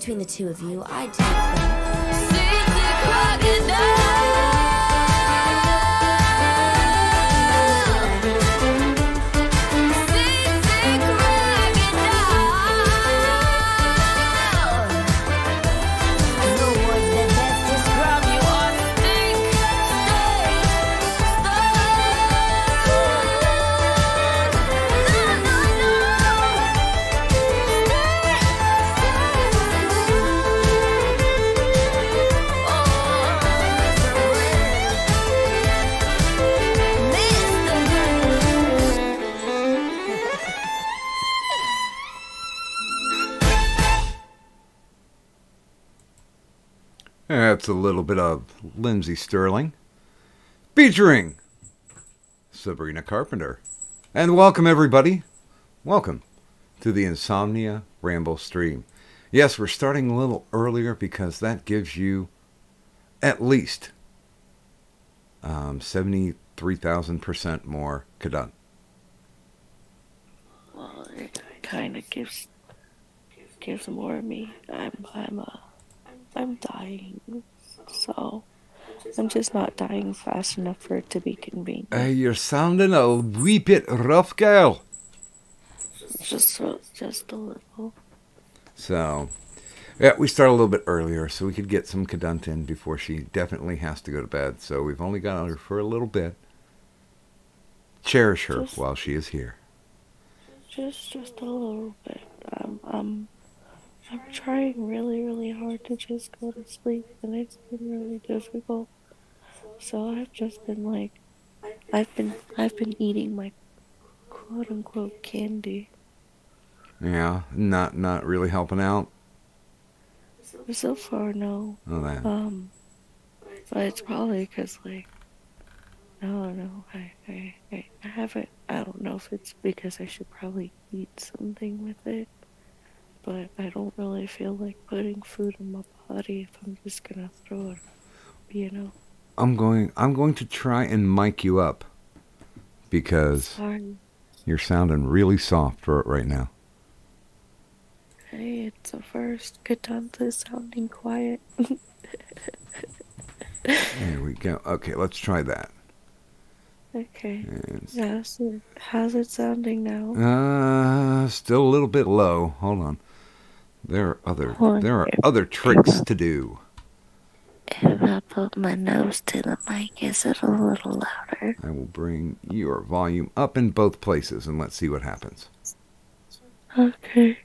between the two of you, I'd take That's a little bit of Lindsey Sterling featuring Sabrina Carpenter. And welcome, everybody. Welcome to the Insomnia Ramble stream. Yes, we're starting a little earlier because that gives you at least 73,000% more kadun. Well, it kind of gives more of me. I'm dying, so I'm just not dying fast enough for it to be convenient. You're sounding a wee bit rough, girl. Just a little. So, yeah, we start a little bit earlier so we could get some kadun in before she definitely has to go to bed. So we've only got her for a little bit. Cherish her while she is here. Just a little bit. I'm trying really, really hard to just go to sleep, and it's been really difficult. So I've just been like, I've been eating my quote unquote candy. Yeah, not really helping out. So far, no. Oh, that. But it's probably because like, I don't know. I haven't. I don't know if it's because I should probably eat something with it. But I don't really feel like putting food in my body if I'm just gonna throw it, you know. I'm going to try and mic you up because Sorry. You're sounding really soft for it right now. Hey, it's the first. Katanta sounding quiet. There we go. Okay, let's try that. Okay. How's it sounding now? Still a little bit low. Hold on. There are other tricks to do. If I put my nose to the mic, is it a little louder? I will bring your volume up in both places and let's see what happens. Okay.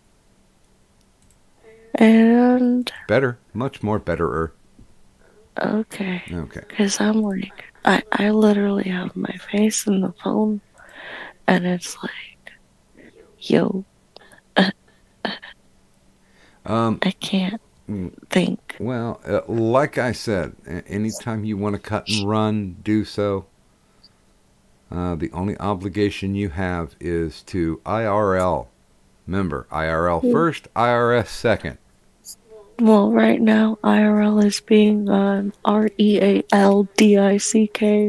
And... Better. Much more betterer. Okay. Okay. Because I'm like, I literally have my face in the phone, and it's like, yo, I can't think. Well, like I said, anytime you want to cut and run, do so. The only obligation you have is to IRL. Remember, IRL first, IRS second. Well, right now, IRL is being on REALDICK,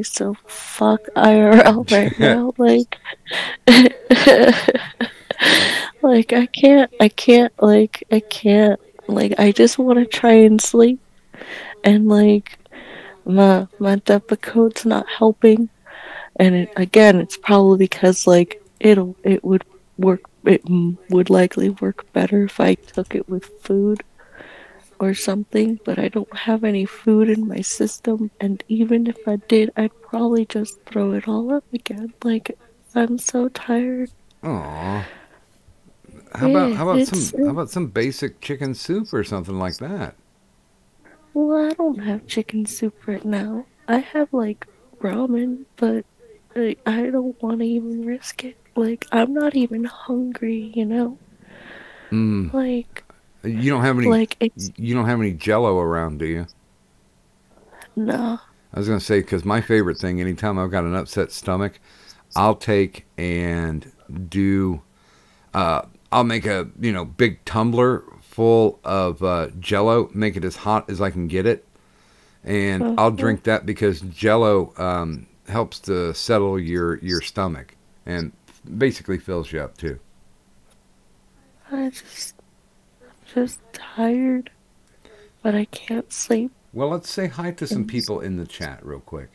so fuck IRL right now. I just want to try and sleep, and like, my Depakote's not helping, and it's probably because like, it would likely work better if I took it with food or something, but I don't have any food in my system, and even if I did, I'd probably just throw it all up again. Like, I'm so tired. Aww. How about some basic chicken soup or something like that? Well, I don't have chicken soup right now. I have like ramen, but I don't want to even risk it. Like, I'm not even hungry, you know? Like, you don't have any Jello around, do you? No. I was gonna say, because my favorite thing, anytime I've got an upset stomach, I'll take and do. I'll make a big tumbler full of Jello, make it as hot as I can get it, and I'll drink that because Jello helps to settle your stomach and basically fills you up too. just tired, but I can't sleep. Well, let's say hi to some people in the chat real quick.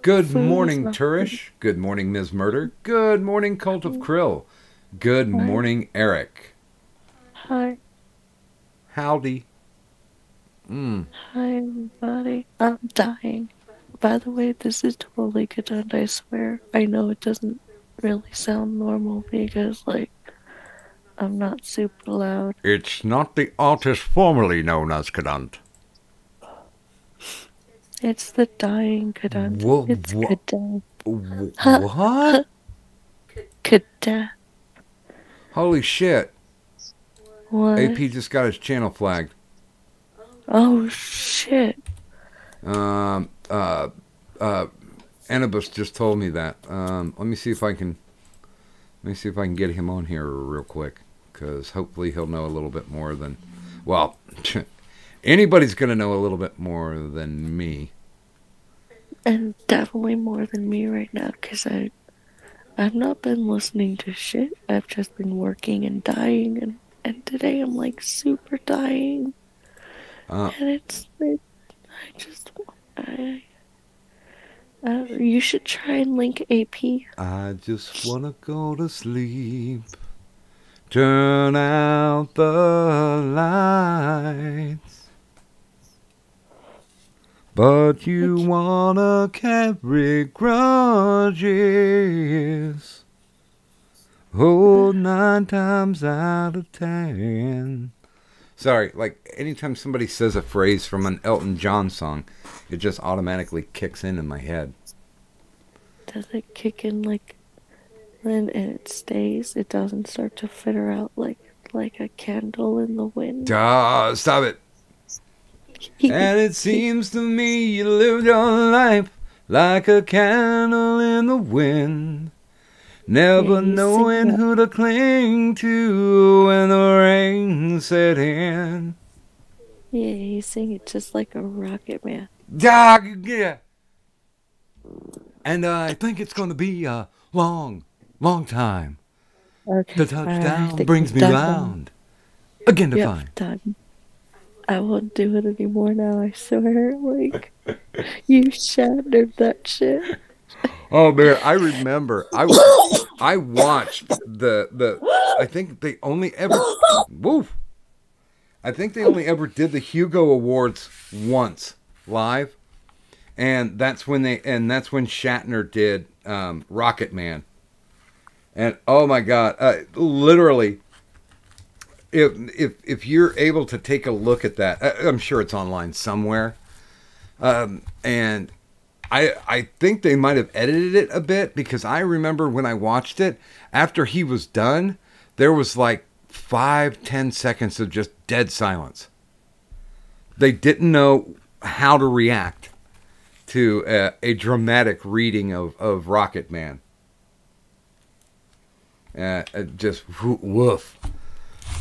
Good Food is morning, not good. Turish. Good morning, Ms. Murder. Good morning, Cult of Krill. Good Hi. morning, Eric. Hi. Howdy. Hi, everybody. I'm dying. By the way, this is totally good, I swear. I know it doesn't really sound normal because, like, I'm not super loud. It's not the artist formerly known as Kadant. It's the dying Kadant. It's Kadant. What? Kadant. Holy shit. What? AP just got his channel flagged. Oh, shit. Anubis just told me that. Let me see if I can get him on here real quick, because hopefully he'll know a little bit more than, well, anybody's gonna know a little bit more than me. And definitely more than me right now, because I've not been listening to shit. I've just been working and dying, and today I'm like super dying. And it's like, you should try and link AP. I just wanna go to sleep. Turn out the lights. But you wanna carry grudges. Oh, 9 times out of 10. Sorry, like anytime somebody says a phrase from an Elton John song, it just automatically kicks in my head. Does it kick in like then and it stays? It doesn't start to fitter out like a candle in the wind. Stop it. And it seems to me you lived your life like a candle in the wind, never knowing who to cling to when the rain set in. Yeah, you sing it just like a rocket man. Yeah. And I think it's going to be a long, long time. Okay. The touchdown brings me round again to find. Done. I won't do it anymore now, I swear. Like, you shattered that shit. Oh man, I remember. I watched the. I think they only ever. Woof. I think they only ever did the Hugo Awards once live, and that's when Shatner did Rocket Man. And oh my God, literally. If you're able to take a look at that, I'm sure it's online somewhere, and I think they might have edited it a bit, because I remember when I watched it, after he was done, there was like 5-10 seconds of just dead silence. They didn't know how to react to a dramatic reading of Rocket Man. Just woof.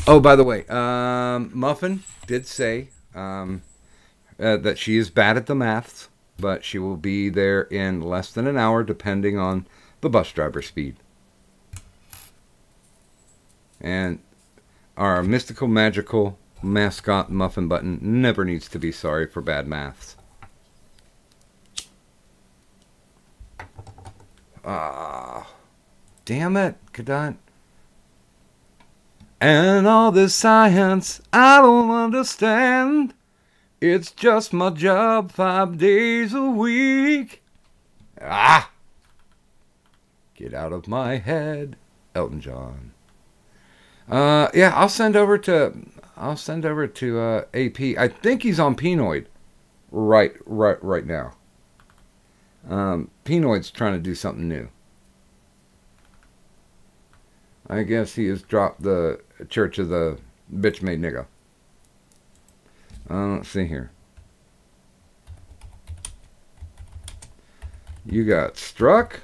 Oh, by the way, Muffin did say that she is bad at the maths, but she will be there in less than an hour, depending on the bus driver speed. And our mystical, magical mascot Muffin Button never needs to be sorry for bad maths. Damn it, Kadant. And all this science I don't understand. It's just my job 5 days a week. Get out of my head, Elton John. Yeah, I'll send over to AP. I think he's on Penoid right now. Penoid's trying to do something new. I guess he has dropped the Church of the Bitch Made Nigga. Let's see here. You got struck?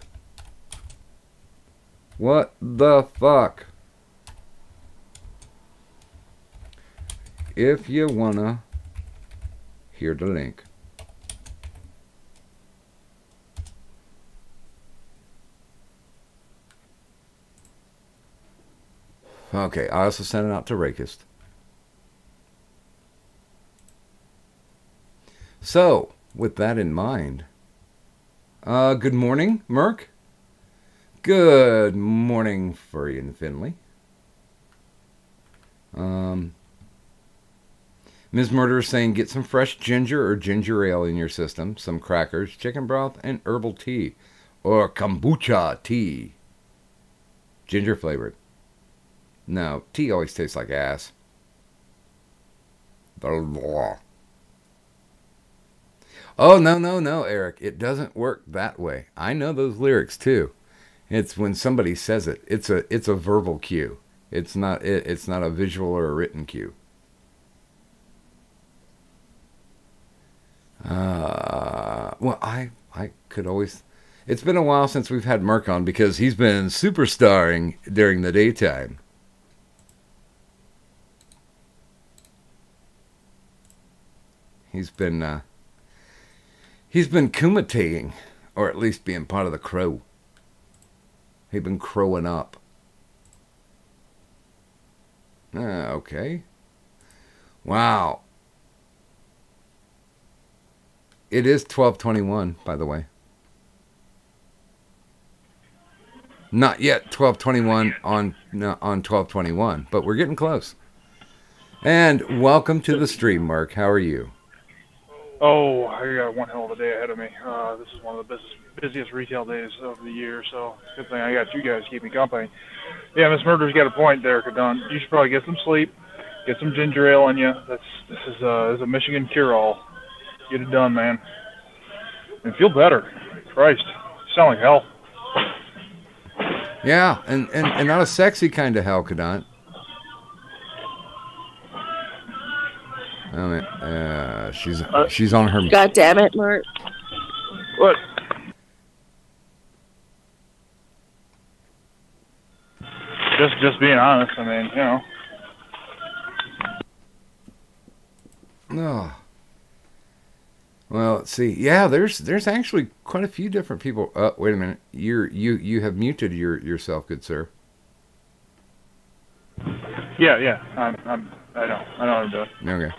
What the fuck? If you wanna hear the link. Okay, I also sent it out to Rakist. So, with that in mind, good morning, Merc. Good morning, Furry and Finley. Ms. Murder is saying get some fresh ginger or ginger ale in your system, some crackers, chicken broth, and herbal tea. Or kombucha tea. Ginger flavored. No, tea always tastes like ass. Oh, no, Eric. It doesn't work that way. I know those lyrics too. It's when somebody says it. It's a verbal cue. It's not a visual or a written cue. Well, I could always... It's been a while since we've had Merc on because he's been superstarring during the daytime. He's been kumitating, or at least being part of the crow. He's been crowing up. Okay. Wow. It is 12:21, by the way. Not yet 12:21 on 12:21, but we're getting close. And welcome to the stream, Mark. How are you? Oh, I got one hell of a day ahead of me. This is one of the busiest retail days of the year, so it's a good thing I got you guys to keep me company. Yeah, Miss Murder's got a point there, Kadon. You should probably get some sleep, get some ginger ale in you. This is a Michigan cure-all. Get it done, man. And feel better. Christ, you sound like hell. Yeah, and not a sexy kind of hell, Kadon. I mean, she's on her... God damn it, Mark. What? Just being honest, I mean, you know. No. Well, let's see. Yeah, there's actually quite a few different people. Wait a minute. You have muted yourself, good sir. Yeah. I know what I'm doing. Okay.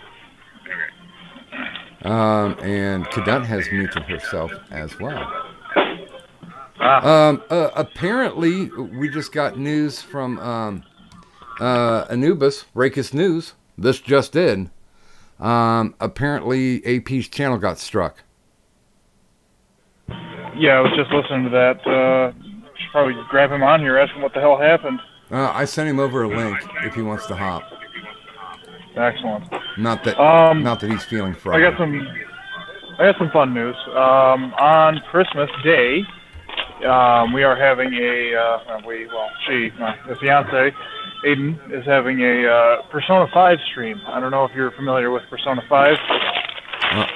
And Kadut has muted herself as well. Apparently, we just got news from Anubis, Rakus News. This just in. Apparently, AP's channel got struck. Yeah, I was just listening to that. Should probably grab him on here, ask him what the hell happened. I sent him over a link if he wants to hop. Excellent. Not that he's feeling froggy. I got some fun news. On Christmas Day, we are having the fiance, Aiden, is having a Persona 5 stream. I don't know if you're familiar with Persona 5.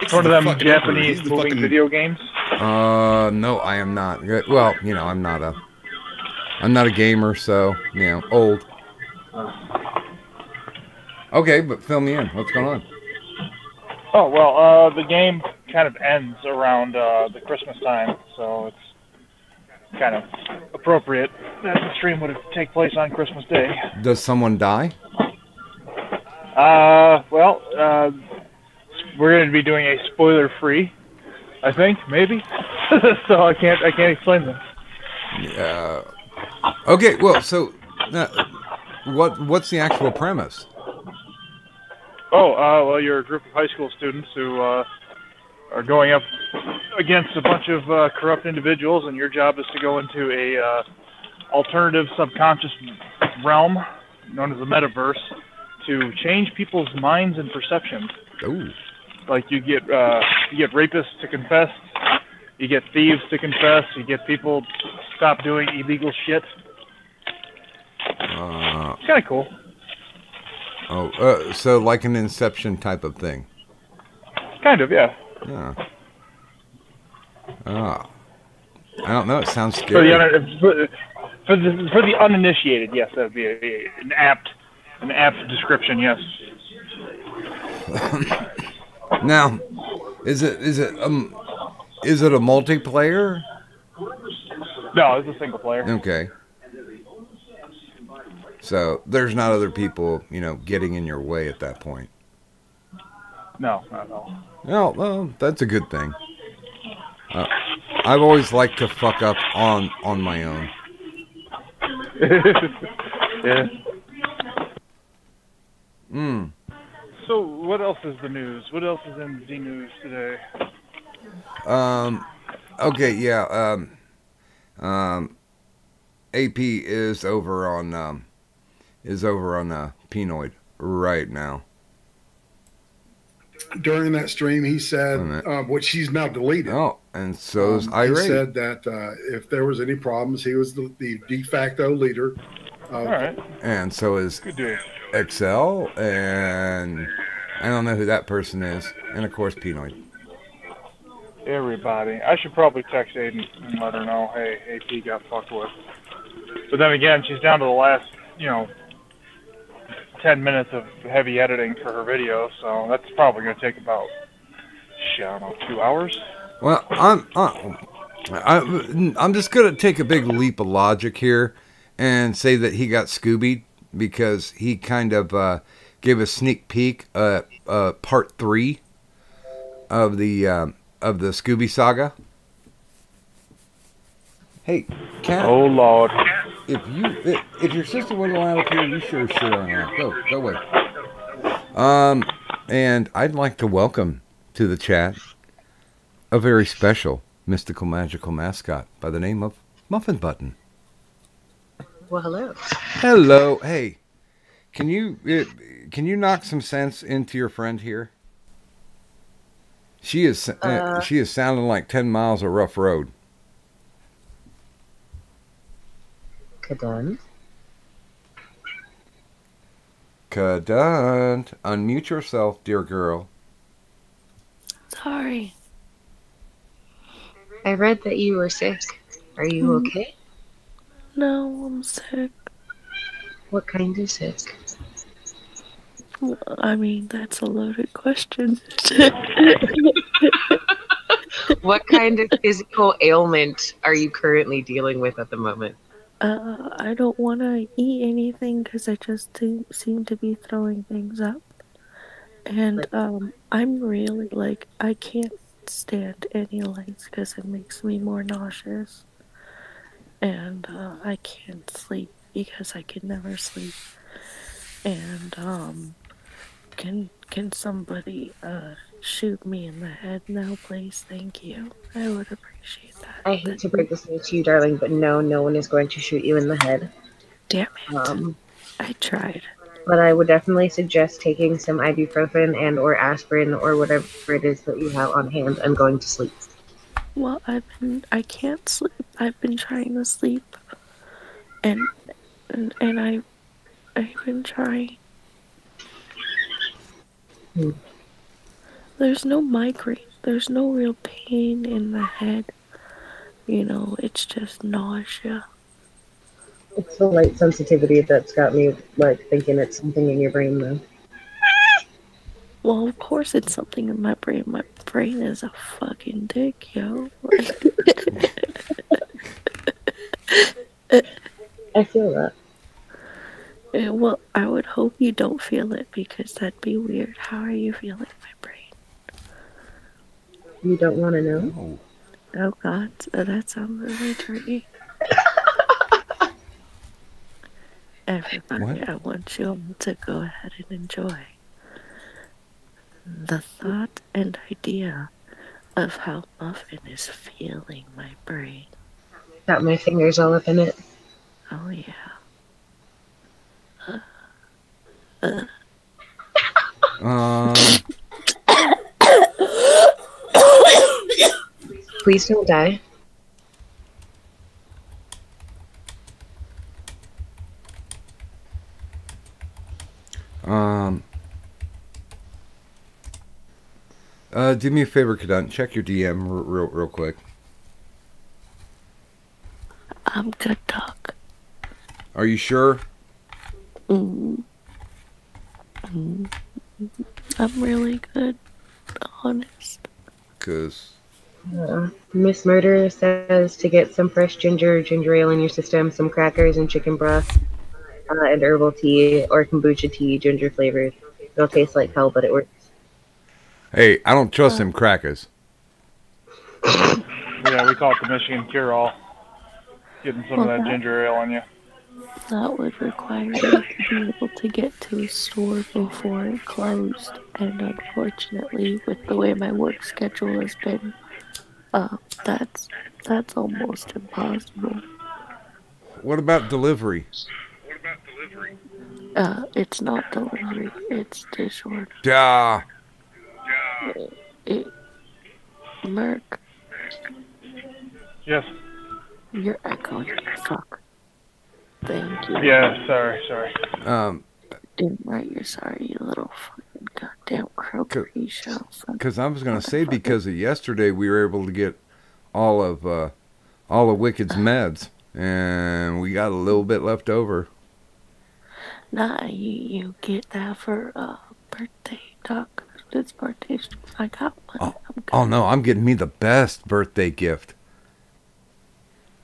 It's one of them Japanese moving video games. No, I am not. Well, you know, I'm not a gamer, so, you know, old. Okay, but fill me in. What's going on? Oh, well, the game kind of ends around the Christmas time, so it's kind of appropriate that the stream would take place on Christmas Day. Does someone die? We're going to be doing a spoiler-free, I think, maybe. So I can't explain that. Okay, well, so what's the actual premise? Well, you're a group of high school students who are going up against a bunch of corrupt individuals, and your job is to go into a alternative subconscious realm known as the metaverse to change people's minds and perceptions. Ooh. Like you get rapists to confess, you get thieves to confess, you get people to stop doing illegal shit. It's kind of cool. So like an Inception type of thing. Kind of, yeah. Yeah. I don't know. It sounds scary. For the uninitiated, yes, that would be an apt description. Yes. Now, is it a multiplayer? No, it's a single player. Okay. So there's not other people, you know, getting in your way at that point. No, not at all. No, well, that's a good thing. I've always liked to fuck up on my own. Yeah. Mm. So, what else is the news? What else is in the news today? Okay, yeah. AP is over on Pinoid right now. During that stream, he said, which he's now deleted. Oh, and so is Irate. He said that if there was any problems, he was the de facto leader. All right. And so is XL, and I don't know who that person is, and of course Pinoid. Everybody. I should probably text Aiden and let her know, hey, AP got fucked with. But then again, she's down to the last, 10 minutes of heavy editing for her video, so that's probably going to take about, I don't know, 2 hours. Well, I'm just going to take a big leap of logic here and say that he got Scoobied because he kind of gave a sneak peek at part 3 of the Scooby saga. Hey, Cat. Oh Lord. If your sister wasn't allowed up here, you sure are not. Go away. And I'd like to welcome to the chat a very special mystical magical mascot by the name of Muffin Button. Well, hello. Hello. Hey, can you knock some sense into your friend here? She is sounding like 10 miles of rough road. Kadund. Unmute yourself, dear girl. Sorry. I read that you were sick. Are you okay? No, I'm sick. What kind of sick? Well, I mean, that's a loaded question. What kind of physical ailment are you currently dealing with at the moment? I don't want to eat anything because I just seem to be throwing things up. And I'm really, I can't stand any lights because it makes me more nauseous. And I can't sleep because I can never sleep. And can somebody shoot me in the head now, please? Thank you. I would appreciate that. I hate to break this news to you, darling, but no one is going to shoot you in the head. Damn it. I tried. But I would definitely suggest taking some ibuprofen and or aspirin or whatever it is that you have on hand and going to sleep. Well, I can't sleep. I've been trying to sleep. And I've been trying. There's no migraine. There's no real pain in the head. It's just nausea. It's the light sensitivity that's got me, thinking it's something in your brain, though. Well, of course it's something in my brain. My brain is a fucking dick, yo. I feel that. Yeah, well, I would hope you don't feel it because that'd be weird. How are you feeling my brain? You don't want to know? Oh God, that sounds really dirty. Everybody, what? I want you all to go ahead and enjoy the thought and idea of how Muffin is feeling my brain. Got my fingers all up in it. Oh yeah. Please don't die. Do me a favor, Kadun. Check your DM real quick. I'm good, Doc. Are you sure? I'm really good, honest. Cause Miss Murder says to get some fresh ginger ale in your system, some crackers and chicken broth, and herbal tea or kombucha tea, ginger flavored. It'll taste like hell, but it works. Hey, I don't trust them crackers. Yeah, we call it the Michigan Cure-All. Getting some of that ginger ale on you. That would require me to be able to get to a store before it closed, and unfortunately, with the way my work schedule has been, that's almost impossible. What about delivery? It's not delivery, it's dish order. Duh. Merc, Yes. you're echoing. Fuck. Thank you. Yeah, sorry. Didn't write your sorry, you little fucking goddamn croaky shell. Because I was going to say, because of yesterday, we were able to get all of Wicked's meds, and we got a little bit left over. Nah, you get that for birthday, Doc. It's birthday. I got one. Oh no, I'm getting me the best birthday gift.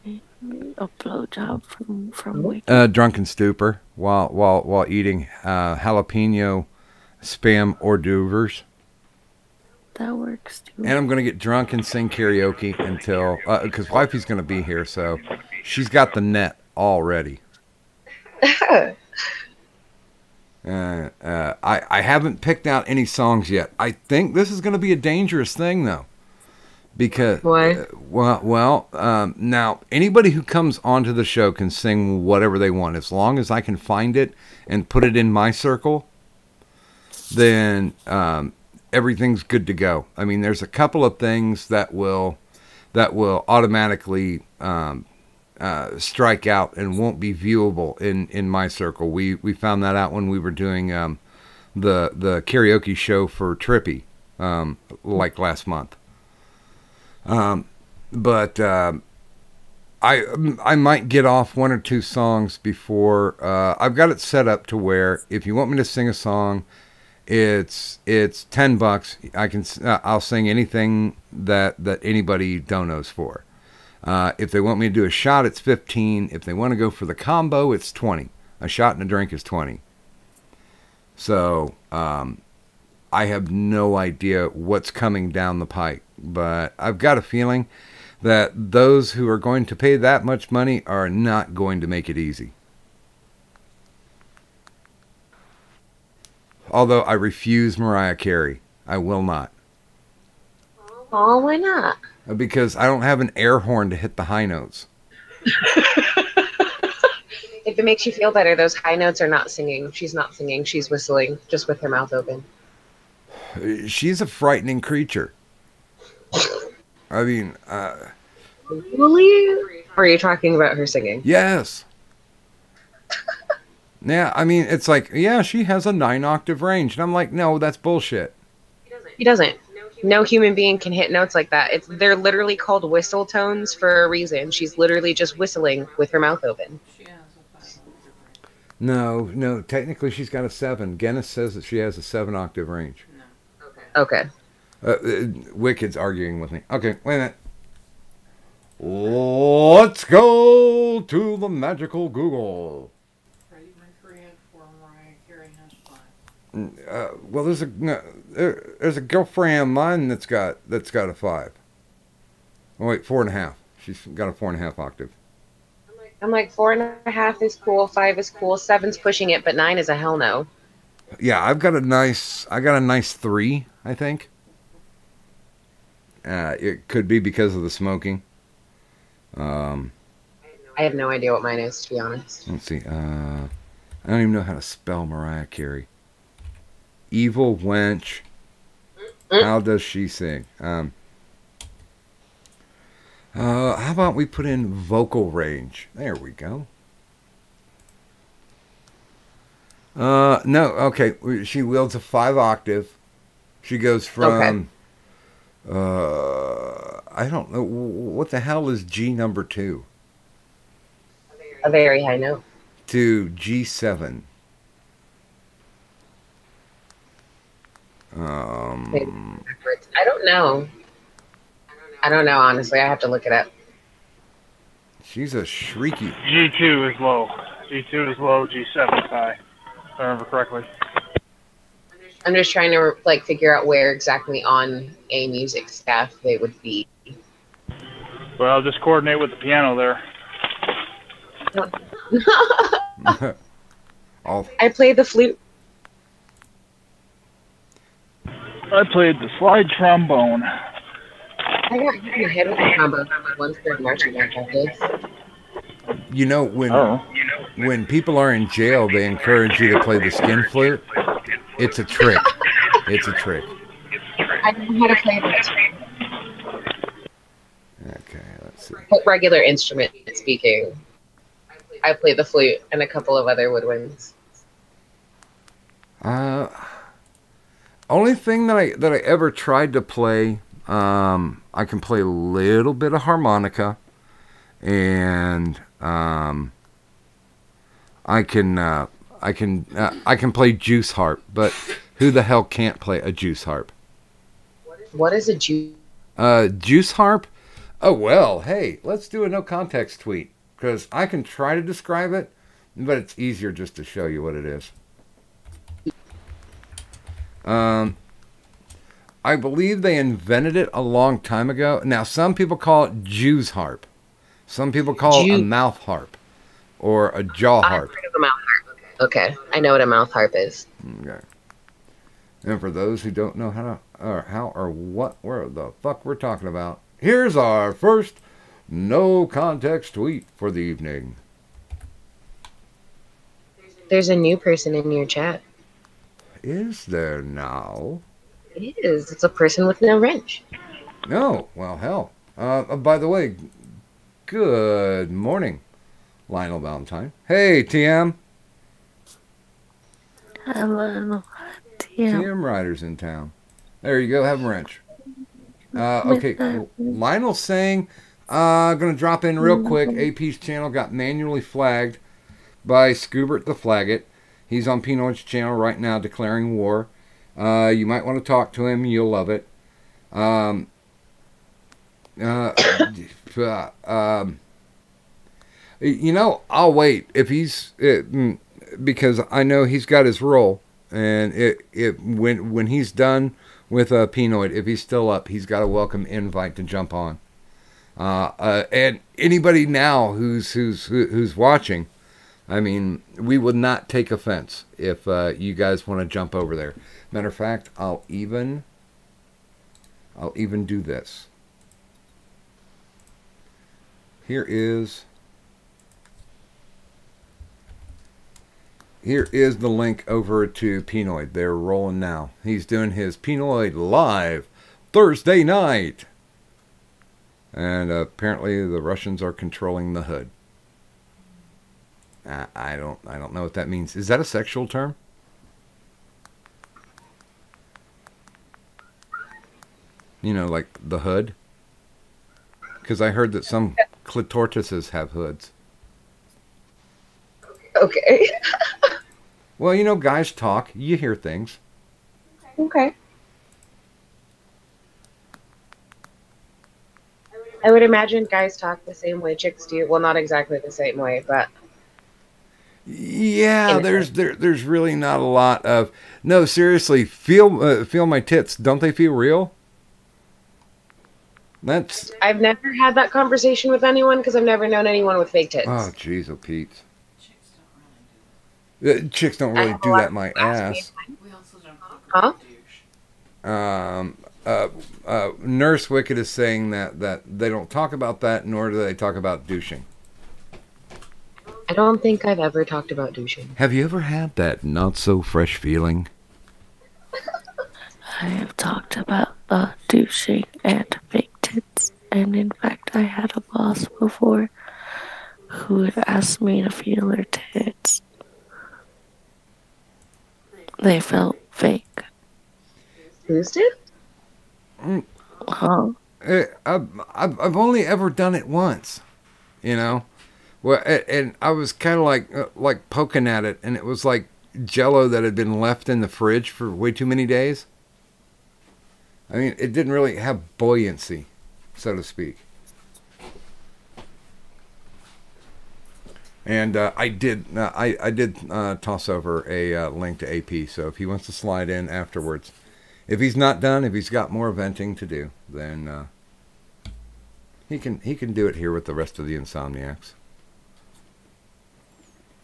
A blowjob from Wicked. Drunken stupor while eating jalapeno spam hors d'oeuvres. That works too. And I'm gonna get drunk and sing karaoke until because wifey's gonna be here, so she's got the net all ready. I haven't picked out any songs yet. I think this is going to be a dangerous thing, though, because why? Now anybody who comes onto the show can sing whatever they want as long as I can find it and put it in my circle. Then everything's good to go. I mean, there's a couple of things that will automatically strike out and won't be viewable in my circle. We found that out when we were doing the karaoke show for Trippy like last month. But I might get off one or two songs before I've got it set up to where if you want me to sing a song, it's $10. I'll sing anything that anybody donos for. If they want me to do a shot, it's $15. If they want to go for the combo, it's $20. A shot and a drink is $20. So I have no idea what's coming down the pike, but I've got a feeling that those who are going to pay that much money are not going to make it easy. Although I refuse Mariah Carey. I will not. Oh, why not? Because I don't have an air horn to hit the high notes. If it makes you feel better, those high notes are not singing. She's not singing. She's whistling, just with her mouth open. She's a frightening creature. I mean... Really? Or are you talking about her singing? Yes. Yeah, I mean, it's like, yeah, she has a 9-octave range. And I'm like, no, that's bullshit. She doesn't. No human being can hit notes like that. They're literally called whistle tones for a reason. She's literally just whistling with her mouth open. No, technically she's got a 7. Guinness says that she has a 7-octave range. Okay. Wicked's arguing with me. Okay, wait a minute. Let's go to the magical Google. Well, there's a girlfriend of mine that's got a 5. Oh wait, 4.5. She's got a 4.5 octave. I'm like 4.5 is cool, 5 is cool, 7's pushing it, but 9 is a hell no. Yeah, I got a nice 3, I think. It could be because of the smoking. I have no idea what mine is, to be honest. Let's see. I don't even know how to spell Mariah Carey. Evil wench. How does she sing? How about we put in vocal range? There we go. No, okay. She wields a 5 octave. She goes from, I don't know, what the hell is G number 2? A very high note. To G7. I don't know. Honestly. I have to look it up. She's a shrieky. G2 is low. G2 is low. G7 is high. If I remember correctly. I'm just trying to like figure out where exactly on a music staff they would be. Well, just coordinate with the piano there. I play the flute. I played the slide trombone. I got hit in the head with a trombone once for marching band practice. You know, when people are in jail, they encourage you to play the skin flute. It's a trick. It's a trick. I know how to play that. Okay, let's see. But regular instrument speaking, I play the flute and a couple of other woodwinds. Only thing that I ever tried to play, I can play a little bit of harmonica, and I can play juice harp. But who the hell can't play a juice harp? What is a juice? Juice harp? Oh well, hey, let's do a no context tweet, because I can try to describe it, but it's easier just to show you what it is. I believe they invented it a long time ago. Now, some people call it Jew's harp. Some people call it a mouth harp or a jaw harp. I've heard of a mouth harp. Okay, I know what a mouth harp is. Okay. And for those who don't know where the fuck we're talking about, here's our first no context tweet for the evening. There's a new person in your chat. Is there now? It is. It's a person with no wrench. No. Well, hell. By the way, good morning, Lionel Valentine. Hey, TM. Hello, TM Rider's in town. There you go. Have a wrench. Okay. Lionel's saying, going to drop in real quick. AP's channel got manually flagged by Scoobert the Flagget. He's on Pinoid's channel right now declaring war. You might want to talk to him. You'll love it. You know, I'll wait. If he's... because I know he's got his role. And when he's done with Pinoid, if he's still up, he's got a welcome invite to jump on. And anybody now who's watching... I mean, we would not take offense if you guys want to jump over there. Matter of fact, I'll even do this. Here is the link over to Pinoid. They're rolling now. He's doing his Pinoid live Thursday night. And apparently the Russians are controlling the hood. I don't know what that means. Is that a sexual term? You know, like the hood? Because I heard that some clitorises have hoods. Okay. Well, you know, guys talk. You hear things. Okay. I would imagine guys talk the same way chicks do. Well, not exactly the same way, but... Yeah, there's really not a lot of... No, seriously, feel my tits. Don't they feel real? I've never had that conversation with anyone because I've never known anyone with fake tits. Oh, jeez, oh, Pete. Chicks don't really do that, my ass. Huh? Nurse Wicked is saying that they don't talk about that, nor do they talk about douching. I don't think I've ever talked about douching. Have you ever had that not-so-fresh feeling? I have talked about douching and fake tits. And in fact, I had a boss before who would ask me to feel her tits. They felt fake. Who's did? Huh? I've only ever done it once, you know. Well, and I was kind of like poking at it, and it was like Jello that had been left in the fridge for way too many days. I mean, it didn't really have buoyancy, so to speak. And I did toss over a link to AP. So if he wants to slide in afterwards, if he's not done, if he's got more venting to do, then he can do it here with the rest of the Insomniacs.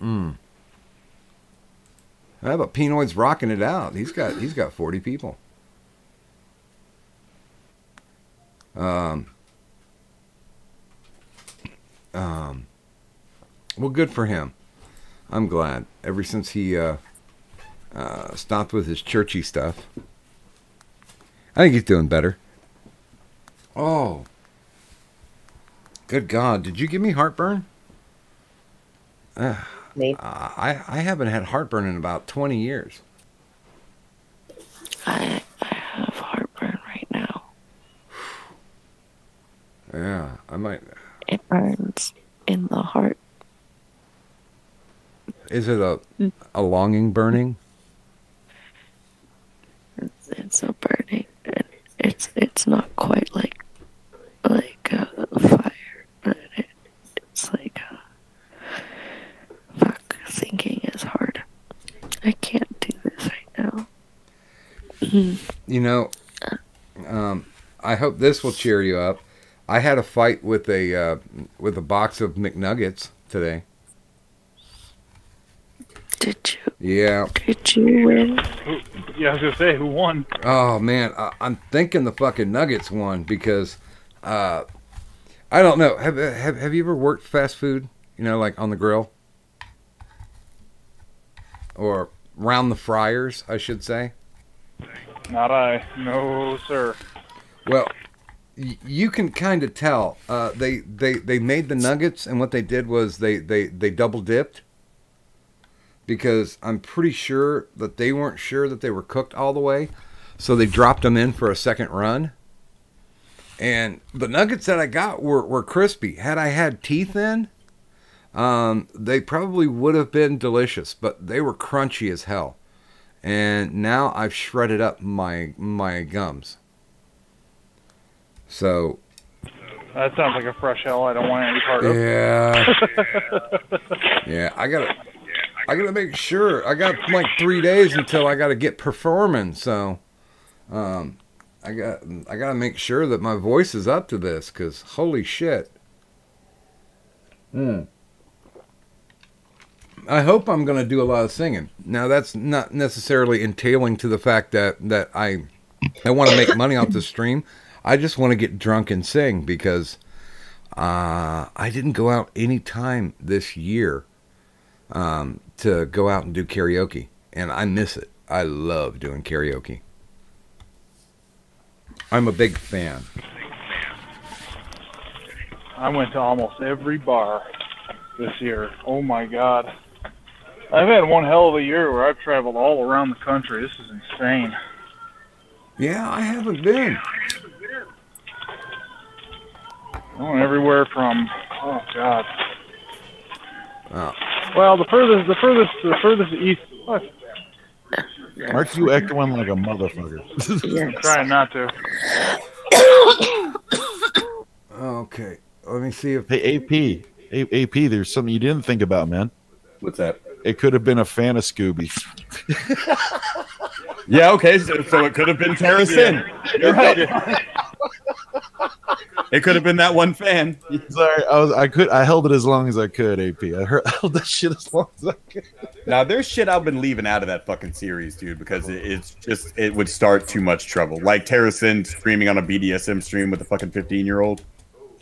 How about Pinoid's rocking it out? He's got 40 people. Well, good for him. I'm glad. Ever since he stopped with his churchy stuff, I think he's doing better. Oh, good God! Did you give me heartburn? Maybe. I haven't had heartburn in about 20 years. I have heartburn right now. Yeah, I might. It burns in the heart. Is it a longing burning? It's a burning. It's not quite like a fire, but it's like fuck. Thinking is hard. I can't do this right now. You know, I hope this will cheer you up. I had a fight with a box of McNuggets today. Did you? Yeah. Did you win? Yeah, I was gonna say, who won? Oh man, I'm thinking the fucking Nuggets won because I don't know. Have you ever worked fast food? You know, like on the grill or round the fryers, I should say. Not I. No, sir. Well, you can kind of tell. They made the nuggets, and what they did was they double dipped. Because I'm pretty sure that they weren't sure that they were cooked all the way. So they dropped them in for a second run. And the nuggets that I got were crispy. Had I had teeth in, they probably would have been delicious. But they were crunchy as hell. And now I've shredded up my gums. So... That sounds like a fresh hell I don't want any part of. Yeah. Yeah, I gotta make sure. I got like 3 days until I gotta get performing. So, I gotta make sure that my voice is up to this. Cause holy shit. I hope I'm gonna do a lot of singing. Now that's not necessarily entailing to the fact that I want to make money off the stream. I just want to get drunk and sing because I didn't go out any time this year. To go out and do karaoke, and I miss it. I love doing karaoke. I'm a big fan. I went to almost every bar this year. Oh my God. I've had one hell of a year where I've traveled all around the country. This is insane. Yeah, I haven't been. I went everywhere from, oh God. Oh. Well, the furthest east. What? Aren't you echoing like a motherfucker? I'm trying not to. Okay, let me see if... Hey, AP, there's something you didn't think about, man. What's that? It could have been a fan of Scooby. Yeah, okay, so it could have been Tara Sin. You're right. It could have been that one fan. Sorry, I held it as long as I could, AP. I held that shit as long as I could. Now, there's shit I've been leaving out of that fucking series, dude, because it would start too much trouble. Like Tara Sin streaming on a BDSM stream with a fucking 15-year-old.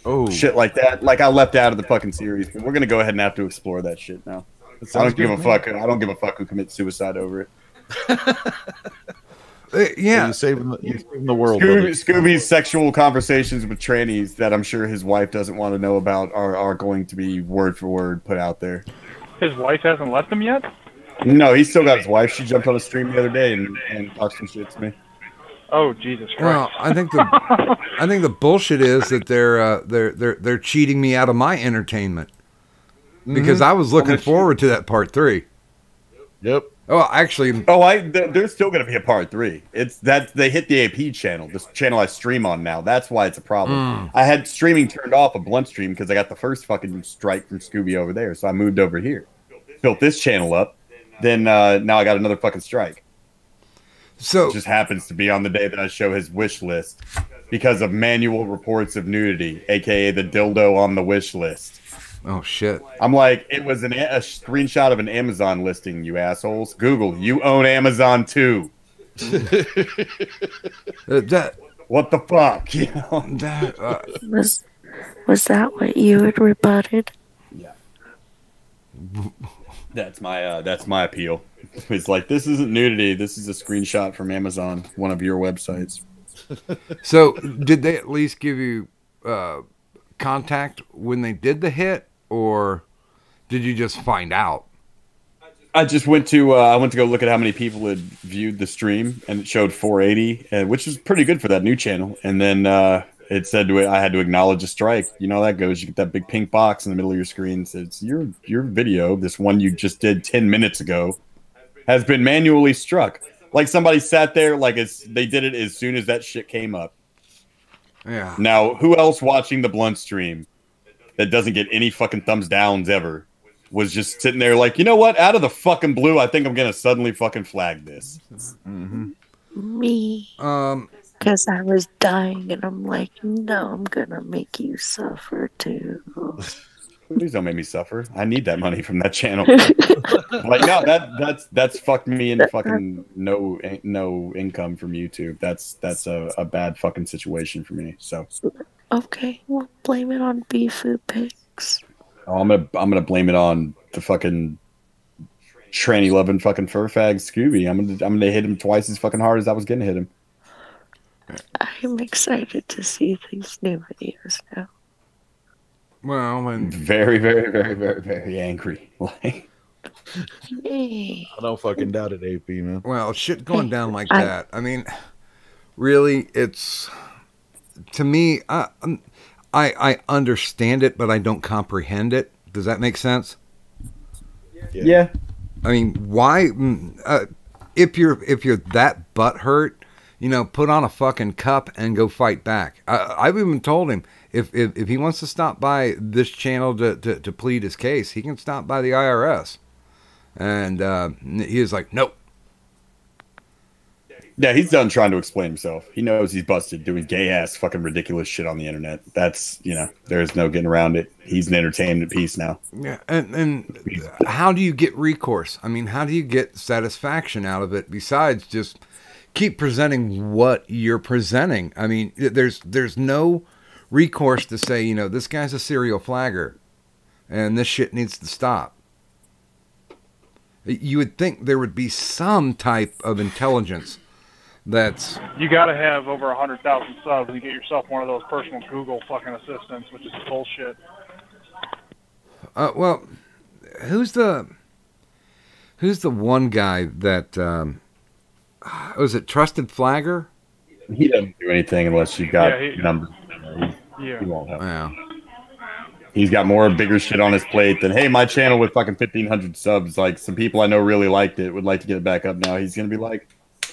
Oh. Shit like that. Like, I left out of the fucking series. But we're going to go ahead and have to explore that shit now. I don't give a fuck. I don't give a fuck who commits suicide over it. Yeah, you're saving the world. Scooby's sexual conversations with trannies that I'm sure his wife doesn't want to know about are going to be word for word put out there. His wife hasn't left him yet? No, he's still got his wife. She jumped on a stream the other day and talked some shit to me. Oh, Jesus Christ! Well, I think the bullshit is that they're cheating me out of my entertainment because I was looking forward to that part 3. Yep. Oh, actually, there's still gonna be a part 3. It's that they hit the AP channel, this channel I stream on now. That's why it's a problem. I had streaming turned off, a blunt stream, because I got the first fucking strike from Scooby over there, so I moved over here, built this channel up. Then now I got another fucking strike. So it just happens to be on the day that I show his wish list because of manual reports of nudity, aka the dildo on the wish list. Oh shit! I'm like, it was a screenshot of an Amazon listing, you assholes. Google, you own Amazon too. What the fuck? You know? Was that what you had rebutted? Yeah. That's my appeal. It's like, this isn't nudity. This is a screenshot from Amazon, one of your websites. So, did they at least give you contact when they did the hit, or did you just find out? I just went to go look at how many people had viewed the stream, and it showed 480, which is pretty good for that new channel. And then it said I had to acknowledge a strike. You know how that goes. You get that big pink box in the middle of your screen. Says your video, this one you just did 10 minutes ago, has been manually struck. Like somebody sat there, like they did it as soon as that shit came up. Yeah. Now, who else watching the blunt stream that doesn't get any fucking thumbs downs ever was just sitting there like, you know what? Out of the fucking blue, I think I'm gonna suddenly fucking flag this. Mm-hmm. Me. Because I was dying, and I'm like, no, I'm gonna make you suffer too. Please don't make me suffer. I need that money from that channel. Like, no, that's fucked me into fucking no income from YouTube. That's a bad fucking situation for me. So okay, well, blame it on Beefoo Pigs. oh, I'm gonna blame it on the fucking tranny loving fucking fur fag Scooby. I'm gonna hit him twice as fucking hard as I was gonna hit him. I'm excited to see these new videos now. Well, and very, very, very, very, very angry. Like, Yay. I don't fucking doubt it, AP, man. well, shit going down like that. I mean, really, it's to me. I understand it, but I don't comprehend it. Does that make sense? yeah. I mean, why? If you're that butthurt, you know, put on a fucking cup and go fight back. I've even told him if he wants to stop by this channel to plead his case, he can stop by the IRS. And he was like, nope. Yeah, he's done trying to explain himself. He knows he's busted doing gay ass fucking ridiculous shit on the internet. That's, you know, there's no getting around it. He's an entertainment piece now. Yeah, and how do you get recourse? I mean, how do you get satisfaction out of it besides just keep presenting what you're presenting? I mean, there's no recourse to say, you know, this guy's a serial flagger and this shit needs to stop. You would think there would be some type of intelligence that's... You got to have over 100,000 subs and get yourself one of those personal Google fucking assistants, which is bullshit. Well, who's the one guy that was it Trusted Flagger? He doesn't do anything unless you've got numbers. Yeah. He won't help. Yeah. He's got more bigger shit on his plate than, hey, my channel with fucking 1,500 subs, like some people I know really liked it, would like to get it back up now. He's gonna be like,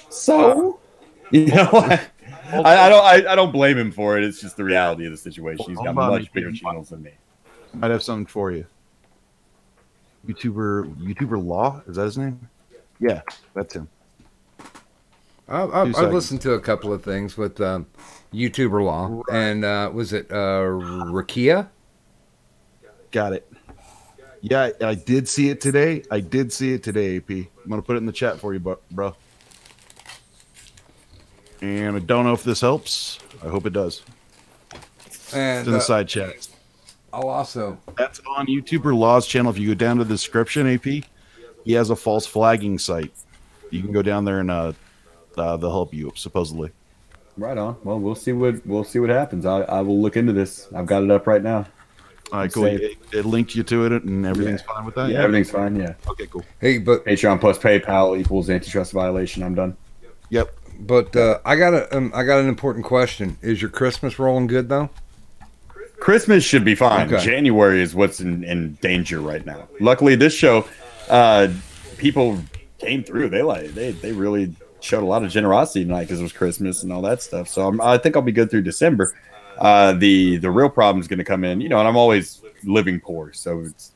so, you know, I don't blame him for it. It's just the reality of the situation. He's got much bigger channels than me. Might have something for you. YouTuber Law, is that his name? Yeah, that's him. I've listened to a couple of things with YouTuber Law, and was it Rakia? Got it. Yeah, I did see it today. AP. I'm gonna put it in the chat for you, bro. And I don't know if this helps. I hope it does. And It's in the side chat. I'll also... That's on YouTuber Law's channel. If you go down to the description, AP, he has a false flagging site. You can go down there and they'll help you, supposedly. Right on. Well, we'll see what happens. I will look into this. I've got it up right now. All right, cool. It linked you to it, and everything's fine with that? Yeah, everything's fine, yeah. Okay, cool. Hey, but... Patreon plus PayPal equals antitrust violation. I'm done. Yep. But I got an important question. Is your Christmas rolling good, though? Christmas should be fine. Okay. January is what's in danger right now. Luckily, this show, people came through. They really showed a lot of generosity tonight because it was Christmas and all that stuff. So I think I'll be good through December. The real problem is going to come in, and I'm always living poor, so it's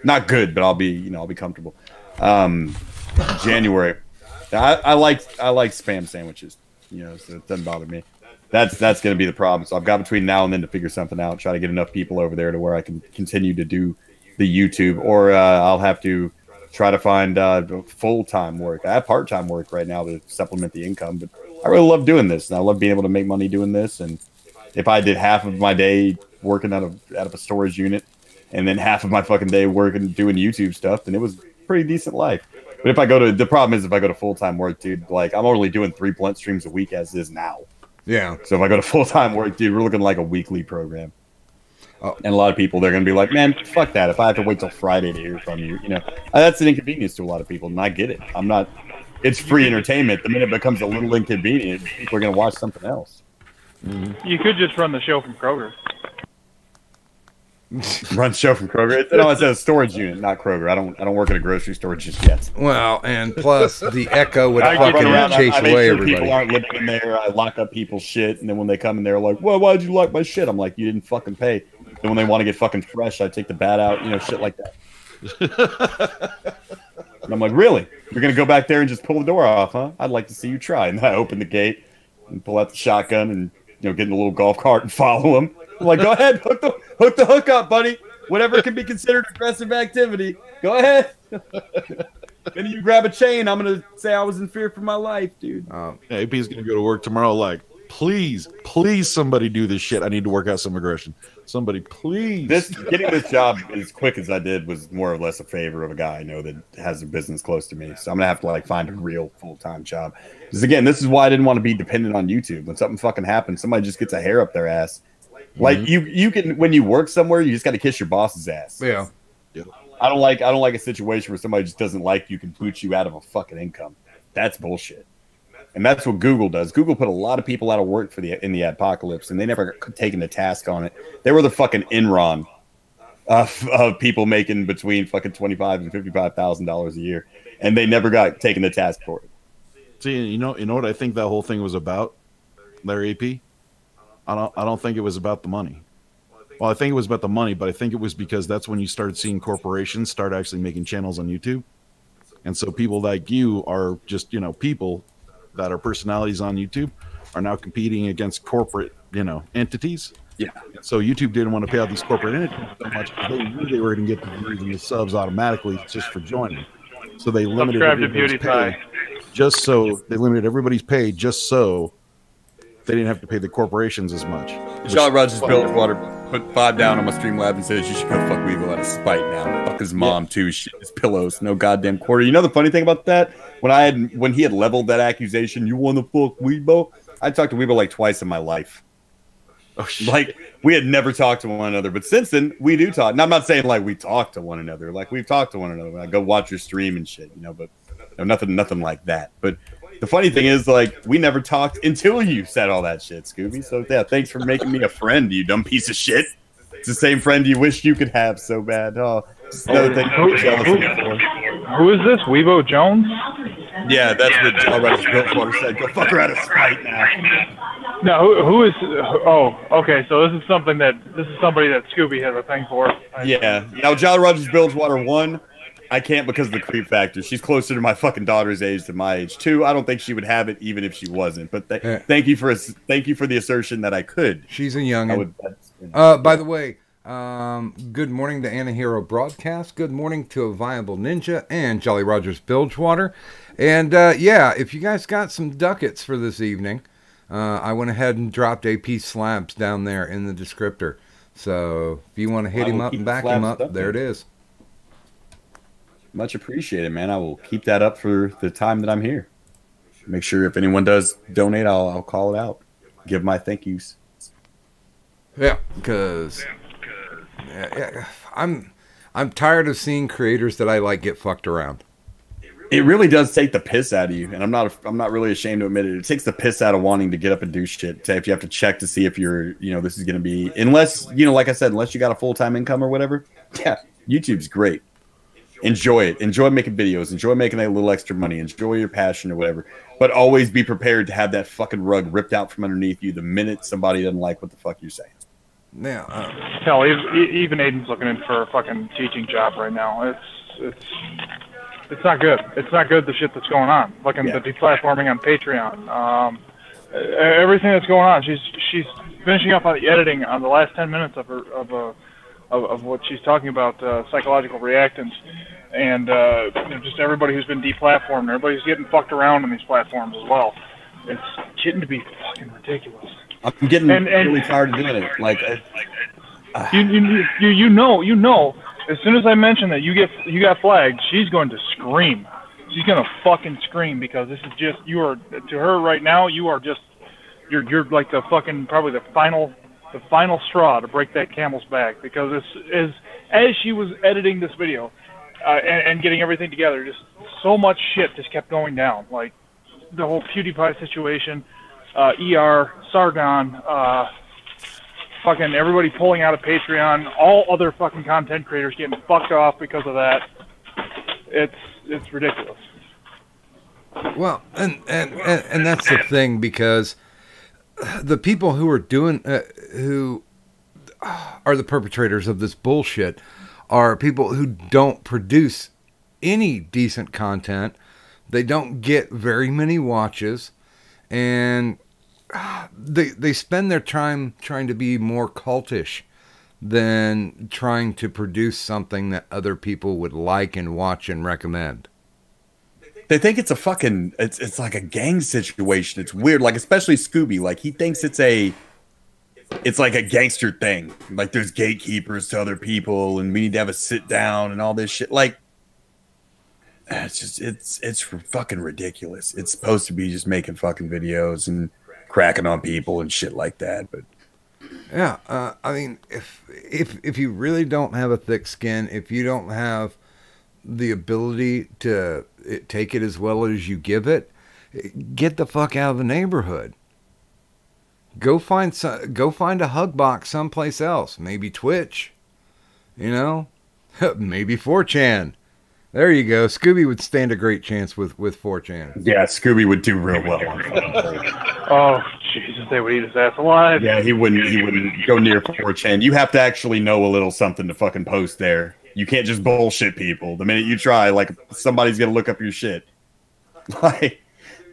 not good, but I'll be comfortable. January, I like spam sandwiches, so it doesn't bother me. That's going to be the problem. So I've got between now and then to figure something out, try to get enough people over there to where I can continue to do the YouTube, or I'll have to try to find full-time work. I have part-time work right now to supplement the income, but I really love doing this, and I love being able to make money doing this. And if I did half of my day working out of a storage unit and then half of my fucking day working doing YouTube stuff, then it was a pretty decent life. But the problem is if I go to full-time work, dude, like I'm only doing 3 blunt streams a week as is now. Yeah. So if I go to full-time work, dude, we're looking like a weekly program. Oh. And a lot of people, they're going to be like, man, fuck that. If I have to wait till Friday to hear from you, that's an inconvenience to a lot of people. And I get it. It's free entertainment. The minute it becomes a little inconvenient, people are going to watch something else. Mm-hmm. You could just run the show from Kroger. Run show from Kroger? No, it's a storage unit, not Kroger. I don't work at a grocery store just yet. Well, and plus the echo would fucking chase away everybody. People aren't living in there. I lock up people's shit, and then when they come in there, like, well, why'd you lock my shit? I'm like, you didn't fucking pay. Then when they want to get fucking fresh, I take the bat out, shit like that. And I'm like, really? You're gonna go back there and just pull the door off, huh? I'd like to see you try. And I open the gate and pull out the shotgun and get in a little golf cart and follow him. I'm like, go ahead, hook the hook up, buddy. Whatever can be considered aggressive activity. Go ahead. Then you grab a chain. I'm gonna say I was in fear for my life, dude. AP's gonna go to work tomorrow. Like, please, somebody do this shit. I need to work out some aggression. Somebody, please. Getting this job as quick as I did was more or less a favor of a guy I know that has a business close to me. So I'm gonna have to find a real full-time job. Because again, this is why I didn't want to be dependent on YouTube. When something fucking happens, somebody just gets a hair up their ass. Like you can, when you work somewhere, you just got to kiss your boss's ass. Yeah. I don't like a situation where somebody just doesn't like you can boot you out of a fucking income. That's bullshit. And that's what Google does. Google put a lot of people out of work in the apocalypse, and they never got taken the task on it. They were the fucking Enron of people making between fucking $25,000 and $55,000 a year, and they never got taken the task for it. See, you know what I think that whole thing was about, Larry AP? I don't think it was about the money. Well, I think it was about the money, but I think it was because that's when you started seeing corporations start actually making channels on YouTube. And so people like you are just, people that are personalities on YouTube are now competing against corporate, entities. Yeah. So YouTube didn't want to pay out these corporate entities so much because they knew they were going to get the views and the subs automatically just for joining. So they limited everybody's pay just so they didn't have to pay the corporations as much. Jolly Rogers Bilgewater put $5 down on my Streamlab and says you should go fuck Weevil out of spite now. Fuck his mom too. Shit his pillows. No goddamn quarter. You know the funny thing about that? When he had leveled that accusation, you want to fuck Weebo? I talked to Weebo like twice in my life. Oh shit. Like we had never talked to one another, but since then we do talk. Now I'm not saying like we talk to one another. Like we've talked to one another. When I go watch your stream and shit, but nothing like that. But the funny thing is, we never talked until you said all that shit, Scooby. So, yeah, thanks for making me a friend, you dumb piece of shit. It's the same friend you wish you could have so bad. Oh, just another thing I'm jealous of you for. Who is this? Weebo Jones? Yeah, that's what Jolly Rogers Bilgewater said. Go fuck her out of spite now. No, who is? Oh, okay. So this is somebody that Scooby has a thing for. Yeah. Now, Jolly Rogers Bilgewater 1. I can't because of the creep factor. She's closer to my fucking daughter's age than my age. 2, I don't think she would have it even if she wasn't. But thank you for the assertion that I could. She's a youngin'. By the way, good morning to Anna Hero Broadcast. Good morning to a Viable Ninja and Jolly Rogers Bilgewater. And if you guys got some ducats for this evening, I went ahead and dropped AP slabs down there in the descriptor. So if you want to hit him up and back him up, there it is. Much appreciated, man. I will keep that up for the time that I'm here. Make sure if anyone does donate, I'll call it out. Give my thank yous. Yeah, because I'm tired of seeing creators that I like get fucked around. It really does take the piss out of you, and I'm not really ashamed to admit it. It takes the piss out of wanting to get up and do shit. If you have to check to see if you're, this is going to be, unless, like I said, unless you got a full-time income or whatever. Yeah, YouTube's great. enjoy it. Enjoy making videos. Enjoy making that little extra money. Enjoy your passion or whatever. But always be prepared to have that fucking rug ripped out from underneath you the minute somebody doesn't like what the fuck you're saying. Now, Hell, even Aiden's looking in for a fucking teaching job right now. It's not good. It's not good, the shit that's going on. Fucking the deplatforming on Patreon. Everything that's going on. She's finishing up on the editing on the last 10 minutes of her of what she's talking about, psychological reactants, and just everybody who's been deplatformed. Everybody's getting fucked around on these platforms as well. It's getting to be fucking ridiculous. I'm getting really tired of doing it. Like, you know. As soon as I mention that you got flagged, she's going to scream. She's gonna fucking scream because this is just to her right now. You're like the fucking probably the final straw to break that camel's back, because as she was editing this video and getting everything together, just so much shit just kept going down. Like the whole PewDiePie situation, Sargon. Fucking everybody pulling out of Patreon, all other fucking content creators getting fucked off because of that. It's ridiculous. well, and that's the thing, because the people who are doing who are the perpetrators of this bullshit are people who don't produce any decent content. They don't get very many watches, and they spend their time trying to be more cultish than trying to produce something that other people would like and watch and recommend. they think it's a fucking it's like a gang situation. It's weird, like especially Scooby. Like he thinks it's like a gangster thing. Like there's gatekeepers to other people, and we need to have a sit down and all this shit. Like it's fucking ridiculous. It's supposed to be just making fucking videos and cracking on people and shit like that, but yeah, I mean, if you really don't have a thick skin, if you don't have the ability to take it as well as you give it, get the fuck out of the neighborhood. Go find a hug box someplace else. Maybe Twitch, maybe 4chan. There you go. Scooby would stand a great chance with 4chan. yeah, Scooby would do real well. Oh Jesus, they would eat his ass alive. Yeah, he wouldn't go near 4chan. You have to actually know a little something to fucking post there. You can't just bullshit people. The minute you try, like somebody's gonna look up your shit. Like,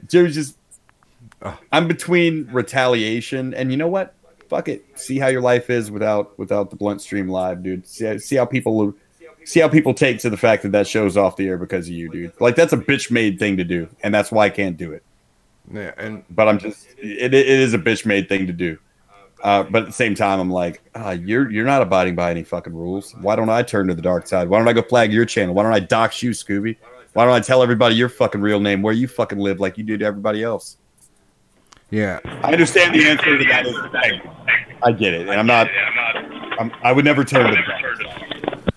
Joe's just. I'm between retaliation and you know what? Fuck it. See how your life is without the Blunt Stream Live, dude. See how people take to the fact that show's off the air because of you, dude. Like that's a bitch made thing to do, and that's why I can't do it. Yeah, but I'm just it is a bitch made thing to do. But at the same time, I'm like, you're not abiding by any fucking rules. Why don't I turn to the dark side? Why don't I go flag your channel? Why don't I dox you, Scooby? Why don't I tell everybody your fucking real name, where you fucking live, like you do to everybody else? yeah. I understand the answer to that is I get it, and I would never turn to the dark side.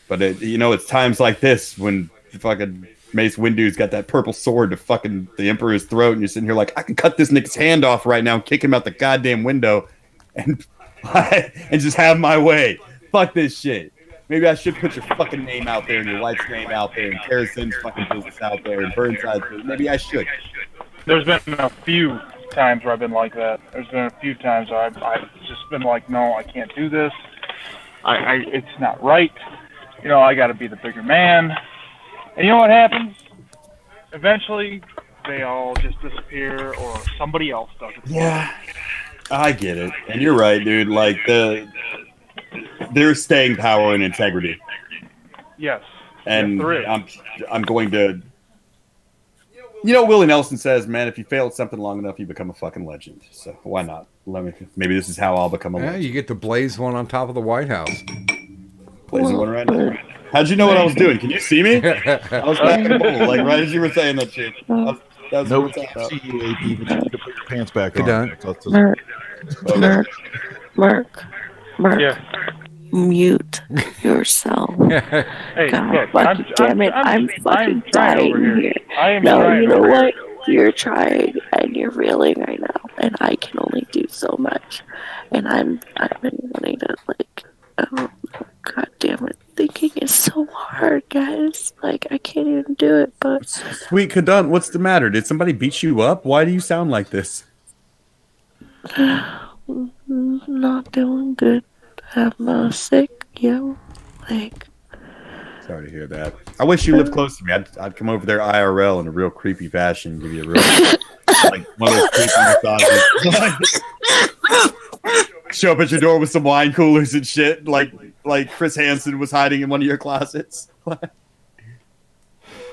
But it's times like this when the fucking Mace Windu's got that purple sword to fucking the Emperor's throat, and you're sitting here like, I can cut this nigga's hand off right now and kick him out the goddamn window and just have my way. Fuck this shit. Maybe I should put your fucking name out there and your wife's name out there and Harrison's fucking business out there and Burnside's business. Maybe I should. There's been a few times where I've been like that. There's been a few times where I've just been like, no, I can't do this. It's not right. I got to be the bigger man. And you know what happens? Eventually, they all just disappear, or somebody else does it. Yeah, I get it, and you're right, dude. Like there's staying power and integrity. Yes, and yes, there is. I'm going to. Willie Nelson says, "Man, if you fail at something long enough, you become a fucking legend." So why not? Maybe this is how I'll become a legend. You get to blaze one on top of the White House. Blazing one right now. How'd you know what I was doing? Can you see me? I was back in the bowl, like right as you were saying that shit. That was No, we can't see you, AP, but you need to put your pants back on. Done. Mark, Yeah. mute yourself. Hey, God, look, fucking damn it, I'm fucking dying here. I am No, trying you know over what? here. You're trying and you're reeling right now, and I can only do so much. And I've been wanting to God damn it, thinking is so hard, guys. Like, I can't even do it, but Sweet Kadun, what's the matter? Did somebody beat you up? Why do you sound like this? not doing good. I'm sick, yo. Like, Sorry to hear that. I wish you lived close to me. I'd come over there IRL in a real creepy fashion, give you a real like one of those creepy massages. Show up at your door with some wine coolers and shit, like Chris Hansen was hiding in one of your closets.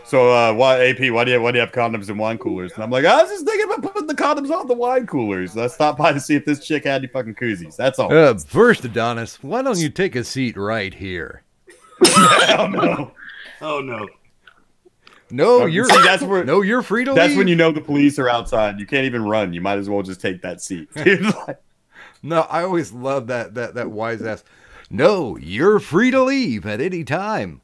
So why AP? Why do you have condoms and wine coolers? And I'm like, I was just thinking about putting the condoms on the wine coolers. I stopped by to see if this chick had any fucking koozies. That's all. First, Adonis, why don't you take a seat right here? Oh no! Oh no! No, you're you're free to leave. That's when you know the police are outside. You can't even run. You might as well just take that seat, dude. No, I always love that wise ass. No, you're free to leave at any time.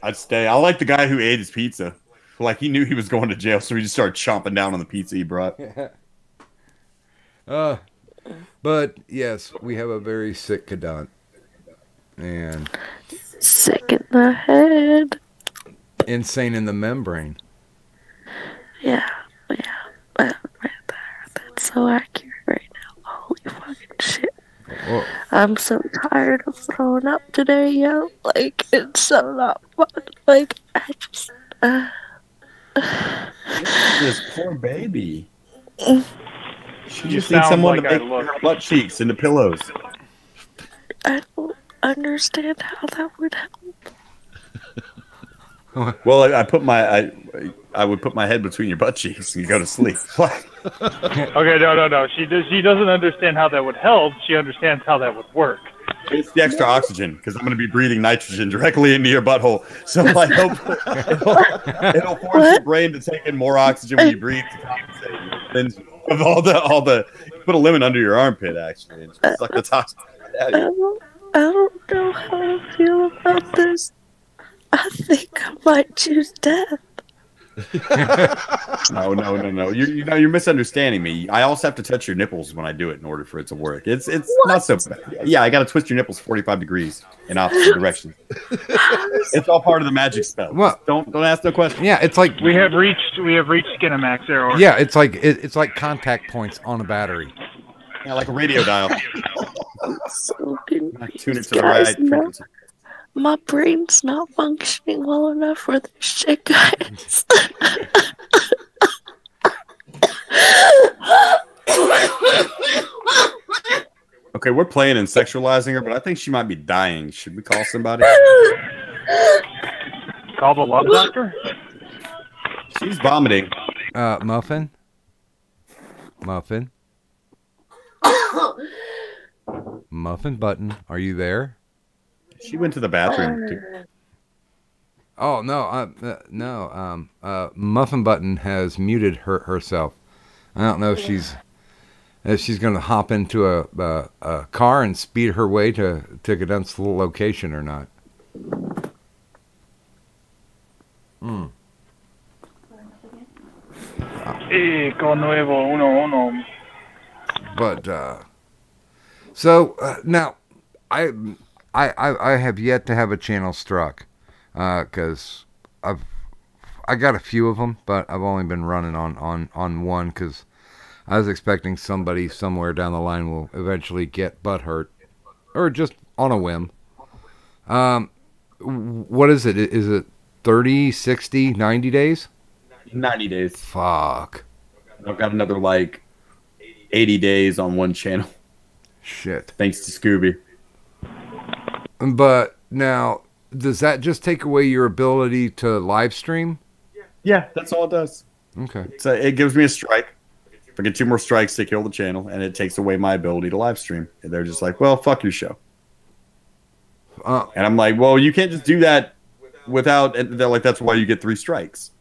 I'd stay. I like the guy who ate his pizza. Like he knew he was going to jail, so he just started chomping down on the pizza he brought. But yes, we have a very sick Kadant. And sick in the head. Insane in the membrane. Yeah. Right there. That's so accurate right now. Holy fucking shit. Whoa. I'm so tired of throwing up today, yo. Like, it's so not fun. Like, I just, This poor baby. She You just needs sound someone like to I make look. her butt cheeks into pillows. I don't understand how that would help. Well, I would put my head between your butt cheeks and you go to sleep. Okay, no. She doesn't understand how that would help. She understands how that would work. It's the extra oxygen because I'm going to be breathing nitrogen directly into your butthole. So I hope it'll force your brain to take in more oxygen when you breathe to compensate. Then of all the put a lemon under your armpit actually and just suck the toxin out of you. I don't know how to feel about this. I think I might choose death. No. You're misunderstanding me. I also have to touch your nipples when I do it in order for it to work. It's not so bad. Yeah, I got to twist your nipples 45 degrees in opposite directions. It's all part of the magic spell. Well, don't ask no questions. Yeah, it's like We have reached Skinamax error. yeah, it's like contact points on a battery. Yeah, like a radio dial. I'm so Tune it confused, to the guys. right frequency. My brain's not functioning well enough for this shit, guys. Okay, we're playing and sexualizing her, but I think she might be dying. Should we call somebody? Call the love doctor? She's vomiting. Muffin. Muffin Button, are you there? She went to the bathroom. Too. Oh no, Muffin Button has muted herself. I don't know if she's going to hop into a car and speed her way to Gadun's location or not. Con nuevo, uno. But so now I have yet to have a channel struck because I got a few of them, but I've only been running on one because I was expecting somebody somewhere down the line will eventually get butt hurt or just on a whim. What is it? Is it 30, 60, 90 days? 90 days. Fuck. I've got another like 80 days on one channel. Shit. Thanks to Scooby. But now, does that just take away your ability to live stream? Yeah, that's all it does. Okay. So it gives me a strike. If I get 2 more strikes, they kill the channel, and it takes away my ability to live stream. And they're just like, well, fuck your show. And I'm like, well, you can't just do that without... And they're like, that's why you get 3 strikes.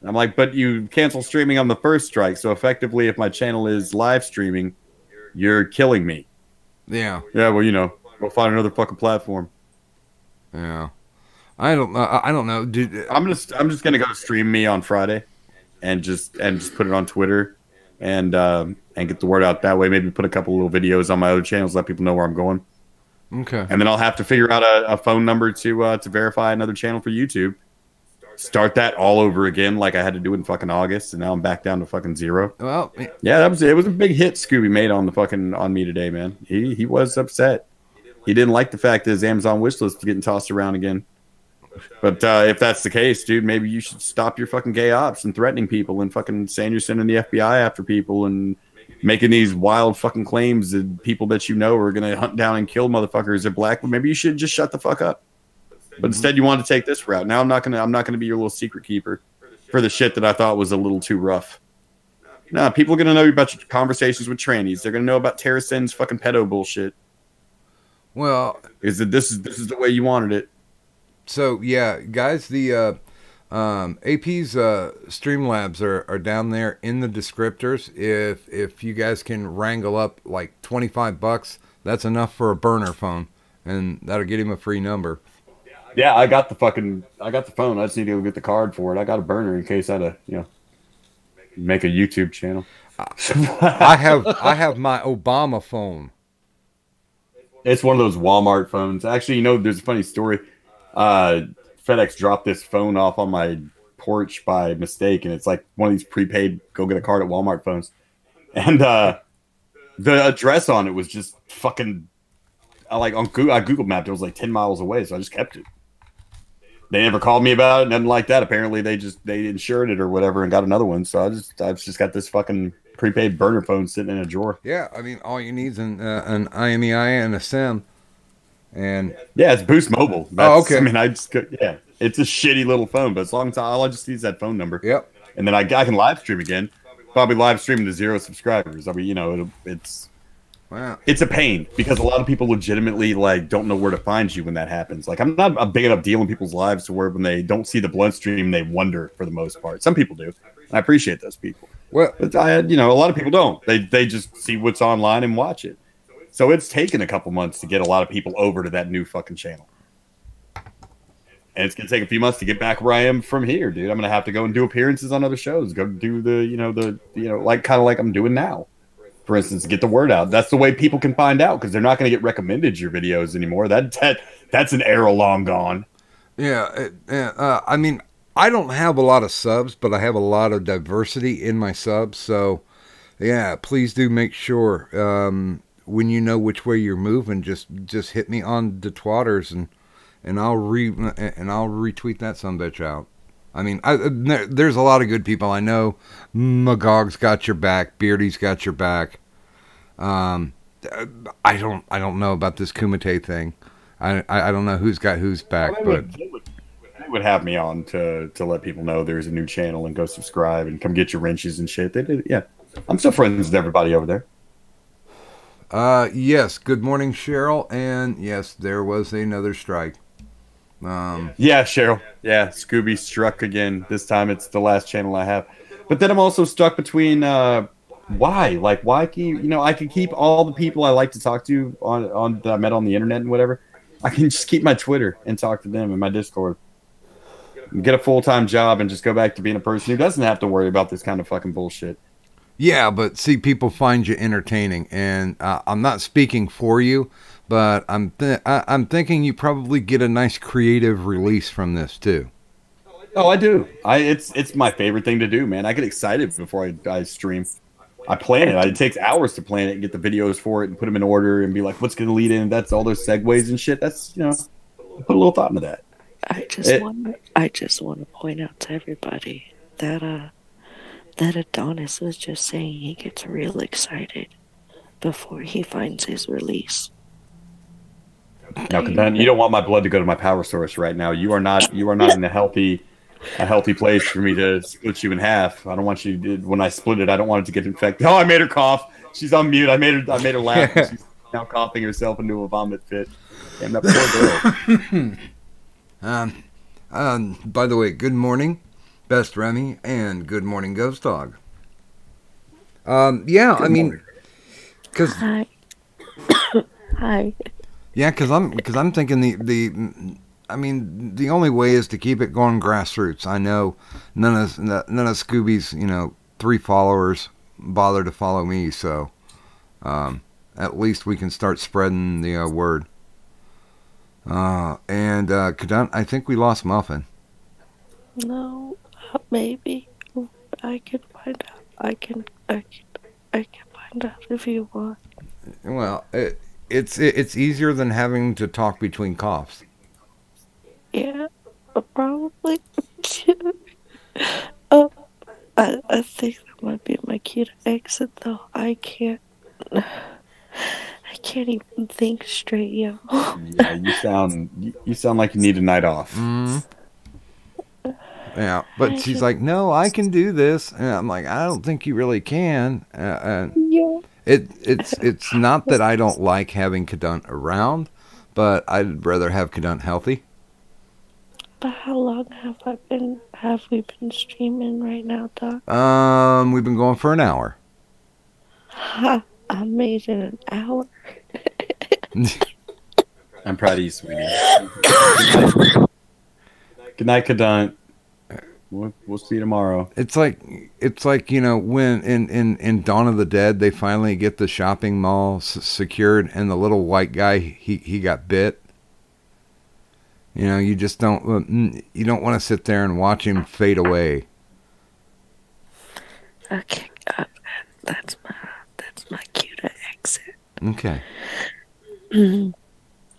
And I'm like, but you cancel streaming on the first strike, so effectively, if my channel is live streaming, you're killing me. Yeah. Yeah, well, we'll find another fucking platform. Yeah. I don't know. Dude, I'm just gonna go stream me on Friday, and just put it on Twitter, and get the word out that way. Maybe put a couple little videos on my other channels, let people know where I'm going. Okay. And then I'll have to figure out a phone number to verify another channel for YouTube. Start that all over again, like I had to do in fucking August, and now I'm back down to fucking 0. Well, yeah, it was a big hit Scooby made on me today, man. He was upset. He didn't like the fact that his Amazon wish list was getting tossed around again. But if that's the case, dude, maybe you should stop your fucking gay ops and threatening people and fucking saying you're sending the FBI after people and making these wild fucking claims that people that you know are going to hunt down and kill motherfuckers are black. But maybe you should just shut the fuck up. But instead, you want to take this route. Now I'm not gonna be your little secret keeper for the shit that I thought was a little too rough. No, people are gonna know about your conversations with trannies. They're gonna know about Tara Sin's fucking pedo bullshit. Well, is that this is the way you wanted it? So yeah, guys, the AP's Streamlabs are down there in the descriptors. If you guys can wrangle up like $25, that's enough for a burner phone, and that'll get him a free number. Yeah, I got the phone. I just need to go get the card for it. I got a burner in case I had to, make a YouTube channel. I have my Obama phone. It's one of those Walmart phones. Actually, there's a funny story. FedEx dropped this phone off on my porch by mistake, and it's like one of these prepaid go get a card at Walmart phones. And the address on it was just fucking I Google mapped it was like 10 miles away, so I just kept it. They never called me about it, nothing like that. Apparently, they insured it or whatever and got another one. So I've just got this fucking prepaid burner phone sitting in a drawer. Yeah, I mean, all you need is an IMEI and a SIM, and yeah, it's Boost Mobile. Okay. I mean, it's a shitty little phone, but as long as all I just need is that phone number. Yep. And then I can live stream again. Probably live streaming to 0 subscribers. I mean, it's. Wow. It's a pain because a lot of people legitimately don't know where to find you when that happens. Like, I'm not a big enough deal in people's lives to where when they don't see the bloodstream, they wonder for the most part. Some people do. And I appreciate those people. Well, but a lot of people don't. They just see what's online and watch it. So it's taken a couple months to get a lot of people over to that new fucking channel. And it's going to take a few months to get back where I am from here, dude. I'm going to have to go and do appearances on other shows. Go do kind of like I'm doing now. For instance, get the word out. That's the way people can find out because they're not going to get recommended your videos anymore. That's an era long gone. Yeah, I mean, I don't have a lot of subs, but I have a lot of diversity in my subs. So, yeah, please do make sure when you know which way you're moving, just hit me on the twatters and I'll retweet that sumbitch out. I mean, there's a lot of good people. I know Magog's got your back. Beardy's got your back. I don't know about this Kumite thing. I don't know who's got whose back, but they would have me on to let people know there's a new channel and go subscribe and come get your wrenches and shit. They did, yeah. I'm still friends with everybody over there. Yes. Good morning, Cheryl. And yes, there was another strike. Yeah, Cheryl. Yeah, Scooby struck again. This time it's the last channel I have. But then I'm also stuck between why? Like, why can I can keep all the people I like to talk to on that I met on the internet and whatever. I can just keep my Twitter and talk to them and my Discord. Get a full-time job and just go back to being a person who doesn't have to worry about this kind of fucking bullshit. Yeah, but see, people find you entertaining, and I'm not speaking for you, but I'm thinking you probably get a nice creative release from this too. Oh, I do. It's my favorite thing to do, man. I get excited before I stream. I plan it. It takes hours to plan it and get the videos for it and put them in order and be like, what's going to lead in? That's all those segues and shit. That's put a little thought into that. I just want to point out to everybody that Adonis was just saying he gets real excited before he finds his release. No, you don't want my blood to go to my power source right now. You are not in a healthy place for me to split you in half. I don't want you to, when I split it, I don't want it to get infected. Oh, I made her cough. She's on mute. I made her laugh. She's now coughing herself into a vomit fit. Damn, that poor girl. By the way, good morning, Best Remy, and good morning, Ghost Dog. Yeah, good morning. Because hi. Yeah, because I'm thinking the only way is to keep it going grassroots. I know none of Scooby's 3 followers bother to follow me, so at least we can start spreading the word. And Kadun, I think we lost Muffin. No, maybe. I can find out. I can find out if you want. Well, it's easier than having to talk between coughs. Yeah, probably. Oh, I think that might be my cue to exit, though. I can't even think straight, yo. Yeah, you sound like you need a night off. Yeah, but she's like, no, I can do this, and I'm like, I don't think you really can. And Yeah. it's not that I don't like having Kadun around, but I'd rather have Kadun healthy. But how long have we been streaming right now, Doc? We've been going for an hour. Ha! I made it an hour. I'm proud of you, sweetie. Good night, Kadun. We'll see you tomorrow. It's like when in Dawn of the Dead they finally get the shopping mall secured, and the little white guy he got bit. You just don't want to sit there and watch him fade away. Okay, that's my cue to exit. Okay.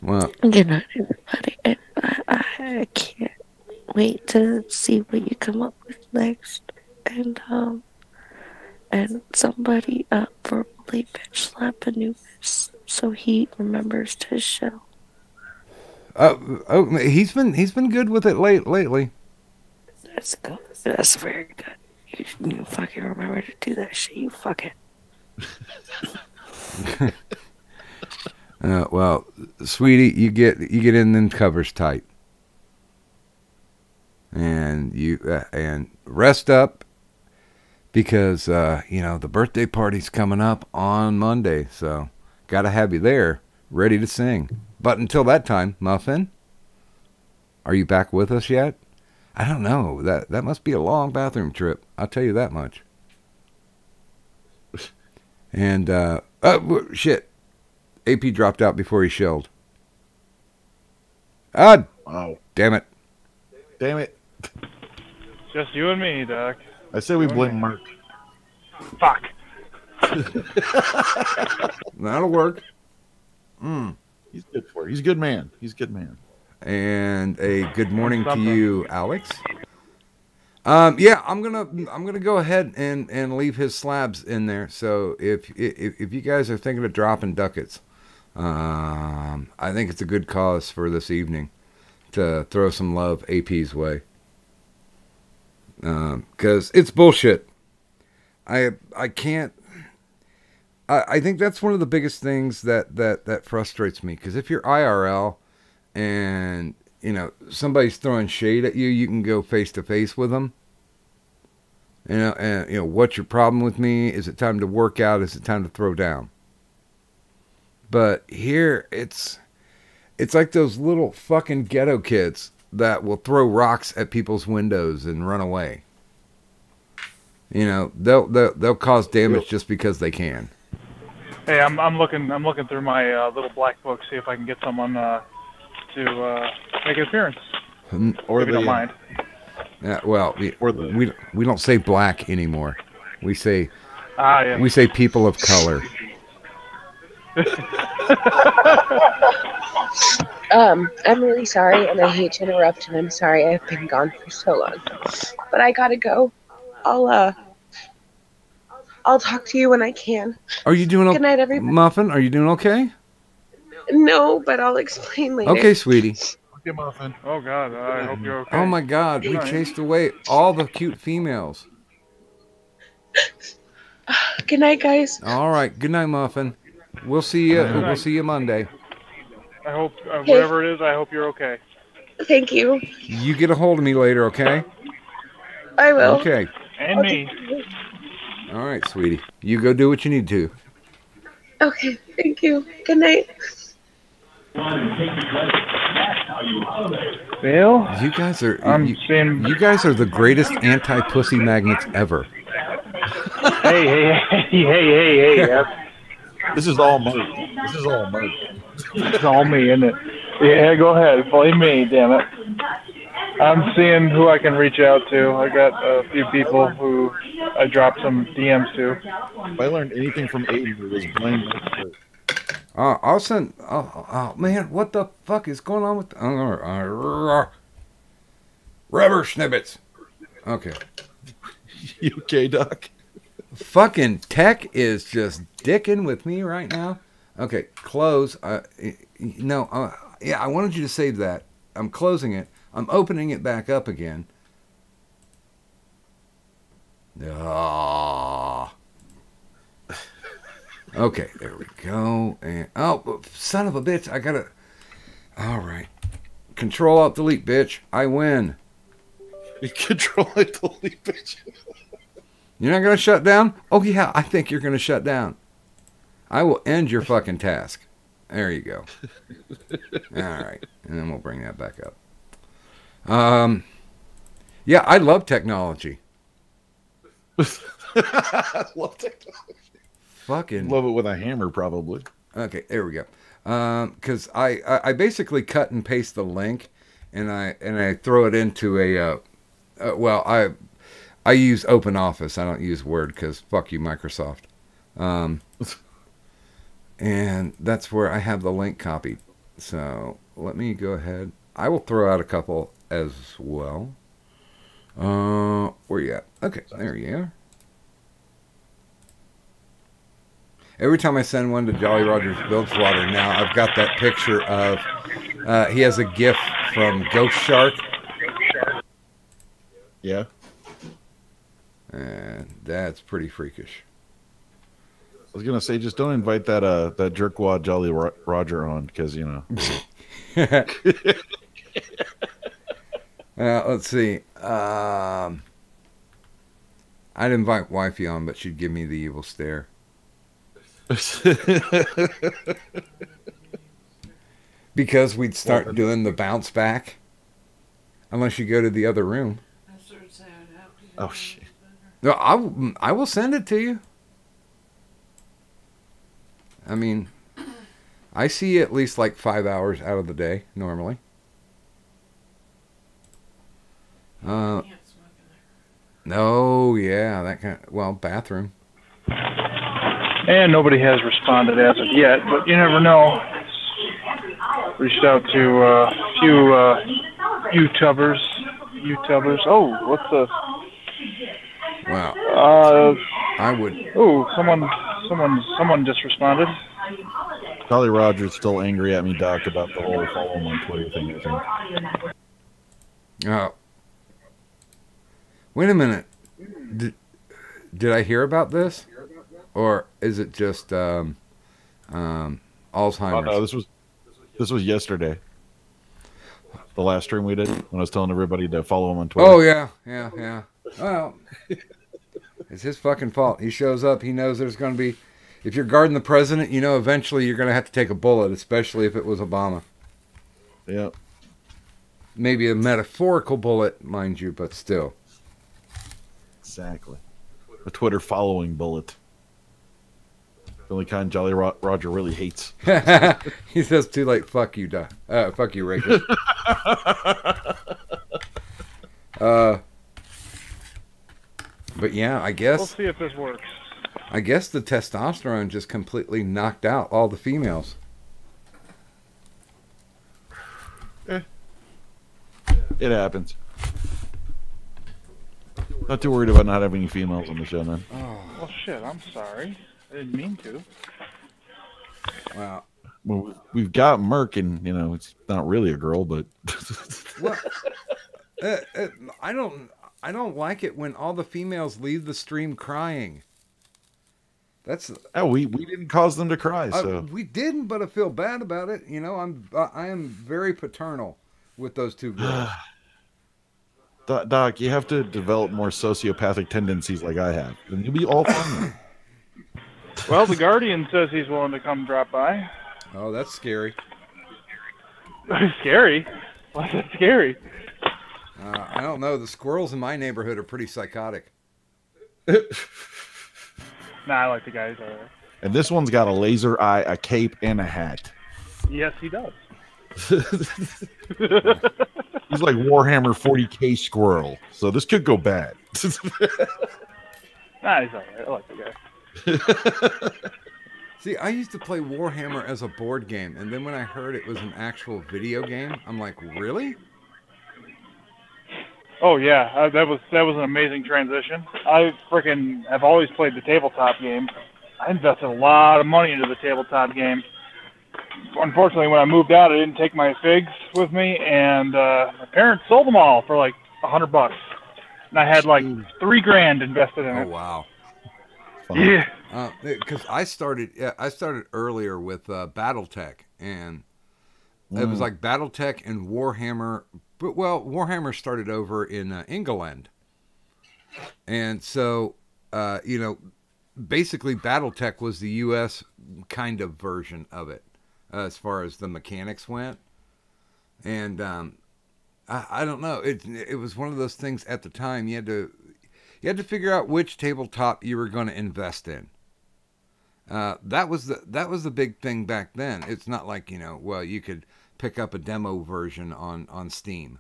Well, Good night, everybody. And I can't wait to see what you come up with next. And somebody verbally bitch slap Anubis so he remembers to show. He's been good with it lately. That's good. That's very good. You fucking remember to do that shit. You fucking. Well, sweetie, you get in them covers tight, and and rest up, because the birthday party's coming up on Monday, so gotta have you there, ready to sing. But until that time, Muffin, are you back with us yet? I don't know. That must be a long bathroom trip. I'll tell you that much. And shit. AP dropped out before he shelled. Wow. Damn it. Just you and me, Doc. I say we blame Mark. Fuck. That'll work. He's good for it. He's a good man. And a good morning to you, Alex. Yeah, I'm gonna go ahead and leave his slabs in there. So if you guys are thinking of dropping ducats, I think it's a good cause for this evening to throw some love AP's way. Because it's bullshit. I can't. I think that's one of the biggest things that frustrates me. Because if you're IRL and somebody's throwing shade at you, you can go face to face with them. And what's your problem with me? Is it time to work out? Is it time to throw down? But here it's like those little fucking ghetto kids that will throw rocks at people's windows and run away. They'll cause damage just because they can. Hey, I'm looking through my little black book, see if I can get someone to make an appearance. Or if you don't mind. Yeah, well, we don't say black anymore. We say yeah. we say people of color. I'm really sorry, and I hate to interrupt, and I'm sorry I've been gone for so long, but I gotta go. I'll talk to you when I can. Are you doing okay? Good night, everybody. Muffin, are you doing okay? No, but I'll explain later. Okay, sweetie. Okay, Muffin. Oh God, I hope you're okay. Oh my God, we chased away all the cute females. Good night, guys. All right, good night, Muffin. We'll see you. We'll see you Monday. I hope whatever it is, I hope you're okay. Thank you. You get a hold of me later, okay? I will. Okay. And me. All right, sweetie. You go do what you need to. Okay, thank you. Good night. Bill? You guys are seeing... you guys are the greatest anti-pussy magnets ever. Hey. This is all Mark. It's all me, isn't it? Yeah, go ahead. Blame me, damn it. I'm seeing who I can reach out to. I got a few people who I dropped some DMs to. If I learned anything from Aiden, it was blame Mike first. I'll send. Oh, man, what the fuck is going on with rubber snippets? Okay. You okay, Doc? Fucking tech is just dicking with me right now. Okay, close. No, yeah, I wanted you to save that. I'm closing it. I'm opening it back up again. Ah. Okay, there we go. And oh, son of a bitch! I gotta. All right. Control Alt Delete, bitch. I win. Control Alt Delete, bitch. You're not gonna shut down? Oh yeah, I think you're gonna shut down. I will end your fucking task. There you go. All right, and then we'll bring that back up. Yeah, I love technology. I love technology. Fucking love it with a hammer, probably. Okay, there we go. Because I basically cut and paste the link, and I throw it into a well, I use OpenOffice. I don't use Word because fuck you, Microsoft. And that's where I have the link copied. So let me go ahead. I will throw out a couple as well. Where you at? Okay, there you are. Every time I send one to Jolly Roger's Bilgewater now, I've got that picture of, he has a GIF from Ghost Shark. Yeah. And that's pretty freakish. I was gonna say, just don't invite that that jerkwad Jolly Roger on, because you know. Let's see. I'd invite Wifey on, but she'd give me the evil stare. Because we'd start doing the bounce back, unless you go to the other room. Oh shit! No, I will send it to you. I mean, I see at least like 5 hours out of the day normally. No, yeah, that kind of, well, bathroom. And nobody has responded as of yet, but you never know. Reached out to a few YouTubers. Oh, what's the? Wow. I would. Oh, someone just responded. Jolly Roger's still angry at me, Doc, about the whole follow him on Twitter thing, I think. Oh. Wait a minute. Did I hear about this? Or is it just Alzheimer's? Oh, no, this was yesterday. The last stream we did when I was telling everybody to follow him on Twitter. Oh yeah. Well, it's his fucking fault. He shows up. He knows there's going to be. If you're guarding the president, you know eventually you're going to have to take a bullet, especially if it was Obama. Yep. Maybe a metaphorical bullet, mind you, but still. Exactly. A Twitter following bullet. The only kind Jolly Roger really hates. He says too late, fuck you, fuck you, Rachel. But yeah, I guess... We'll see if this works. I guess the testosterone just completely knocked out all the females. It happens. Not too worried about not having any females on the show, man. Oh. Well, shit, I'm sorry. I didn't mean to. Wow. Well, we've got Merc, and, you know, it's not really a girl, but... Well, I don't like it when all the females leave the stream crying. That's we didn't cause them to cry, so we didn't, but I feel bad about it. You know, I am very paternal with those two girls. Doc, you have to develop more sociopathic tendencies like I have, and you'll be all fine. Well, the Guardian says he's willing to come drop by. Oh, that's scary. Scary? Why's that scary? I don't know. The squirrels in my neighborhood are pretty psychotic. Nah, I like the guys. And this one's got a laser eye, a cape, and a hat. Yes, he does. He's like Warhammer 40K Squirrel. So this could go bad. Nah, he's all right. I like the guy. See, I used to play Warhammer as a board game, and then when I heard it was an actual video game, I'm like, really? Oh yeah, that was an amazing transition. I freaking have always played the tabletop game. I invested a lot of money into the tabletop game. Unfortunately, when I moved out, I didn't take my figs with me, and my parents sold them all for like $100, and I had like $3,000 invested in Oh it. wow! Yeah. Because I started earlier with BattleTech, and it was like BattleTech and Warhammer. But well, Warhammer started over in England, and so basically BattleTech was the U.S. kind of version of it as far as the mechanics went, and I don't know. It was one of those things at the time you had to figure out which tabletop you were going to invest in. That was the big thing back then. It's not like you could pick up a demo version on Steam.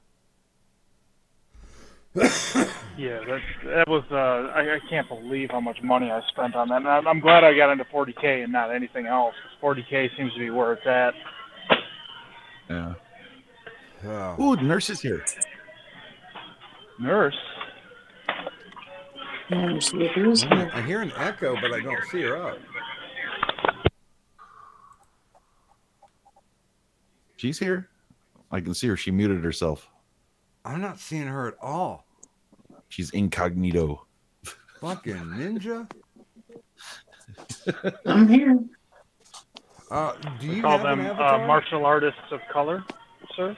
Yeah, that was. I can't believe how much money I spent on that. And I'm glad I got into 40K and not anything else. 40K seems to be where it's at. Yeah. Oh. Ooh, the nurse is here. Nurse. I hear an echo, but I don't see her up. She's here. I can see her. She muted herself. I'm not seeing her at all. She's incognito. Fucking ninja. I'm here. Do you Call have them an avatar? martial artists of color, sir.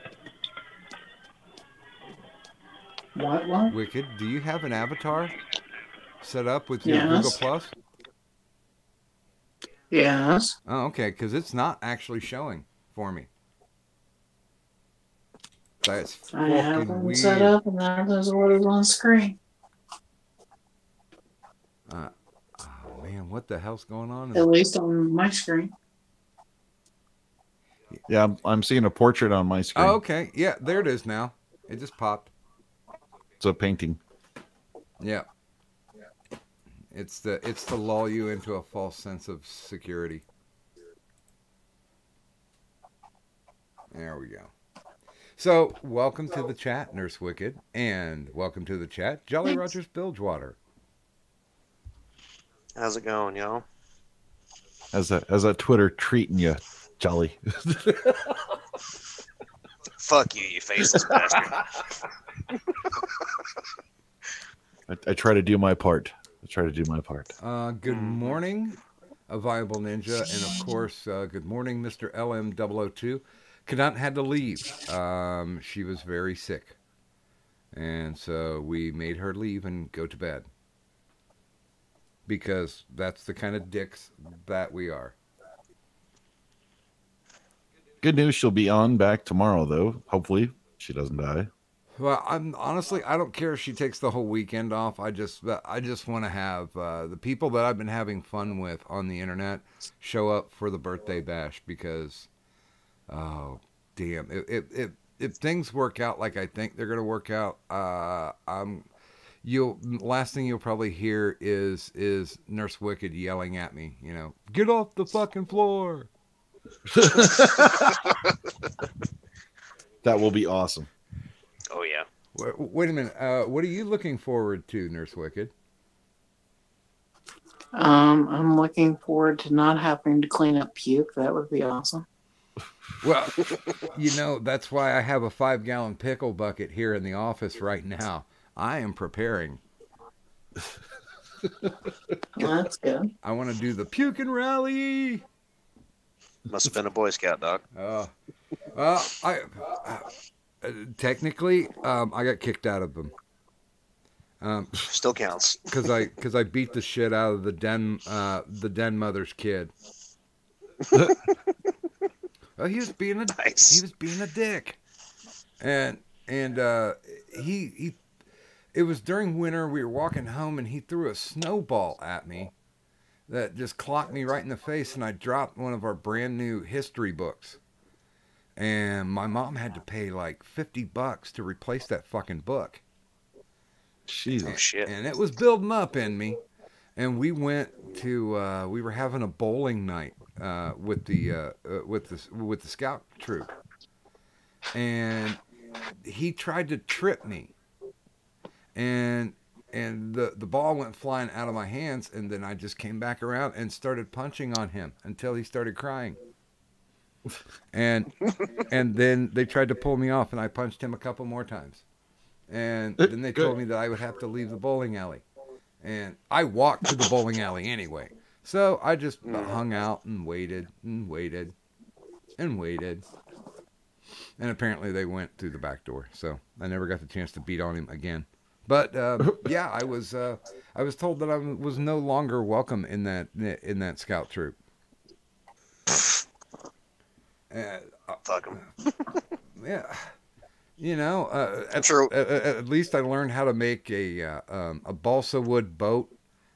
What? Wicked. Do you have an avatar set up with your Yes. Google Plus? Yes. Oh, okay. Because it's not actually showing for me. That's I have fucking one weird. set up, and there's what is on screen. Oh man, what the hell's going on? At least on my screen. Yeah, I'm seeing a portrait on my screen. Oh, okay. Yeah, there it is now. It just popped. It's a painting. Yeah. It's to lull you into a false sense of security. There we go. So, welcome to the chat, Nurse Wicked, and welcome to the chat, Jolly Rogers Bilgewater. How's it going, y'all? How's that Twitter treating you, Jolly? Fuck you, you faceless bastard. I try to do my part. Good morning, A Viable Ninja, and of course, good morning, Mr. LM002. Kadant had to leave. She was very sick. And so we made her leave and go to bed. Because that's the kind of dicks that we are. Good news, she'll be on back tomorrow, though. Hopefully, she doesn't die. Well, I don't care if she takes the whole weekend off. I just want to have the people that I've been having fun with on the internet show up for the birthday bash because, oh, damn, if things work out like I think they're gonna work out, last thing you'll probably hear is Nurse Wicked yelling at me, get off the fucking floor. That will be awesome. Oh, yeah. Wait a minute. What are you looking forward to, Nurse Wicked? I'm looking forward to not having to clean up puke. That would be awesome. Well, that's why I have a 5-gallon pickle bucket here in the office right now. I am preparing. Well, that's good. I want to do the puking rally. Must have been a Boy Scout, dog. Technically, I got kicked out of them. Still counts. Because I beat the shit out of the den mother's kid. Oh, he was being a dick, and he it was during winter. We were walking home, and he threw a snowball at me that just clocked me right in the face, and I dropped one of our brand new history books. and my mom had to pay like $50 to replace that fucking book. Jesus. Oh shit. And it was building up in me. And we went to we were having a bowling night with the scout troop, and he tried to trip me, and the ball went flying out of my hands, and then I just came back around and started punching on him until he started crying. And then they tried to pull me off, and I punched him a couple more times. And then they told me that I would have to leave the bowling alley. And I walked to the bowling alley anyway. So I just hung out and waited and waited and waited. And apparently they went through the back door. So I never got the chance to beat on him again. But yeah, I was told that I was no longer welcome in that scout troop. Fuck him. Yeah. You know, True. At least I learned how to make a balsa wood boat,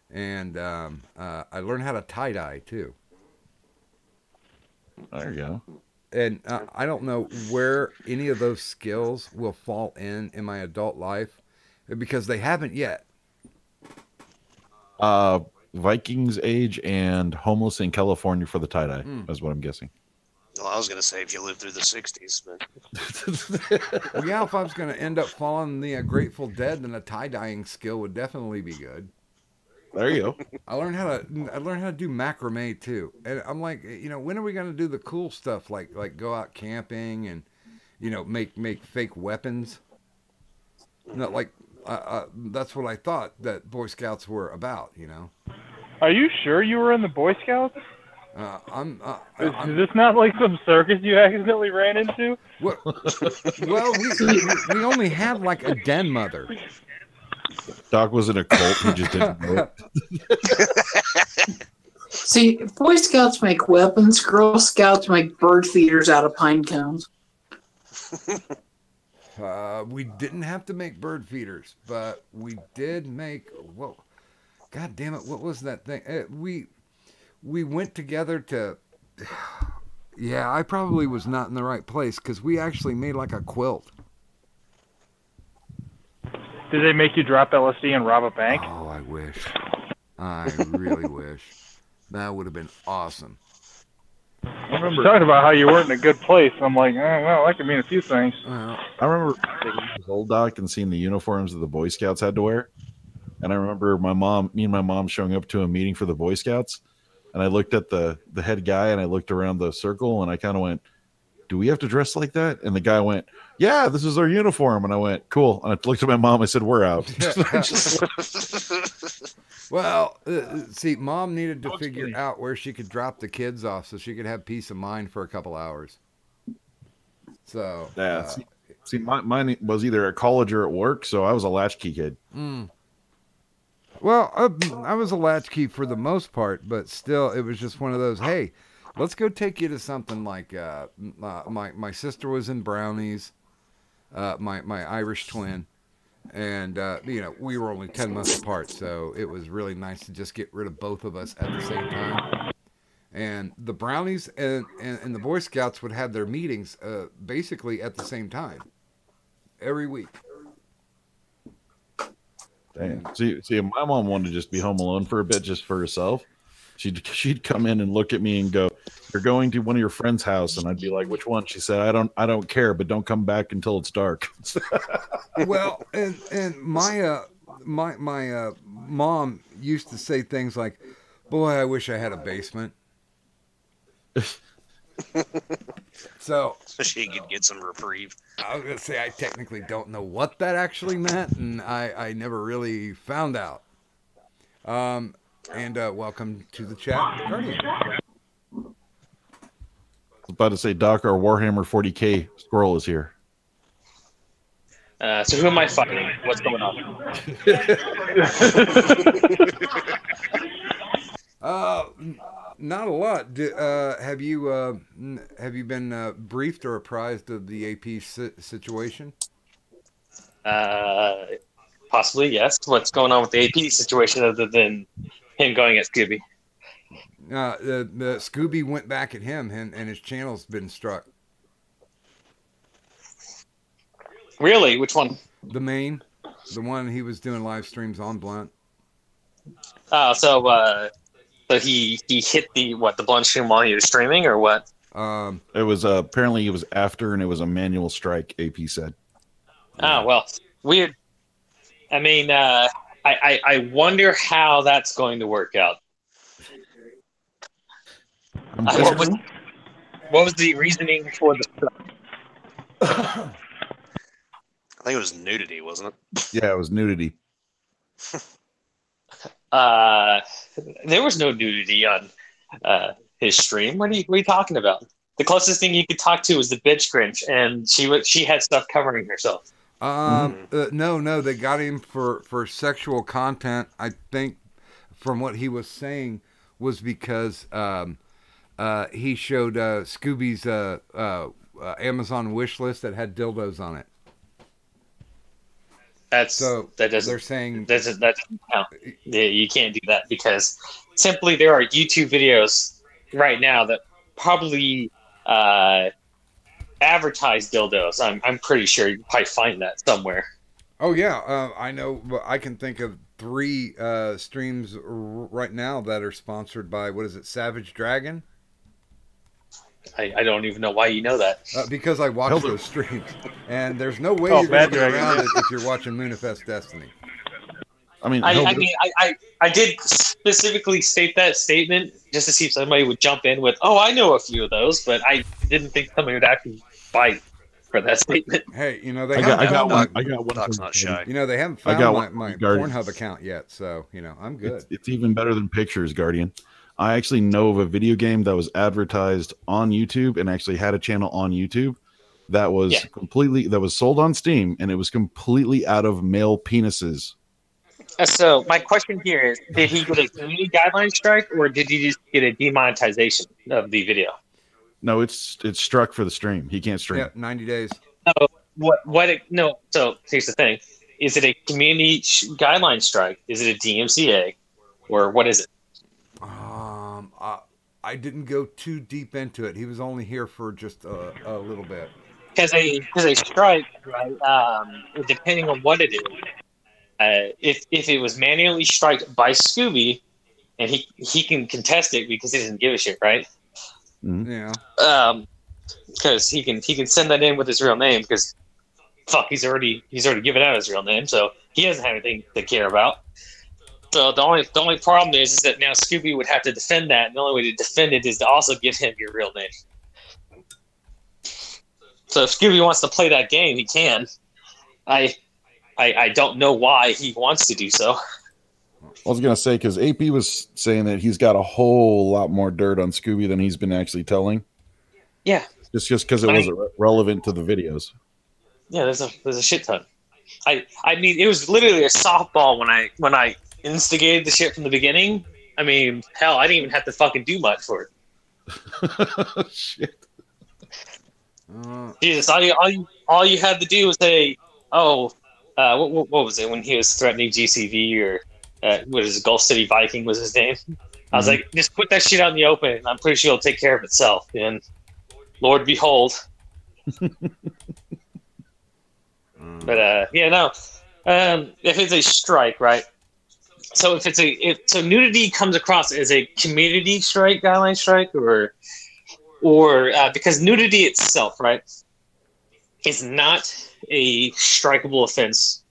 and I learned how to tie dye too. There you go. And I don't know where any of those skills will fall in my adult life, because they haven't yet. Vikings age and homeless in California for the tie dye. That's what I'm guessing. Well, I was going to say if you lived through the 60s, but Well, yeah, if I was going to end up following the Grateful Dead, then a tie dyeing skill would definitely be good. There you go. I learned how to do macrame too, and I'm like, you know, when are we going to do the cool stuff like go out camping and, you know, make fake weapons? Not like that's what I thought that Boy Scouts were about, you know. Are you sure you were in the Boy Scouts? Is this not like some circus you accidentally ran into? Well, we only had like a den mother. Doc was in a cult. He just didn't know it. See, Boy Scouts make weapons. Girl Scouts make bird feeders out of pine cones. We didn't have to make bird feeders, but we did make. Whoa, God damn it! What was that thing? We went together to. Yeah, I probably was not in the right place because we actually made like a quilt. Did they make you drop LSD and rob a bank? Oh, I wish. I really wish. That would have been awesome. I remember talking about how you weren't in a good place. I'm like, well, that could mean a few things. I remember taking this old Doc and seeing the uniforms that the Boy Scouts had to wear. And I remember me and my mom showing up to a meeting for the Boy Scouts. And I looked at the head guy and I looked around the circle and I kind of went, do we have to dress like that? And the guy went, yeah, this is our uniform. And I went, cool. And I looked at my mom. I said, we're out. Well, see, Mom needed to figure out where she could drop the kids off so she could have peace of mind for a couple hours. So, yeah. See, mine was either at college or at work. So I was a latchkey kid. Well, I was a latchkey for the most part, but still, it was just one of those, hey, let's go take you to something like, my sister was in Brownies, my Irish twin, and, you know, we were only 10 months apart, so it was really nice to just get rid of both of us at the same time. And the Brownies and the Boy Scouts would have their meetings basically at the same time, every week. Damn. See, my mom wanted to just be home alone for a bit, just for herself. She'd come in and look at me and go, "You're going to one of your friend's house," and I'd be like, "Which one?" She said, "I don't care, but don't come back until it's dark." Well, and my mom used to say things like, "Boy, I wish I had a basement." So she could get some reprieve. I was gonna say I technically don't know what that actually meant, and I never really found out. And welcome to the chat, Guardian. I was about to say, Doc, our Warhammer 40K squirrel is here. So who am I fighting? What's going on? Not a lot. Have you been briefed or apprised of the AP situation? Possibly, yes. What's going on with the AP situation other than him going at Scooby? The Scooby went back at him, and his channel's been struck. Really? Which one? The main, the one he was doing live streams on Blunt. So he hit the blunt stream while he was streaming, or what? It was apparently it was after, and it was a manual strike. AP said. Oh well, weird. I mean, I wonder how that's going to work out. What was the reasoning for the strike? I think it was nudity, wasn't it? Yeah, it was nudity. There was no nudity on his stream. What are you talking about? The closest thing you could talk to was the bitch Grinch, and she had stuff covering herself. No, they got him for sexual content. I think from what he was saying was because he showed Scooby's Amazon wish list that had dildos on it. That doesn't. They're saying that doesn't count. You can't do that because simply there are YouTube videos right now that probably advertise dildos. I'm pretty sure you can probably find that somewhere. Oh yeah, I know. I can think of 3 streams right now that are sponsored by, what is it, Savage Dragon? I don't even know why you know that. Because I watch those streams, and there's no way you're going to get around it if you're watching Moonifest Destiny. I did specifically state that statement just to see if somebody would jump in with, "Oh, I know a few of those," but I didn't think somebody would actually fight for that statement. Hey, they I got one. Doc's not shy. They haven't found my Pornhub account yet, so I'm good. It's even better than pictures, Guardian. I actually know of a video game that was advertised on YouTube and actually had a channel on YouTube that was that was sold on Steam, and it was completely out of male penises. So my question here is, did he get a community guideline strike, or did he just get a demonetization of the video? No, it's struck for the stream. He can't stream. Yeah, 90 days. No, so here's the thing. Is it a community guideline strike? Is it a DMCA? Or what is it? I didn't go too deep into it. He was only here for just a little bit. Because a strike, right? Depending on what it is, if it was manually striked by Scooby, and he can contest it because he doesn't give a shit, right? Mm-hmm. Yeah. Because he can send that in with his real name because fuck, he's already given out his real name, so he doesn't have anything to care about. So the only problem is that now Scooby would have to defend that, and the only way to defend it is to also give him your real name. So if Scooby wants to play that game, he can. I don't know why he wants to do so. I was gonna say, because AP was saying that he's got a whole lot more dirt on Scooby than he's been actually telling. Yeah, just because it wasn't relevant to the videos. Yeah, there's a shit ton. I mean, it was literally a softball when I instigated the shit from the beginning. I mean, hell, I didn't even have to fucking do much for it. Shit. Jesus, all you had to do was say, "Oh, what was it when he was threatening GCV or what is it, Gulf City Viking was his name?" I was like, just put that shit out in the open. I'm pretty sure it'll take care of itself. And Lord behold. But if it's a strike, right? So if nudity comes across as a community strike, guideline strike, or because nudity itself, right, is not a strikeable offense.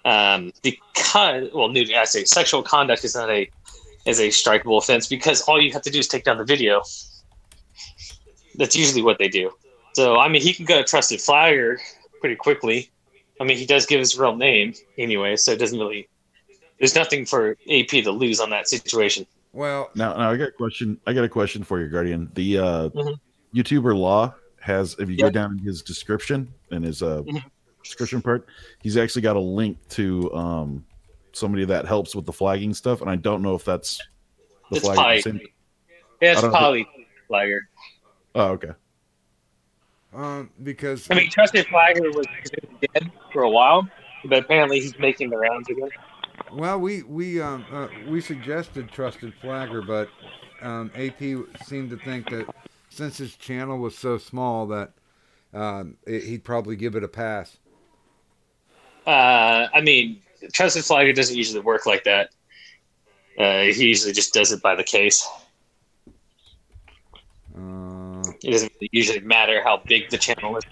Because nudity, I say sexual conduct is not a strikeable offense because all you have to do is take down the video. That's usually what they do. So I mean, he can go to trusted flagger pretty quickly. I mean, he does give his real name anyway, so it doesn't really. There's nothing for AP to lose on that situation. Well, now I got a question. I got a question for you, Guardian. The YouTuber Law has, if you go down in his description and his description part, he's actually got a link to somebody that helps with the flagging stuff, and I don't know if that's the flagging. It's probably flagger. Oh, okay. Because I mean, Trusted Flagger was dead for a while, but apparently he's making the rounds again. Well, we suggested Trusted Flagger, but AP seemed to think that since his channel was so small that he'd probably give it a pass. I mean, trusted flagger doesn't usually work like that. He usually just does it by the case. It doesn't really usually matter how big the channel is.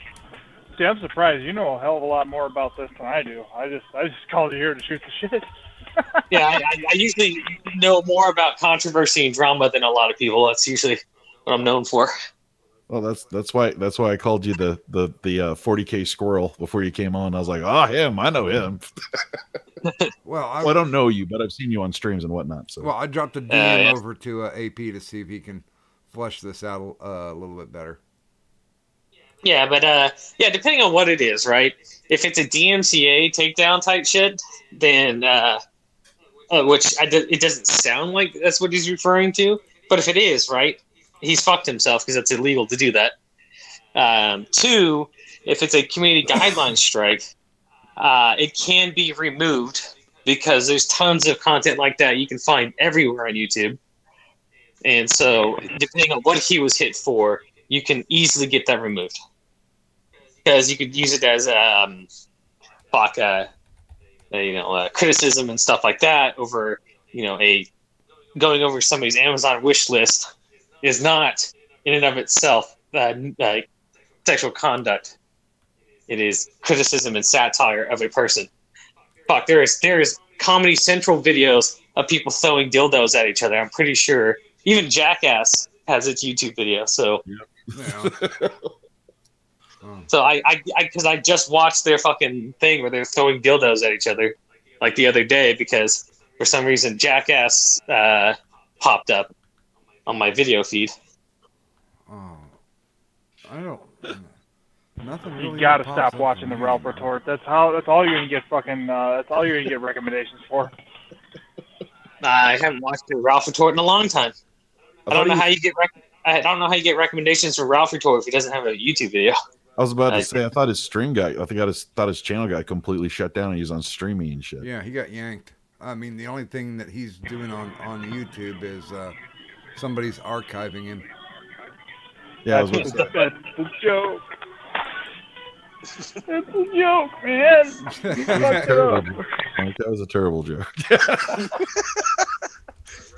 See, I'm surprised. You know a hell of a lot more about this than I do. I just called you here to shoot the shit. Yeah, I usually know more about controversy and drama than a lot of people. That's usually what I'm known for. Well, that's why I called you the 40K squirrel before you came on. I was like, oh, him, I know him. Well, I don't know you, but I've seen you on streams and whatnot. So, well, I dropped a DM over to AP to see if he can flesh this out a little bit better. Yeah, but yeah, depending on what it is, right? If it's a DMCA takedown type shit, then it doesn't sound like that's what he's referring to. But if it is, right, he's fucked himself because it's illegal to do that. 2, if it's a community guideline strike, it can be removed because there's tons of content like that you can find everywhere on YouTube. And so, depending on what he was hit for, you can easily get that removed because you could use it as criticism and stuff like that over, going over somebody's Amazon wish list is not in and of itself sexual conduct. It is criticism and satire of a person. Fuck, there is Comedy Central videos of people throwing dildos at each other. I'm pretty sure even Jackass has its YouTube video. So, so I just watched their fucking thing where they're throwing dildos at each other like the other day because for some reason Jackass popped up on my video feed. Oh, I don't. Nothing really. You gotta stop watching the Ralph Retort. That's all you're gonna get fucking. That's all you're gonna get recommendations for. I haven't watched the Ralph Retort in a long time. I don't know how you get recommendations from Ralph Retort if he doesn't have a YouTube video. I was about to say, I thought his stream guy, thought his channel got completely shut down and he's on streaming and shit. Yeah, he got yanked. I mean, the only thing that he's doing on YouTube is somebody's archiving him. Yeah, I was about to say. That's the joke. That's a joke, man. That was a terrible joke.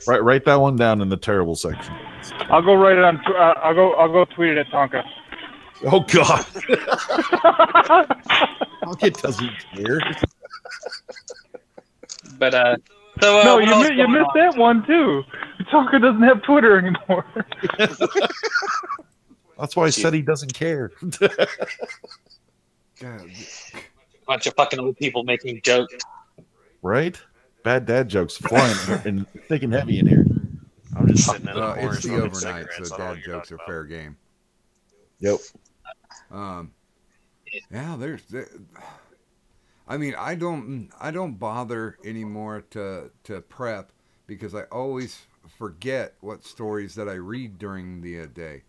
Write that one down in the terrible section. I'll go write it on. I'll go tweet it at Tonka. Oh God. Tonka doesn't care. But no, you missed that one too. Tonka doesn't have Twitter anymore. That's why I said he doesn't care. Bunch of fucking old people making jokes. Right? Bad dad jokes flying and thick and heavy in here. I'm just sitting in it's the overnight, so dad jokes are fair game. Yep. Yeah, I mean, I don't bother anymore to prep because I always forget what stories that I read during the day.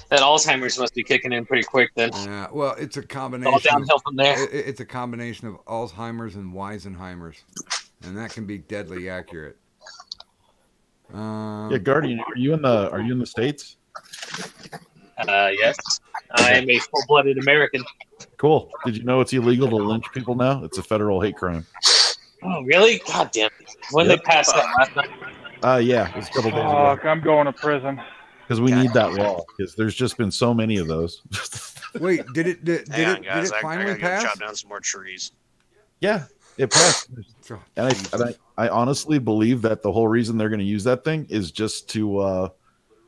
That Alzheimer's must be kicking in pretty quick then. Yeah, well, it's a combination. All downhill from there. It's a combination of Alzheimer's and Weisenheimer's, and that can be deadly accurate. Yeah, Guardian, are you in the States? Yes, I am a full-blooded American. Cool. Did you know it's illegal to lynch people now? It's a federal hate crime. Oh, really? God damn it! When they passed that last night? Yeah, it was a couple days ago. I'm going to prison. Because we need that law. Because there's just been so many of those. Wait, did it finally pass? Chop down some more trees. Yeah, it passed. And I honestly believe that the whole reason they're going to use that thing is just to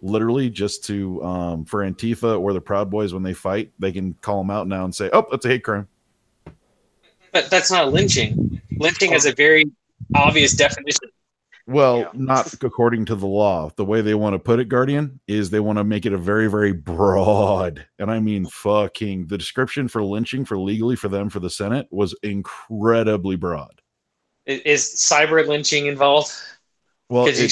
literally just to for Antifa or the Proud Boys when they fight, they can call them out now and say, "Oh, that's a hate crime." But that's not lynching. Lynching is a very obvious definition. Well, not according to the law. The way they want to put it, Guardian, is they want to make it a very, very broad. And I mean, fucking, the description for lynching for legally for them for the Senate was incredibly broad. Is cyber lynching involved? Well, could you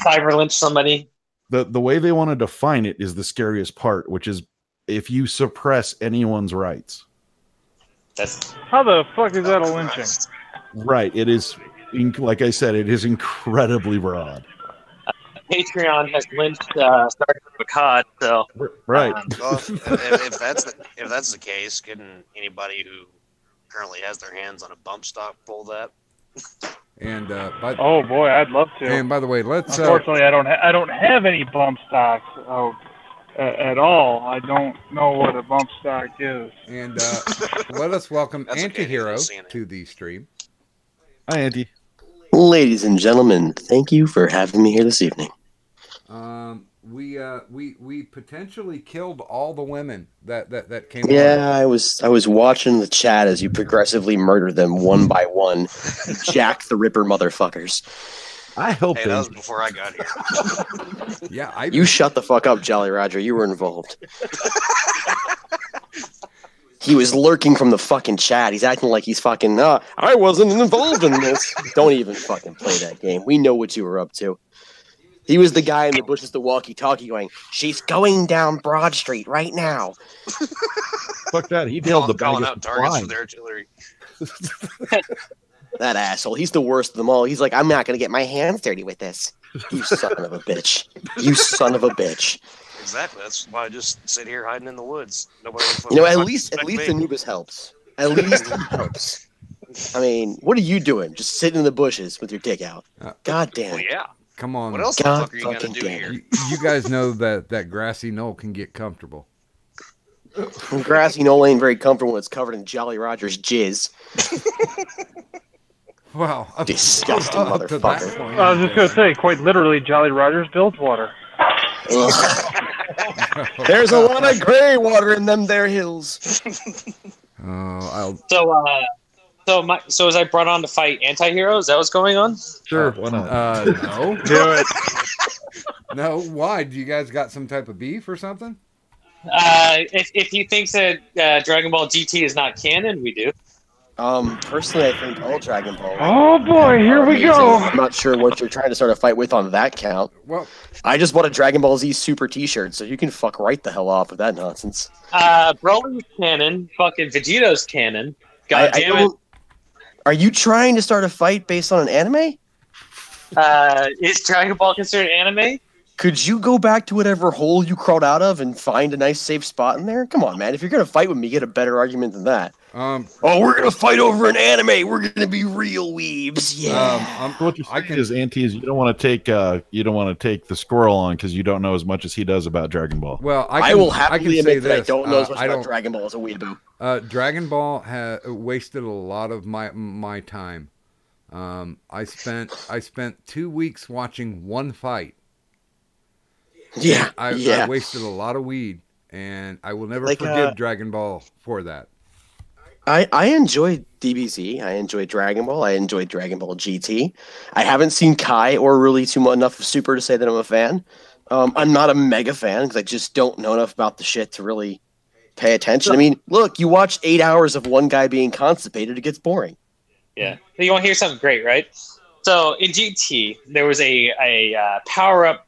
cyber lynch somebody? The way they want to define it is the scariest part, which is if you suppress anyone's rights. How the fuck is that a lynching? Right. It is. Like I said, it is incredibly broad. Patreon has lynched Sergeant McCod, so Right. Well, if that's the case, can anybody who currently has their hands on a bump stock pull that? And Oh boy, I'd love to. and by the way, let's Unfortunately, I don't have any bump stocks at all. I don't know what a bump stock is. and let us welcome That's okay, Antihero I've seen it. to the stream. Hi, Andy. Ladies and gentlemen, thank you for having me here this evening. We potentially killed all the women that came. Yeah, I was watching the chat as you progressively murdered them one by one. Jack the Ripper motherfuckers. I hope Hey, that was before I got here. Yeah, You shut the fuck up, Jolly Roger. You were involved. He was lurking from the fucking chat. He's acting like he's fucking, I wasn't involved in this. Don't even fucking play that game. We know what you were up to. He was the guy in the bushes, the walkie-talkie going, she's going down Broad Street right now. Fuck that. He nailed the Calling bag out of targets supply. for their artillery. That asshole. He's the worst of them all. He's like, I'm not going to get my hands dirty with this. You son of a bitch. You son of a bitch. Exactly. That's why I just sit here hiding in the woods. Nobody. You know, at least Anubis helps. At least he helps. I mean, what are you doing? Just sitting in the bushes with your dick out. God damn. Well, yeah. Come on. What else the fuck are you gonna do here? You guys know that grassy knoll can get comfortable. Grassy knoll ain't very comfortable when it's covered in Jolly Roger's jizz. Wow. Disgusting up to that motherfucker. point. I was just gonna say, quite literally, Jolly Rogers builds water. There's a lot of gray water in them there hills. So was I brought on to fight anti-hero? Is that what's going on? Sure. Why not? No. Do it. No. Why? Do you guys got some type of beef or something? If he thinks that Dragon Ball GT is not canon, we do. Personally, I think all Dragon Ball. Oh boy, here we go. I'm not sure what you're trying to start a fight with on that count. Well, I just bought a Dragon Ball Z Super T-shirt, so you can fuck right the hell off with that nonsense. Broly's canon. Fucking Vegeto's canon. God damn it. Are you trying to start a fight based on an anime? Is Dragon Ball considered anime? Could you go back to whatever hole you crawled out of and find a nice safe spot in there? Come on, man. If you're going to fight with me, get a better argument than that. We're going to fight over an anime. We're going to be real weebs. Yeah. What you're saying is, Auntie, is you don't want to take the squirrel on because you don't know as much as he does about Dragon Ball. Well, I will happily admit that I don't know as much I about don't- Dragon Ball as a weeaboo. Dragon Ball wasted a lot of my time. I spent 2 weeks watching one fight. Yeah, I wasted a lot of weed, and I will never forgive Dragon Ball for that. I enjoyed DBZ. I enjoyed Dragon Ball. I enjoyed Dragon Ball GT. I haven't seen Kai or really enough of Super to say that I'm a fan. I'm not a mega fan because I just don't know enough about the shit to really pay attention. I mean, look, you watch 8 hours of one guy being constipated, it gets boring. Yeah. You want to hear something great, right? So in GT, there was a power-up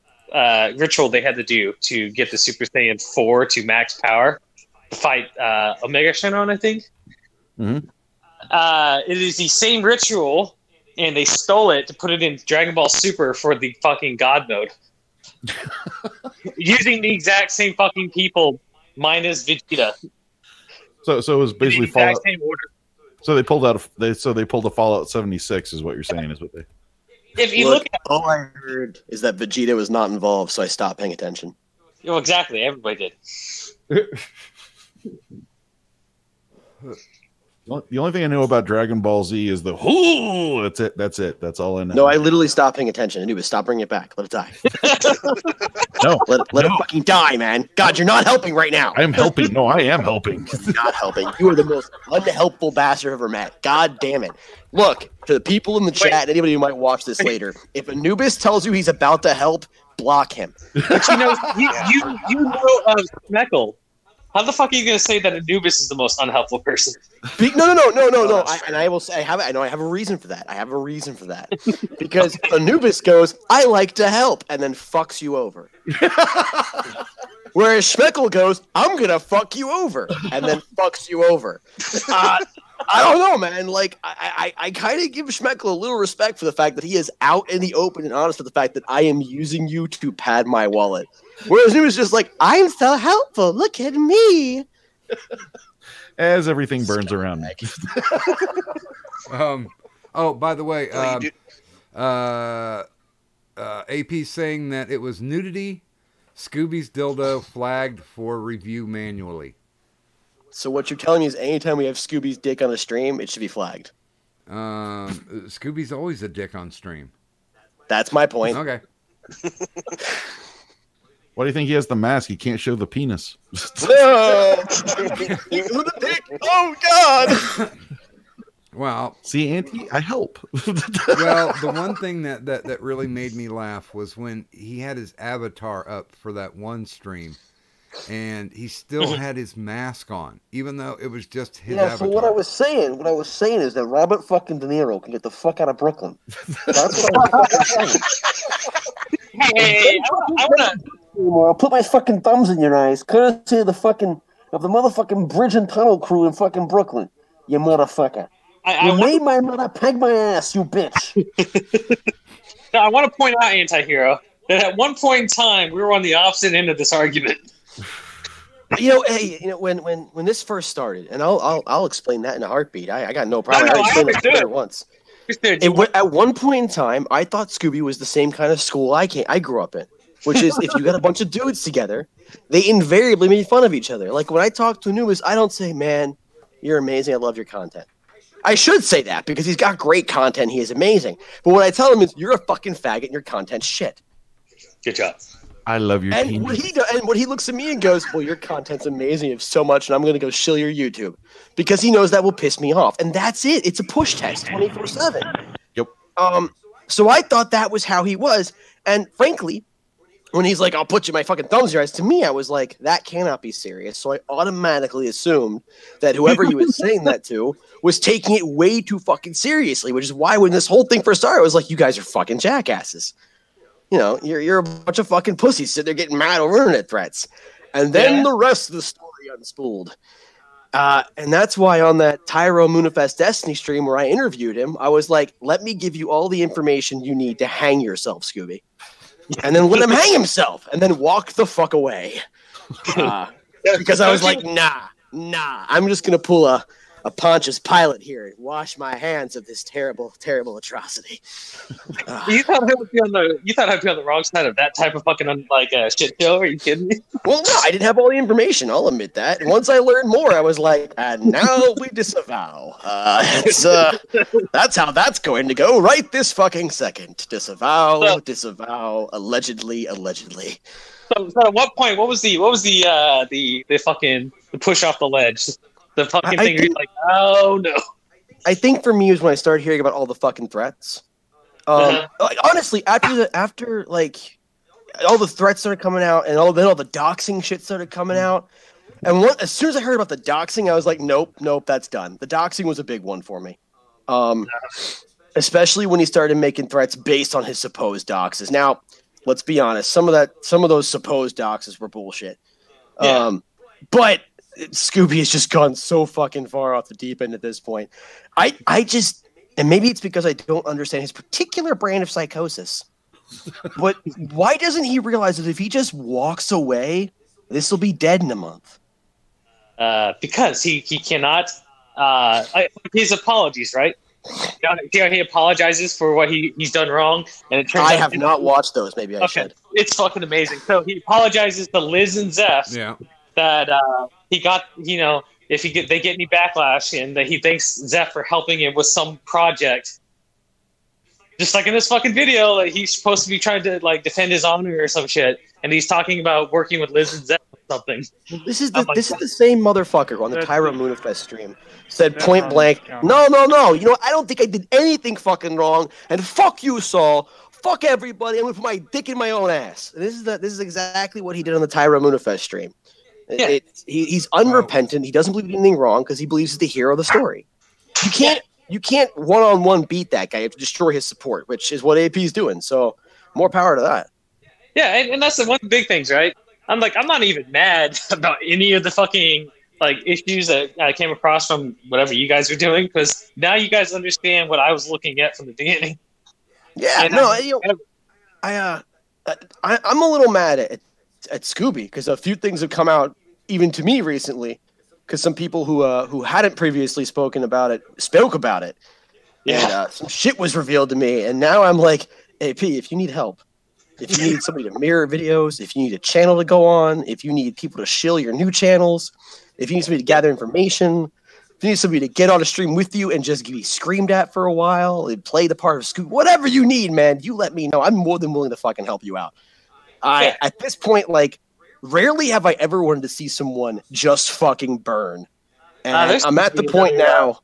ritual they had to do to get the Super Saiyan 4 to max power to fight Omega Shenron, I think. Mm-hmm. It is the same ritual, and they stole it to put it in Dragon Ball Super for the fucking God mode. Using the exact same fucking people, minus Vegeta. So it was basically the exact Fallout. same order. So they pulled a Fallout 76, is what you're saying, is what they. If you look at all I heard is that Vegeta was not involved, so I stopped paying attention. well, exactly, everybody did. The only thing I know about Dragon Ball Z is the whoo. That's it. That's all I know. No, I literally stopped paying attention. Anubis, stop bringing it back. Let it die. No, let it fucking die, man. God, you're not helping right now. I am helping. No, I am helping. You're not helping. You are the most unhelpful bastard I've ever met. God damn it. Look, to the people in the chat, anybody who might watch this later, if Anubis tells you he's about to help, block him. But you know of Smeckle. How the fuck are you going to say that Anubis is the most unhelpful person? No. I know I have a reason for that. I have a reason for that. Because Anubis goes, I like to help, and then fucks you over. Whereas Schmeckle goes, I'm going to fuck you over, and then fucks you over. I don't know, man. Like, I kind of give Schmeckle a little respect for the fact that he is out in the open and honest with the fact that I am using you to pad my wallet. Whereas he was just like, I'm so helpful. Look at me. As everything burns around me. Oh, by the way, AP saying that it was nudity. Scooby's dildo flagged for review manually. So what you're telling me is anytime we have Scooby's dick on a stream, it should be flagged. Scooby's always a dick on stream. That's my point. Okay. Why do you think he has the mask? He can't show the penis. Oh, God. Well, see, Auntie, I help. Well, the one thing that really made me laugh was when he had his avatar up for that one stream, and he still had his mask on, even though it was just his avatar. So what I was saying is that Robert fucking De Niro can get the fuck out of Brooklyn. That's what I was saying. Hey, I want to. I'll put my fucking thumbs in your eyes, courtesy of the motherfucking bridge and tunnel crew in fucking Brooklyn. You motherfucker. You made my mother peg my ass, you bitch. Now, I want to point out, Anti-Hero, that at one point in time, we were on the opposite end of this argument. When this first started, and I'll explain that in a heartbeat. I got no problem. I explained it once. At one point in time, I thought Scooby was the same kind of school I grew up in, which is if you got a bunch of dudes together, they invariably made fun of each other. Like when I talk to Anubis, I don't say, "Man, you're amazing. I love your content." I should say that because he's got great content. He is amazing. But what I tell him is, "You're a fucking faggot and your content's shit." Good job. I love your and what he does, and what he looks at me and goes, "Well, your content's amazing. It's so much, and I'm going to go shill your YouTube," because he knows that will piss me off. And that's it. It's a push test, 24/7. Yep. So I thought that was how he was, and frankly, when he's like, "I'll put you my fucking thumbs in your eyes," to me, I was like, that cannot be serious. So I automatically assumed that whoever he was saying that to was taking it way too fucking seriously, which is why when this whole thing first started, I was like, "You guys are fucking jackasses. You know, you're a bunch of fucking pussies sitting there getting mad over internet threats." And then the rest of the story unspooled. And that's why on that Tyro Moonifest Destiny stream where I interviewed him, I was like, "Let me give you all the information you need to hang yourself, Scooby." And then let him hang himself and then walk the fuck away. Because I was like, nah, I'm just going to pull a Pontius Pilate here and wash my hands of this terrible, terrible atrocity. You thought I would be on the wrong side of that type of fucking shit show? Are you kidding me? Well, no, I didn't have all the information. I'll admit that. And once I learned more, I was like, and now we disavow. That's how that's going to go right this fucking second. Disavow, allegedly. So at what point? What was the fucking push off the ledge? The fucking thing. You're like, oh no. I think for me is when I started hearing about all the fucking threats. Like, honestly, after all the threats started coming out, and all the doxing shit started coming out, and as soon as I heard about the doxing, I was like, nope, that's done. The doxing was a big one for me. Especially when he started making threats based on his supposed doxes. Now, let's be honest, some of those supposed doxes were bullshit. Yeah. But Scooby has just gone so fucking far off the deep end at this point. I just, and maybe it's because I don't understand his particular brand of psychosis, but why doesn't he realize that if he just walks away, this will be dead in a month? Because he cannot, his apologies, right? He apologizes for what he's done wrong, and it turns out I have not watched those. Maybe I should. It's fucking amazing. So he apologizes to Liz and Zeph. Yeah. That he got, if they get any backlash, and that he thanks Zeph for helping him with some project. Just like in this fucking video, like he's supposed to be trying to defend his honor or some shit, and he's talking about working with Liz and Zeph or something. This is the same motherfucker on the Tyro Moonifest stream said point blank, no. I don't think I did anything fucking wrong, and fuck you, Saul. Fuck everybody. I'm gonna put my dick in my own ass. And this is exactly what he did on the Tyro Moonifest stream. Yeah. He's unrepentant. He doesn't believe anything wrong because he believes he's the hero of the story. You can't one-on-one beat that guy. You have to destroy his support, which is what AP is doing. So more power to that. Yeah, and that's one of the big things, right? I'm not even mad about any of the fucking like issues that I came across from whatever you guys are doing, because now you guys understand what I was looking at from the beginning. Yeah, And no, I'm a little mad at Scooby because a few things have come out even to me recently. Because some people who hadn't previously spoken about it spoke about it, and some shit was revealed to me, and now I'm like, hey P, if you need help, if you need somebody to mirror videos, if you need a channel to go on, if you need people to shill your new channels, if you need somebody to gather information, if you need somebody to get on a stream with you and just be screamed at for a while and play the part of Scooby, whatever you need, man, you let me know. I'm more than willing to fucking help you out. At this point, like, rarely have I ever wanted to see someone just fucking burn. And I'm at the point now.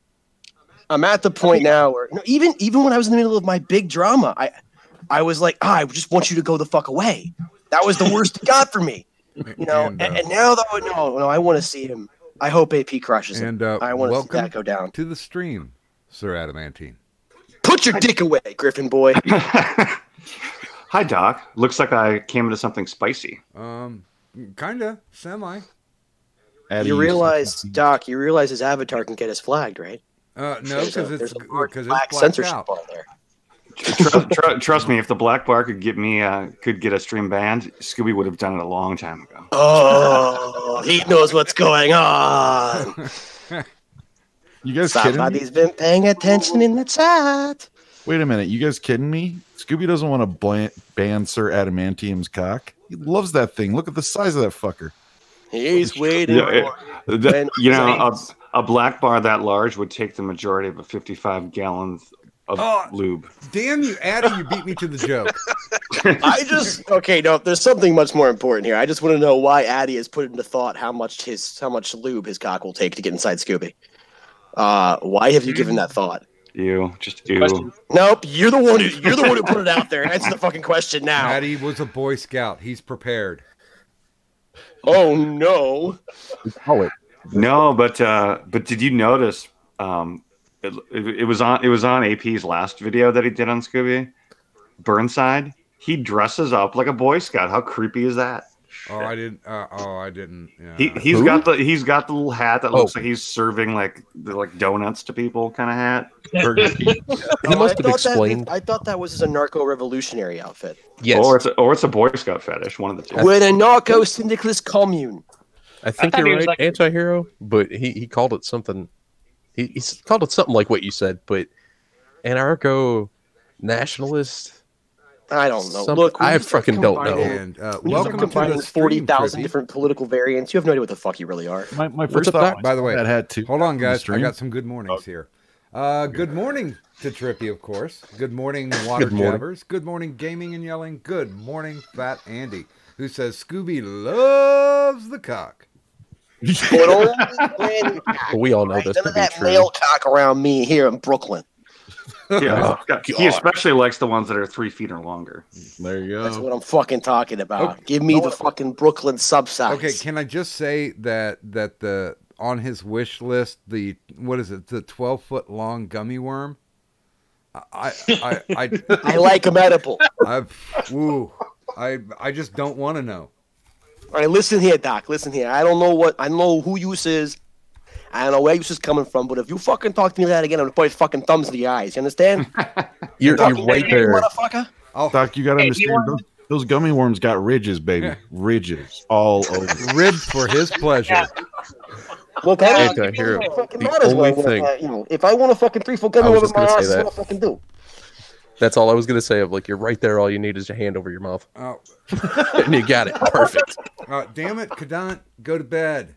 I'm at the point now where even when I was in the middle of my big drama, I was like, I just want you to go the fuck away. That was the worst it got for me. You know, and now though, no, I want to see him. I hope AP crushes him. And I want to see that go down. To the stream, Sir Adamantine. Put your dick away, Griffin boy. Hi, Doc. Looks like I came into something spicy. Kinda, semi. You realize, Doc, his avatar can get us flagged, right? No, because it's black blacked censorship out. on there. Trust me, if the black bar could get me, could get a stream banned, Scooby would have done it a long time ago. Oh, he knows what's going on. You guys kidding me? Somebody's been paying attention in the chat. Wait a minute, you guys kidding me? Scooby doesn't want to ban Sir Adamantium's cock. He loves that thing. Look at the size of that fucker. He's waiting. A black bar that large would take the majority of a 55 gallons of lube. Damn you, Addy! You beat me to the joke. There's something much more important here. I just want to know why Addy has put into thought how much lube his cock will take to get inside Scooby. Why have you given that thought? You. Nope, you're the one who put it out there. Answer the fucking question now. Addy was a Boy Scout. He's prepared. Oh no. No, but did you notice? It was on AP's last video that he did on Scooby. Burnside. He dresses up like a Boy Scout. How creepy is that? Oh, I didn't. I didn't. Yeah. He's got the little hat that looks like he's serving like donuts to people kind of hat. He must have explained. I thought that was a narco-revolutionary outfit. Yes, or it's a Boy Scout fetish. One of the two. We're a narco-syndicalist commune. I think you're right, anti-hero, but he called it something. He called it something like what you said, but anarcho-nationalist. I don't know. Look, I fucking don't know. And welcome to combining 40,000 different political variants. You have no idea what the fuck you really are. My first thought, by the way, that had to. Hold on, guys. I got some good mornings here. Good morning to Trippy, of course. Good morning, Water Jabbers. Good morning, Gaming and Yelling. Good morning, Fat Andy, who says Scooby loves the cock. But only when we all know this none to of be that true. male cock around me here in Brooklyn. Yeah, he especially likes the ones that are 3 feet or longer. There you go. That's what I'm fucking talking about. Give me the fucking Brooklyn subsize. Okay, can I just say that the on his wish list, the 12-foot long gummy worm? I like him edible. I just don't want to know. All right, listen here, Doc. Listen here. I know who you is. I don't know where you is coming from, but if you fucking talk to me like that again, I'm gonna put your fucking thumbs in your eyes. You understand? You're right there, motherfucker. Doc, you gotta understand. Those gummy worms got ridges, baby. Ridges all over. Ribbed for his pleasure. Look, anti-hero. The only thing. If I want a fucking 3-foot gummy worm in my ass, that's what I fucking do. That's all I was gonna say. Of like, you're right there. All you need is your hand over your mouth. Oh, and you got it. Perfect. Damn it, Kadant, go to bed.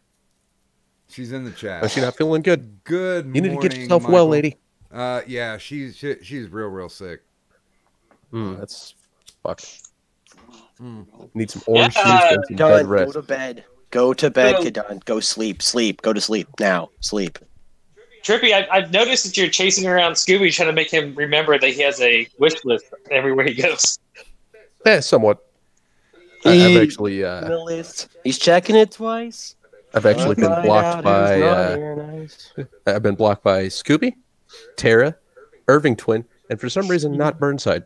She's in the chat. Is she not feeling good? Good. You need to get morning, yourself Michael. well, lady. Yeah, she's real sick. That's fuck. Need some orange juice and some bed rest. Go to bed. Go to bed, Kadant. Go sleep. Sleep. Go to sleep now. Sleep. Trippy, I've noticed that you're chasing around Scooby, trying to make him remember that he has a wish list everywhere he goes. Yeah, somewhat. I've actually. He's checking it twice. I've actually been blocked by. I've been blocked by Scooby, Tara, Irving Twin, and for some reason not Burnside.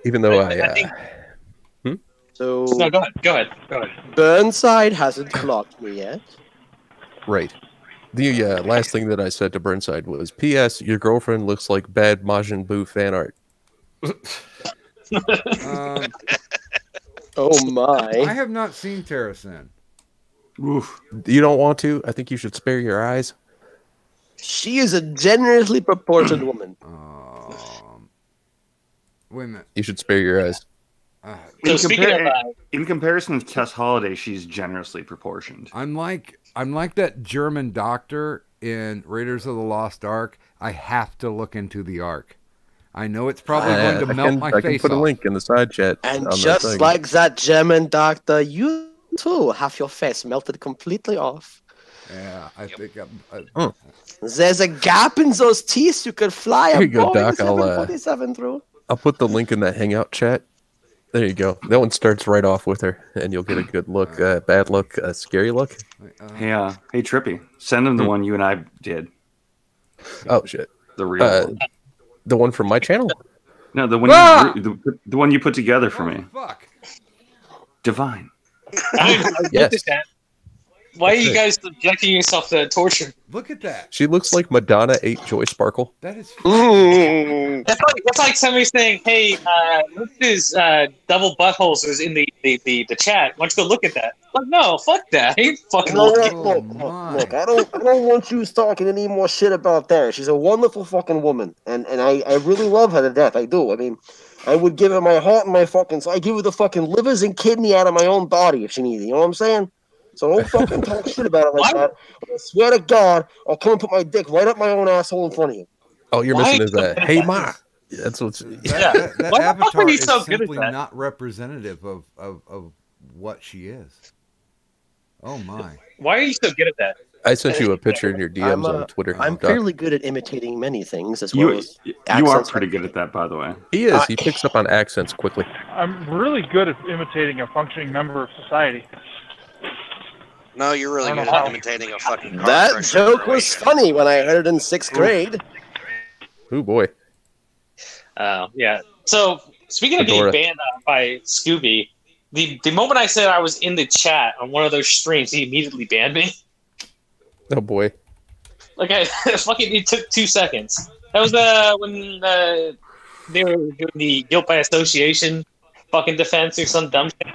Even though So No, go ahead. Burnside hasn't clocked me yet. Right. The last thing that I said to Burnside was, P.S. Your girlfriend looks like bad Majin Buu fan art. Oh my! I have not seen Terrasen. Oof. You don't want to? I think you should spare your eyes. She is a generously proportioned woman. Wait a minute. You should spare your eyes. In comparison to Tess Holiday, she's generously proportioned. I'm like that German doctor in Raiders of the Lost Ark. I have to look into the Ark. I know it's probably going to melt my face I can put a link in the side chat. And just like that German doctor, you too have your face melted completely off. Yeah, I think There's a gap in those teeth you could fly Here a you go, Boeing Doc. 747 through. I'll put the link in that Hangout chat. There you go. That one starts right off with her, and you'll get a good look, bad look, scary look. Hey, hey, Trippy, send him the one you and I did. Oh shit, the real one. The one from my channel. No, the one the one you put together for me. Fuck. Divine. Yes. Why are you guys subjecting yourself to torture? Look at that. She looks like Madonna ate Joy Sparkle. That is. That's like somebody saying, "Hey, look at his double buttholes is in the chat. Why don't you go look at that?" Like, no, fuck that. I ain't fucking Look, looking. look, I don't want you talking any more shit about that. She's a wonderful fucking woman, and I really love her to death. I do. I mean, I would give her my heart and my fucking. I give her the fucking livers and kidney out of my own body if she needed. You know what I'm saying? So don't fucking talk shit about it like that. I swear to God, I'll come and put my dick right up my own asshole in front of you. Oh, you're missing is that. Hey, Ma. That's what's. That avatar is simply not representative of what she is. Oh my! Why are you so good at that? I sent you a picture in your DMs on Twitter. I'm Doc. fairly good at imitating many things as well as You are pretty good at that, by the way. He is. He picks up on accents quickly. I'm really good at imitating a functioning member of society. No, you're really good at imitating a fucking car That crash joke was funny when I heard it in 6th grade. Oh boy. Yeah. So speaking of getting banned by Scooby, the moment I said I was in the chat on one of those streams, he immediately banned me. Oh boy. Like it took 2 seconds. That was when they were doing the guilt by association fucking defense or some dumb shit.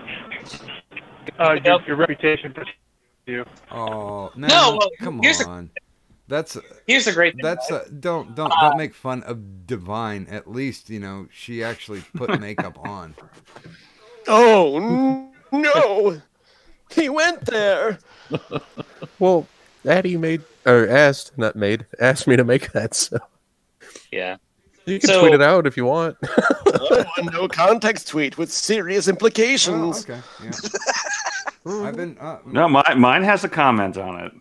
Your reputation. You. Oh no! Come on. Here's the great thing. That's don't make fun of Divine. At least she actually put makeup on. Oh no! He went there. Well, Addie asked me to make that. So yeah, you can tweet it out if you want. A no context tweet with serious implications. Oh, okay. Yeah. I've been no, mine has a comment on it.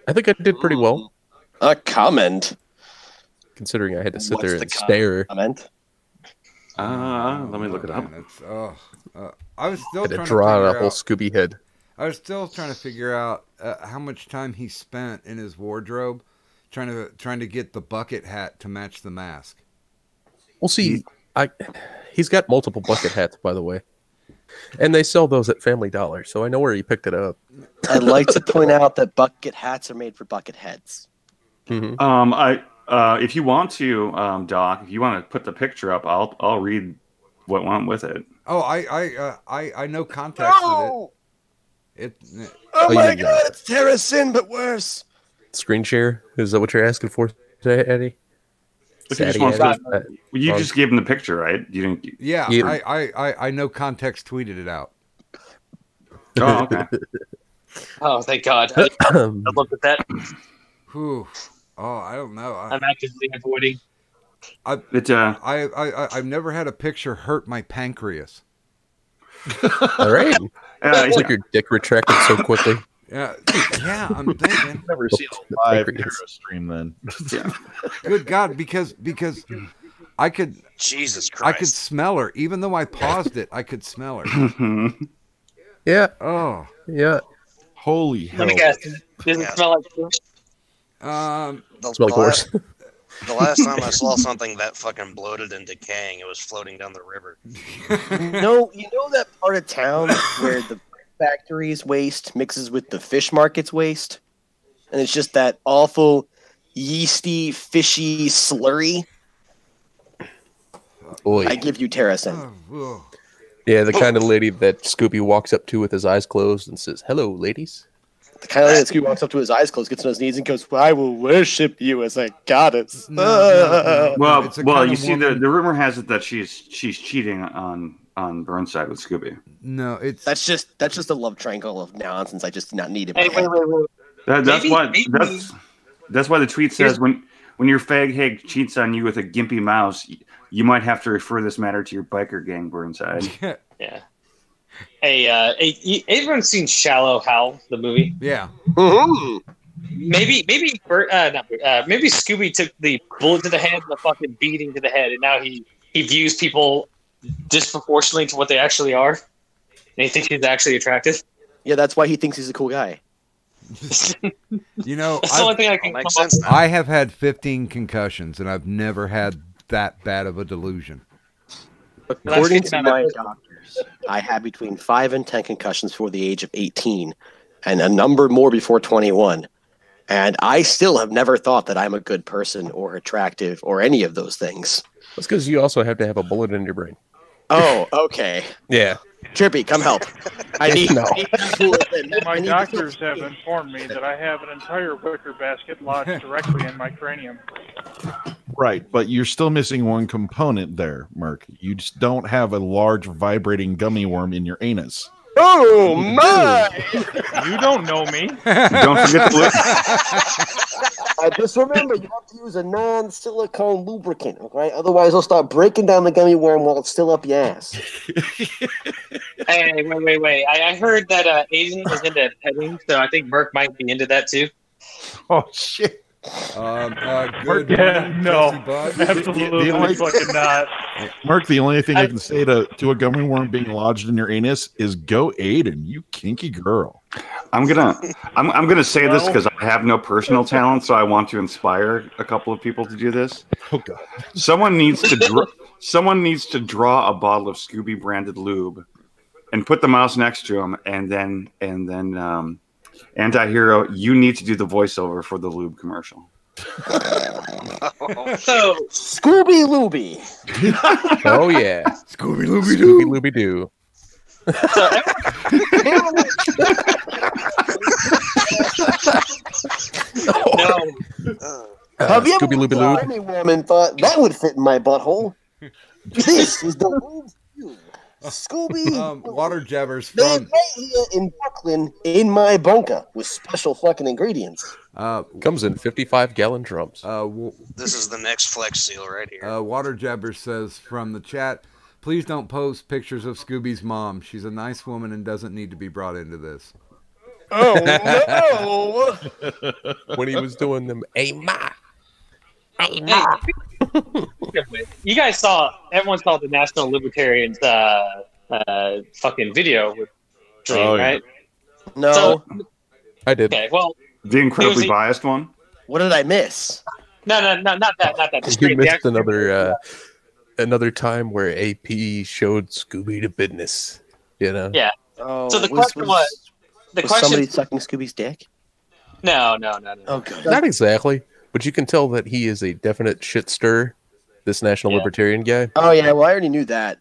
I think I did pretty well. A comment, considering I had to sit there and stare. Comment. Let me look it up. I was still trying to draw a whole Scooby head. I was still trying to figure out how much time he spent in his wardrobe trying to get the bucket hat to match the mask. Well, see, he's got multiple bucket hats, by the way. And they sell those at Family Dollar, so I know where he picked it up. I'd like to point out that bucket hats are made for bucket heads. Mm-hmm. If you want to, Doc, if you want to put the picture up, I'll read what went with it. Oh, I know context with it. Oh my God, it's Terrasen, but worse. Screen share? Is that what you're asking for today, Eddie? You just gave him the picture, right? You didn't. Yeah, I know context tweeted it out. Oh, okay. Oh, thank God! I looked at that. Whew. Oh, I don't know. I'm actively avoiding. I've never had a picture hurt my pancreas. All right. It's like your dick retracted so quickly. Yeah, I'm thinking. Never seen a live Terra stream then. Yeah. Good God, because I could. Jesus Christ! I could smell her, even though I paused it. I could smell her. Yeah. Oh. Yeah. Holy hell! Let me guess. Does it smell like fish? Smell like horse. The last time I saw something that fucking bloated and decaying, it was floating down the river. You know that part of town where the factory's waste mixes with the fish market's waste? And it's just that awful, yeasty, fishy slurry? Oy. I give you Terracent. Yeah, the kind of lady that Scooby walks up to with his eyes closed and says, "Hello, ladies." The kind of lady that Scooby walks up to his eyes closed, gets on his knees, and goes, "Well, I will worship you as a goddess." Well, It's a well, kind you of see, woman- the rumor has it that she's cheating on Burnside with Scooby. No, it's that's just a love triangle of nonsense. I just do not need it. Hey, wait. That's Maybe- why maybe- that's why the tweet says when your fag hag cheats on you with a gimpy mouse, you might have to refer this matter to your biker gang, Burnside. Yeah. Hey, everyone's seen Shallow Hal, the movie? Yeah. Maybe Scooby took the bullet to the head and the fucking beating to the head, and now he views people disproportionately to what they actually are, and he thinks he's actually attractive. Yeah, that's why he thinks he's a cool guy. You know, That's the only thing I can come up with. I have had 15 concussions, and I've never had that bad of a delusion. According to my doctors, I had between 5 and 10 concussions before the age of 18, and a number more before 21. And I still have never thought that I'm a good person or attractive or any of those things. That's because you also have to have a bullet in your brain. Oh, okay. Yeah. Trippy, come help. I need No. My doctors have informed me that I have an entire wicker basket lodged directly in my cranium. Right, but you're still missing one component there, Merc. You just don't have a large vibrating gummy worm in your anus. Oh my! You don't know me. Don't forget to Just remember, you have to use a non-silicone lubricant, okay? Otherwise, it'll start breaking down the gummy worm while it's still up your ass. Hey, wait. I heard that Aiden was into petting, so I think Merc might be into that too. Oh, shit. Good Yeah, morning, no, Jesse Bud. absolutely fucking not. Mark, the only thing I can say to a gummy worm being lodged in your anus is go Aiden, you kinky girl. I'm gonna say this because I have no personal talent, so I want to inspire a couple of people to do this. Oh god! Someone needs to draw a bottle of Scooby branded lube and put the mouse next to him, and then Anti-hero, you need to do the voiceover for the lube commercial. So Scooby Looby. Oh yeah, Scooby Looby Doo. Scooby Looby Doo. Have you Scooby Looby ever Loob? any woman thought that would fit in my butthole? This is the Loob View. Scooby. Water jabbers They from right here in Brooklyn in my bunker with special fucking ingredients. Comes in 55-gallon drums. This is the next Flex Seal right here. Water Jabber says from the chat, please don't post pictures of Scooby's mom. She's a nice woman and doesn't need to be brought into this. Oh no! When he was doing them, hey ma. Hey, you guys everyone saw the National Libertarians fucking video with Dream, right? No. So, I did. okay, well, The incredibly biased one. What did I miss? no, not that. Just You the missed actual- another time where AP showed Scooby to business. You know? Yeah. Oh, So the question was was somebody sucking Scooby's dick? No. Oh god. Not exactly, but you can tell that he is a definite shit stir. This National Libertarian guy. Oh yeah, well I already knew that.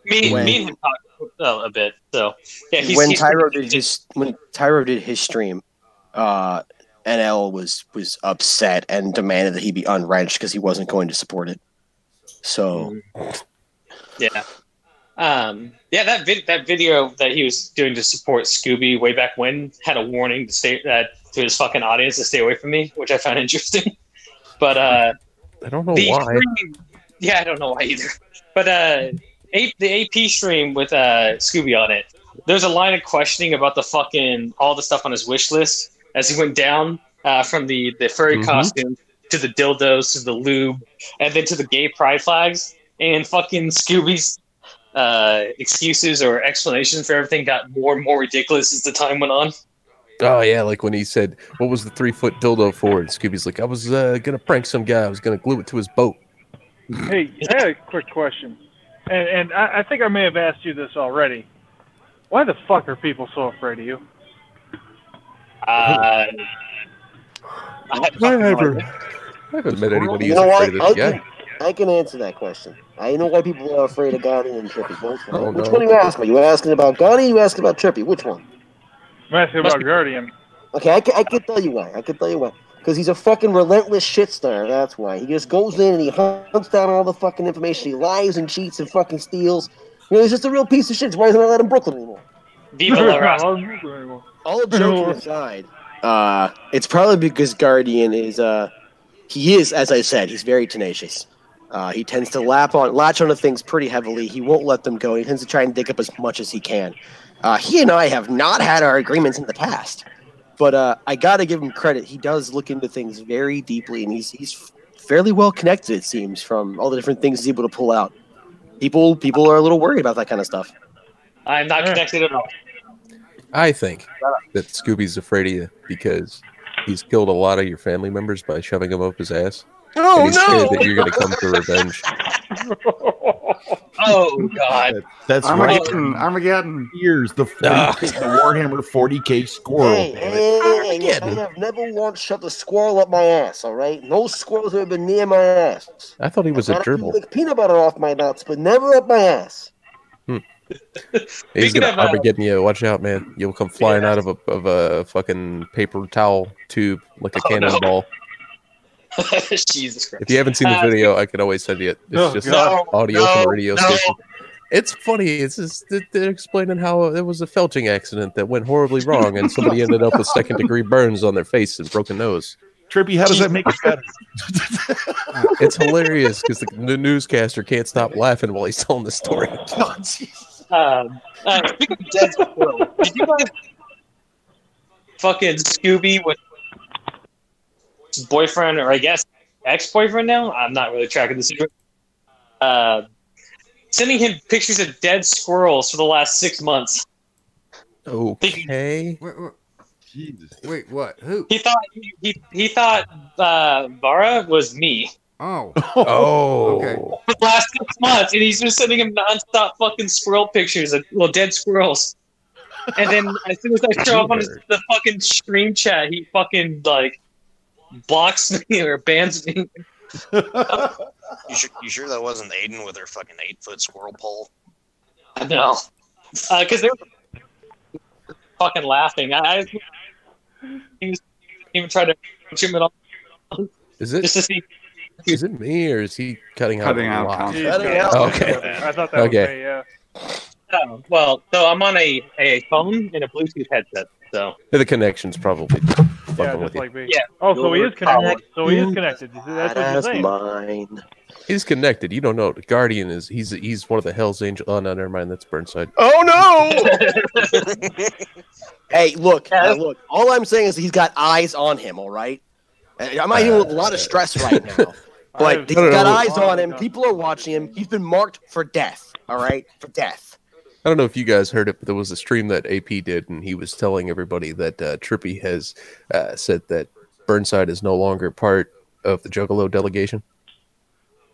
Me when- and him talked a bit. So yeah, when Tyro did his stream, NL was upset and demanded that he be unwrenched because he wasn't going to support it. So yeah. That video that he was doing to support Scooby way back when had a warning to stay to his fucking audience to stay away from me, which I found interesting. But I don't know why. Yeah, I don't know why either. But the AP stream with Scooby on it, there's a line of questioning about the fucking all the stuff on his wish list as he went down from the furry costume to the dildos to the lube and then to the gay pride flags, and fucking Scooby's excuses or explanations for everything got more and more ridiculous as the time went on. Oh yeah, like when he said, "What was the 3-foot dildo for?" And Scooby's like, "I was gonna prank some guy. I was gonna glue it to his boat." Hey, I had a quick question, and I think I may have asked you this already. Why the fuck are people so afraid of you? I haven't met anybody You who's know afraid what? of this guy. I can answer that question. I know why people are afraid of Gotti and Trippy. Which no. one are you asking? You asking about Gotti or you asking about Trippy? Which one? I'm asking about Guardian. Okay, I can tell you why. Because he's a fucking relentless shitstar. That's why. He just goes in and he hunts down all the fucking information. He lies and cheats and fucking steals. You know, he's just a real piece of shit. That's why he's not allowed in Brooklyn anymore. Viva la Raza. All joking aside, it's probably because Guardian is, he is, as I said, he's very tenacious. He tends to latch onto things pretty heavily. He won't let them go. He tends to try and dig up as much as he can. He and I have not had our agreements in the past, but I got to give him credit. He does look into things very deeply, and he's fairly well connected, it seems, from all the different things he's able to pull out. People are a little worried about that kind of stuff. I'm not connected at all. I think that Scooby's afraid of you because he's killed a lot of your family members by shoving them up his ass. Oh, and he's scared that you're going to come for revenge. Oh God, That's Armageddon. right. Armageddon. Here's the Warhammer 40K squirrel. Hey, I have never once shoved a squirrel up my ass, all right? No squirrels have ever been near my ass. I thought he was a Not gerbil. like peanut butter off my nuts, but never up my ass. He's going to Armageddon you. Watch out, man. You'll come flying out of a fucking paper towel tube like a cannonball. Jesus Christ. If you haven't seen the video, I could always send you it. It's just audio from a radio station. It's funny. It's just they're explaining how it was a felching accident that went horribly wrong, and somebody ended up with second-degree burns on their face and broken nose. Trippy, how does that make it better? It's hilarious because the newscaster can't stop laughing while he's telling the story. Oh, Jesus. Speaking of dead squirrel, did you guys fucking Scooby with his boyfriend, or I guess ex-boyfriend now? I'm not really tracking the secret. Sending him pictures of dead squirrels for the last 6 months. Okay. Wait, what? Who? He thought Vara was me. Oh. Okay. For the last 6 months, and he's just sending him nonstop fucking squirrel pictures of dead squirrels. And then as soon as I show up on the fucking stream chat, he fucking like blocks me or bans me. You sure that wasn't Aiden with her fucking 8-foot squirrel pole? I know, because they were fucking laughing. He was even trying to zoom it on. Is it? Just to see. Is it me or is he cutting out? Cutting out content. Okay. I thought that was me, yeah. Oh, well, so I'm on a phone and a Bluetooth headset, so The connection's probably Yeah, fucking with just you. like me. Yeah. Oh, so he is connected. So he is connected. That's what you're saying. Mine. He's connected. You don't know. The Guardian is he's one of the Hell's Angels. Oh no, never mind. That's Burnside. Oh no! Hey, look. All I'm saying is he's got eyes on him. All right. I'm not even with a lot of stress right now, but he's got eyes on him. People are watching him. He's been marked for death. All right, for death. I don't know if you guys heard it, but there was a stream that AP did, and he was telling everybody that Trippy has said that Burnside is no longer part of the Juggalo delegation.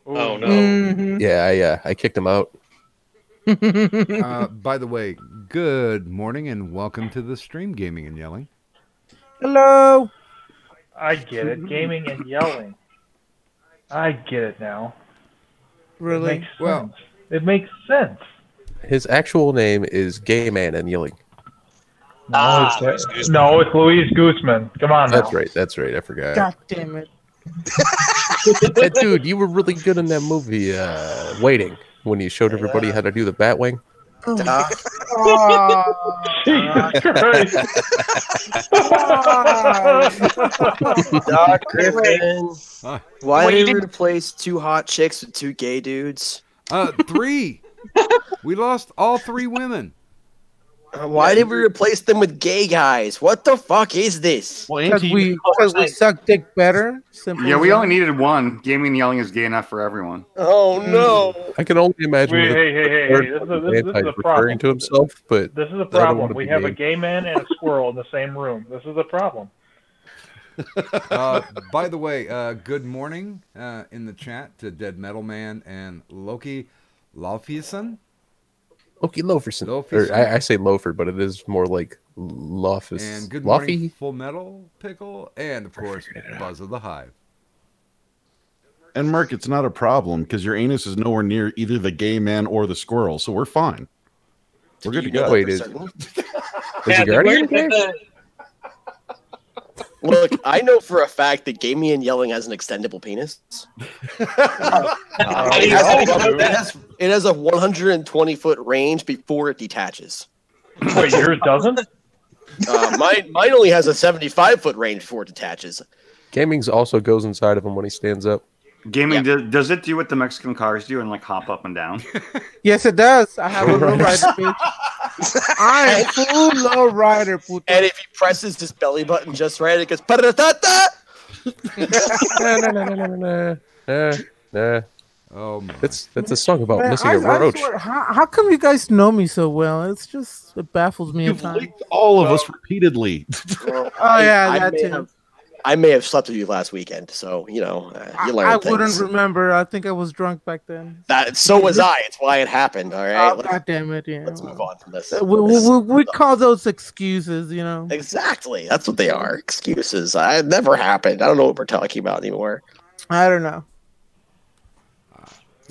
Oh no! Mm-hmm. Yeah, I kicked him out. By the way, good morning and welcome to the stream, Gaming and Yelling. Hello. I get it. Gaming and yelling. I get it now. Really? It makes sense. It makes sense. His actual name is Gay Man and Yelling. No, it's Luis Guzman. Come on now. That's right. I forgot. God damn it. Hey, dude, you were really good in that movie, Waiting, when you showed everybody how to do the Batwing. Jesus Christ. Doc Griffin. Why did you replace 2 hot chicks with 2 gay dudes? 3. We lost all 3 women. Why did we replace them with gay guys? What the fuck is this? Because we suck dick better. Simple Yeah, as we that. only needed one. Gaming and yelling is gay enough for everyone. Oh no! I can only imagine. Wait, with hey, this is a problem. referring to himself, but This is a I don't problem. want to We be have a gay. gay man and a squirrel in the same room. This is a problem. By the way, good morning in the chat to Dead Metal Man and Loki Laufeyson. Loki Loferson. Or I say Loafer, but it is more like Lofus. And good Luffy? morning, Full Metal Pickle, and of course, Buzz of the Hive. And Mark, it's not a problem because your anus is nowhere near either the gay man or the squirrel, so we're fine. We're good to go. Wait, is Yeah, the Guardian the- gay? Look, I know for a fact that gaming and yelling has an extendable penis. It has a 120-foot range before it detaches. Wait, yours doesn't? Mine only has a 75-foot range before it detaches. Gaming's also goes inside of him when he stands up. Gaming, does it do what the Mexican cars do and like hop up and down? Yes, it does. I have a low rider, bitch. I am full low rider, puto. And if he presses his belly button just right, it goes pa-da-da-da. Nah. Oh, my. That's a song about Man, missing a roach. swear, how come you guys know me so well? It baffles me at You've times. licked all of us repeatedly. Oh yeah, I that may too. have- I may have slept with you last weekend, so you know you learn I things. wouldn't remember. I think I was drunk back then. So was I. It's why it happened. All right. Oh, God damn it! Yeah. Let's move on from this. We call those excuses, you know. Exactly. That's what they are. Excuses. It never happened. I don't know what we're talking about anymore. I don't know.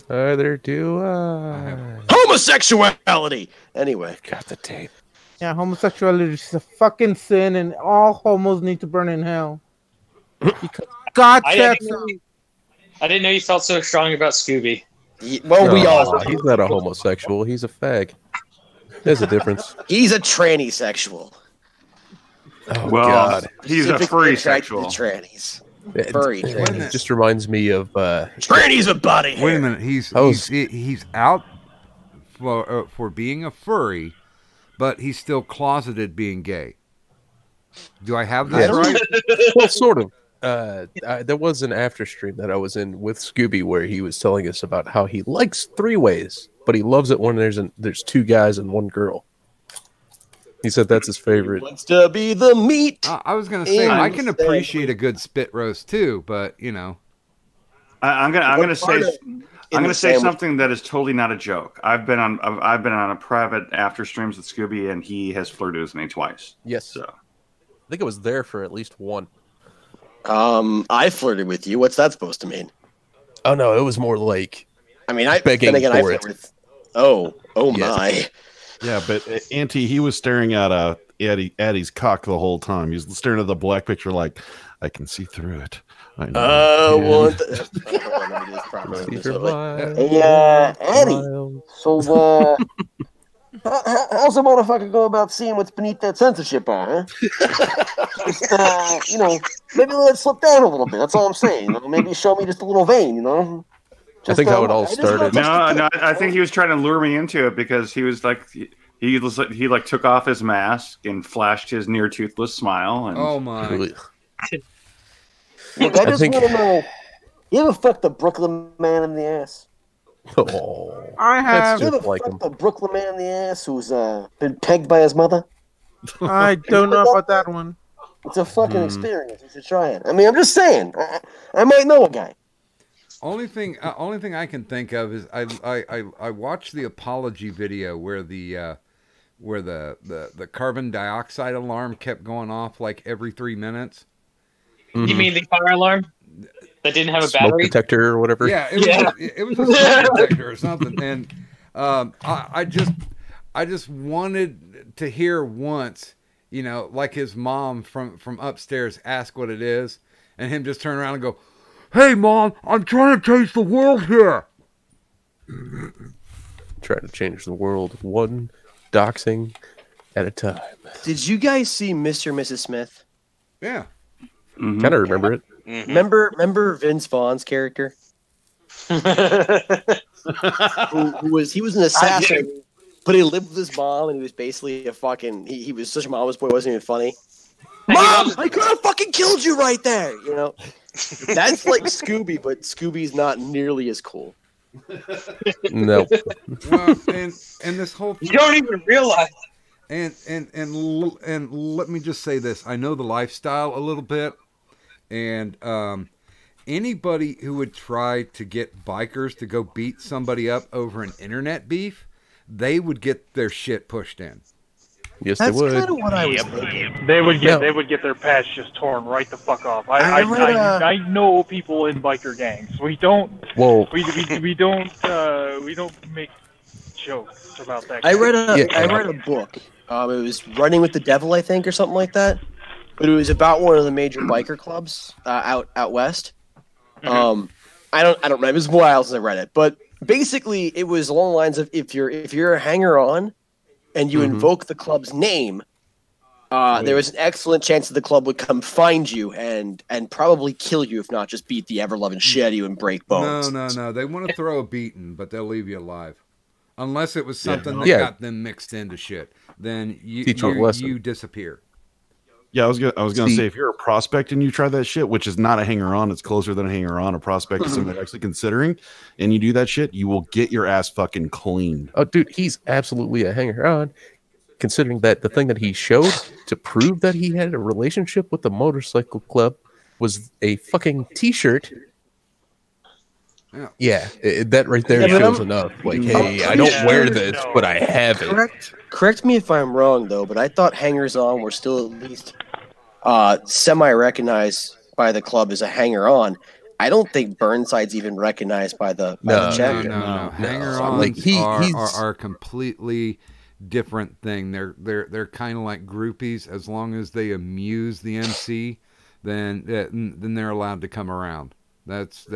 Either do I. Homosexuality. Anyway. Got the tape. Yeah, homosexuality is a fucking sin, and all homos need to burn in hell. Because God said so. I didn't know you felt so strong about Scooby. Well, we all. He's not a homosexual. He's a fag. There's a difference. He's a tranny-sexual. Oh, Well, God. he's a Specifically furry attracted to sexual. Trannies. Furry trannies. It just reminds me of Trannies with body hair. Wait a minute. He's out for being a furry, but he's still closeted being gay. Do I have this right? Well, sort of. There was an after stream that I was in with Scooby where he was telling us about how he likes three-ways, but he loves it when there's two guys and one girl. He said that's his favorite. Wants to be the meat. I was gonna say I can appreciate a good spit roast too, but you know, I'm gonna say sandwich? something that is totally not a joke. I've been on a private after streams with Scooby, and he has flirted with me twice. Yes. So I think I was there for at least one. I flirted with you. What's that supposed to mean? Oh no, it was more like I mean, I begging then again, I for flirt it. with. Oh Yes. my! Yeah, but Auntie, he was staring at Addie's cock the whole time. He was staring at the black picture like, I can see through it. I know. Hey, Eddie. So, how's a motherfucker go about seeing what's beneath that censorship bar, huh? Just, maybe let it slip down a little bit. That's all I'm saying. You know? Maybe show me just a little vein, you know? I think how it all started. No, I think he was trying to lure me into it because he was like, he took off his mask and flashed his near toothless smile. And oh my! Look, I just want to know. You ever fucked a Brooklyn man in the ass? Oh, I have. You ever fucked a Brooklyn man in the ass who's been pegged by his mother? I don't know about that one. It's a fucking experience. You should try it. I mean, I'm just saying. I might know a guy. Only thing I can think of is I watched the apology video where the carbon dioxide alarm kept going off like every 3 minutes. You mean the fire alarm that didn't have a smoke battery? detector or whatever? Yeah, it was a smoke detector or something. And I just wanted to hear once, you know, like his mom from upstairs ask what it is, and him just turn around and go, "Hey, Mom, I'm trying to change the world here." Trying to change the world one doxing at a time. Did you guys see Mr. and Mrs. Smith? Yeah. Kind of remember it. Mm-hmm. Remember Vince Vaughn's character? He was an assassin But he lived with his mom, and he was basically a fucking. He was such a mama's boy. Wasn't even funny. Mom, I could have fucking killed you right there. You know, that's like Scooby, but Scooby's not nearly as cool. No. Well, and this whole You don't even realize. And let me just say this: I know the lifestyle a little bit, and anybody who would try to get bikers to go beat somebody up over an internet beef, they would get their shit pushed in. Yes, That's they would. kind of what I was thinking. They would get their patch just torn right the fuck off. I know people in biker gangs. We don't make jokes about that. I read a book. It was Running with the Devil, I think, or something like that. But it was about one of the major biker clubs out west. I don't remember. It was a while since I read it, but basically it was along the lines of if you're a hanger-on and you invoke the club's name, there was an excellent chance that the club would come find you and probably kill you, if not just beat the ever-loving shit out of you and break bones. No. They want to throw a beating, but they'll leave you alive. Unless it was something that got them mixed into shit. Then you disappear. Yeah, I was gonna say, if you're a prospect and you try that shit, which is not a hanger on, it's closer than a hanger on. A prospect is something they're actually considering, and you do that shit, you will get your ass fucking cleaned. Oh, dude, he's absolutely a hanger on. Considering that the thing that he showed to prove that he had a relationship with the motorcycle club was a fucking T-shirt. Yeah, that right there shows enough. Like, hey, I don't wear this, but I have it. Correct me if I'm wrong, though, but I thought hangers-on were still at least semi-recognized by the club as a hanger-on. I don't think Burnside's even recognized by the chapter. No. Hanger-ons are a completely different thing. They're kind of like groupies. As long as they amuse the MC, then they're allowed to come around. That's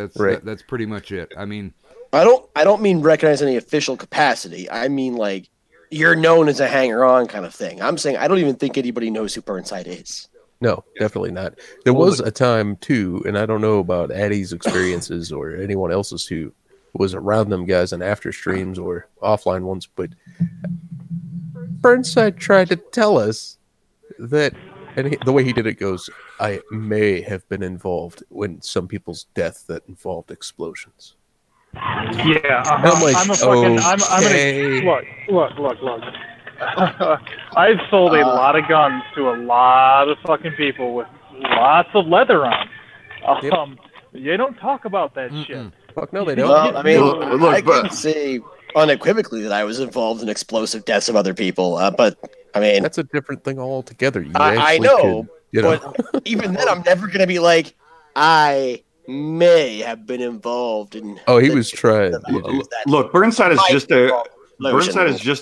pretty much it. I mean, I don't mean recognize any official capacity. I mean like you're known as a hanger-on kind of thing. I'm saying I don't even think anybody knows who Burnside is. No, definitely not. There was a time too, and I don't know about Addie's experiences or anyone else's who was around them guys in after streams or offline ones, but Burnside tried to tell us that, and the way he did it goes, I may have been involved in some people's death that involved explosions. Yeah, I'm like, look. I've sold a lot of guns to a lot of fucking people with lots of leather on. You don't talk about that shit. Fuck no, they don't. Well, I mean, I can say unequivocally that I was involved in explosive deaths of other people, but I mean, that's a different thing altogether. I know, but even then, I'm never gonna be like, I may have been involved in. Oh, he was trying. Look, Burnside is just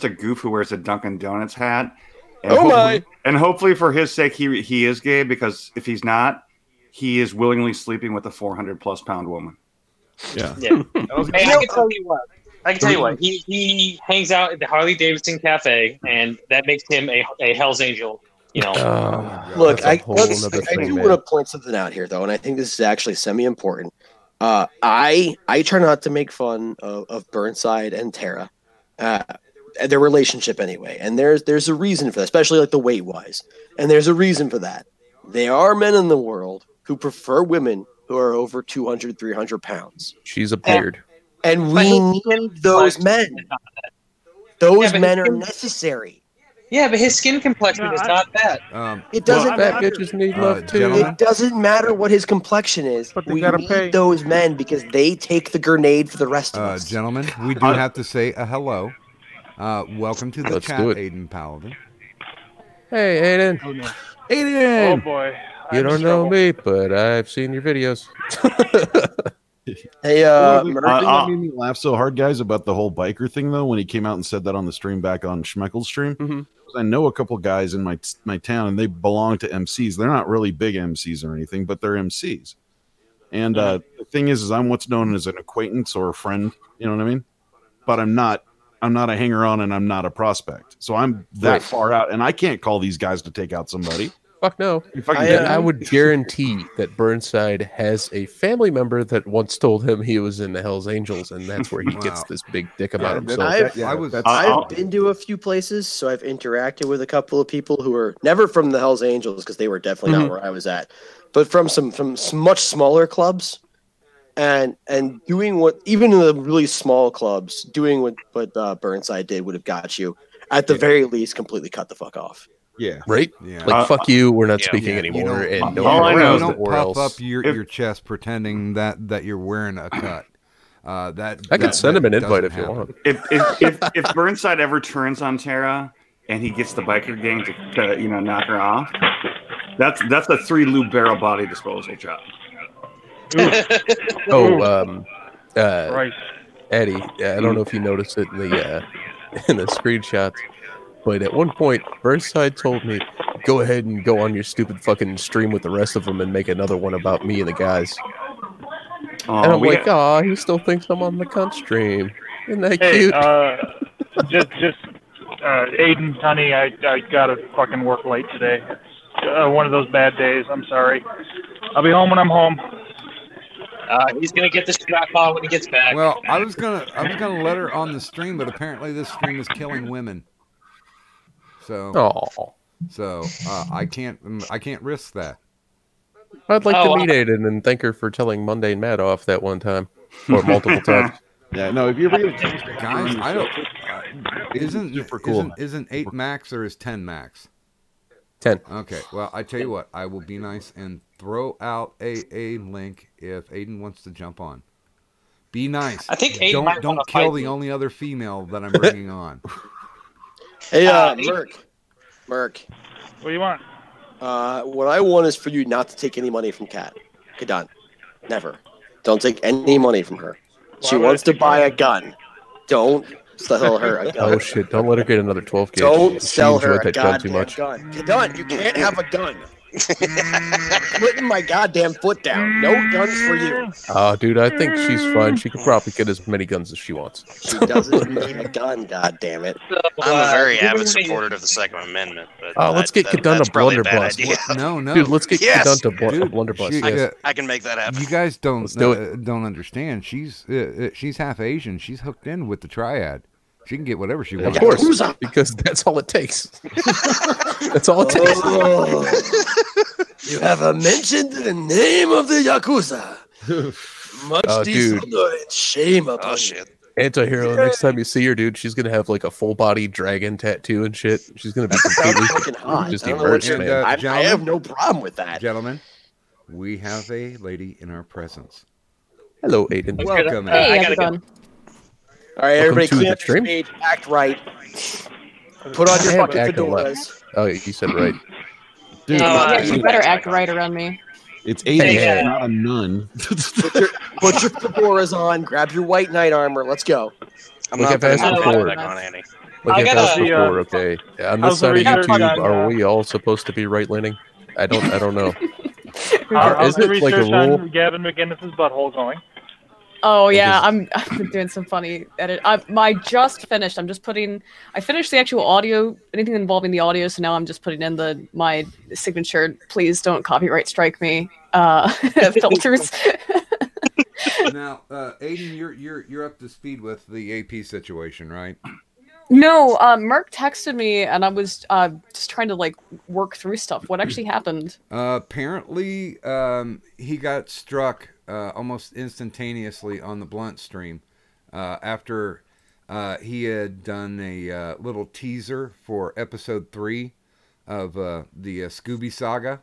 a goof who wears a Dunkin' Donuts hat. And and hopefully for his sake, he is gay, because if he's not, he is willingly sleeping with a 400+ pound woman. Yeah. Hey, I can tell you what. He hangs out at the Harley Davidson Cafe, and that makes him a Hell's Angel. You know. Look, I do want to point something out here, though, and I think this is actually semi-important. I try not to make fun of Burnside and Tara, their relationship anyway, and there's a reason for that, especially like the weight-wise, and there's a reason for that. There are men in the world who prefer women who are over 200, 300 pounds. She's a beard. And we need those men. Those men are necessary. Yeah, but his skin complexion is not bad. It doesn't matter. Bitches need love too. It doesn't matter what his complexion is. But we need those men because they take the grenade for the rest of us. Gentlemen, we do have to say a hello. Welcome to the chat, Aiden Paladin. Hey, Aiden. Oh, no. Aiden. Oh, boy. You don't know me, but I've seen your videos. Hey, the thing that made me laugh so hard, guys, about the whole biker thing, though, when he came out and said that on the stream back on Schmeckle's stream, I know a couple guys in my town, and they belong to MCs. They're not really big MCs or anything, but they're MCs. And the thing is I'm what's known as an acquaintance or a friend. You know what I mean? But I'm not a hanger-on, and I'm not a prospect. So I'm that far out, and I can't call these guys to take out somebody. Fuck no. I would guarantee that Burnside has a family member that once told him he was in the Hell's Angels, and that's where he gets this big dick about himself. I've been to a few places, so I've interacted with a couple of people who were never from the Hell's Angels because they were definitely not where I was at, but from much smaller clubs, and doing what even in the really small clubs, doing what Burnside did would have got you at the very least completely cut the fuck off. Yeah. Right? Yeah. Like, fuck you, we're not speaking anymore. And don't puff up your chest pretending that you're wearing a cut. I could send him an invite if you want. If Burnside ever turns on Tara and he gets the biker gang to knock her off, that's a 3 lube barrel body disposal job. Eddie, I don't know if you noticed it in the screenshots, but at one point, Burnside told me, "Go ahead and go on your stupid fucking stream with the rest of them and make another one about me and the guys." And I'm like, he still thinks I'm on the cunt stream. Isn't that cute? Aiden, honey, I gotta fucking work late today. One of those bad days. I'm sorry. I'll be home when I'm home. He's gonna get the strap on when he gets back. Well, I was gonna let her on the stream, but apparently this stream is killing women. So, I can't risk that. I'd like to meet Aiden and thank her for telling Mundane Matt off that one time, or multiple times. Yeah, no. If you ever guys, I don't. Isn't super cool. Isn't 8 max or is 10 max? 10. Okay. Well, I tell you what, I will be nice and throw out a link if Aiden wants to jump on. Be nice. I think Aiden don't kill the only other female that I'm bringing on. Hey, Merc. What do you want? What I want is for you not to take any money from Kat. Kadan. Never. Don't take any money from her. She wants to buy a gun. Don't sell her a gun. Oh shit! Don't let her get another 12 gauge. Don't sell She her enjoyed a that gun too goddamn much. gun. Kadan, you can't have a gun. Putting my goddamn foot down. No guns for you. Oh, dude, I think she's fine. She could probably get as many guns as she wants. She doesn't need a gun, goddammit. I'm a very avid supporter of the Second Amendment. But let's get Kadan that's to probably a bad blunderbuss. idea. No. Dude, let's get Kadan to Dude, blunderbuss. she- I can make that happen. You guys don't do it. don't understand. She's half Asian. She's hooked in with the triad. She can get whatever she wants. Of course, because that's all it takes. That's all it takes. You have mentioned the name of the Yakuza. Much dishonor and shame upon you. Anti-hero, next time you see her, dude, she's gonna have like a full body dragon tattoo and shit. She's gonna be completely fucking hot. just I don't know what immersed, you're- man. I have no problem with that. Gentlemen, we have a lady in our presence. Hello, Aiden. Welcome. Hey, Aiden. how's it going? All right, everybody, Welcome to clean the up your stream. stage, act right. Put on your fucking Act a lot. fedoras. Oh, you said right. Dude, Yeah, you better act right around me. it's 80, not a nun. Put your fedoras on. Grab your white knight armor. Let's go. I'm Look not at putting that my before. back on Annie. Look I at gotta- that before, okay. On this how's the side of research YouTube, on, are we all supposed to be right-leaning? I don't know. How's Is the it like a research rule? on Gavin McInnes's butthole going? Oh yeah, I've been doing some funny edit. I just finished. I finished the actual audio, anything involving the audio. So now I'm just putting in my signature. Please don't copyright strike me. Filters. Now, Aiden, you're up to speed with the AP situation, right? No, Merc texted me, and I was just trying to like work through stuff. What actually happened? Apparently, he got struck almost instantaneously on the Blunt stream after he had done a little teaser for episode 3 of the Scooby Saga.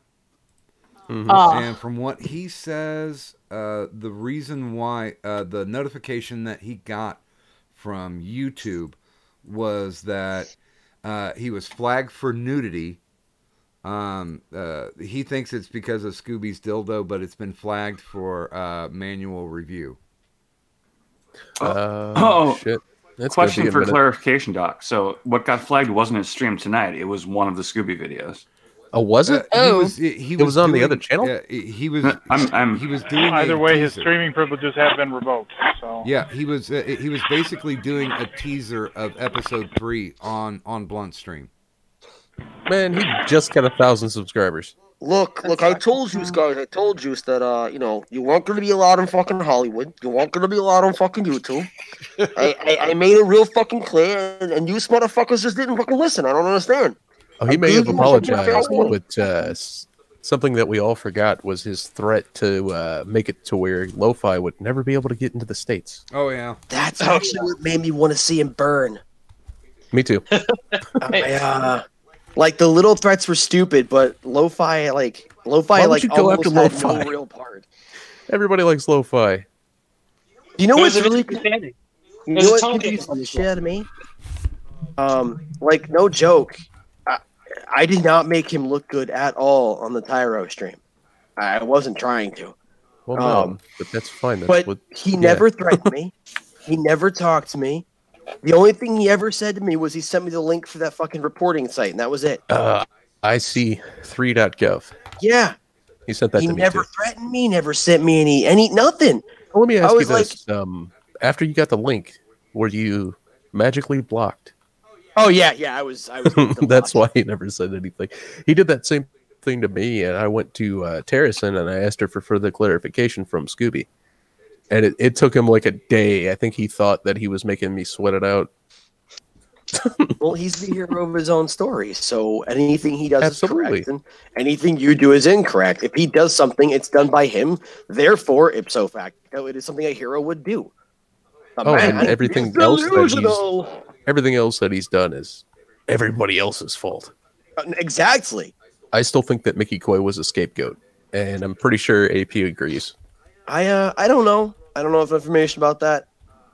Mm-hmm. And from what he says, the reason why the notification that he got from YouTube was that he was flagged for nudity. He thinks it's because of Scooby's dildo, but it's been flagged for manual review. Shit. That's Question gonna be a for minute. clarification, Doc. So what got flagged wasn't his stream tonight. It was one of the Scooby videos. Oh, was it? He It was on the doing- other channel? He was. I'm He was doing. Either a way, his teaser. streaming privileges have been revoked. So Yeah, he was basically doing a teaser of episode 3 on Blunt stream. Man, he just got 1,000 subscribers. Look, I told you guys, that, you weren't going to be allowed in fucking Hollywood. You weren't going to be allowed on fucking YouTube. I made it real fucking clear, and you motherfuckers just didn't fucking listen. I don't understand. Oh, he may have apologized, but something that we all forgot was his threat to make it to where Lo-Fi would never be able to get into the States. Oh, yeah. That's actually what made me want to see him burn. Me too. Like, the little threats were stupid, but Lo-Fi, Why would you go after almost had Lo-Fi? no real part. Everybody likes Lo-Fi. You know what's really understanding. You know what confused the shit out of me? Like, no joke. I did not make him look good at all on the Tyro stream. I wasn't trying to. Well, no, but that's fine. He never threatened me. He never talked to me. The only thing he ever said to me was he sent me the link for that fucking reporting site, and that was it. IC3.gov. Yeah. He sent that to me, He never too. threatened me, never sent me any nothing. Well, let me ask I you was this. After you got the link, were you magically blocked? Oh, yeah, I was That's why he never said anything. He did that same thing to me, and I went to Terracin, and I asked her for further clarification from Scooby. And it took him like a day. I think he thought that he was making me sweat it out. Well, he's the hero of his own story, so anything he does Absolutely. is correct, and anything you do is incorrect. If he does something, it's done by him. Therefore, ipso facto, it is something a hero would do. And everything else that he's done is everybody else's fault. Exactly. I still think that Mickey Koi was a scapegoat, and I'm pretty sure AP agrees. I don't know. I don't know if information about that.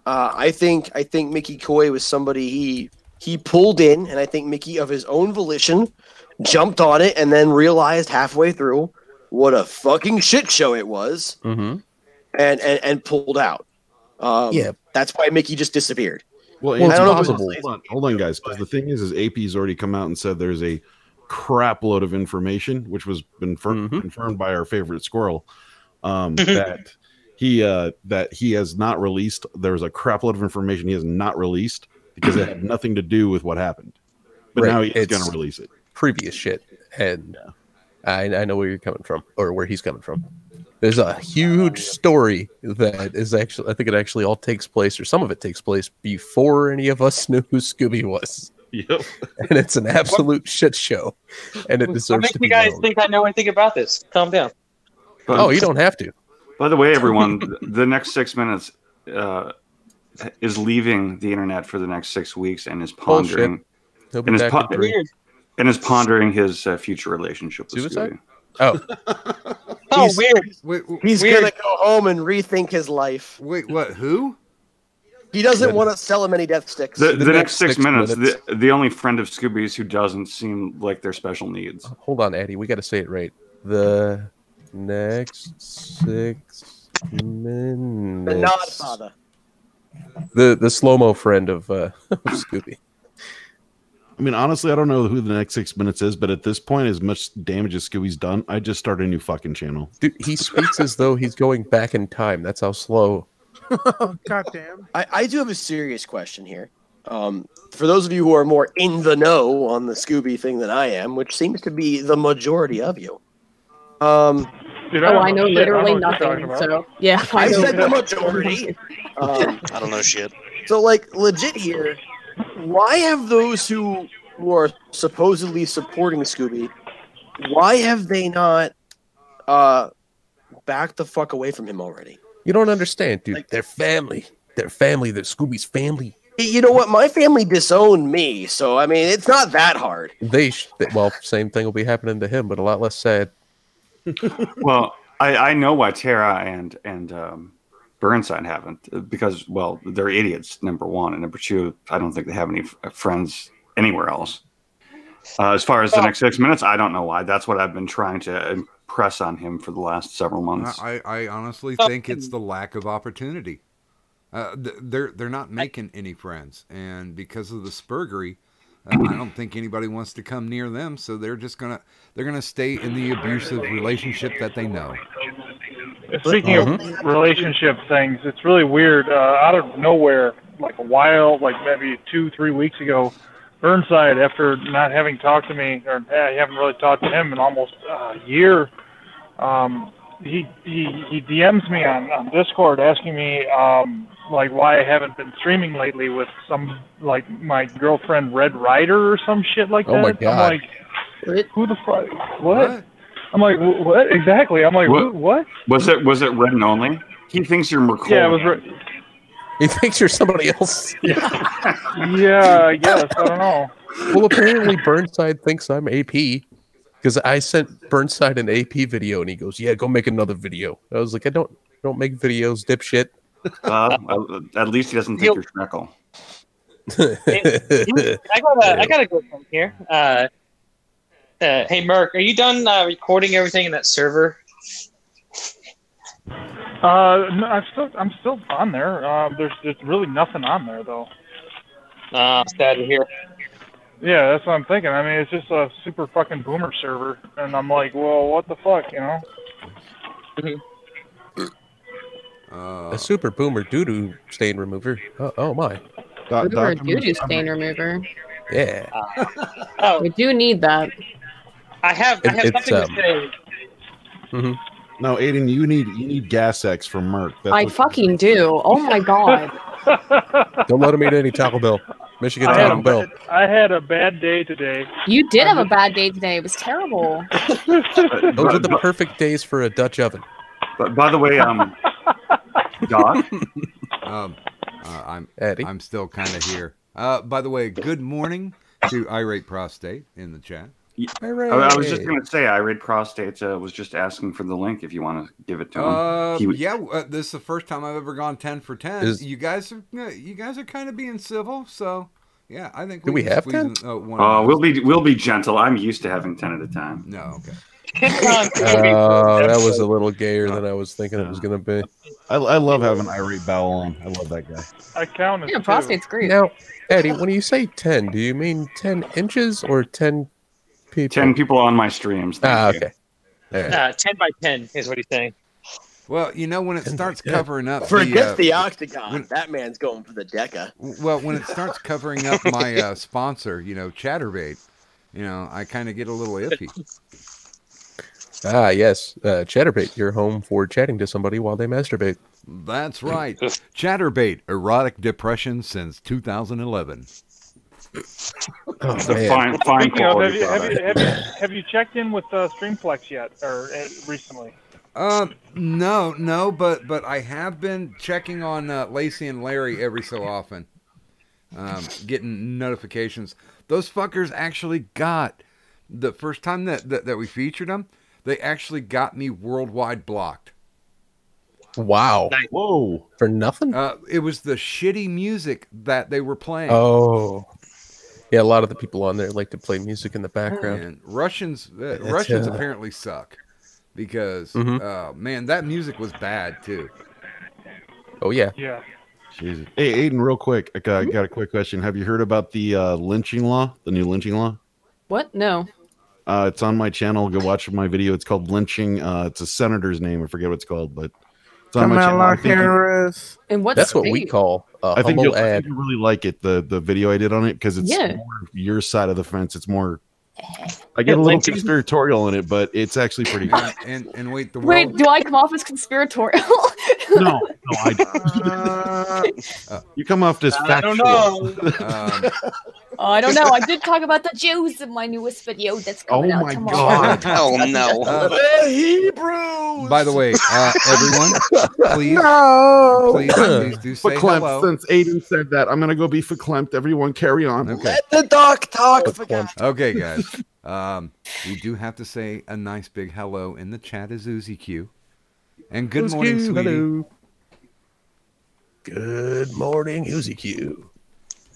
I think Mickey Koi was somebody he pulled in, and I think Mickey, of his own volition, jumped on it and then realized halfway through what a fucking shit show it was, and pulled out. That's why Mickey just disappeared. Well, I don't know if possible. Hold on, guys, because the thing is AP's already come out and said there's a crap load of information, which was been confirmed by our favorite squirrel, that he has not released. There's a crap load of information he has not released because it had nothing to do with what happened. But now he's going to release it. Previous shit, and I know where you're coming from, or where he's coming from. There's a huge story that is actually, I think it actually all takes place, or some of it takes place before any of us knew who Scooby was. Yep. And it's an absolute shit show, and it deserves to be you guys known. think I know anything about this? Calm down. Oh, you don't have to. By the way, everyone, the next 6 minutes is leaving the internet for the next 6 weeks and is pondering. He'll be back in 3. And is pondering his future relationship with Suicide? Scooby. Oh, weird. He's going to go home and rethink his life. Wait, what? Who? He doesn't want to sell him any death sticks. The next 6 minutes, the only friend of Scooby's who doesn't seem like their special needs. Hold on, Eddie. We got to say it right. The next 6 minutes. The nod father. The slow-mo friend of Scooby. I mean, honestly, I don't know who the next 6 minutes is, but at this point, as much damage as Scooby's done, I just start a new fucking channel. Dude, he speaks as though he's going back in time. That's how slow. God damn. I do have a serious question here. For those of you who are more in the know on the Scooby thing than I am, which seems to be the majority of you. I know literally nothing. So yeah, I said the majority. I don't know shit. So, like, legit here, why have those who are supposedly supporting Scooby, why have they not backed the fuck away from him already? You don't understand, dude. They're family. They're family. They're Scooby's family. You know what? My family disowned me, so, I mean, it's not that hard. Well, same thing will be happening to him, but a lot less sad. Well, I know why Tara and Burnside haven't, because, well, they're idiots, number one, and number two, I don't think they have any friends anywhere else. As far as the next 6 minutes, I don't know why. That's what I've been trying to impress on him for the last several months. I honestly think it's the lack of opportunity. They're not making any friends, and because of the spurgery, I don't think anybody wants to come near them. So they're just gonna stay in the abusive relationship that they know. Speaking of relationship things, it's really weird. Out of nowhere, like maybe 2-3 weeks ago, Burnside, after not having talked to me, or I haven't really talked to him in almost a year, he DMs me on Discord asking me like why I haven't been streaming lately with some like my girlfriend Red Rider or some shit like that. Oh my God. I'm like, who the fuck? What? I'm like, what exactly? I'm like, what? Was it red and only? He thinks you're McCoy. Yeah, it was. He thinks you're somebody else. Yeah, I guess. I don't know. Well, apparently Burnside thinks I'm AP because I sent Burnside an AP video and he goes, "Yeah, go make another video." I was like, "I don't make videos, dipshit." At least he doesn't think you're Schmeckle. I got a good one here. Hey, Merc, are you done recording everything in that server? No, I'm still on there. There's really nothing on there though. Sad to hear. Yeah, that's what I'm thinking. I mean, it's just a super fucking boomer server, and I'm like, well, what the fuck, you know? A super boomer doo-doo stain remover. Oh my. Boomer doo-doo stain remover. Yeah. We do need that. I have something to say. Mm-hmm. No, Aiden, you need gas X from Merc. I fucking do. Oh my God. Don't let him eat any Taco Bell. Michigan Taco Bell. I had a bad day today. You did have a bad day today. It was terrible. Those are the perfect days for a Dutch oven. But by the way, Doc. I'm still kind of here. By the way, good morning to Irate Prostate in the chat. I was just going to say, Irate Prostate was just asking for the link if you want to give it to him. This is the first time I've ever gone 10 for 10. You guys are kind of being civil, so yeah, I think we have 10. We'll be gentle. I'm used to having 10 at a time. No, okay. That was a little gayer than I was thinking it was going to be. I love having Irate Bowel on. I love that guy. I counted. Yeah, Prostate's great. Now, Eddie, when you say 10, do you mean 10 inches or 10 people? 10 people on my streams. Okay. 10 by 10 is what he's saying. Well, you know, when it starts covering up... Forget the octagon. That man's going for the deca. Well, when it starts covering up my sponsor, Chatterbait, I kind of get a little iffy. Yes. Chatterbait, your home for chatting to somebody while they masturbate. That's right. Chatterbait, erotic depression since 2011. Fine quality. Have you checked in with Streamflex yet, or recently? No, but I have been checking on Lacey and Larry every so often, getting notifications. Those fuckers actually got the first time that we featured them. They actually got me worldwide blocked. Wow! Nice. Whoa! For nothing? It was the shitty music that they were playing. Oh. Yeah, a lot of the people on there like to play music in the background. And Russians apparently suck because, man, that music was bad too. Oh yeah. Yeah. Jesus. Hey, Aiden, real quick, I got a quick question. Have you heard about the lynching law? The new lynching law? What? No. It's on my channel. Go watch my video. It's called Lynching. It's a senator's name. I forget what it's called, but it's on my channel. Harris. And what's that's what we call I think humble I ad. think you'll really like it. The video I did on it because it's more your side of the fence. It's more. I get a little conspiratorial in it, but it's actually pretty good. And wait, wait, do I come off as conspiratorial? No, I don't. You come off as factual. I don't know. I did talk about the Jews in my newest video that's coming out tomorrow. Oh no! The Hebrews. By the way, everyone, please do say hello. Since Aiden said that, I'm gonna go be verklempt. Everyone, carry on. Okay. Let the doc talk. Okay, guys. We do have to say a nice big hello in the chat is Uzi Q. And good morning, sweetie. Hello. Good morning, Uzi Q.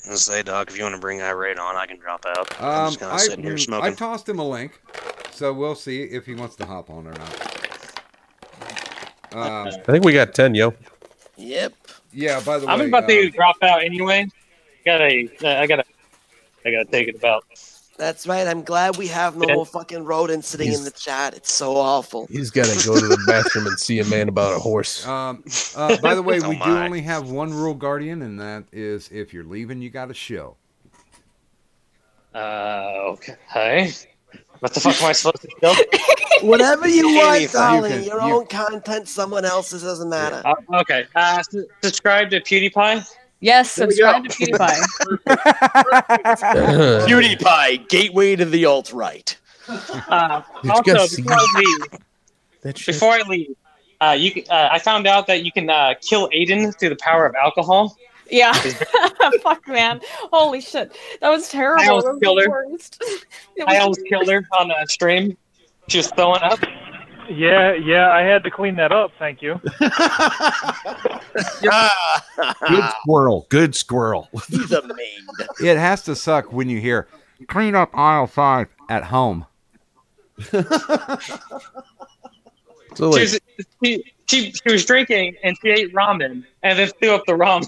I was gonna say, Doc, if you want to bring Irate on, I can drop out. I'm just kind of sitting here smoking. I tossed him a link, so we'll see if he wants to hop on or not. I think we got 10, yo. Yep. Yeah. By the way, I'm about to drop out anyway. I gotta take it about. That's right. I'm glad we have no more fucking rodents sitting in the chat. It's so awful. He's got to go to the bathroom and see a man about a horse. By the way, we do only have one rule, Guardian, and that is if you're leaving, you got to show. Okay. What the fuck am I supposed to kill? Whatever you want, Anything. darling. Your own content, someone else's doesn't matter. Okay. Subscribe to PewDiePie. Yes, There we subscribe go. to PewDiePie. PewDiePie, gateway to the alt-right. Also, guys before I leave, I found out that you can kill Aiden through the power of alcohol. Yeah. Fuck, man. Holy shit. That was terrible. I almost That was killed the her. worst. I almost killed her on a stream. She was throwing up. Yeah, I had to clean that up. Thank you. Good squirrel. He's a maid. It has to suck when you hear clean up aisle 5 at home. So like, She was drinking and she ate ramen and then threw up the ramen.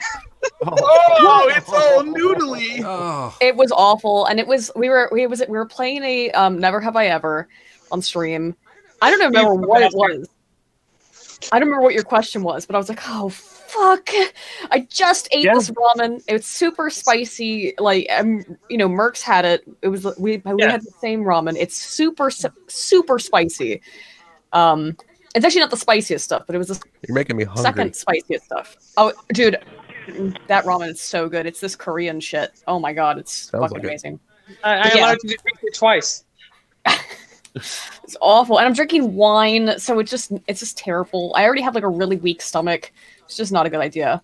Oh, it's all noodly. Oh. It was awful, and we were playing a Never Have I Ever on stream. I don't remember what it was. I don't remember what your question was, but I was like, oh fuck! I just ate this ramen. It was super spicy. Like, Merck's had it. It was we had the same ramen. It's super spicy. It's actually not the spiciest stuff, but it was the you're making me hungry. second spiciest stuff. Oh, dude, that ramen is so good. It's this Korean shit. Oh my god, it's Sounds fucking like it. amazing. I allowed you to drink it twice. It's awful, and I'm drinking wine, so it's just terrible. I already have like a really weak stomach. It's just not a good idea.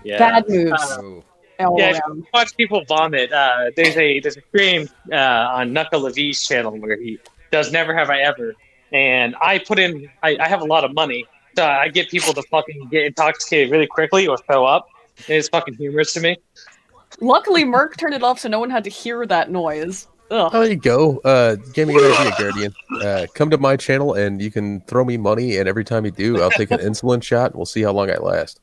Yeah. Bad moves. All Yeah, if around. you watch people vomit. There's a stream on Knuckle Levy's channel where he does Never Have I Ever, and I put in. I have a lot of money, so I get people to fucking get intoxicated really quickly or throw up. And it's fucking humorous to me. Luckily, Merck turned it off, so no one had to hear that noise. Ugh. Oh, there you go. Give me an idea, Guardian. Come to my channel and you can throw me money, and every time you do, I'll take an insulin shot and we'll see how long I last.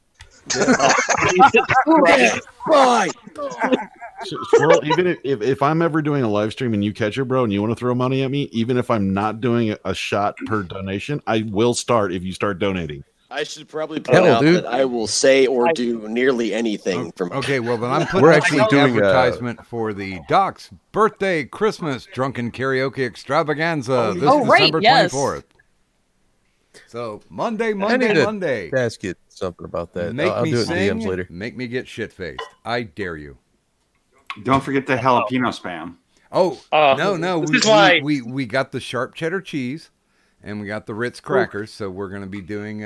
Fine. Squirrel, even if I'm ever doing a live stream and you catch it, bro, and you want to throw money at me, even if I'm not doing a shot per donation, I will start if you start donating. I should probably point out that I will say or do nearly anything from. Okay, well then I'm putting We're up actually the doing advertisement for the Doc's birthday Christmas drunken karaoke extravaganza this December 24th. So Monday. I need to ask you something about that. Make I'll me do it in sing, DMs later. make me get shit faced. I dare you. Don't forget the jalapeno spam. Oh no, we got the sharp cheddar cheese, and we got the Ritz crackers. So we're gonna be doing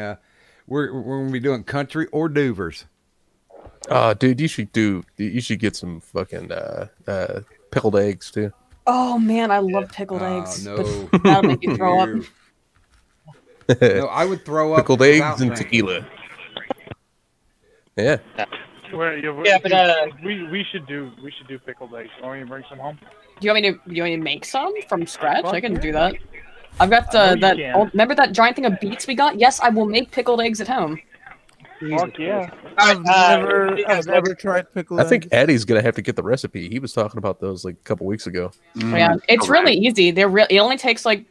we're gonna be doing country hors d'oeuvres. Dude, you should get some fucking pickled eggs too. Oh man, I love pickled eggs. No, but that'll make you throw up. No, I would throw up pickled eggs and tequila. Yeah. Yeah, but we should do pickled eggs. Want me to bring some home? Do you want me to make some from scratch? I can do that. I've got I know you that. can. Remember that giant thing of beets we got? Yes, I will make pickled eggs at home. Fuck yeah! I've never tried pickled I think eggs. Eddie's gonna have to get the recipe. He was talking about those like a couple weeks ago. Yeah, it's really easy. It only takes 2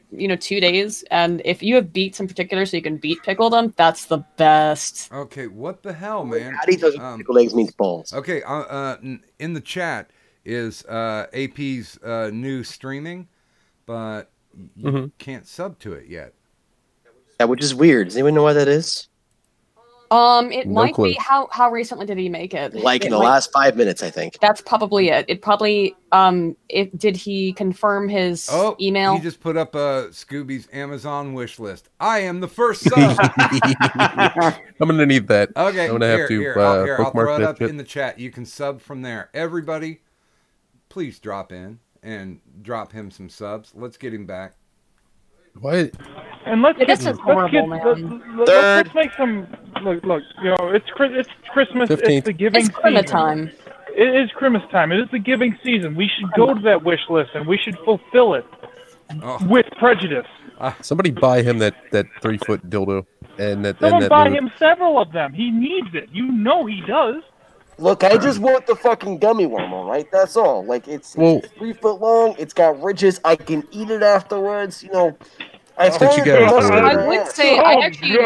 days, and if you have beets in particular, so you can beet pickle them, that's the best. Okay, what the hell, man? Eddie doesn't pickled eggs means balls. Okay, in the chat is AP's new streaming, but you can't sub to it yet. Yeah, which is weird. Does anyone know why that is? It No might clue. be how recently did he make it? Like It in the might- last 5 minutes, I think. That's probably it. It probably did he confirm his email? He just put up Scooby's Amazon wish list. I am the first sub. I'm gonna need that. Okay, I'm gonna have to I'll bookmark throw it that up shit. in the chat. You can sub from there. Everybody, please drop in and drop him some subs. Let's get him back. What? And let's This is horrible, man. let's make some look. You know, it's Christmas. 15th. It's the giving It's Christmas season. time. It is Christmas time. It is the giving season. We should go to that wish list and we should fulfill it with prejudice. Somebody buy him that 3-foot dildo and that. Someone and that buy move. him several of them. He needs it. You know he does. Look, I just want the fucking gummy worm, all right? That's all. Like, it's 3 foot long. It's got ridges. I can eat it afterwards. You know, Since you guys I were, would say I actually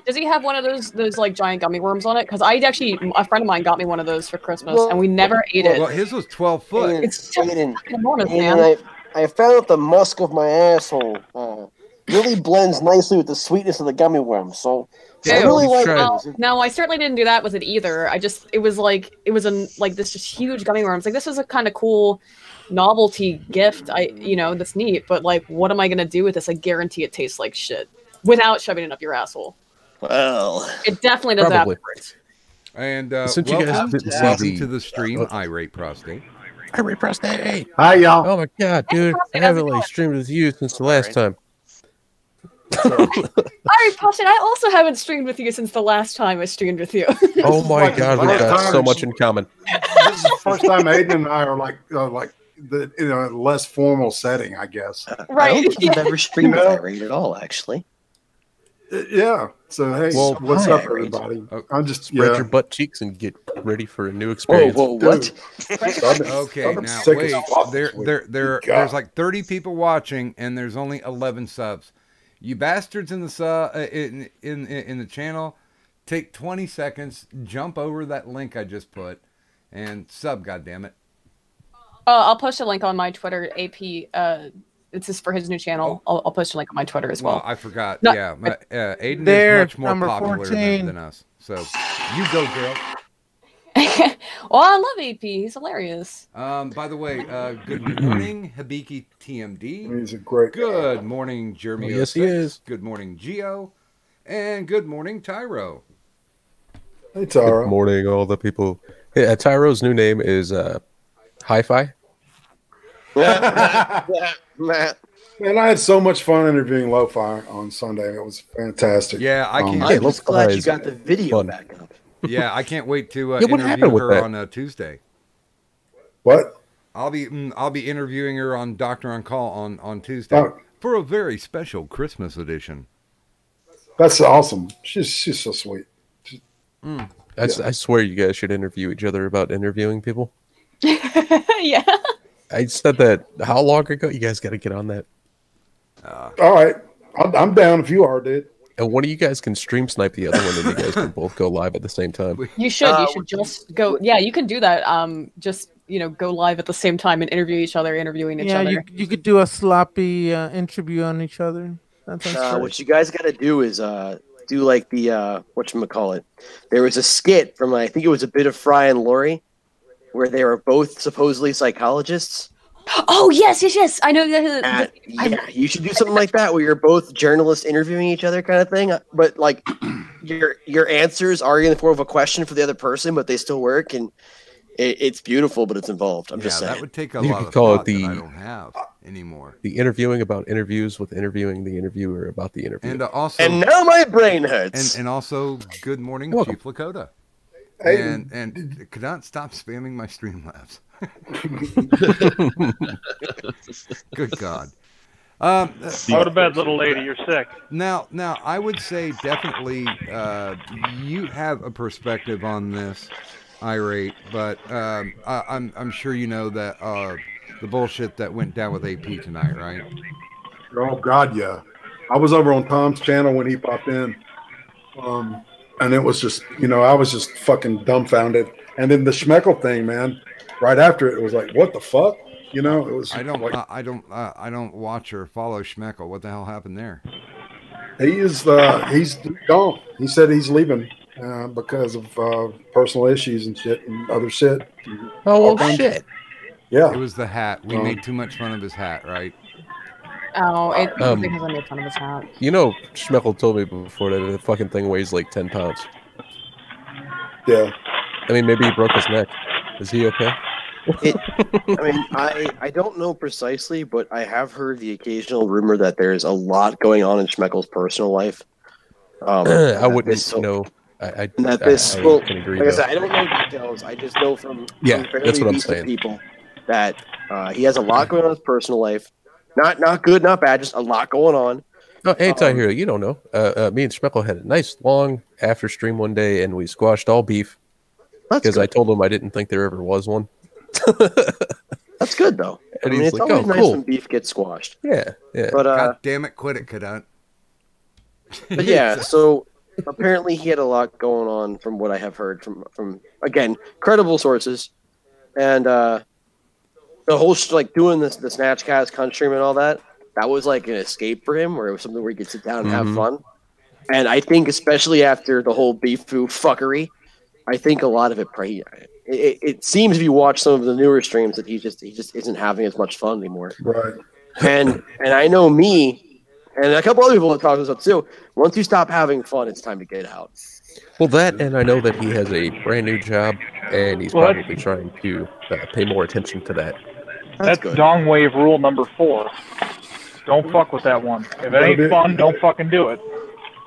does he have one of those like giant gummy worms on it? Because I actually a friend of mine got me one of those for Christmas and we never ate it. Well, his was 12 foot. It's just fucking enormous, And man. I found out the musk of my asshole really blends nicely with the sweetness of the gummy worm. So I really like it. No, I certainly didn't do that with it either. It was this just huge gummy worms. Like this is a kind of cool novelty gift. That's neat. But like, what am I gonna do with this? I guarantee it tastes like shit without shoving it up your asshole. Well, it definitely does probably. afterwards. And Since you guys welcome didn't see welcome the- to the stream, Irate Prostate. Irate Prostate. Hi, y'all. Oh my god, dude! I haven't like streamed with you since the last time. Alright, Passion, I also haven't streamed with you since the last time I streamed with you. Oh my god, we've got so much in common. This is the first time Aiden and I are in a less formal setting, I guess. I don't think you've ever streamed with Irate at all, actually. Yeah. So hey, Well, what's hi, up, Irate. everybody? I'm just Spread your butt cheeks and get ready for a new experience. Okay, now wait. There's like 30 people watching, and there's only 11 subs. You bastards in the in the channel, take 20 seconds, jump over that link I just put, and sub. Goddammit. I'll post a link on my Twitter. AP, it's just for his new channel. I'll post a link on my Twitter as well. Well, I forgot. No, Yeah, Aiden There, is much more number popular 14. than us. So you go, girl. Well, I love AP. He's hilarious. By the way, good morning, Hibiki TMD. He's a great Good morning, Jeremy. Oh, yes, he is. Good morning, Geo. And good morning, Tyro. Hey, Tyro. Good morning, all the people. Yeah, Tyro's new name is Hi-Fi. Man, I had so much fun interviewing Lo-Fi on Sunday. It was fantastic. Yeah, I can't. I'm just glad you got the video back up. Yeah, I can't wait to Yeah, what interview happened with her that? on Tuesday. What? I'll be interviewing her on Doctor on Call on Tuesday for a very special Christmas edition. That's awesome. She's so sweet. I swear you guys should interview each other about interviewing people. Yeah. I said that how long ago? You guys got to get on that. All right. I'm down if you are, dude. And one of you guys can stream snipe the other one, and you guys can both go live at the same time. You should. You should just go. Yeah, you can do that. Just go live at the same time and interview each other, interviewing each Yeah, other. you could do a sloppy interview on each other. That sounds great. What you guys got to do is do like the whatchamacallit. There was a skit from I think it was a bit of Fry and Laurie, where they were both supposedly psychologists. Oh yes. I know. Yeah, you should do something like that where you're both journalists interviewing each other, kind of thing. But like your answers are in the form of a question for the other person, but they still work, and it's beautiful, but it's involved. I'm just saying that would take a You lot could of call it thought the- that I don't have anymore. The interviewing about interviews with interviewing the interviewer about the interview. And also, And now my brain hurts. and also, good morning, You're welcome. Chief Lakota. Hey. And could not stop spamming my Streamlabs. Good God. Go to bed, little lady. You're sick. Now, I would say definitely you have a perspective on this, Irate, but I'm sure you know that the bullshit that went down with AP tonight, right? Oh God, yeah. I was over on Tom's channel when he popped in, and it was just I was just fucking dumbfounded. And then the Schmeckel thing, man. Right after it was like, what the fuck? It was. I don't like, I don't watch or follow Schmeckel. What the hell happened there? he's gone. He said he's leaving because of personal issues and shit and other shit. Oh, well, shit. Yeah. It was the hat. We made too much fun of his hat, right? Oh, it because I made fun of his hat. Schmeckel told me before that the fucking thing weighs like 10 pounds. Yeah. I mean, maybe he broke his neck. Is he okay? I don't know precisely, but I have heard the occasional rumor that there's a lot going on in Schmeckel's personal life. I wouldn't know. I can agree. Like I said, I don't know details. I just know from fairly that's what I'm decent saying. people that he has a lot going on in his personal life. Not good, not bad, just a lot going on. Oh, hey, Tyhero, you don't know. Me and Schmeckel had a nice long after stream one day, and we squashed all beef because I told him I didn't think there ever was one. That's good though. And I mean, he's it's like, always "Oh, nice cool." when beef gets squashed. Yeah, yeah. But God damn it, quit it, Cadunt. But yeah, so apparently he had a lot going on from what I have heard from again credible sources, and the whole like doing the Snatchcast country and all that was like an escape for him, where it was something where he could sit down and have fun. And I think especially after the whole beef foo fuckery, I think a lot of it seems if you watch some of the newer streams that he just isn't having as much fun anymore. Right. And I know me. And a couple other people have talked about this too. Once you stop having fun, it's time to get out. Well, that, and I know that he has a brand new job, and he's probably trying to pay more attention to that. That's Dong Wave rule number 4. Don't fuck with that one. If it ain't fun, don't fucking do it.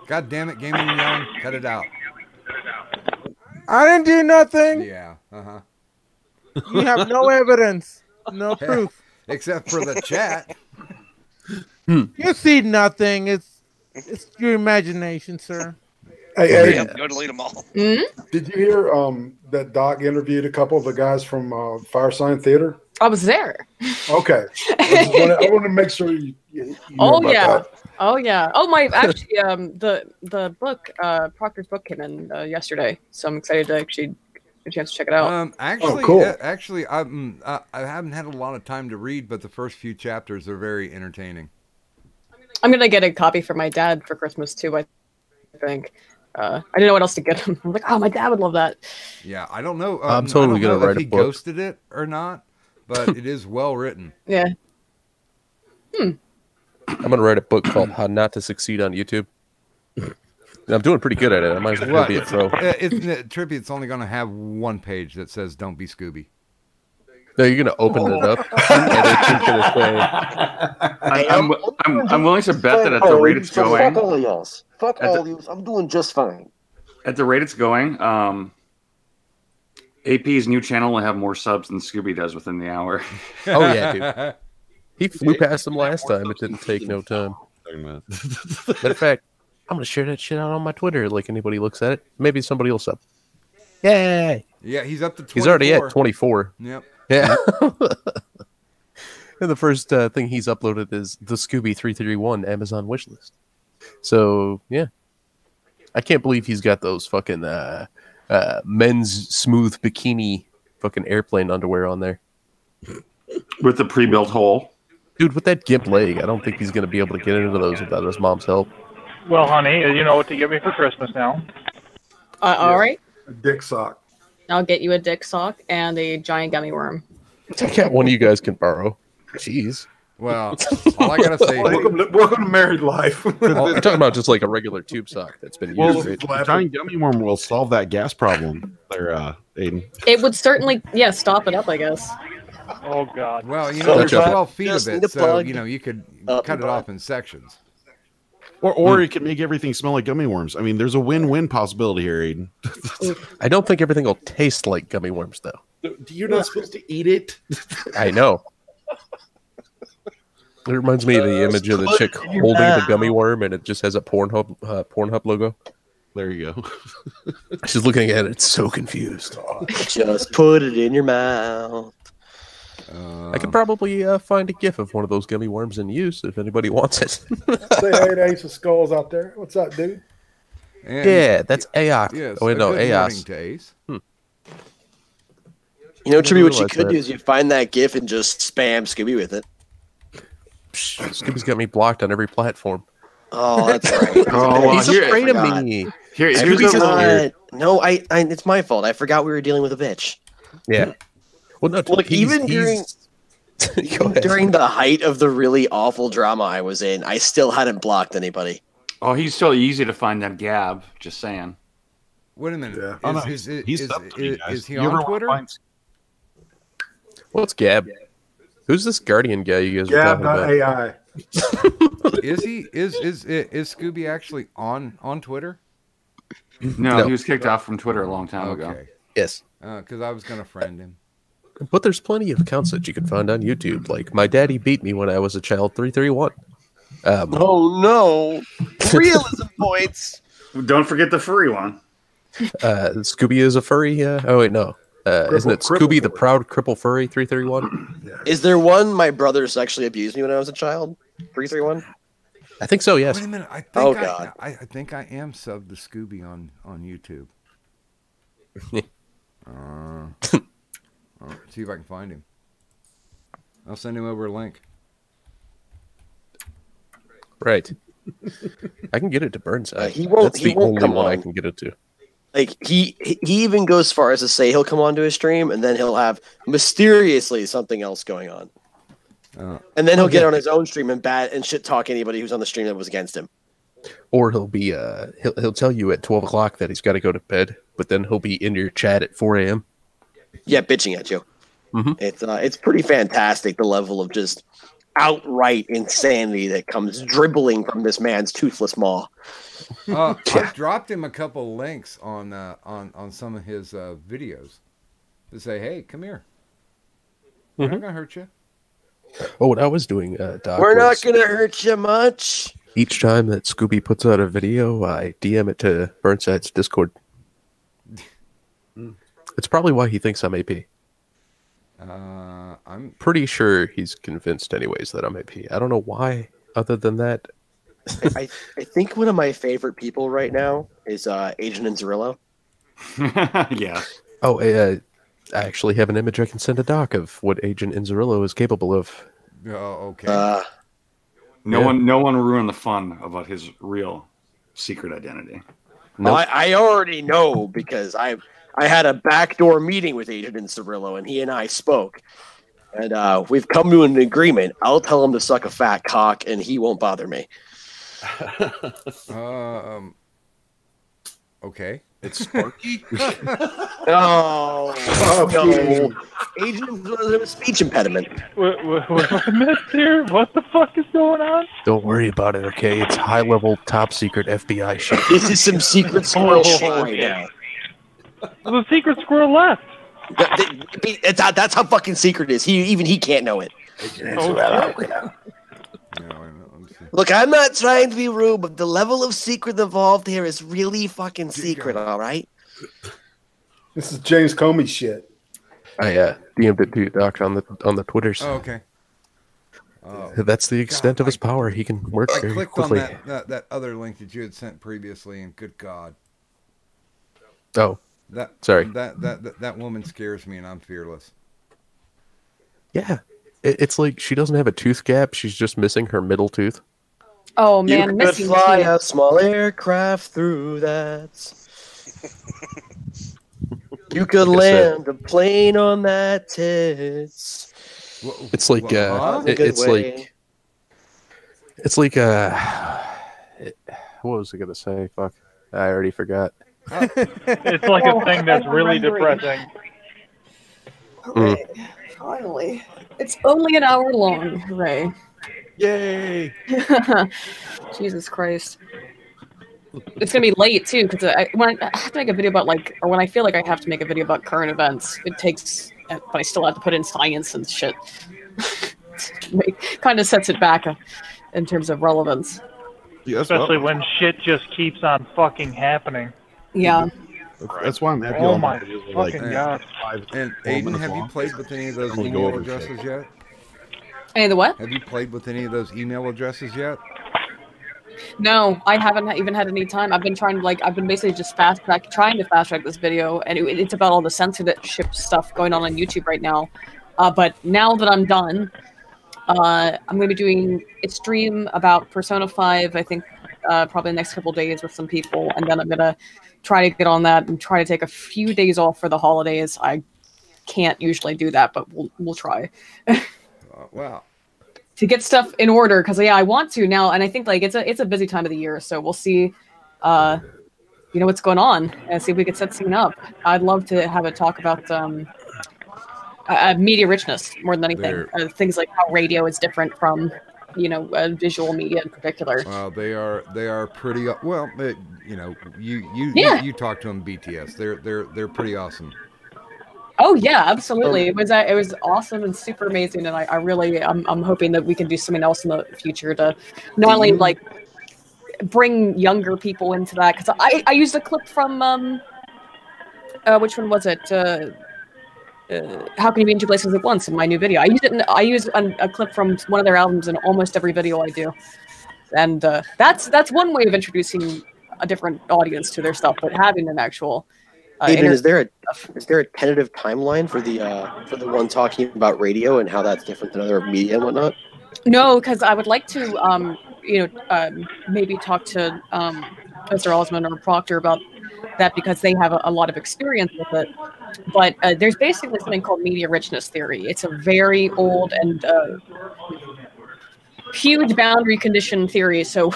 God damn it, Gaming Young, cut it out. I didn't do nothing. Yeah, You have no evidence, no proof. Except for the chat. You see nothing. It's your imagination, sir. Hey, Go delete them all. Did you hear that Doc interviewed a couple of the guys from Fire Sign Theater? I was there. Okay. I want to make sure you know about that. Oh yeah. Oh my. Actually, the book, Proctor's book came in yesterday, so I'm excited to actually get a chance to check it out. Actually, I haven't had a lot of time to read, but the first few chapters are very entertaining. I'm gonna get a copy for my dad for Christmas too. I think. I didn't know what else to get him. I'm like, oh, my dad would love that. Yeah, I don't know. I'm totally gonna write if he ghosted it or not, but it is well written. Yeah. I'm gonna write a book called "How Not to Succeed on YouTube." I'm doing pretty good at it. I might as well be a pro. Trippy, it's only gonna have one page that says "Don't be Scooby." No, you're gonna open it up, and it's gonna say, I'm willing to bet that at the rate it's going, fuck all y'all. Fuck all you. I'm doing just fine. At the rate it's going, AP's new channel will have more subs than Scooby does within the hour. "Oh yeah, dude." He flew past him last time. It didn't take no time. Matter of fact, I'm gonna share that shit out on my Twitter. Like anybody looks at it, maybe somebody will sub. Yay! Yeah, he's up to 24. He's already at 24. Yep. Yeah. And the first thing he's uploaded is the Scooby 331 Amazon wishlist. So yeah, I can't believe he's got those fucking men's smooth bikini fucking airplane underwear on there with the pre-built hole. Dude, with that gimp leg, I don't think he's going to be able to get into those without his mom's help. Well, honey, you know what to get me for Christmas now. All right. A dick sock. I'll get you a dick sock and a giant gummy worm. I got one of you guys can borrow. Jeez. Well, all I gotta say. Welcome to married life. I'm talking about just like a regular tube sock that's been used. A giant gummy worm will solve that gas problem there, Aiden. It would certainly, stop it up, I guess. Oh, God. Well, there's 12 feet of it, so, you could cut it off in sections. Or it can make everything smell like gummy worms. I mean, there's a win-win possibility here, Aiden. I don't think everything will taste like gummy worms, though. You're not supposed to eat it. I know. It reminds me of the image of the chick holding the gummy worm, and it just has a Pornhub logo. There you go. She's looking at it, so confused. Just put it in your mouth. I could probably find a GIF of one of those gummy worms in use if anybody wants it. Say hey to Ace of Skulls out there. What's up, dude? Yeah, that's AOC. Yes, oh, wait, no, good morning AOS. to Ace. You know, Tribby, what you realize could that. do is you find that GIF and just spam Scooby with it. Scooby's got me blocked on every platform. Oh, that's right. He's afraid of me. Here's Scooby's a no, it's my fault. I forgot we were dealing with a bitch. Yeah. Well, no, Look, even during the height of the really awful drama I was in, I still hadn't blocked anybody. Oh, he's so easy to find that Gab. Just saying. Wait a minute. Yeah. Is he You ever on Twitter? What's Gab? Who's this Guardian guy you guys were talking about? Gab.ai. Is Scooby actually on Twitter? No, he was kicked off from Twitter a long time ago. Okay. Yes. Because I was gonna friend him. But there's plenty of accounts that you can find on YouTube. Like, My Daddy Beat Me When I Was a Child 331. Oh, no. Realism points. Don't forget the furry one. Scooby is a furry. Oh, wait, no. Isn't it Scooby the Proud Cripple Furry 331? Is there one my brother sexually abused me when I was a child? 331? I think so. Yes. Wait a minute. I think God. I think I am subbed to Scooby on YouTube. See if I can find him. I'll send him over a link. Right. I can get it to Burnside. He won't. That's the only one I can get it to. Like he even goes as far as to say he'll come onto his stream and then he'll have mysteriously something else going on, and then he'll get on his own stream and shit talk anybody who's on the stream that was against him. Or he'll be he'll tell you at 12 o'clock that he's got to go to bed, but then he'll be in your chat at 4 a.m. Yeah, bitching at you. Mm-hmm. It's pretty fantastic, the level of just outright insanity that comes dribbling from this man's toothless maw. I've dropped him a couple links on some of his videos to say, hey, come here. We're not gonna hurt you. Oh, what I was doing, Doc, we're not gonna hurt you much. Each time that Scooby puts out a video, I DM it to Burnside's Discord. It's probably why he thinks I'm AP. I'm pretty sure he's convinced anyways that I'm AP. I don't know why, other than that. I think one of my favorite people right now is Agent Inzerillo. Yeah. Oh, I actually have an image I can send to Doc of what Agent Inzerillo is capable of. Oh, okay. No one ruined the fun about his real secret identity. Nope. Well, I already know because I had a backdoor meeting with Agent Inzerillo and he and I spoke. And we've come to an agreement. I'll tell him to suck a fat cock and he won't bother me. Okay. It's Sparky? No. Agent has a speech impediment. What I missed here? What the fuck is going on? Don't worry about it, okay? It's high-level, top-secret FBI shit. This is some secret squirrel shit right now. The secret squirrel left. That's how fucking secret it is. Even he can't know it. Look, I'm not trying to be rude, but the level of secret involved here is really fucking secret, all right? This is James Comey shit. I DM'd it to Doc on the Twitters. Oh, okay. That's the extent of his power. He can work I very clicked quickly. on that other link that you had sent previously, and good God. Oh, sorry. That woman scares me, and I'm fearless. Yeah, it's like she doesn't have a tooth gap. She's just missing her middle tooth. Oh man, you could fly a small aircraft through that. You could land a plane on that tits. It's like what was I gonna say? Fuck, I already forgot. It's like a thing that's really depressing. Okay, finally. It's only an hour long. Hooray. Yay! Jesus Christ. It's gonna be late too, because when I have to make a video about or when I feel like I have to make a video about current events, it takes, but I still have to put in science and shit. It kind of sets it back in terms of relevance. Yeah, especially when shit just keeps on fucking happening. Yeah. That's why I'm happy. Oh my like fucking God. And Aiden, have you played with any of those I'm gonna go email over addresses shit. yet? Any of the what? Have you played with any of those email addresses yet? No, I haven't even had any time. I've been trying to I've been basically just trying to fast track this video, and it's about all the censorship stuff going on YouTube right now. But now that I'm done, I'm going to be doing a stream about Persona 5, I think probably the next couple of days with some people, and then I'm going to try to get on that and try to take a few days off for the holidays. I can't usually do that, but we'll try. Wow. To get stuff in order, because I want to now, and I think it's a busy time of the year, so we'll see what's going on and see if we can set something up. I'd love to have a talk about media richness more than anything. Things like how radio is different from visual media in particular. They are pretty well. You talk to them, BTS. They're pretty awesome. Oh yeah, absolutely. It was awesome and super amazing, and I really I'm hoping that we can do something else in the future to not only bring younger people into that, because I used a clip from which one was it? how can you be in two places at once in my new video? I use a clip from one of their albums in almost every video I do, and that's one way of introducing a different audience to their stuff. But having an actual Aiden, is there a tentative timeline for the one talking about radio and how that's different than other media and whatnot? No, because I would like to maybe talk to Mr. Osmond or Proctor about that, because they have a lot of experience with it. But there's basically something called media richness theory. It's a very old and huge boundary condition theory. So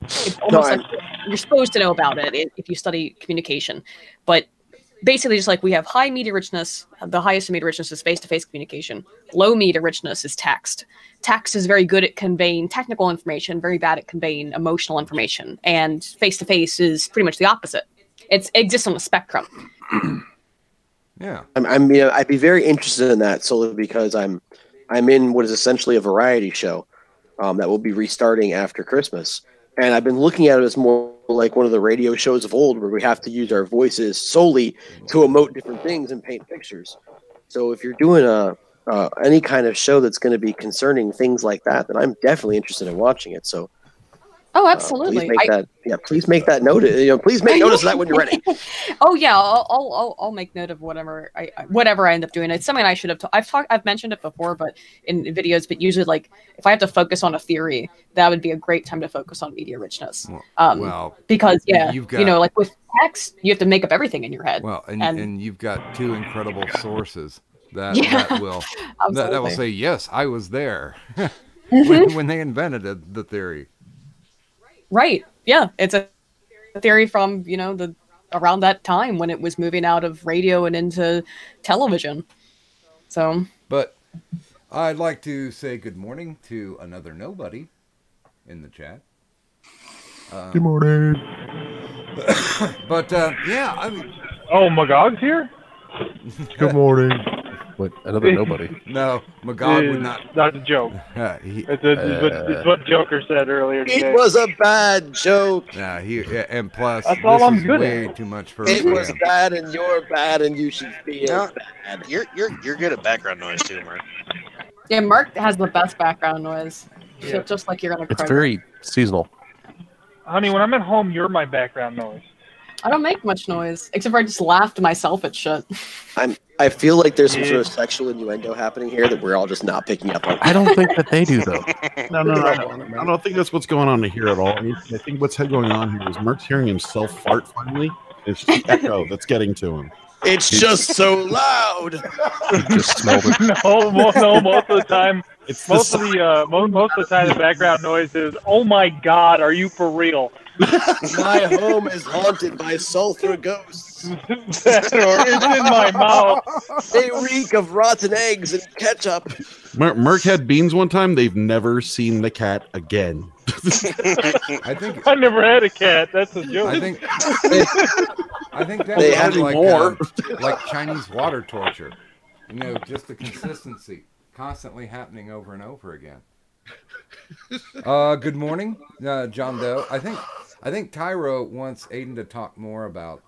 it's almost like you're supposed to know about it if you study communication. But basically, just like we have high media richness, the highest media richness is face-to-face communication. Low media richness is text. Text is very good at conveying technical information, very bad at conveying emotional information. And face-to-face is pretty much the opposite. It exists on a spectrum. Yeah. I'd be very interested in that solely because I'm in what is essentially a variety show that will be restarting after Christmas. And I've been looking at it as more like one of the radio shows of old where we have to use our voices solely to emote different things and paint pictures. So if you're doing any kind of show that's going to be concerning things like that, then I'm definitely interested in watching it. So oh, absolutely. Please make that note. Please make notice of that when you're ready. Oh yeah, I'll make note of whatever I end up doing. It's something I should have. I've mentioned it before, but in videos. But usually, like if I have to focus on a theory, that would be a great time to focus on media richness. Because you've got, like with text, you have to make up everything in your head. Well, and you've got two incredible sources that will say yes, I was there when they invented the theory. Right. Yeah. It's a theory from, around that time when it was moving out of radio and into television. So. But I'd like to say good morning to another nobody in the chat. Good morning. But, I mean. Oh, Magog's here? Good morning. What? Another nobody? No, Magog would not. That's a joke. It's what Joker said earlier today. It was a bad joke. Yeah, and plus, that's all I'm good way at. Too much for it was bad, and you're bad, and you should be bad. You're good at background noise too, Mark. Yeah, Mark has the best background noise. You feel just like you're gonna cry. It's very seasonal. Honey, when I'm at home, you're my background noise. I don't make much noise, except for I just laugh to myself at shit. I feel like there's some sort of sexual innuendo happening here that we're all just not picking up on. I don't think that they do, though. No. I don't think that's what's going on here at all. I think what's going on here is Merc's hearing himself fart finally. It's the echo that's getting to him. It's just so loud. Just smelled it. No, most of the time. Most of the time, the background noise is, "Oh my God, are you for real?" My home is haunted by sulfur ghosts. Or it's in my mouth. They reek of rotten eggs and ketchup. Merc had beans one time. They've never seen the cat again. I never had a cat. That's a joke. I think that's they had more like Chinese water torture. Just the consistency constantly happening over and over again. Good morning, John Doe. I think Tyro wants Aiden to talk more about.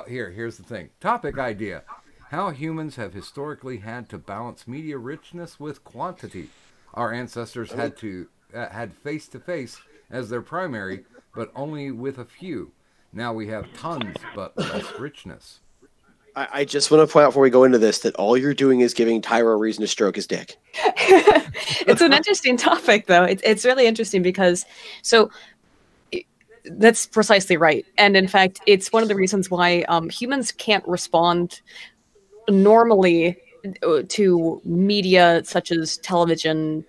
Here's the thing. Topic idea: how humans have historically had to balance media richness with quantity. Our ancestors had face-to-face as their primary, but only with a few. Now we have tons, but less richness. I just want to point out before we go into this that all you're doing is giving Tyro a reason to stroke his dick. It's an interesting topic, though. It's really interesting because that's precisely right. And in fact, it's one of the reasons why humans can't respond normally to media such as television,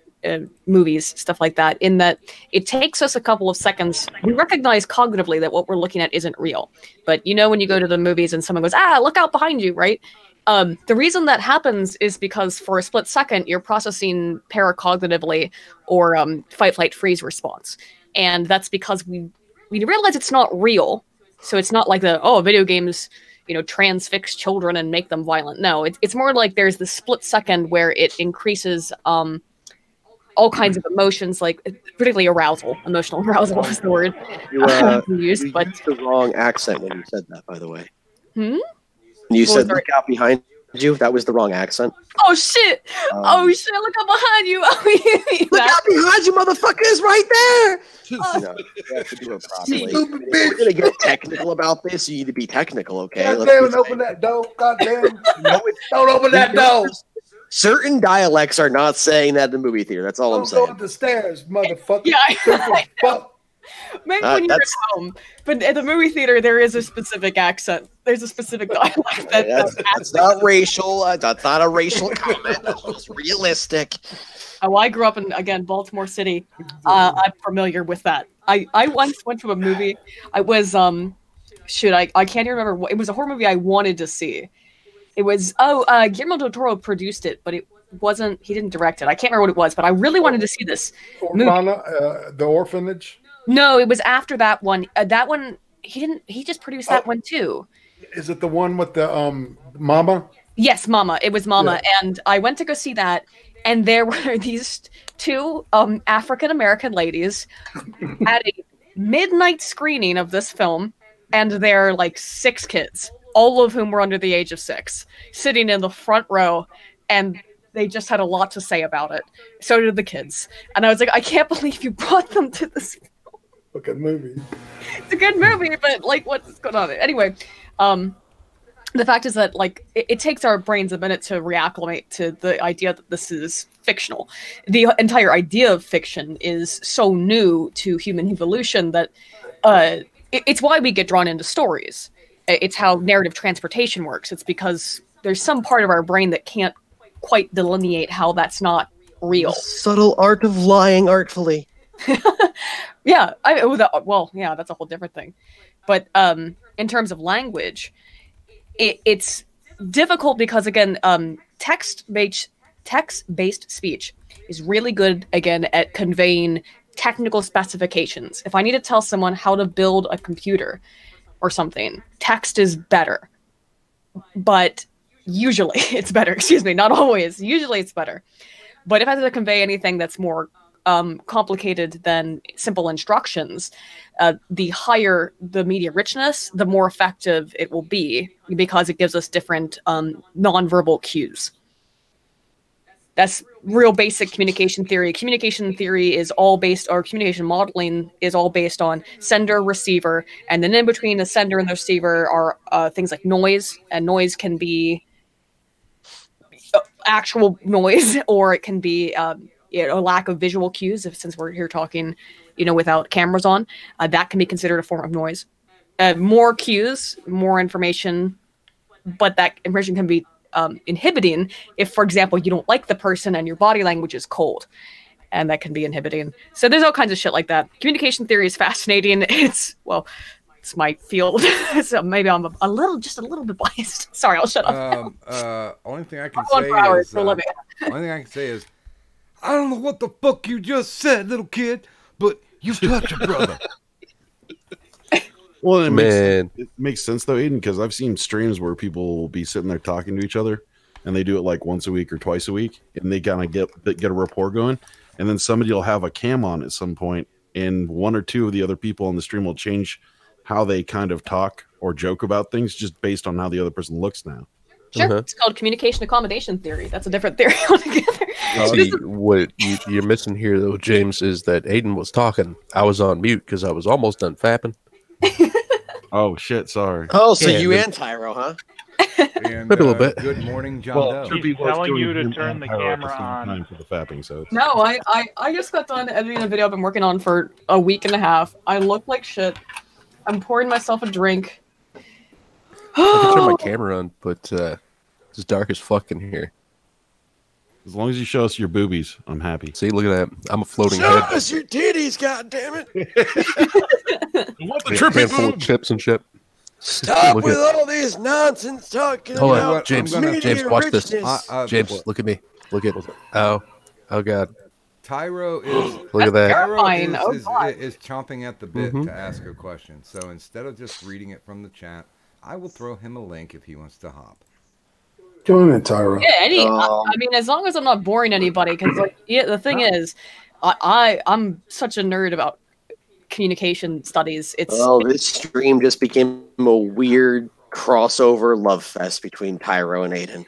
movies, stuff like that, in that it takes us a couple of seconds. We recognize cognitively that what we're looking at isn't real. But when you go to the movies and someone goes, look out behind you, right? The reason that happens is because for a split second, you're processing paracognitively or fight, flight, freeze response. And that's because we realize it's not real. So it's not like video games, transfix children and make them violent. No, it's more like there's this split second where it increases all kinds of emotions, like particularly arousal. Emotional arousal is the word you used the wrong accent when you said that, by the way. You What was said the- look out behind you. That was the wrong accent. Oh shit! Oh shit! Look up behind you! Look out behind you, motherfuckers! Right there. You know, you have to do it properly. Stupid If we're gonna get technical about this, you need to be technical, okay? God Let's damn be it, open that door. God damn. Don't open that door. Certain dialects are not saying that in the movie theater. That's all I'm Don't go saying. up the stairs, motherfucker. Yeah, I Fuck. Maybe when you're at that's- home, but at the movie theater there is a specific accent. There's a specific dialect That's not racial. That's not a racial comment. That's just realistic. Oh, I grew up in again Baltimore City. I'm familiar with that. I once went to a movie. I was shoot, I can't even remember. It was a horror movie I wanted to see. It was Guillermo del Toro produced it, but it wasn't. He didn't direct it. I can't remember what it was, but I really wanted to see this movie. The Orphanage. No, it was after that one. That one he didn't. He just produced that one too. Is it the one with the mama? Yes, Mama. It was Mama, and I went to go see that, and there were these two African American ladies at a midnight screening of this film, and they're like 6 kids, all of whom were under the age of 6, sitting in the front row, and they just had a lot to say about it. So did the kids, and I was like, I can't believe you brought them to this. Good movie. It's a good movie, but like, what's going on? Anyway, the fact is that like it takes our brains a minute to reacclimate to the idea that this is fictional. The entire idea of fiction is so new to human evolution that it's why we get drawn into stories. It's how narrative transportation works. It's because there's some part of our brain that can't quite delineate how that's not real. Subtle art of lying artfully. Yeah, yeah, that's a whole different thing. But in terms of language, it's difficult because again, text-based speech is really good again at conveying technical specifications. If I need to tell someone how to build a computer or something, text is better. But usually it's better. Excuse me, not always. Usually it's better. But if I have to convey anything that's more complicated than simple instructions, the higher the media richness, the more effective it will be because it gives us different nonverbal cues. That's real basic communication theory. Communication theory is all based, or communication modeling is all based on sender, receiver, and then in between the sender and the receiver are things like noise, and noise can be actual noise, or it can be a lack of visual cues. Since we're here talking, without cameras on, that can be considered a form of noise. More cues, more information, but that information can be inhibiting if, for example, you don't like the person and your body language is cold, and that can be inhibiting. So there's all kinds of shit like that. Communication theory is fascinating. It's my field, so maybe I'm a little bit biased. Sorry, I'll shut up. Only thing I can Go on say for hours, is, for a living. only thing I can say is, I don't know what the fuck you just said, little kid, but you touch a brother. Well, it makes sense though, Aiden, because I've seen streams where people will be sitting there talking to each other, and they do it like once a week or twice a week, and they kind of get a rapport going, and then somebody will have a cam on at some point, and one or two of the other people on the stream will change how they kind of talk or joke about things just based on how the other person looks now. Sure, it's called communication accommodation theory. That's a different theory altogether. See, what you're missing here, though, James, is that Aiden was talking. I was on mute because I was almost done fapping. Oh, shit, sorry. Oh, so you and Tyro, huh? And, Maybe a little bit. Good morning, John Well, Doe. He's telling you to turn the camera on. For the fapping, so No, I just got done editing a video I've been working on for a week and a half. I look like shit. I'm pouring myself a drink. I can turn my camera on, but it's dark as fuck in here. as long as you show us your boobies, I'm happy. See, look at that. I'm a floating Show head. us your titties, goddammit! What the trippy full of chips and shit. Stop Look with at- all this nonsense talking Hold about on, James. media James, watch this. richness. James, look at me. Look at. Oh God. Tyro is Look at that. Tyro Terrifying. Oh, is God. chomping at the bit Mhm. to ask a question. So instead of just reading it from the chat, I will throw him a link if he wants to hop. Join in, Tyro. Yeah, I mean, as long as I'm not boring anybody, because the thing is, I'm such a nerd about communication studies. It's Oh, this stream just became a weird crossover love fest between Pyro and Aiden.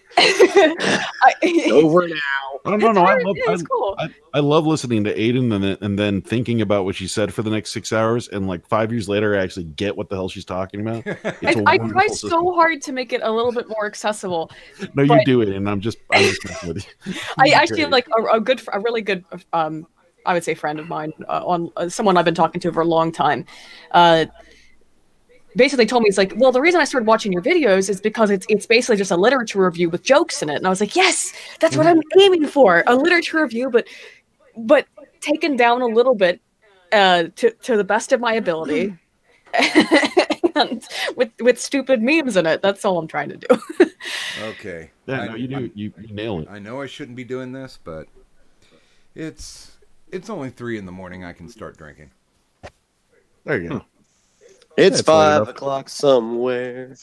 Over now. No. It's cool. I love listening to Aiden and then thinking about what she said for the next 6 hours, and like 5 years later, I actually get what the hell she's talking about. I try so hard to make it a little bit more accessible. No, but you do it, and I'm just messing with you. I actually like a really good, I would say, friend of mine, someone I've been talking to for a long time. Basically told me, it's like, well, the reason I started watching your videos is because it's basically just a literature review with jokes in it. And I was like, yes, that's what I'm aiming for, a literature review, but taken down a little bit to the best of my ability, and with stupid memes in it. That's all I'm trying to do. Okay. Yeah, no, you do. You nail it. I know I shouldn't be doing this, but it's only 3 a.m. I can start drinking. There you go. It's 5 o'clock somewhere.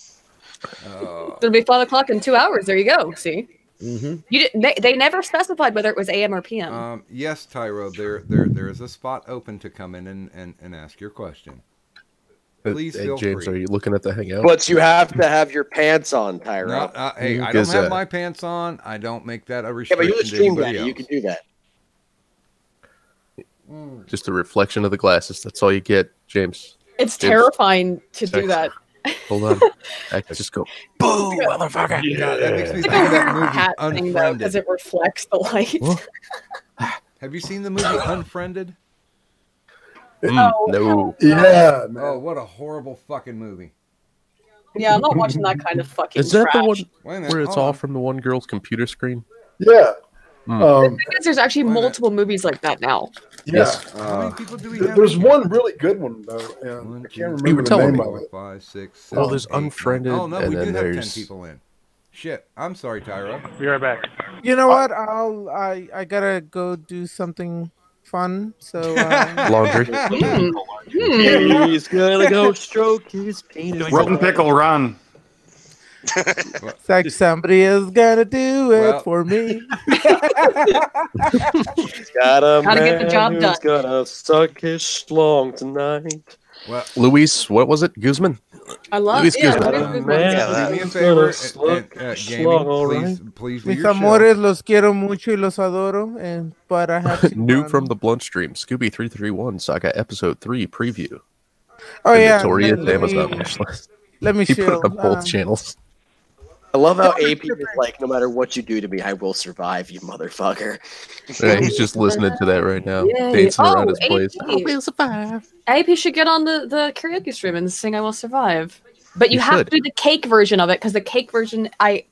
It'll be 5 o'clock in 2 hours. There you go. See, you they never specified whether it was AM or PM. Yes, Tyro, there is a spot open to come in and ask your question. Please feel James, free. are you looking at the hangout? But you have to have your pants on, Tyro. No, hey, I don't have my pants on. I don't make that a Yeah, restriction. but you're the stream to guy. anybody You can do that. Just a reflection of the glasses. That's all you get, James. It's terrifying to do that. Hold on. I just go, boom, motherfucker. Yeah, that makes me It's think like of a that weird movie hat thing, though, because Unfriended. it reflects the light. Have you seen the movie Unfriended? No. Yeah, man. Oh, what a horrible fucking movie. Yeah, I'm not watching that kind of fucking Is that trash. the one Wait a minute, where it's hold all on. from the one girl's computer screen? Yeah. The thing is, there's actually multiple movies like that now. Yeah. How many people do we have? There's in here? one really good one though. And I can't remember the name of it. 5, 6, Well, 7, there's 8, 9. Unfriended, Oh no, and we do then have 10 there's- people in. Shit, I'm sorry, Tyro. Be right back. You know what? I gotta go do something fun. So Laundry. He's gonna go stroke his penis. Run, pickle, run. It's like somebody is gonna do it for me. Gotta get the job done. Gonna suck his schlong tonight. Well, Luis, what was it? Guzman? I love Luis it. Guzman. do me a favor, gaming, please do Mis your show. amores, los quiero mucho y los adoro. And but I have to New run. from the Blunt Stream, Scooby 331 Saga Episode 3 preview. Oh yeah, Notorious let me- Amazon wish list. Let me He put it chill. on both channels. I love how AP is like, no matter what you do to me, I will survive, you motherfucker. Yeah, he's just listening to that right now, Yay. dancing around Oh, his place. AP. will survive. AP should get on the karaoke stream and sing "I Will Survive." But you He have should. to do the cake version of it, because the cake version, I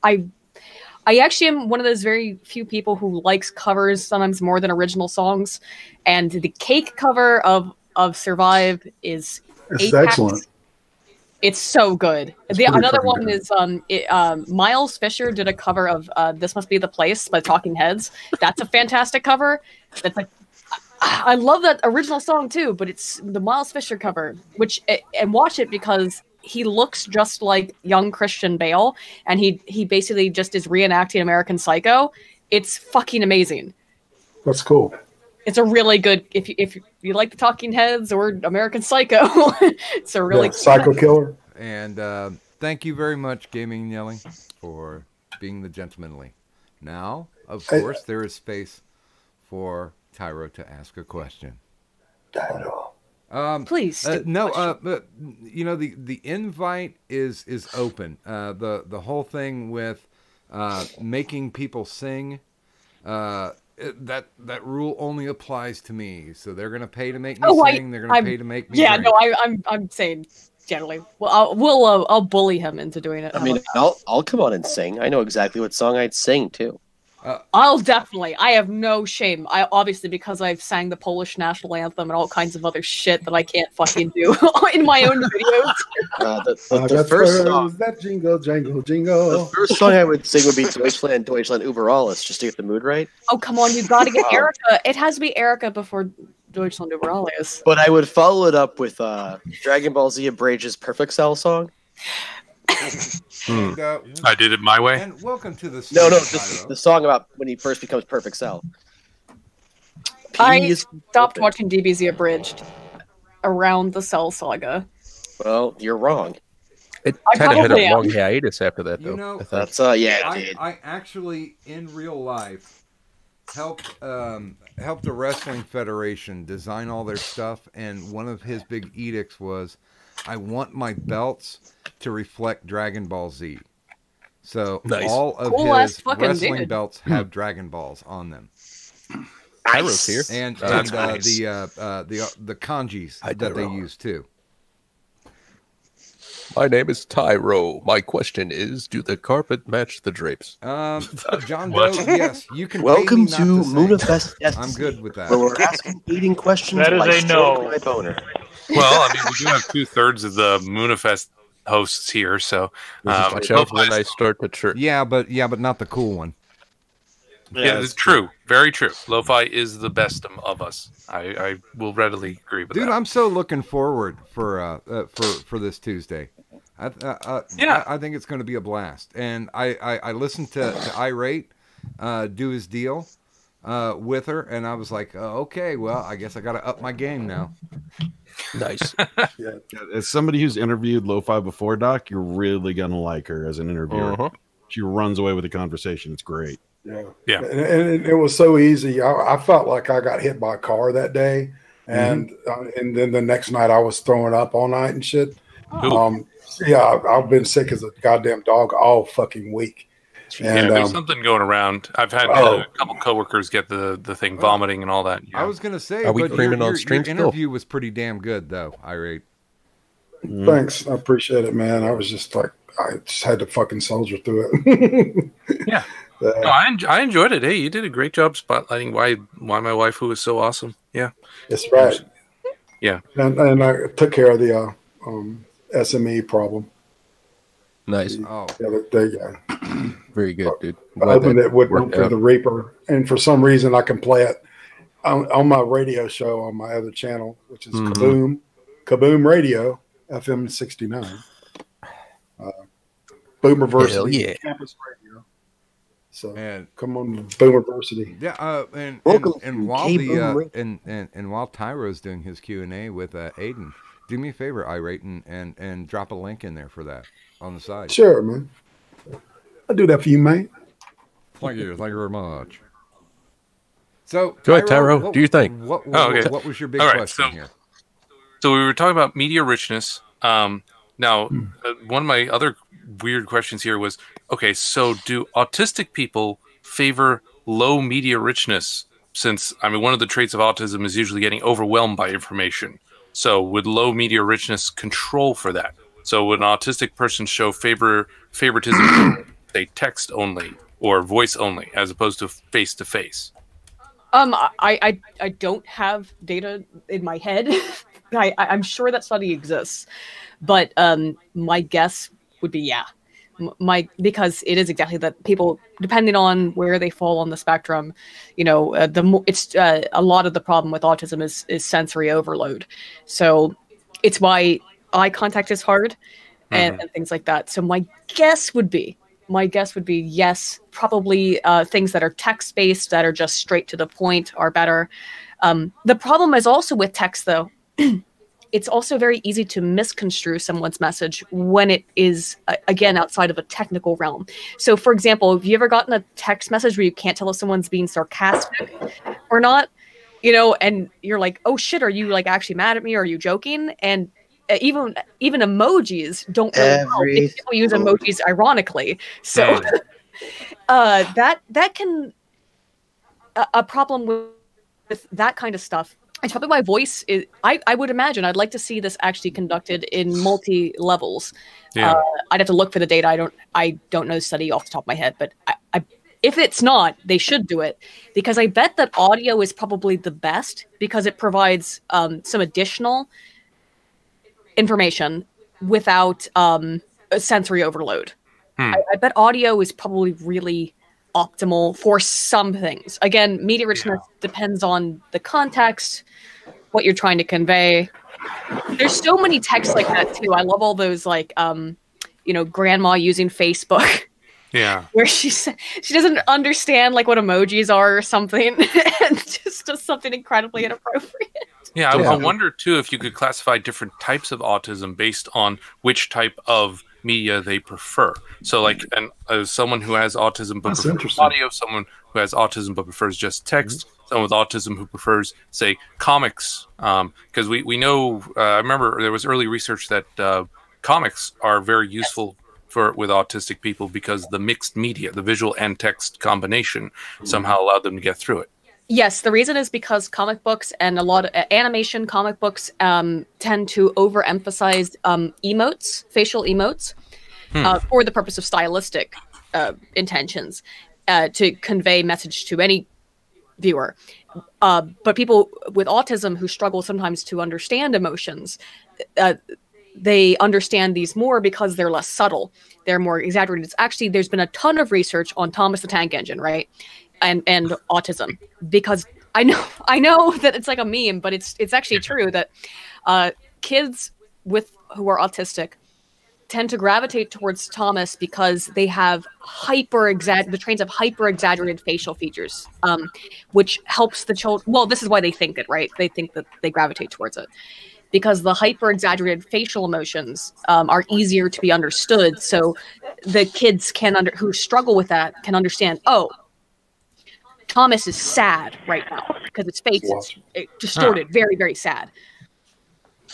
actually am one of those very few people who likes covers sometimes more than original songs, and the cake cover of "Survive" is It's Apex. excellent. It's so good. It's pretty Another fucking one good. is Miles Fisher did a cover of "This Must Be the Place" by Talking Heads. That's a fantastic cover. That's like, I love that original song too, but it's the Miles Fisher cover, and watch it because he looks just like young Christian Bale, and he basically just is reenacting American Psycho. It's fucking amazing. That's cool. It's a really good, if you like the Talking Heads or American Psycho, it's a really Psycho Killer. And thank you very much, Gaming and Yelling, for being the gentlemanly. Now, of course, there is space for Tyro to ask a question. Tyro. Please. No, but you know the invite is open. The whole thing with making people sing. That rule only applies to me. So they're gonna pay to make me sing. They're gonna pay to make me. Yeah, drink. no, I'm saying generally. Well, I'll bully him into doing it. I mean, I'll come on and sing. I know exactly what song I'd sing too. I'll definitely. I have no shame. I obviously, because I've sang the Polish national anthem and all kinds of other shit that I can't fucking do in my own videos. The first song, that jingle, jangle, jingle. the first song I would sing would be Deutschland, Deutschland über alles, just to get the mood right. Oh come on, you got to get Erica. It has to be Erica before Deutschland über alles. But I would follow it up with Dragon Ball Z Abridges Perfect Cell song. And, I did it my way. And welcome to the No, stream, just Tyro. the song about when he first becomes Perfect Cell. I stopped watching DBZ Abridged around the Cell Saga. Well, you're wrong. It I kind of had probably a am. long hiatus after that, though. You know, I thought. That's yeah, it did. I actually in real life helped the Wrestling Federation design all their stuff, and one of his big edicts was, I want my belts to reflect Dragon Ball Z. So Nice. all of Cool-ass his fucking wrestling dude. belts have Dragon Balls on them. Tyro's here. And, That's and nice. the kanjis Hi, that they Tyro. use too. My name is Tyro. My question is, do the carpet match the drapes? John What? Doe, yes, you can. Welcome pay to me not to say. Moonifest Yes. I'm good with that. Where we're asking leading questions. That is by a no. stroking my boner. Well, I mean, we do have 2/3 of the Moonifest hosts here, so Watch out when I start to chirp. Yeah, but not the cool one. yeah, it's true. Very true. Lo-fi is the best of us. I will readily agree with Dude, that. I'm so looking forward for this Tuesday. I think it's going to be a blast. And I listened to Irate do his deal with her, and I was like, okay, well, I guess I got to up my game now. Nice. Yeah, as somebody who's interviewed Lo-Fi before, Doc, you're really gonna like her as an interviewer. Uh-huh. She runs away with the conversation. It's great. Yeah. And it was so easy. I felt like I got hit by a car that day, and then the next night I was throwing up all night and shit. Yeah, I've been sick as a goddamn dog all fucking week. And, there's something going around. I've had a couple coworkers get the thing, vomiting and all that. I was going to say, Are we but creaming on your stream still? interview was pretty damn good, though, Irate. Thanks, I appreciate it, man. I was just like, I just had to fucking soldier through it. Yeah. No, I enjoyed it. Hey, you did a great job spotlighting why my wife who is so awesome. Yeah. That's right. Yeah. And I took care of the SME problem. Nice. Oh, the other day, yeah. Very good, dude. I opened it with worked for out. the Reaper, and for some reason I can play it on my radio show on my other channel, which is Kaboom Radio FM 69, Boomerversity, Hell yeah. campus radio. So And come on, Boomerversity. yeah, and Welcome while to the K-Boom and while Tyro's doing his Q&A with Aiden, do me a favor, Irate, and drop a link in there for that on the side. Sure, man. I'll do that for you, mate. Thank you very much. So, Go ahead, Tyro. Do your thing. What okay. was your big All right, question here? So we were talking about media richness. Now, one of my other weird questions here was, okay, so do autistic people favor low media richness? Since, I mean, one of the traits of autism is usually getting overwhelmed by information. So would low media richness control for that? So would an autistic person show favoritism, say, text only or voice only, as opposed to face-to-face? I don't have data in my head. I'm sure that study exists, but my guess would be yeah. Because it is exactly that people, depending on where they fall on the spectrum, you know, it's a lot of the problem with autism is sensory overload. So it's why eye contact is hard and things like that. So my guess would be yes, probably things that are text-based, that are just straight to the point are better. The problem is also with text, though. It's also very easy to misconstrue someone's message when it is, again, outside of a technical realm. So, for example, have you ever gotten a text message where you can't tell if someone's being sarcastic or not? You know, and you're like, oh shit, are you like actually mad at me? Or are you joking? And even emojis don't really help if people use emojis ironically. So that can a problem with that kind of stuff. It's probably why voice is. I would imagine I'd like to see this actually conducted in multi levels. Yeah. I'd have to look for the data. I don't know the study off the top of my head, but if it's not, they should do it, because I bet that audio is probably the best because it provides some additional information without a sensory overload. I bet audio is probably really optimal for some things. Again, media richness depends on the context, what you're trying to convey. There's so many texts like that too. I love all those like grandma using Facebook. Yeah. Where she doesn't understand like what emojis are or something and just does something incredibly inappropriate. Yeah, I wonder too if you could classify different types of autism based on which type of media they prefer. So, like, someone who has autism but That's prefers interesting. audio, someone who has autism but prefers just text, someone with autism who prefers, say, comics. Because we know, I remember there was early research that comics are very useful with autistic people because the mixed media, the visual and text combination, somehow allowed them to get through it. Yes, the reason is because comic books and a lot of animation comic books tend to overemphasize emotes, facial emotes, for the purpose of stylistic intentions, to convey message to any viewer. But people with autism who struggle sometimes to understand emotions, they understand these more because they're less subtle. They're more exaggerated. It's actually, there's been a ton of research on Thomas the Tank Engine, right? And autism, because I know that it's like a meme, but it's actually true that kids who are autistic tend to gravitate towards Thomas because they have the trains have hyper exaggerated facial features, which helps the children. Well, this is why they think it, right? They think that they gravitate towards it because the hyper exaggerated facial emotions are easier to be understood. So the kids who struggle with that can understand. Oh, Thomas is sad right now because his face is distorted, very, very sad.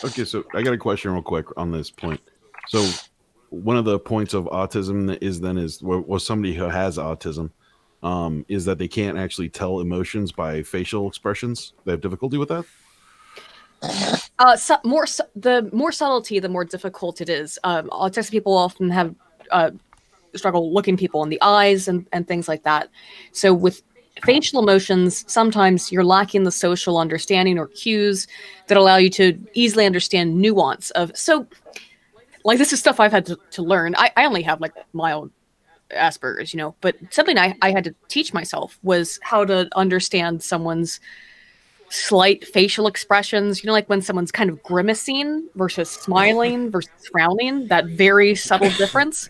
Okay, so I got a question real quick on this point. So one of the points of autism was somebody who has autism is that they can't actually tell emotions by facial expressions. They have difficulty with that? The more subtlety, the more difficult it is. Autistic people often have struggle looking people in the eyes and things like that. So with facial emotions, sometimes you're lacking the social understanding or cues that allow you to easily understand nuance of. So, like, this is stuff I've had to learn. I only have like mild Asperger's, but something I had to teach myself was how to understand someone's slight facial expressions. Like when someone's kind of grimacing versus smiling versus frowning, that very subtle difference.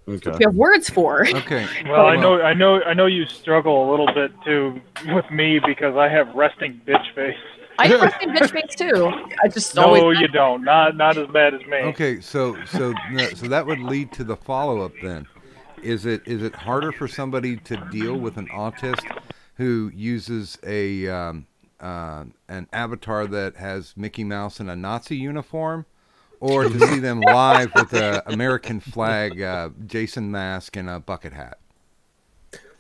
Okay. You have words for. Okay. Well, I know you struggle a little bit too with me because I have resting bitch face. I have resting bitch face too. I just you don't. Not as bad as me. Okay, so that would lead to the follow-up then. Is it harder for somebody to deal with an autist who uses an avatar that has Mickey Mouse in a Nazi uniform? Or to see them live with an American flag, Jason mask, and a bucket hat?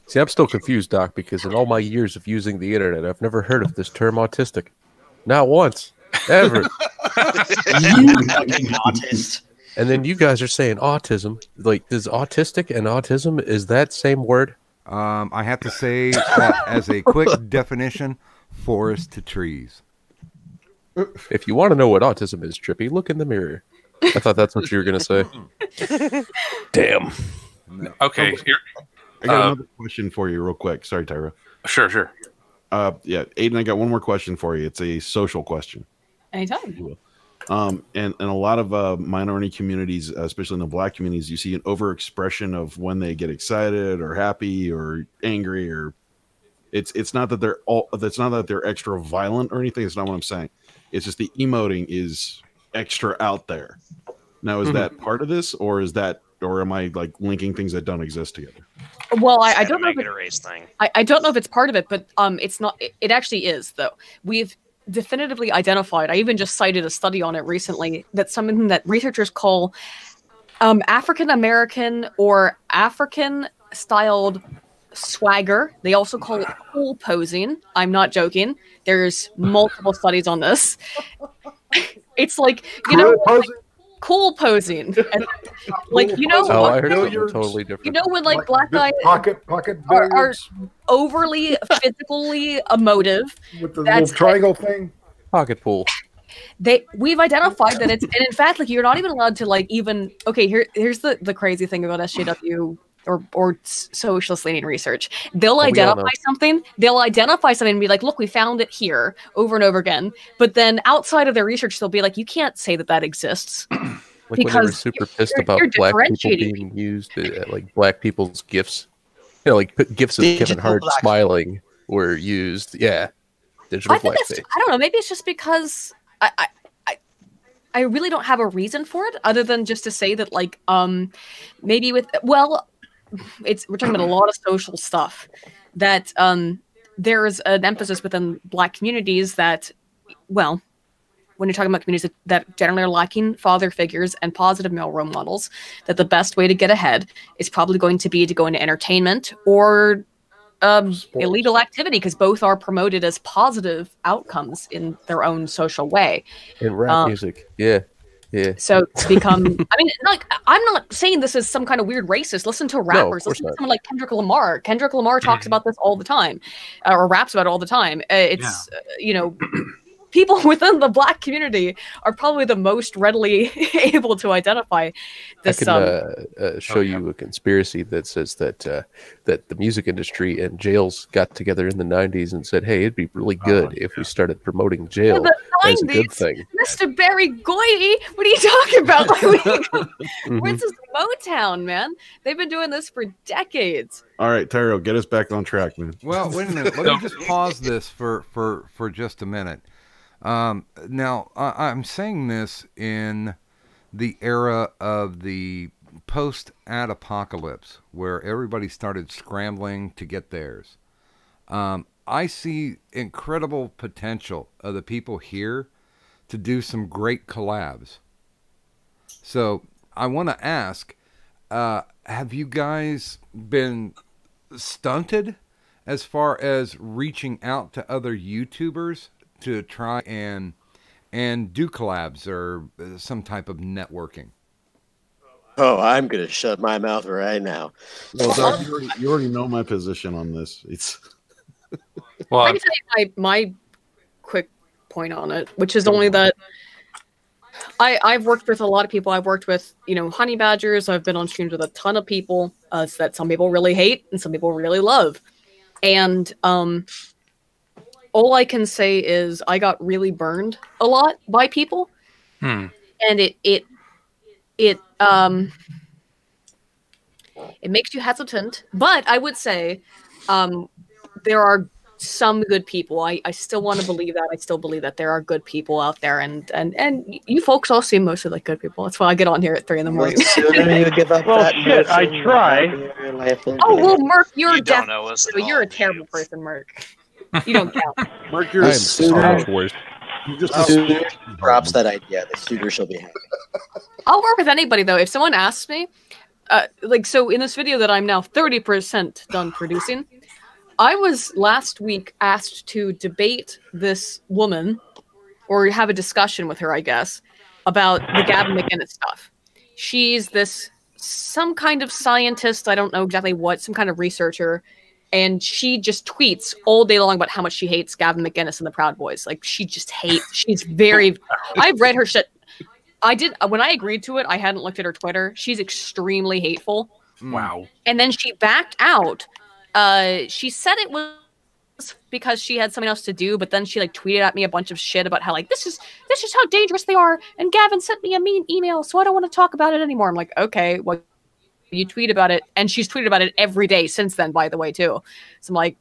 See, I'm still confused, Doc, because in all my years of using the internet, I've never heard of this term autistic. Not once. Ever. Autist. And then you guys are saying autism. Like, is autistic and autism, is that same word? I have to say that as a quick definition, forest to trees. If you want to know what autism is, Trippy, look in the mirror. I thought that's what you were going to say. Damn. Okay. I got another question for you real quick. Sorry, Tyra. Sure. Yeah, Aiden, I got one more question for you. It's a social question. Anytime. And a lot of minority communities, especially in the Black communities, you see an overexpression of when they get excited or happy or angry, or it's not that they're extra violent or anything. It's not what I'm saying. It's just the emoting is extra out there. Now, is that part of this, or am I like linking things that don't exist together? Well, I don't know. Make it a race thing. I don't know if it's part of it, but it's not. It actually is, though. We've definitively identified. I even just cited a study on it recently. That's something that researchers call African American or African styled swagger. They also call it cool posing. I'm not joking. There's multiple studies on this. It's like, cool posing. And, like, I heard something totally different. When like black guys pocket are overly physically emotive with the little triangle thing, pocket pool. We've identified that it's, and in fact, like, you're not even allowed to like even. Okay, here's the crazy thing about SJW or socialist leaning research. They'll identify something. They'll identify something and be like, "Look, we found it here," over and over again. But then outside of their research, they'll be like, "You can't say that exists." Like when they were super pissed about black people being used, like black people's gifs. Like gifs of Kevin Hart smiling were used. Yeah, digital blackface. I don't know. Maybe it's just because I really don't have a reason for it other than just to say that, like, maybe we're talking about a lot of social stuff that there's an emphasis within Black communities that, well, when you're talking about communities that generally are lacking father figures and positive male role models, that the best way to get ahead is probably going to be to go into entertainment or illegal activity, because both are promoted as positive outcomes in their own social way. In rap music, yeah. So to become, I mean, like, I'm not saying this is some kind of weird racist. Listen to rappers. Listen to someone like Kendrick Lamar. Kendrick Lamar talks about this all the time, or raps about it all the time. It's you know. People within the Black community are probably the most readily able to identify this. I can show you a conspiracy that says that that the music industry and jails got together in the 90s and said, "Hey, it'd be really good if we started promoting jail as a good thing." Mr. Barry Goy, what are you talking about? This is Motown, man. They've been doing this for decades. All right, Tyrell, get us back on track, man. Well, wait a minute. Let me just pause this for just a minute. Now, I'm saying this in the era of the post-ad-apocalypse, where everybody started scrambling to get theirs. I see incredible potential of the people here to do some great collabs. So I want to ask, have you guys been stunted as far as reaching out to other YouTubers to try and do collabs or some type of networking? Oh, I'm gonna shut my mouth right now. Well, Doug, you already know my position on this. It's well, I can tell you my quick point on it, which is only that I've worked with a lot of people. I've worked with, you know, honey badgers. I've been on streams with a ton of people that some people really hate and some people really love, and all I can say is I got really burned a lot by people, and it makes you hesitant. But I would say there are some good people. I still want to believe that. I still believe that there are good people out there, and you folks all seem mostly like good people. That's why I get on here at 3 a.m. Well, shit, I try. Oh well, Merc, you're a terrible person, Merc. You don't count. Mark, you're so much worse. Drops that idea. The suitor shall be happy. I'll work with anybody though. If someone asks me, so in this video that I'm now 30% done producing, I was last week asked to debate this woman, or have a discussion with her, I guess, about the Gavin McInnes stuff. She's some kind of scientist. I don't know exactly what, some kind of researcher. And she just tweets all day long about how much she hates Gavin McInnes and the Proud Boys. Like, she just hates. She's very. I've read her shit. When I agreed to it, I hadn't looked at her Twitter. She's extremely hateful. Wow. And then she backed out. She said it was because she had something else to do, but then she like tweeted at me a bunch of shit about how like this is how dangerous they are. And Gavin sent me a mean email, so I don't want to talk about it anymore. I'm like, okay, well. You tweet about it, and she's tweeted about it every day since then, by the way, too. So I'm like,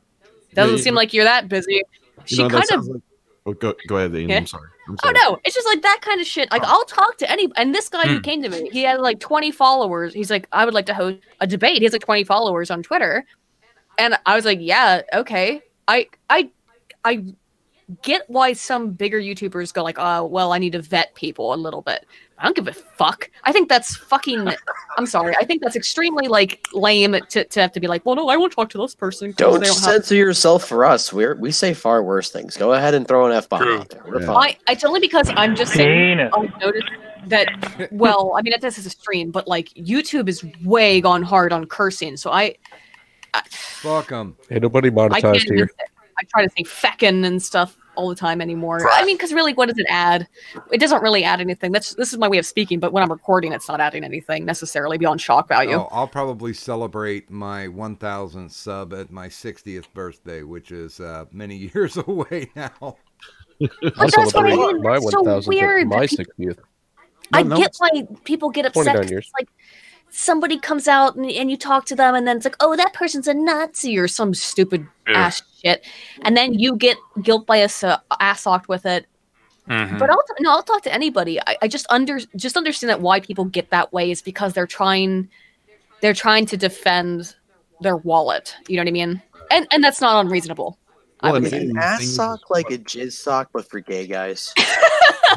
doesn't seem like you're that busy. She kind of. Like... Oh, go ahead, Ian. I'm sorry. Oh no, it's just like that kind of shit. Like I'll talk to any, and this guy who came to me, he had like 20 followers. He's like, I would like to host a debate. He has like 20 followers on Twitter, and I was like, yeah, okay. I get why some bigger YouTubers go like, oh, well, I need to vet people a little bit. I don't give a fuck. I think that's fucking. I'm sorry. I think that's extremely like lame to have to be like, well, no, I won't talk to this person. Don't censor yourself for us. We say far worse things. Go ahead and throw an F-bomb out there. We're fine. It's only because I'm just saying. I've noticed that. Well, I mean, this is a stream, but like YouTube is way gone hard on cursing. So I fuck them. Hey, nobody monetized here. I try to say feckin' and stuff all the time anymore. I mean, because really, what does it add? It doesn't really add anything. This is my way of speaking, but when I'm recording, it's not adding anything necessarily beyond shock value. Oh, I'll probably celebrate my 1,000th sub at my 60th birthday, which is many years away now. I'll celebrate my 1,000th at my 60th. I get why people get upset. It's like somebody comes out and you talk to them, and then it's like, oh, that person's a Nazi or some stupid ass shit, and then you get guilt by ass-socked with it. But I'll talk to anybody. I just understand that why people get that way is because they're trying to defend their wallet. You know what I mean? And that's not unreasonable. Well, is an ass sock like a jizz sock, but for gay guys?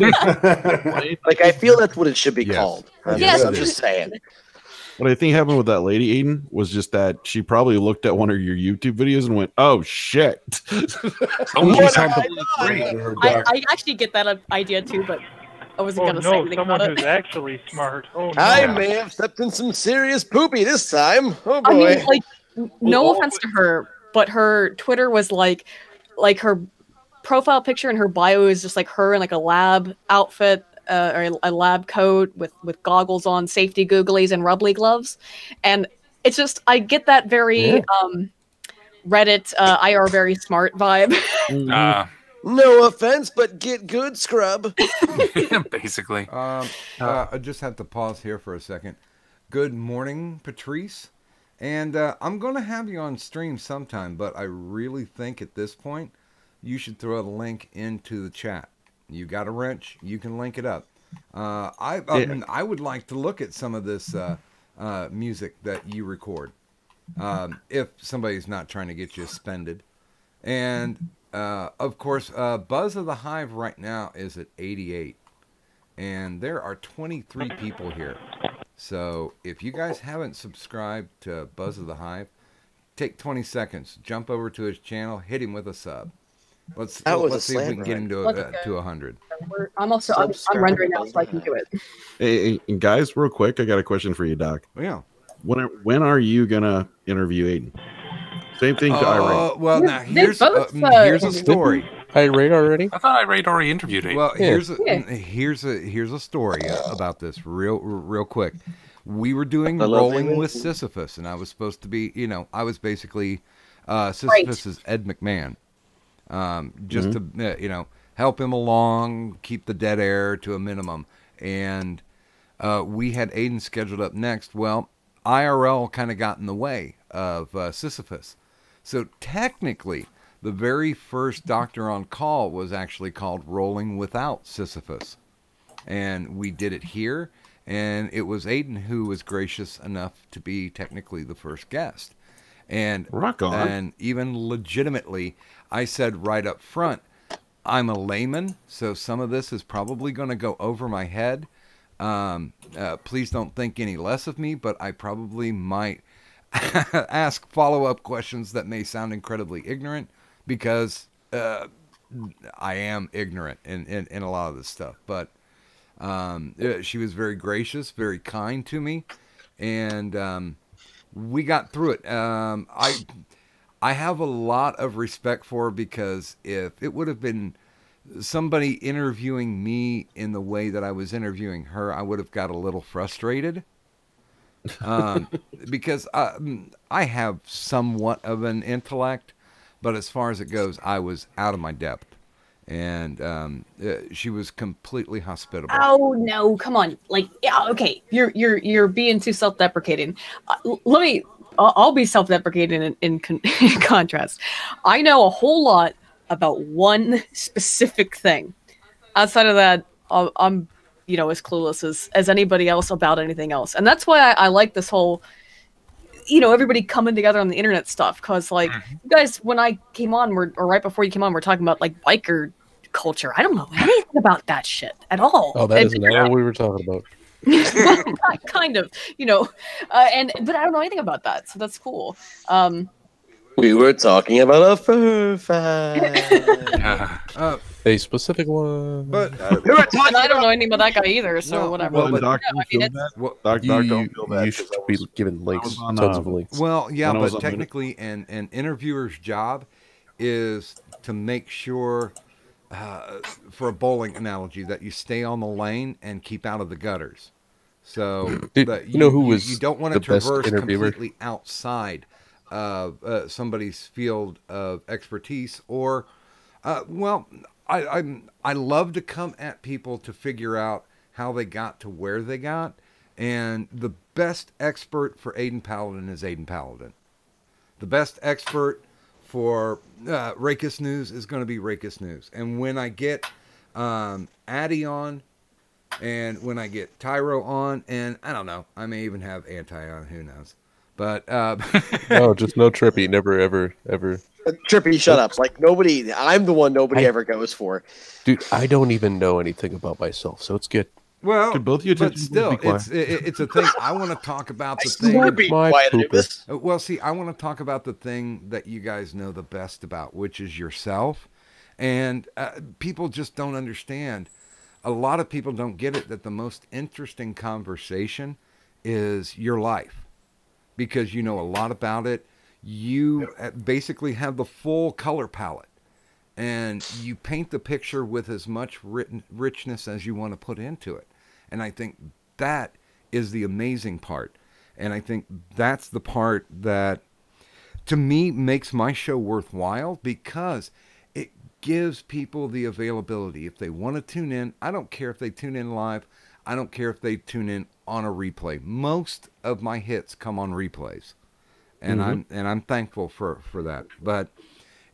Like, I feel that's what it should be called. I'm just saying. What I think happened with that lady, Aiden, was just that she probably looked at one of your YouTube videos and went, "Oh shit!" I actually get that idea too, but I wasn't gonna say anything someone about it. who's actually smart. Oh no! I may have stepped in some serious poopy this time. Oh boy! I mean, like, no offense to her, but her Twitter was like her profile picture and her bio is just like her in like a lab outfit. Or a lab coat with goggles on, safety googlies, and rubbly gloves, and it's just I get that very Reddit IR very smart vibe. No offense, but get good, scrub. Basically. I just have to pause here for a second. Good morning, Patrice, and I'm going to have you on stream sometime, but I really think at this point you should throw the link into the chat. You got a wrench, you can link it up. I would like to look at some of this music that you record, if somebody's not trying to get you suspended. And of course, Buzz of the Hive right now is at 88, and there are 23 people here. So if you guys haven't subscribed to Buzz of the Hive, take 20 seconds, jump over to his channel, hit him with a sub. Let's see if we can get him to 100. I'm rendering now, so I can do it. Hey, guys, real quick, I got a question for you, Doc. Yeah. When are you gonna interview Aiden? Same thing to Irate. Well, now here's a story. Irate already? I thought Irate already interviewed Aiden. Well, here's a story about this real quick. We were doing Rolling with Sisyphus, and I was supposed to be, I was basically Sisyphus's Ed McMahon. Just to help him along, keep the dead air to a minimum. And we had Aiden scheduled up next. Well, IRL kind of got in the way of Sisyphus. So technically, the very first Doctor on Call was actually called Rolling Without Sisyphus. And we did it here, and it was Aiden who was gracious enough to be technically the first guest. And rock on. And even legitimately, I said right up front, I'm a layman, so some of this is probably going to go over my head. Please don't think any less of me, but I probably might ask follow-up questions that may sound incredibly ignorant, because I am ignorant in a lot of this stuff. But she was very gracious, very kind to me, and we got through it. I have a lot of respect for her, because if it would have been somebody interviewing me in the way that I was interviewing her, I would have got a little frustrated. Because I have somewhat of an intellect, but as far as it goes, I was out of my depth. And she was completely hospitable. Oh no! Come on, okay, you're being too self-deprecating. I'll be self-deprecating in contrast. I know a whole lot about one specific thing. Outside of that, I'm as clueless as anybody else about anything else, and that's why I like this whole everybody coming together on the internet stuff. Because you guys, when I came on, or right before you came on, we're talking about biker culture. I don't know anything about that shit at all. Oh, that is not what we were talking about. Kind of, but I don't know anything about that, so that's cool. We were talking about a fur fight. A specific one. But and I don't know anything about that guy either, so whatever. Well, Doc, you should be given links, tons of links. Well, yeah, but technically, an interviewer's job is to make sure, for a bowling analogy, that you stay on the lane and keep out of the gutters. So you know who was you don't want to traverse completely outside of somebody's field of expertise, or I love to come at people to figure out how they got to where they got, and the best expert for Aiden Paladin is Aiden Paladin. The best expert for Rakis News is going to be Rakis News. And when I get Addy on, and when I get Tyro on, and I don't know, I may even have Anti on, who knows. But no, just no Trippy. Never, ever, ever. Trippy, shut up. Like nobody, I'm the one nobody ever goes for. Dude, I don't even know anything about myself, so it's good. Well, Could both you but just still, be quiet? it's a thing. I want to talk about the thing. Well, see, I want to talk about the thing that you guys know the best about, which is yourself. And people just don't understand. A lot of people don't get it that the most interesting conversation is your life, because you know a lot about it. You basically have the full color palette, and you paint the picture with as much richness as you want to put into it. And I think that is the amazing part. And I think that's the part that, to me, makes my show worthwhile, because it gives people the availability. If they want to tune in, I don't care if they tune in live. I don't care if they tune in on a replay. Most of my hits come on replays. And I'm thankful for that. But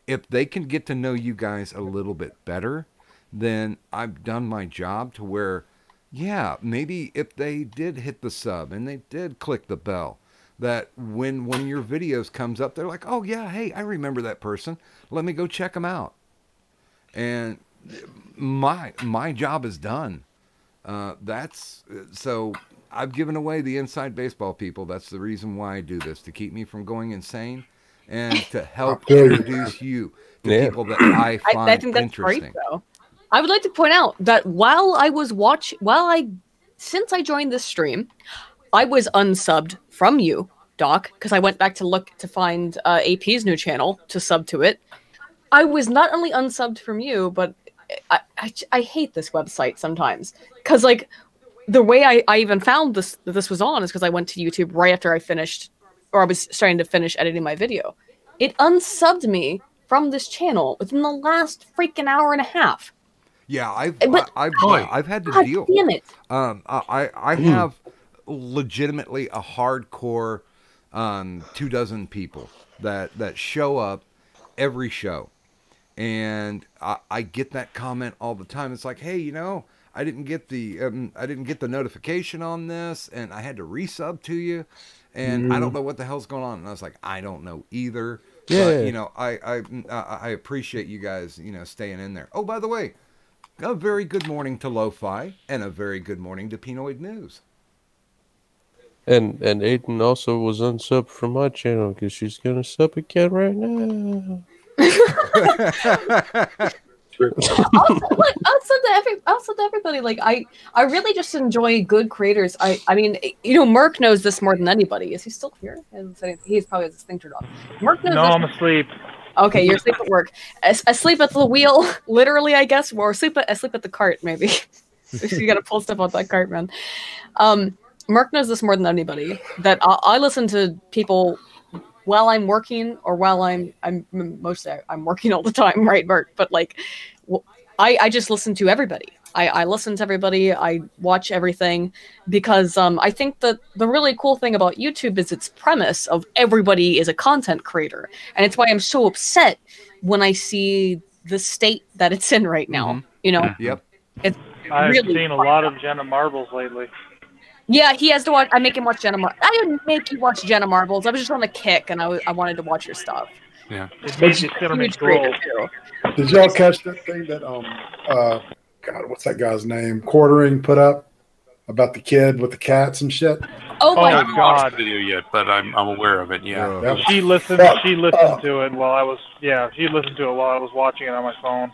if they can get to know you guys a little bit better, then I've done my job, to where, yeah, maybe if they did hit the sub and they did click the bell, that when one of your videos comes up, they're like, oh yeah, hey, I remember that person. Let me go check them out. And my job is done. So I've given away the inside baseball people. That's the reason why I do this, to keep me from going insane and to help introduce you to people that I find I think that's interesting. great, though. I would like to point out that since I joined this stream, I was unsubbed from you, Doc, because I went back to look to find AP's new channel to sub to it. I was not only unsubbed from you, but I hate this website sometimes, because like the way I even found this was on is because I went to YouTube right after I finished, or I was starting to finish editing my video. It unsubbed me from this channel within the last freaking hour and a half. Yeah, I've had to deal. Damn it! I have legitimately a hardcore 24 people that show up every show, and I get that comment all the time. It's like, hey, you know, I didn't get the notification on this, and I had to resub to you, and I don't know what the hell's going on. And I was like, I don't know either. Yeah. But, you know, I appreciate you guys, you know, staying in there. Oh, by the way, a very good morning to Lo-Fi, and a very good morning to Pinoid News. And Aiden also was unsubbed from my channel, because she's gonna sub again right now. I'll sub to everybody. Like I really just enjoy good creators. I mean, you know, Merc knows this more than anybody. Is he still here? He's probably his thing turned off. Merc knows. No, this I'm asleep. Okay, you're asleep at work. Asleep at the wheel, literally, I guess, or asleep at the cart, maybe. You gotta pull stuff out that cart, man. Merc knows this more than anybody. That I listen to people while I'm working, or while I'm mostly I'm working all the time, right, Merc? But like, I just listen to everybody. I listen to everybody. I watch everything, because I think that the really cool thing about YouTube is its premise of everybody is a content creator, and it's why I'm so upset when I see the state that it's in right now. You know, Yep. It's I've really seen a lot of Jenna Marbles lately. Yeah, he has to watch. I make him watch Jenna Marbles. I didn't make you watch Jenna Marbles. I was just on a kick, and I wanted to watch your stuff. Yeah. It makes you sit on Huge a scroll. creator, too. Did y'all catch that thing that God, what's that guy's name? Quartering put up about the kid with the cats and shit. Oh my I haven't watched the video yet, but I'm aware of it. Yeah. Yep. She listened to it while I was watching it on my phone.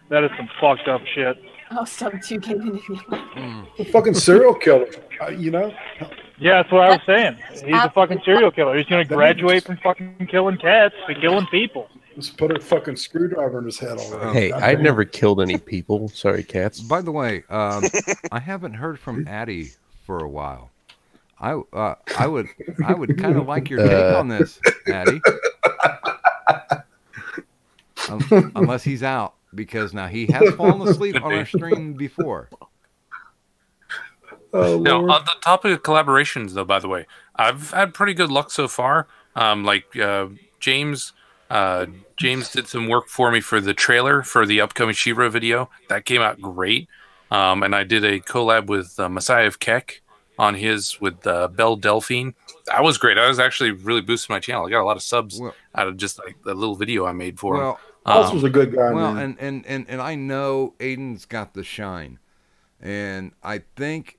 That is some fucked up shit. Oh, sub 2 came in. The fucking serial killer, you know? Yeah, that's what I was saying. He's a fucking serial killer. He's going to graduate from fucking killing cats to killing people. Just put a fucking screwdriver in his head already. Hey, I've never killed any people. Sorry, cats. By the way, I haven't heard from Addy for a while. I would kind of like your take on this, Addy. Unless he's out, because now he has fallen asleep on our stream before. Now, on the topic of collaborations, though, by the way, I've had pretty good luck so far. James James did some work for me for the trailer for the upcoming She-Ra video. That came out great. And I did a collab with Messiah of Keck on his with Belle Delphine. That was great. I was actually really boosting my channel. I got a lot of subs out of just like the little video I made for him. Pulse was a good guy, well, man. And I know Aiden's got the shine, and I think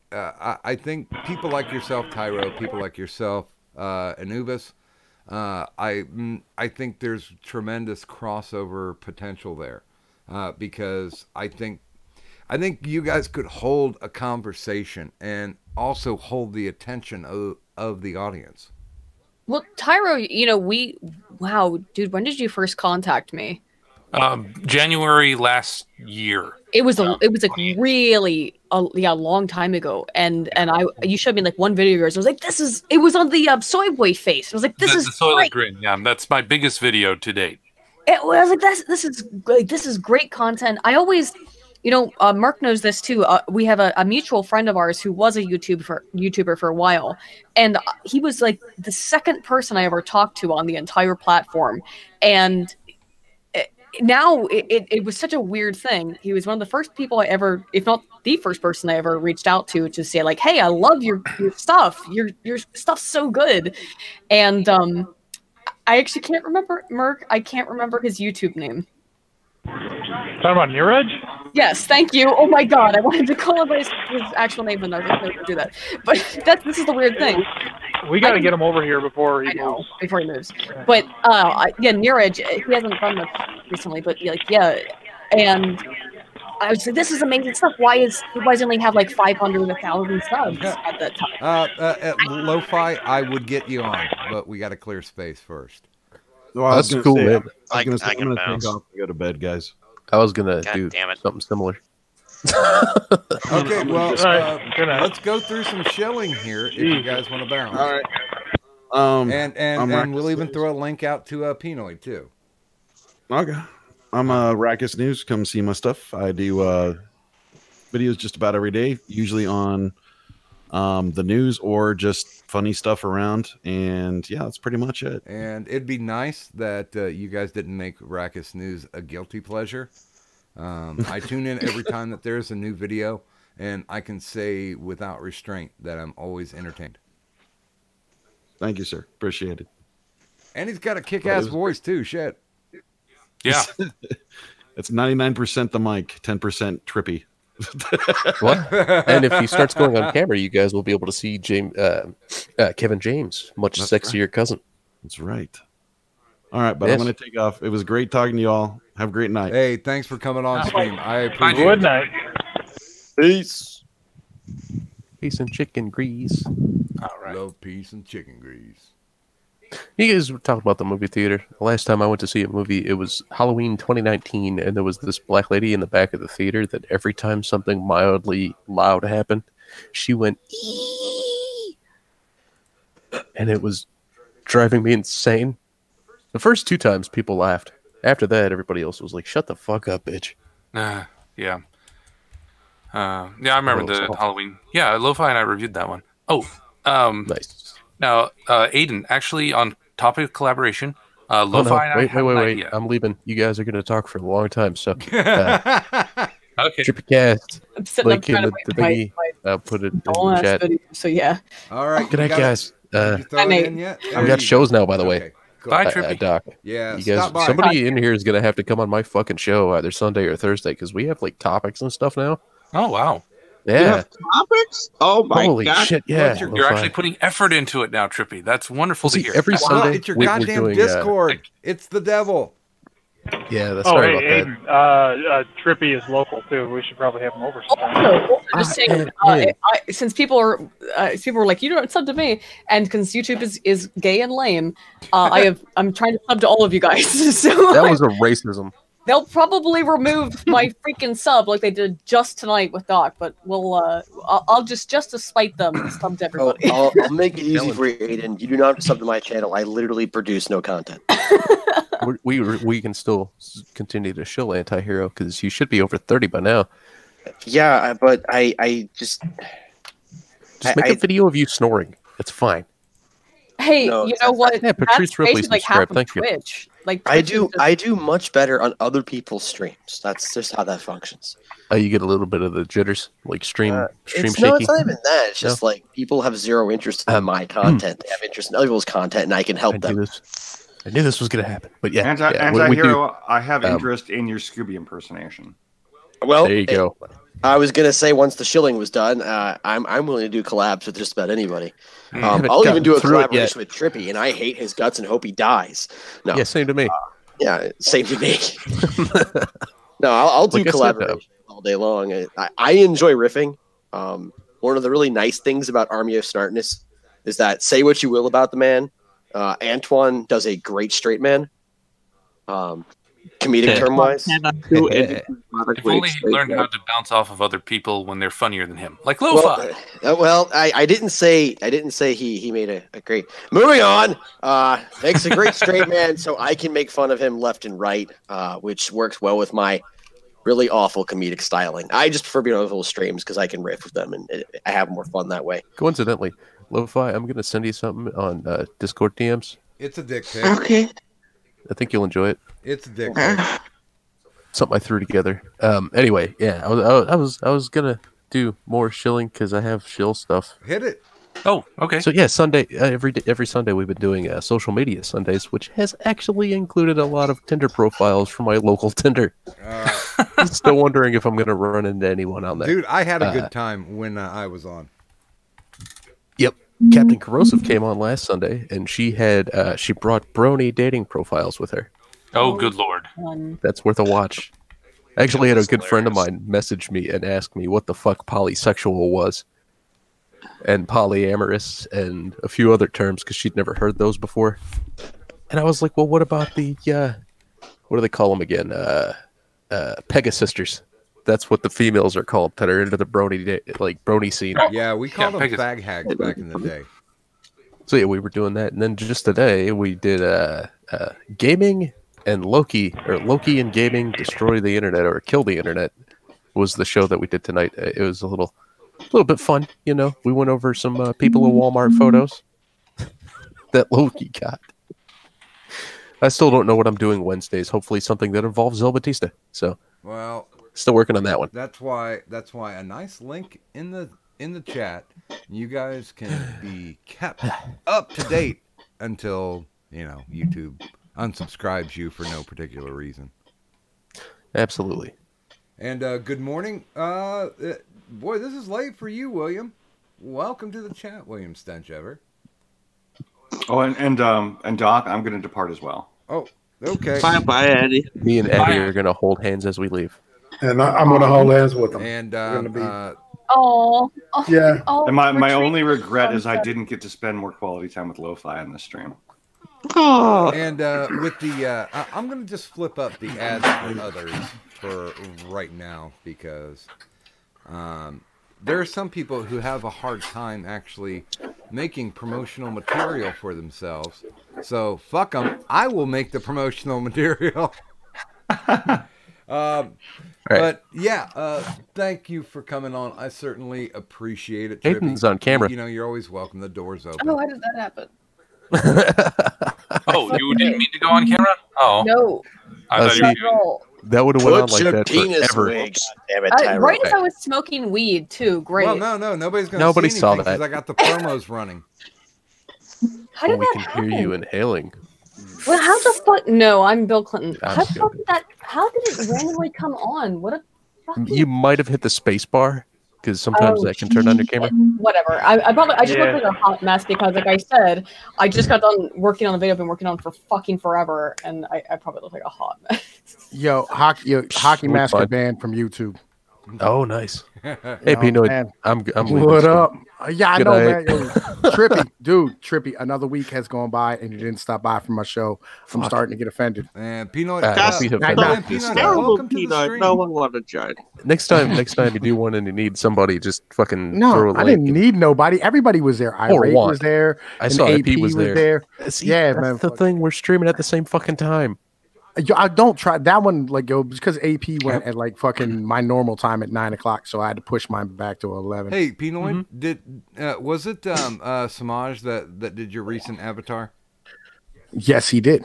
people like yourself, Tyro, people like yourself, Anubis, I think there's tremendous crossover potential there, because I think you guys could hold a conversation and also hold the attention of the audience. Well, Tyro, wow, dude, when did you first contact me? January last year. It was like really long time ago, and you showed me like one video of yours. I was like, it was on the soy boy face. I was like, this is the soylent great. grin. Yeah, that's my biggest video to date. I was like, this is great content. I always, Mark knows this too. We have a mutual friend of ours who was a YouTuber for a while, and he was like the second person I ever talked to on the entire platform, and now it was such a weird thing. He was one of the first people I ever, if not the first person I ever reached out to say like, hey, I love your stuff. Your stuff's so good. And I actually can't remember, Merc, I can't remember his YouTube name. Talking about Neeraj? Yes, thank you. Oh my god, I wanted to call him by his actual name, and I didn't do that. But this is the weird thing. We got to get him over here before he moves. Before he moves. But Neeraj, he hasn't done much recently, but and I was like, this is amazing stuff. Why does he only have like 500 or 1,000 subs at that time? At Lo-Fi, I would get you on, but we got to clear space first. Well, that's cool, man. I'm going to take off and go to bed, guys. I was going to do something similar. Okay, well, let's go through some shilling here if you guys want to bounce. All right. And we'll even throw a link out to Pinoid too. Okay. I'm Rackus News. Come see my stuff. I do videos just about every day, usually on the news or just funny stuff around. And yeah, that's pretty much it. And it'd be nice that you guys didn't make Rackus News a guilty pleasure. I tune in every time that there's a new video, and I can say without restraint that I'm always entertained. Thank you, sir. Appreciate it. And he's got a kick-ass voice too. Shit. Yeah. It's 99% the mic, 10% trippy. What? And if he starts going on camera, you guys will be able to see Kevin James, much sexier cousin. That's right. All right, but I'm going to take off. It was great talking to you all. Have a great night. Hey, thanks for coming on stream. I appreciate it. Good night. Peace. Peace and chicken grease. All right. Love, peace, and chicken grease. You guys were talking about the movie theater. The last time I went to see a movie, it was Halloween 2019, and there was this black lady in the back of the theater that every time something mildly loud happened, she went, "Ee!" And it was driving me insane. The first 2 times, people laughed. After that, everybody else was like, shut the fuck up, bitch. Yeah. Yeah, I remember the Halloween. Yeah, Lo-Fi and I reviewed that one. Nice. Now, Aiden, actually, on topic of collaboration, Lo-Fi and I have an idea. I'm leaving. You guys are going to talk for a long time, so... Okay. Trippy Cast. I'm sitting Link in the my thingy. I'll put it in the chat. video, so yeah. All right. Good night, guys. Did you throw it in yet? I've got shows now, by the way. Okay, cool. Bye, Trippy. Doc. Yeah, you guys. stop by. Somebody in here is going to have to come on my fucking show either Sunday or Thursday because we have like topics and stuff now. Oh, wow. Yeah. You have topics? Oh my Holy god! shit! Yeah, You're actually putting effort into it now, Trippy. That's wonderful to hear. Every Sunday, it's your we're goddamn doing, Discord. It's the devil. Yeah, that's Hey, right about Aiden, Trippy is local too. We should probably have him over sometime. Also, just saying, since people were like, you don't sub to me, and because YouTube is gay and lame, I'm trying to sub to all of you guys. So that was a racism. They'll probably remove my freaking sub like they did just tonight with Doc, but we'll I'll just to spite them sub to everybody. I'll make it easy for you, Aiden. You do not sub to my channel. I literally produce no content. we can still continue to shill anti-hero because you should be over 30 by now. Yeah, but I just make a video of you snoring. It's fine. Hey, No, you know what? Yeah, Patrice That's Ripley basically like half subscribed. of Thank you. Twitch. Like I Twitch do is just- I do much better on other people's streams. That's just how that functions. You get a little bit of the jitters, like stream It's shaky. not even that. It's just No? like people have zero interest in my content. They have interest in other people's content, and I can help them. I knew this was going to happen, but yeah. Anti-hero, I have Um, interest in your Scooby impersonation. Well, there you go. I was gonna say once the shilling was done, I'm willing to do collabs with just about anybody. Haven't I'll even gotten do a through it collaboration with Trippy, and I hate his guts and hope he dies. No, Yeah, same to me. yeah, same to me. No, I'll do Like I said, collaboration all day long. I enjoy riffing. One of the really nice things about Army of Snartness is that, say what you will about the man, Antoine does a great straight man. Comedic term wise. If only he learned how to bounce off of other people when they're funnier than him, like Lo-Fi. Well, I didn't say he made a great. Moving on, makes a great straight man, so I can make fun of him left and right, which works well with my really awful comedic styling. I just prefer being on little streams because I can riff with them and I have more fun that way. Coincidentally, Lo-Fi, I'm going to send you something on Discord DMs. It's a dick pic. Okay. I think you'll enjoy it. It's a dick pic. Something I threw together. Anyway, yeah, I was gonna do more shilling because I have shill stuff. Hit it. Oh, okay. So yeah, Sunday every Sunday we've been doing social media Sundays, which has actually included a lot of Tinder profiles from my local Tinder. Still wondering if I'm gonna run into anyone on there. Dude, I had a good time when I was on. Yep. Captain Corrosive came on last Sunday, and she brought brony dating profiles with her. Oh, good lord. That's worth a watch. I actually had a good friend of mine message me and ask me what the fuck polysexual was, and polyamorous, and a few other terms because she'd never heard those before. And I was like, well, what about the what do they call them again? Pegasisters. That's what the females are called that are into the brony scene. Yeah, we called them fag hags back in the day. So yeah, we were doing that, and then just today we did gaming and Loki and gaming destroy the internet or kill the internet was the show that we did tonight. It was a little bit fun, you know. We went over some people in Walmart photos that Loki got. I still don't know what I'm doing Wednesdays. Hopefully something that involves El Batista. So well, still working on that one. That's why a nice link in the chat. You guys can be kept up to date until, you know, YouTube unsubscribes you for no particular reason. Absolutely. And good morning. Boy, this is late for you, William. Welcome to the chat, William Stenchever. Oh, and Doc, I'm going to depart as well. Oh, okay. Bye, Eddie. Me and Eddie are going to hold hands as we leave. And I'm going to hold hands with them. And yeah. And my only regret is I didn't get to spend more quality time with Lo-Fi on this stream. And with the, I'm going to just flip up the ads for others for right now because there are some people who have a hard time actually making promotional material for themselves. So fuck them. I will make the promotional material. But yeah, thank you for coming on. I certainly appreciate it. Hayden's on camera. You know, you're always welcome. The door's open. Oh, how did that happen? Oh, you didn't mean to go on camera? Oh. No. I thought you were doing... That would have went on like that forever. Right as I was smoking weed, too. Great. Well, no, nobody's going to Nobody see saw anything that. because I got the promos running. How did we that can happen? hear you inhaling. Well, how the fuck? No, I'm Bill Clinton. I'm How the fuck did that? How did it randomly come on? What a fucking... You might have hit the space bar because sometimes that can turn on your camera. Whatever. I just look like a hot mess because, like I said, I just got done working on the video. I've been working on it for fucking forever, and I probably look like a hot mess. Yo, hockey master banned from YouTube. Oh, nice. Hey, Pino, I'm what up? Yeah, I Good know, night. man. Yo, Trippy, another week has gone by and you didn't stop by for my show. I'm starting to get offended. And Peanut, welcome to the stream. No one wanted to join. Next time you do one and you need somebody, just fucking No, throw a I link. didn't need nobody. Everybody was there. Or Irate one. was there. I and saw AP AP was there. See, Yeah, that's man. the thing. We're streaming at the same fucking time. I don't try that one. Like, go because AP went at like fucking my normal time at 9 o'clock, so I had to push mine back to 11. Hey, Pinoid, was it Samaj that did your recent avatar? Yes, he did.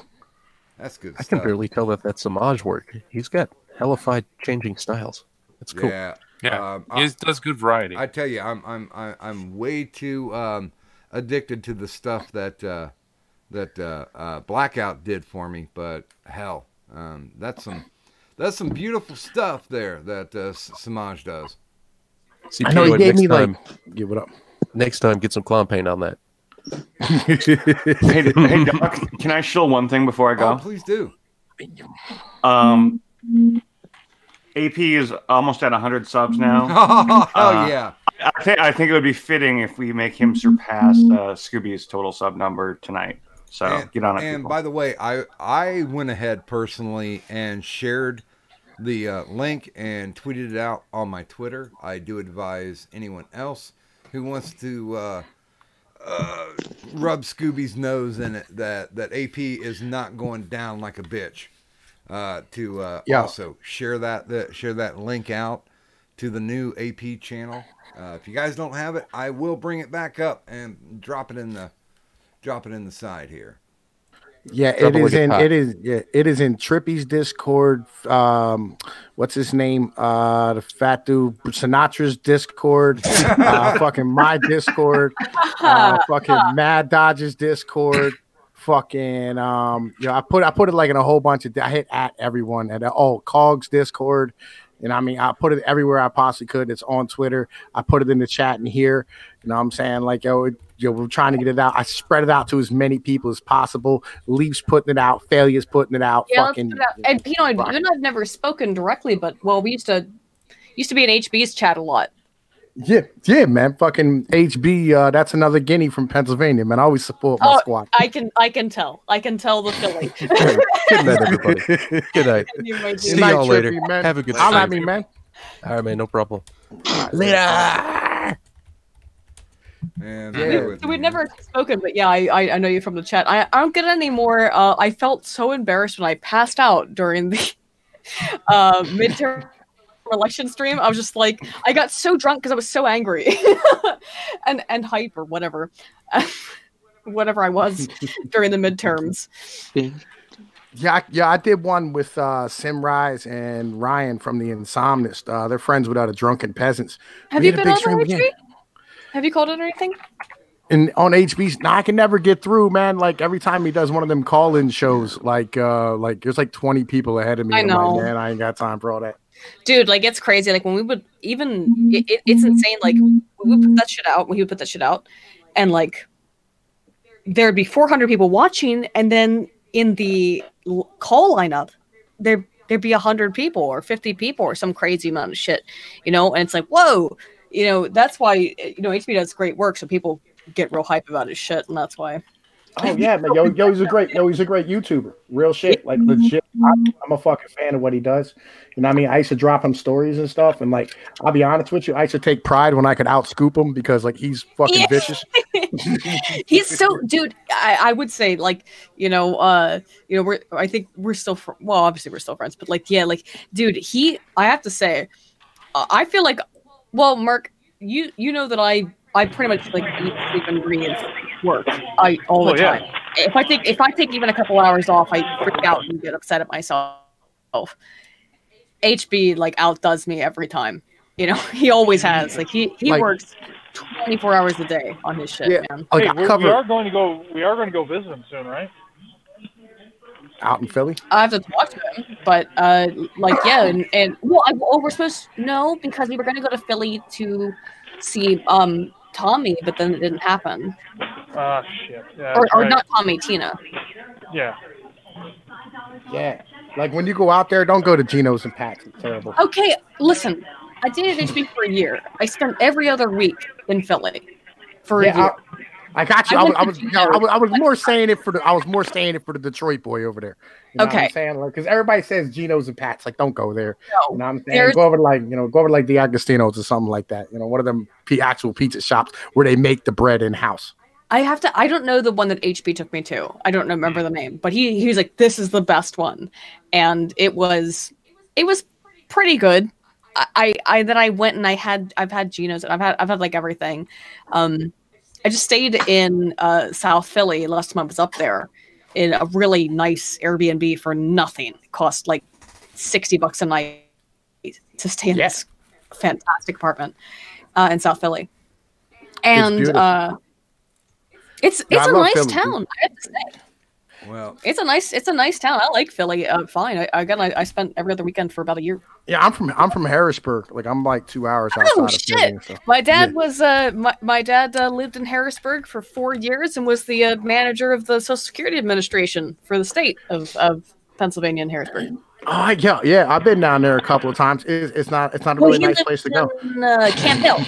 That's good. I can barely tell that that's Samaj work. He's got hellified changing styles. That's cool. Yeah, he does good variety. I tell you, I'm way too addicted to the stuff that Blackout did for me. But hell, that's some beautiful stuff there that Samaj does. See, I know he Pinoid, gave next me time, give it up. Next time, get some clown paint on that. Hey, Doc, can I shill one thing before I go? Oh, please do. AP is almost at 100 subs now. Oh yeah. I think it would be fitting if we make him surpass Scooby's total sub number tonight. So get on it. And people. by the way, I went ahead personally and shared the link and tweeted it out on my Twitter. I do advise anyone else who wants to rub Scooby's nose in it that AP is not going down like a bitch. To also share that link out to the new AP channel. If you guys don't have it, I will bring it back up and drop it in the side here. Yeah, it is in Trippy's Discord. What's his name? The fat dude Sinatra's Discord. Fucking my Discord. Fucking Mad Dodge's Discord. Fucking I put it like in a whole bunch of. I hit at everyone at Cog's Discord. And I mean, I put it everywhere I possibly could. It's on Twitter. I put it in the chat in here. You know what I'm saying? Like, we're trying to get it out. I spread it out to as many people as possible. Leaf's putting it out. Failure's putting it out. Yeah, Fucking. and you and I've never spoken directly, but we used to be in HB's chat a lot. Yeah, man. Fucking HB. That's another guinea from Pennsylvania, man. I always support my squad. I can tell. I can tell the Philly. Good night, everybody. Good night. See y'all later. Man. Have a good I'll time. have me, man. All right, man. No problem. Later. And We'd never spoken, but yeah, I know you from the chat. I don't get it anymore. I felt so embarrassed when I passed out during the midterm election stream. I was just like, I got so drunk because I was so angry and hype or whatever. Whatever I was during the midterms. Yeah, I did one with Simrise and Ryan from the Insomnist. They're friends without a drunken peasants. Have you been on HB? Have you called it or anything? And on HB's, I can never get through, man. Like every time he does one of them call-in shows, like there's like 20 people ahead of me. I know. I'm like, man, I ain't got time for all that. Dude, like it's crazy. Like when we would it's insane. Like we would put that shit out. When he would put that shit out, and like there'd be 400 people watching, and then in the call lineup, there'd be 100 people or 50 people or some crazy amount of shit, And it's like, whoa, that's why HB does great work, so people get real hype about his shit, and that's why. Oh yeah, man. Yo, he's a great YouTuber. Real shit. Like legit. I'm a fucking fan of what he does. You know what I mean? I used to drop him stories and stuff, and like I'll be honest with you, I used to take pride when I could outscoop him because like he's fucking vicious. He's so dude, I would say like, I think we're still obviously we're still friends, but like dude, I have to say, I feel like Mark, you know that I pretty much like eat, sleep, and breathe work all the time. If I take even a couple hours off, I freak out and get upset at myself. HB like outdoes me every time. He always has. Like he works 24 hours a day on his shit, man. Hey, we are going to go visit him soon, right? Out in Philly? I have to talk to him, but we're supposed no, because we were going to go to Philly to see Tommy, but then it didn't happen. Ah, shit. Yeah, or right. not Tommy, Tina. Yeah. Yeah. Like when you go out there, don't go to Geno's and Pat's. It's terrible. Okay, listen. I dated HB for a year. I spent every other week in Philly for a year. I got you. I was more saying it for the Detroit boy over there. You know what I'm saying? Like, because everybody says Geno's and Pat's. Like, don't go there. No, you know what I'm saying? Go over to the Agostino's or something like that. One of them actual pizza shops where they make the bread in house. I don't know the one that HB took me to. I don't remember the name, but he was like, this is the best one. And it was pretty good. Then I went and I've had Geno's, and I've had like everything. I just stayed in South Philly last time I was up there in a really nice Airbnb for nothing. It cost like $60 a night to stay in this fantastic apartment in South Philly. And it's a nice Philly, town, I have to say. Well, it's a nice town. I like Philly. Fine. I spent every other weekend for about a year. Yeah, I'm from Harrisburg. Like I'm like 2 hours outside of Philly. So. My dad was my dad lived in Harrisburg for 4 years and was the manager of the Social Security Administration for the state of Pennsylvania and Harrisburg. Oh yeah. I've been down there a couple of times. It's not a really nice place to go. Camp Hill.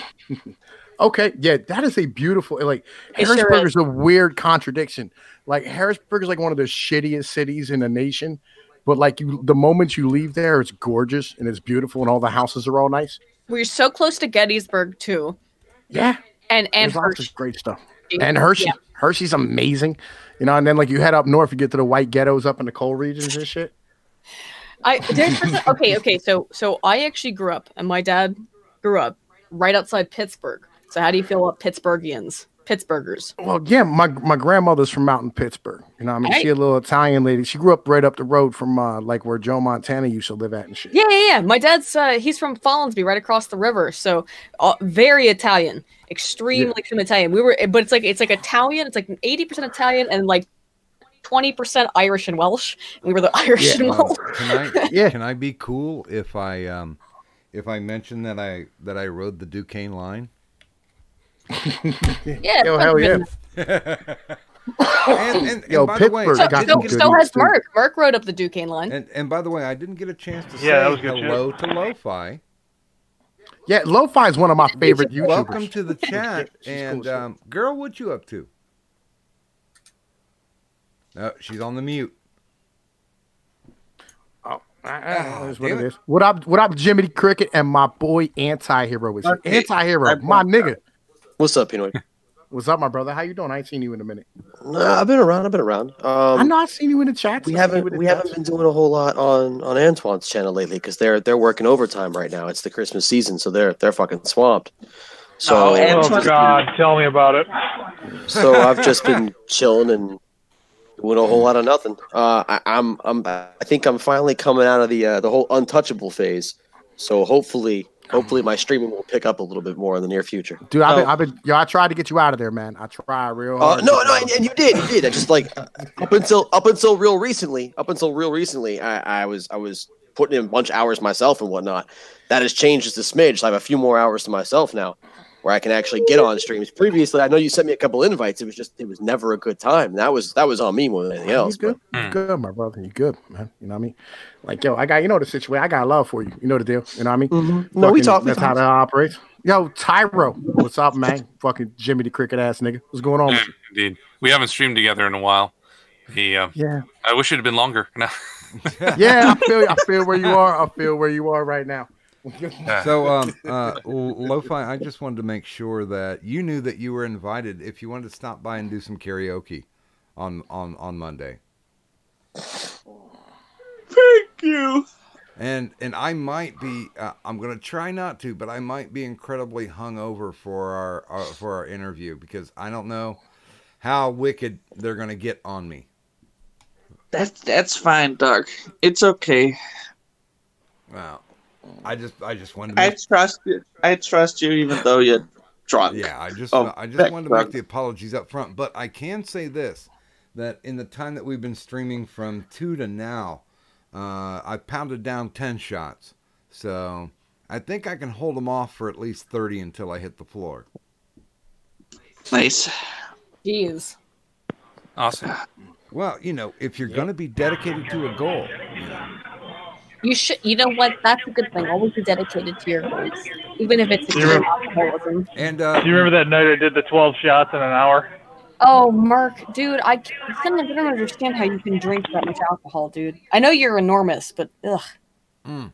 Okay, yeah, that is a beautiful. Like Harrisburg is a weird contradiction. Like Harrisburg is like one of the shittiest cities in the nation, but like the moment you leave there, it's gorgeous and it's beautiful, and all the houses are all nice. We're so close to Gettysburg too. Yeah, and Hershey, great stuff. And Hershey's amazing. You know, and then like you head up north, you get to the white ghettos up in the coal regions and shit. Okay. So I actually grew up, and my dad grew up right outside Pittsburgh. So how do you feel about Pittsburghers? Well, yeah, my grandmother's from out in Pittsburgh. You know, I mean, Right. She's a little Italian lady. She grew up right up the road from like where Joe Montana used to live at and shit. Yeah. My dad's he's from Follinsby, right across the river. So very Italian, extremely Italian. But it's like Italian. It's like 80% Italian and like 20% Irish and Welsh. We were the Irish and Welsh. Can I be cool if I mention that I rode the Duquesne line? Yeah. Yo, hell yeah. and Yo, by the way, Pittsburgh. So has Mark. Mark rode up the Duquesne line. And by the way, I didn't get a chance to say that was good hello to Lo-Fi. Yeah, Lo-Fi is one of my favorite YouTubers. Welcome to the chat. And girl, what you up to? Oh, she's on the mute. That's what it is. What up, Jimmy Cricket and my boy Anti-Hero is here. Anti-Hero, my nigga. What's up, Pinoy? What's up, my brother? How you doing? I ain't seen you in a minute. I've been around. I know I've seen you in the chat. We haven't been doing a whole lot on Antoine's channel lately because they're working overtime right now. It's the Christmas season, so they're fucking swamped. So oh God, tell me about it. So I've just been chilling and doing a whole lot of nothing. I think I'm finally coming out of the whole untouchable phase. So hopefully my streaming will pick up a little bit more in the near future. Dude, I tried to get you out of there, man. I tried real hard. No, and you did. I just like up until real recently, I was putting in a bunch of hours myself and whatnot. That has changed just a smidge. So I have a few more hours to myself now, where I can actually get on streams. Previously, I know you sent me a couple invites. It was never a good time. That was on me more than anything else. You good, my brother. You good, man. You know what I mean? Like, yo, I got the situation. I got love for you. You know the deal. You know what I mean? Mm-hmm. No, we talk. That's how that operates. Yo, Tyro, what's up, man? Fucking Jimmy the Cricket ass nigga. What's going on? Indeed, we haven't streamed together in a while. Yeah. I wish it had been longer. Yeah, I feel where you are. I feel where you are right now. So, Lo-Fi, I just wanted to make sure that you knew that you were invited if you wanted to stop by and do some karaoke on Monday. Thank you. And I might be. I'm gonna try not to, but I might be incredibly hungover for our interview because I don't know how wicked they're gonna get on me. That's fine, Doug. It's okay. Wow. I just wanted to I trust you even though you're drunk. Yeah, I just wanted to make the apologies up front, but I can say this, that in the time that we've been streaming from 2 to now, I've pounded down 10 shots. So I think I can hold them off for at least 30 until I hit the floor. Nice. Jeez. Awesome. Well, if you're going to be dedicated to a goal, You should. You know what? That's a good thing. Always be dedicated to your goals, even if it's extreme alcoholism. And do you remember that night I did the 12 shots in an hour? Oh, Mark, dude, I don't understand how you can drink that much alcohol, dude. I know you're enormous, but ugh. Well,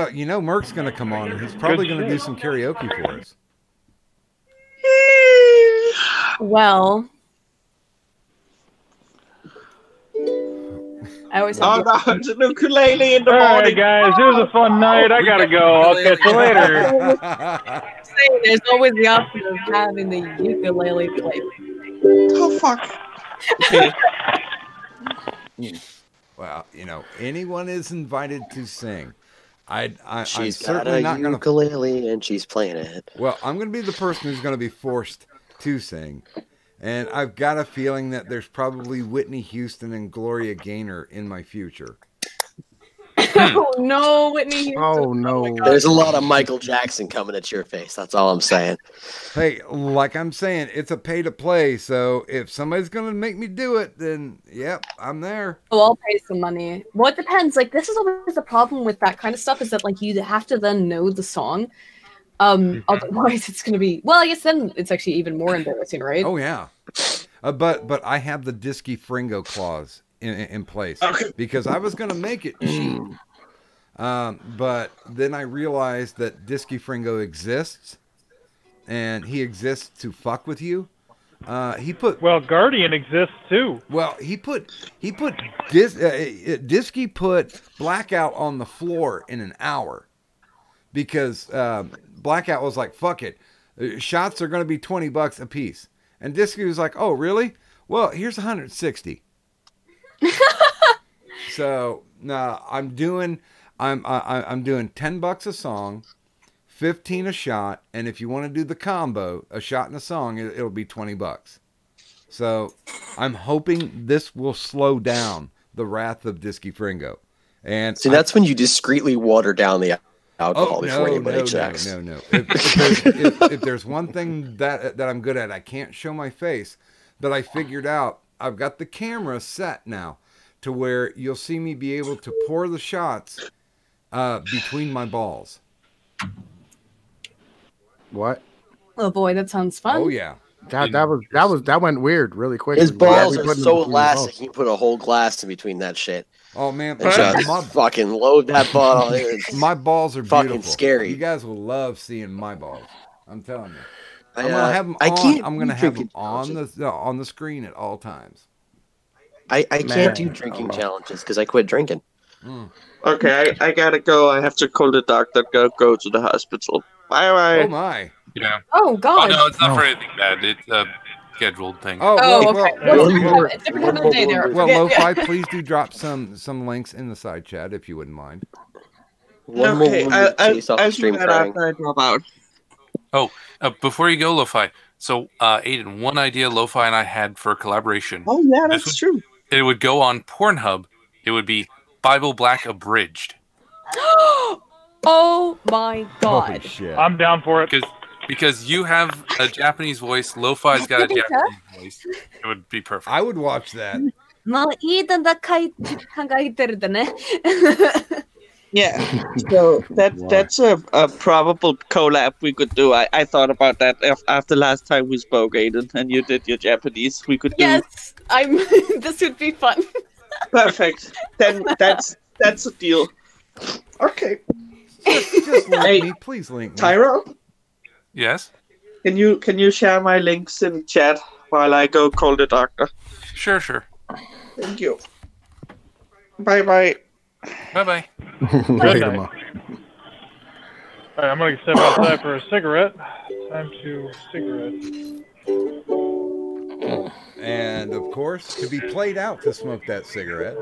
Merck's going to come on, and he's probably going to do some karaoke for us. Well, I always have no, it's an ukulele in the All right, morning. guys, it was a fun night. I gotta go. I'll catch you later. There's always the option of having the ukulele play. Oh fuck. Okay. Well, you know, anyone is invited to sing. I'm She's got certainly a not going to. ukulele and she's playing it. Well, I'm going to be the person who's going to be forced to sing. And I've got a feeling that there's probably Whitney Houston and Gloria Gaynor in my future. Oh no, Whitney Houston. Oh no. There's a lot of Michael Jackson coming at your face. That's all I'm saying. Hey, like I'm saying, it's a pay to play. So if somebody's going to make me do it, then yep, I'm there. Oh, I'll pay some money. Well, it depends. Like, this is always the problem with that kind of stuff is that, like, you have to then know the song. Otherwise, it's going to be... Well, I guess then it's actually even more embarrassing, right? Oh, yeah. But I have the Disky Fringo clause in place. Okay. Because I was going to make it cheap. But then I realized that Disky Fringo exists. And he exists to fuck with you. Well, Guardian exists too. Well, Disky put Blackout on the floor in an hour because Blackout was like, "Fuck it, shots are going to be $20 a piece," and Disky was like, "Oh, really? Well, here's 160." So no, I'm doing $10 a song. 15 a shot, and if you want to do the combo, a shot and a song, it'll be $20. So I'm hoping this will slow down the wrath of Disky Fringo. And see, that's when you discreetly water down the alcohol before anybody checks. No. If there's one thing that I'm good at, I can't show my face, but I figured out I've got the camera set now to where you'll see me be able to pour the shots between my balls. What? Oh boy, that sounds fun. Oh yeah. That went weird really quick. His balls are so elastic, he can put a whole glass in between that shit. Oh man, and just fucking load that bottle. My balls are fucking beautiful. Scary. You guys will love seeing my balls. I'm telling you. I'm gonna have them on the screen at all times. I can't do drinking challenges because I quit drinking. Okay, I gotta go. I have to call the doctor. Go to the hospital. Bye bye. Oh my. Yeah. Oh god. Oh no, it's not for anything bad. It's a scheduled thing. Oh, okay. Different time of the day there. Well, Lo-Fi, please do drop some links in the side chat if you wouldn't mind. I'll do that after I drop out. Oh, before you go, Lo-Fi. So, Aiden, one idea Lo-Fi and I had for a collaboration. Oh yeah, that's true. It would go on Pornhub. It would be Bible Black Abridged. Oh my god. Holy shit. I'm down for it. Because you have a Japanese voice, Lo-Fi's got a Japanese voice. It would be perfect. I would watch that. Yeah. So that's a probable collab we could do. I thought about that after last time we spoke, Aiden, and you did your Japanese. We could do. Yes, this would be fun. Perfect. Then that's a deal. Okay. Just link me, please link me. Tyro? Yes. Can you share my links in chat while I go call the doctor? Sure. Thank you. Bye. Bye. Good night. All right, I'm gonna step outside for a cigarette. Time to cigarette. And of course, to be played out to smoke that cigarette.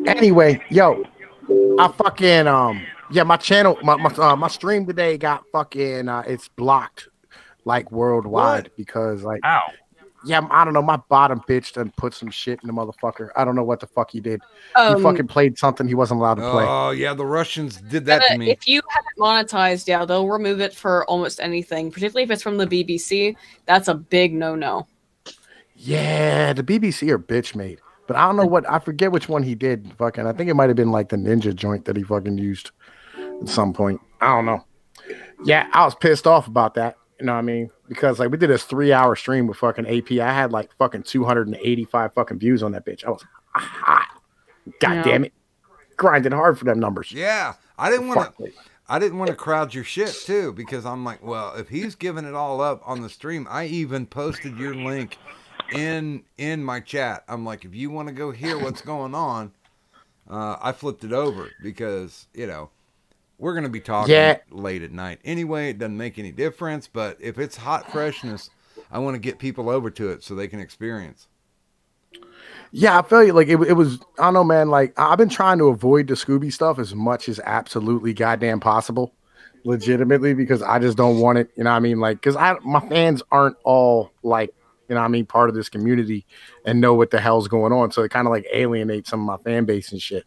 Anyway, yo, I fucking my channel, my stream today got fucking it's blocked like worldwide because like yeah, I don't know, my bottom bitch done put some shit in the motherfucker. I don't know what the fuck he did. He fucking played something he wasn't allowed to play. Oh yeah, the Russians did that to me. If you have it monetized, yeah, they'll remove it for almost anything, particularly if it's from the BBC. That's a big no-no. Yeah, the BBC are bitch made. But I don't know what, I forget which one he did. Fucking, I think it might have been like the Ninja joint that he fucking used at some point. I don't know. Yeah, I was pissed off about that. You know what I mean? Because like we did this 3-hour stream with fucking AP. I had like fucking 285 fucking views on that bitch. I was hot. God damn it. Grinding hard for them numbers. Yeah. I didn't want to. I didn't want to crowd your shit too, because I'm like, well, if he's giving it all up on the stream, I even posted your link in my chat. I'm like, if you want to go hear what's going on, I flipped it over because, you know, we're going to be talking late at night. Anyway, it doesn't make any difference, but if it's hot freshness, I want to get people over to it so they can experience. Yeah, I feel you. Like it was, I don't know, man. Like I've been trying to avoid the Scooby stuff as much as absolutely goddamn possible, legitimately, because I just don't want it. You know what I mean? Like, because my fans aren't all like, you know what I mean, part of this community and know what the hell's going on. So it kind of like alienates some of my fan base and shit.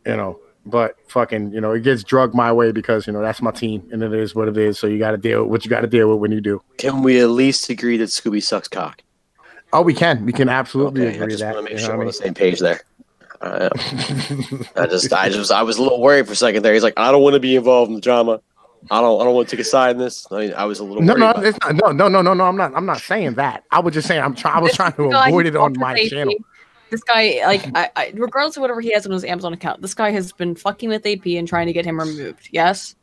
You know, but fucking, you know, it gets drugged my way because, you know, that's my team and it is what it is. So you got to deal with what you got to deal with when you do. Can we at least agree that Scooby sucks cock? Oh, we can absolutely agree I just that. want to make sure we're on the same page there. I was a little worried for a second there. He's like, I don't want to be involved in the drama. I don't want to take a side in this. I mean, I was a little worried. No. I'm not saying that. I was just saying I was trying to avoid it on my channel. This guy, like, I regardless of whatever he has on his Amazon account, this guy has been fucking with AP and trying to get him removed. Yes.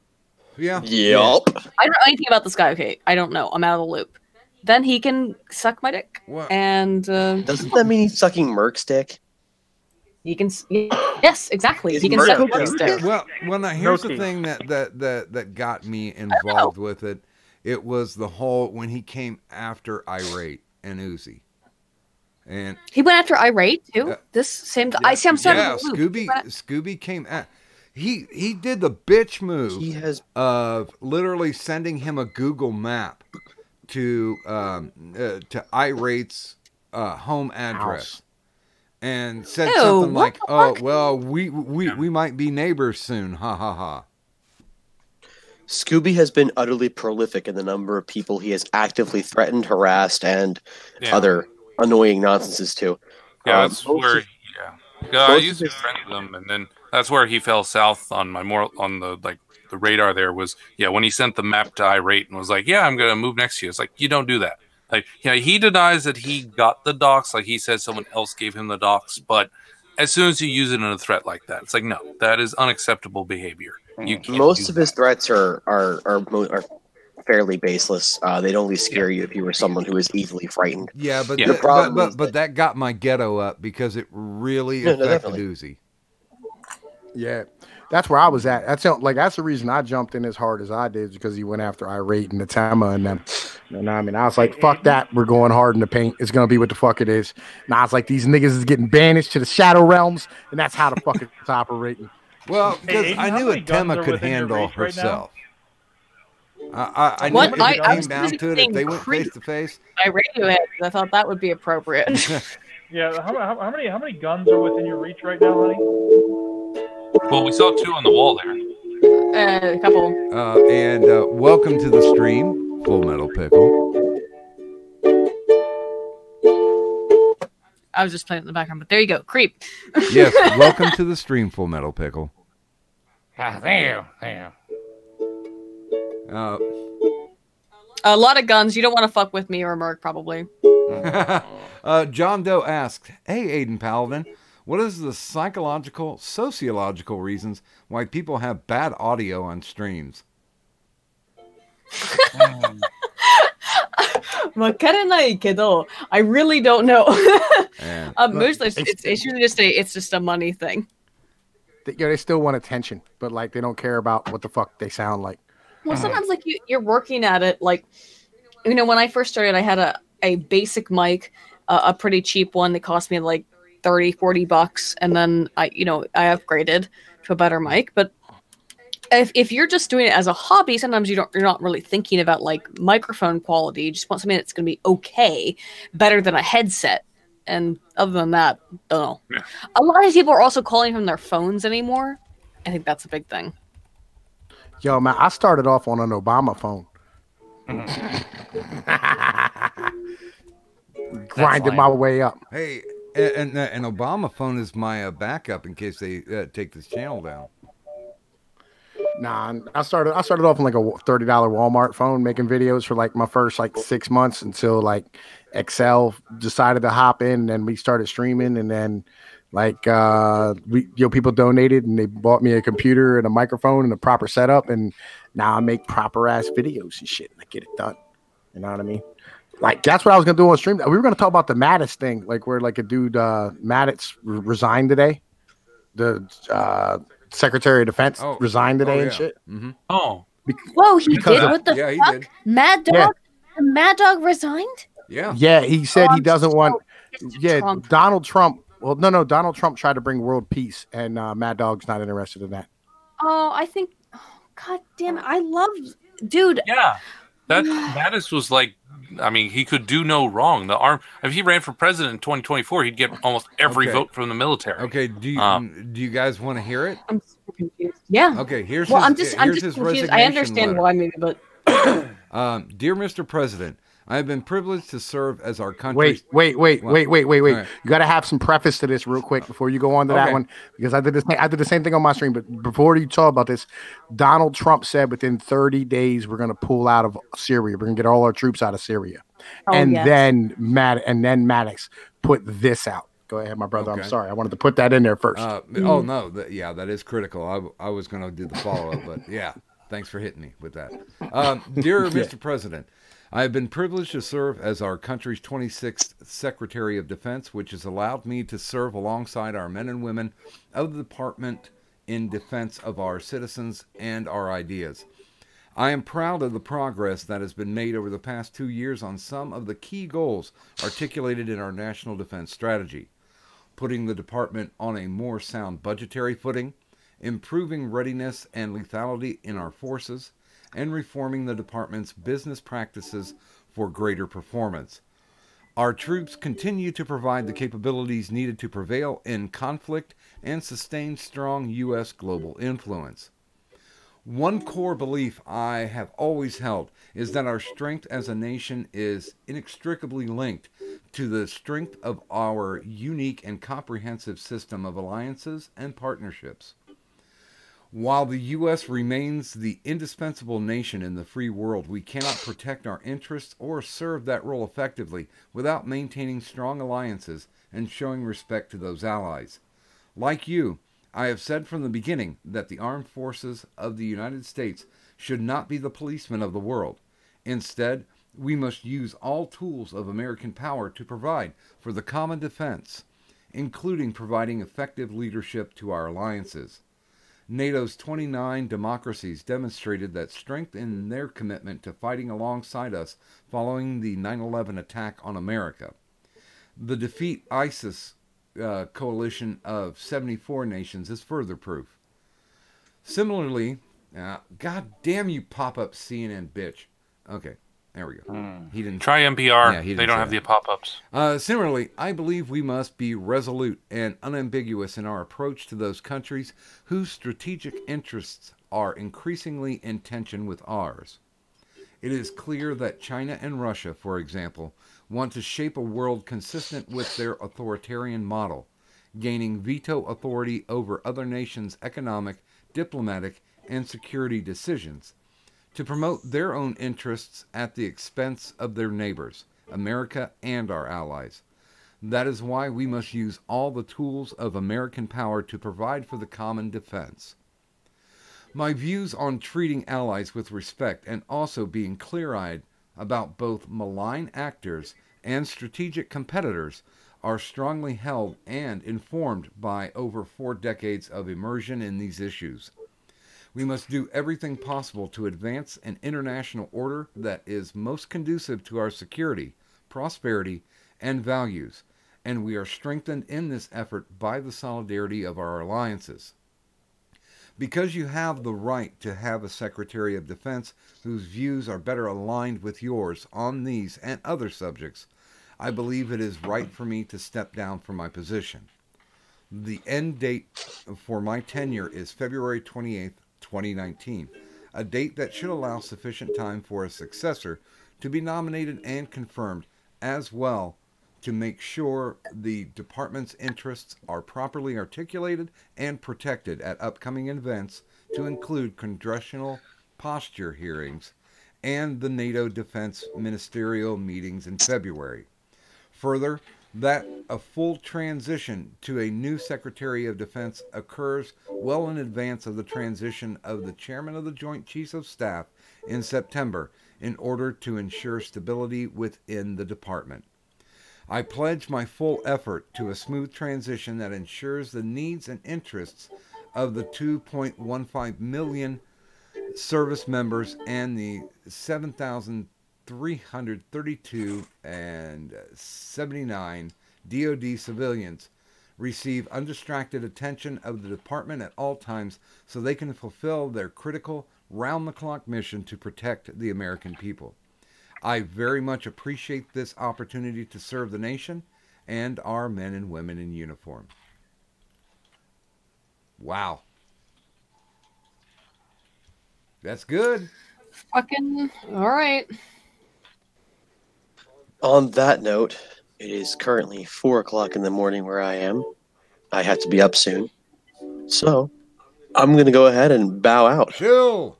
Yeah. Yup. I don't know anything about this guy. Okay, I don't know. I'm out of the loop. Then he can suck my dick. What? And doesn't that mean he's sucking Merc's dick? He can. Yes, exactly. He can suck Merc's dick. Well, now here's the thing that got me involved with it. It was the whole when he came after Irate and Uzi, and he went after Irate too. This same. I see. I'm starting. Yeah, Scooby came at. He did the bitch move of literally sending him a Google map to Irate's home address and said something like, "Oh, well, we might be neighbors soon." Ha ha ha. Scooby has been utterly prolific in the number of people he has actively threatened, harassed, and other annoying nonsenses to. Yeah, that's where. I used to friend them, and then that's where he fell south on the radar. There was when he sent the map to Irate and was like, "Yeah, I'm gonna move next to you." It's like, you don't do that. Like, he denies that he got the docs. Like, he says someone else gave him the docs, but as soon as you use it in a threat like that, it's like, no, that is unacceptable behavior. Most of his threats are fairly baseless. They'd only scare you if you were someone who is easily frightened. Yeah, but the problem but that got my ghetto up because it really affected Uzi. Yeah, that's where I was at. That's the reason I jumped in as hard as I did, because he went after Irate and Natama and them. You know what I mean? I was like, fuck that. We're going hard in the paint. It's going to be what the fuck it is. And I was like, these niggas is getting banished to the Shadow Realms, and that's how the fuck it's operating. Well, because I knew Atema could handle herself. I knew if it came down to it, if they went face to face. I Radiohead, I thought that would be appropriate. Yeah, how many guns are within your reach right now, honey? Well, we saw 2 on the wall there. A couple. And welcome to the stream, Full Metal Pickle. I was just playing in the background, but there you go, creep. Yes, welcome to the stream, Full Metal Pickle. Thank you. A lot of guns. You don't want to fuck with me or Merc, probably. John Doe asked, "Hey, Aiden Paladin, what is the sociological reasons why people have bad audio on streams?" I really don't know. Mostly, it's usually just a money thing. They still want attention, but like they don't care about what the fuck they sound like. Well, sometimes like you're working at it. Like, when I first started, I had a basic mic, a pretty cheap one that cost me like $30-$40, and then I upgraded to a better mic. But if you're just doing it as a hobby, sometimes you're not really thinking about like microphone quality. You just want something that's going to be okay, better than a headset. And other than that, don't know. Yeah. A lot of people are also calling from their phones anymore. I think that's a big thing. Yo, man, I started off on an Obama phone. Grinded my way up. Hey, and an Obama phone is my backup in case they take this channel down. Nah, I started off on like a $30 Walmart phone, making videos for like my first like 6 months until like Excel decided to hop in, and then we started streaming, and then Like people donated and they bought me a computer and a microphone and a proper setup, and now I make proper ass videos and shit and I get it done. You know what I mean? Like that's what I was gonna do on stream. We were gonna talk about the Mattis thing, like where like a dude Mattis resigned today. The Secretary of Defense resigned today and shit. Mm-hmm. Oh, Whoa, he did? Because What the yeah, he fuck? did. Mad Dog? Yeah. Mad Dog resigned? Yeah, he said he doesn't want. Yeah, Trump. Donald Trump. Well, no, Donald Trump tried to bring world peace, and Mad Dog's not interested in that. Oh, I think. Oh, God damn it! I love, dude. Yeah, that Mattis was like. I mean, he could do no wrong. If he ran for president in 2024, he'd get almost every vote from the military. Okay, do you guys want to hear it? I'm super confused. Yeah. Okay, here's well, his, I'm here's just his confused. I understand letter. why, maybe, but. Dear Mr. President, I have been privileged to serve as our country's... Wait. Right. You got to have some preface to this real quick before you go on to that one, because I did the same thing on my stream. But before you talk about this, Donald Trump said within 30 days we're going to pull out of Syria. We're going to get all our troops out of Syria, then Maddox put this out. Go ahead, my brother. Okay. I'm sorry. I wanted to put that in there first. Oh no, that is critical. I was going to do the follow up, but yeah, thanks for hitting me with that. Dear Mr. President, I have been privileged to serve as our country's 26th Secretary of Defense, which has allowed me to serve alongside our men and women of the Department in defense of our citizens and our ideas. I am proud of the progress that has been made over the past 2 years on some of the key goals articulated in our national defense strategy, putting the department on a more sound budgetary footing, improving readiness and lethality in our forces, and reforming the department's business practices for greater performance. Our troops continue to provide the capabilities needed to prevail in conflict and sustain strong U.S. global influence. One core belief I have always held is that our strength as a nation is inextricably linked to the strength of our unique and comprehensive system of alliances and partnerships. While the U.S. remains the indispensable nation in the free world, we cannot protect our interests or serve that role effectively without maintaining strong alliances and showing respect to those allies. Like you, I have said from the beginning that the armed forces of the United States should not be the policemen of the world. Instead, we must use all tools of American power to provide for the common defense, including providing effective leadership to our alliances. NATO's 29 democracies demonstrated that strength in their commitment to fighting alongside us following the 9/11 attack on America. The defeat ISIS coalition of 74 nations is further proof. Similarly, God damn you pop-up CNN bitch. Okay, there we go. He didn't try NPR. Yeah, they don't have the pop-ups. Similarly, I believe we must be resolute and unambiguous in our approach to those countries whose strategic interests are increasingly in tension with ours. It is clear that China and Russia, for example, want to shape a world consistent with their authoritarian model, gaining veto authority over other nations' economic, diplomatic, and security decisions, to promote their own interests at the expense of their neighbors, America and our allies. That is why we must use all the tools of American power to provide for the common defense. My views on treating allies with respect and also being clear-eyed about both malign actors and strategic competitors are strongly held and informed by over 4 decades of immersion in these issues. We must do everything possible to advance an international order that is most conducive to our security, prosperity, and values, and we are strengthened in this effort by the solidarity of our alliances. Because you have the right to have a Secretary of Defense whose views are better aligned with yours on these and other subjects, I believe it is right for me to step down from my position. The end date for my tenure is February 28th, 2019, a date that should allow sufficient time for a successor to be nominated and confirmed, as well to make sure the department's interests are properly articulated and protected at upcoming events, to include congressional posture hearings and the NATO Defense Ministerial meetings in February. Further, that a full transition to a new Secretary of Defense occurs well in advance of the transition of the Chairman of the Joint Chiefs of Staff in September in order to ensure stability within the department. I pledge my full effort to a smooth transition that ensures the needs and interests of the 2.15 million service members and the 7,332 and 79 DoD civilians receive undistracted attention of the department at all times so they can fulfill their critical round-the-clock mission to protect the American people. I very much appreciate this opportunity to serve the nation and our men and women in uniform. Wow. That's good. Fucking all right. On that note, it is currently 4 o'clock in the morning where I am. I have to be up soon. So, I'm going to go ahead and bow out. Chill.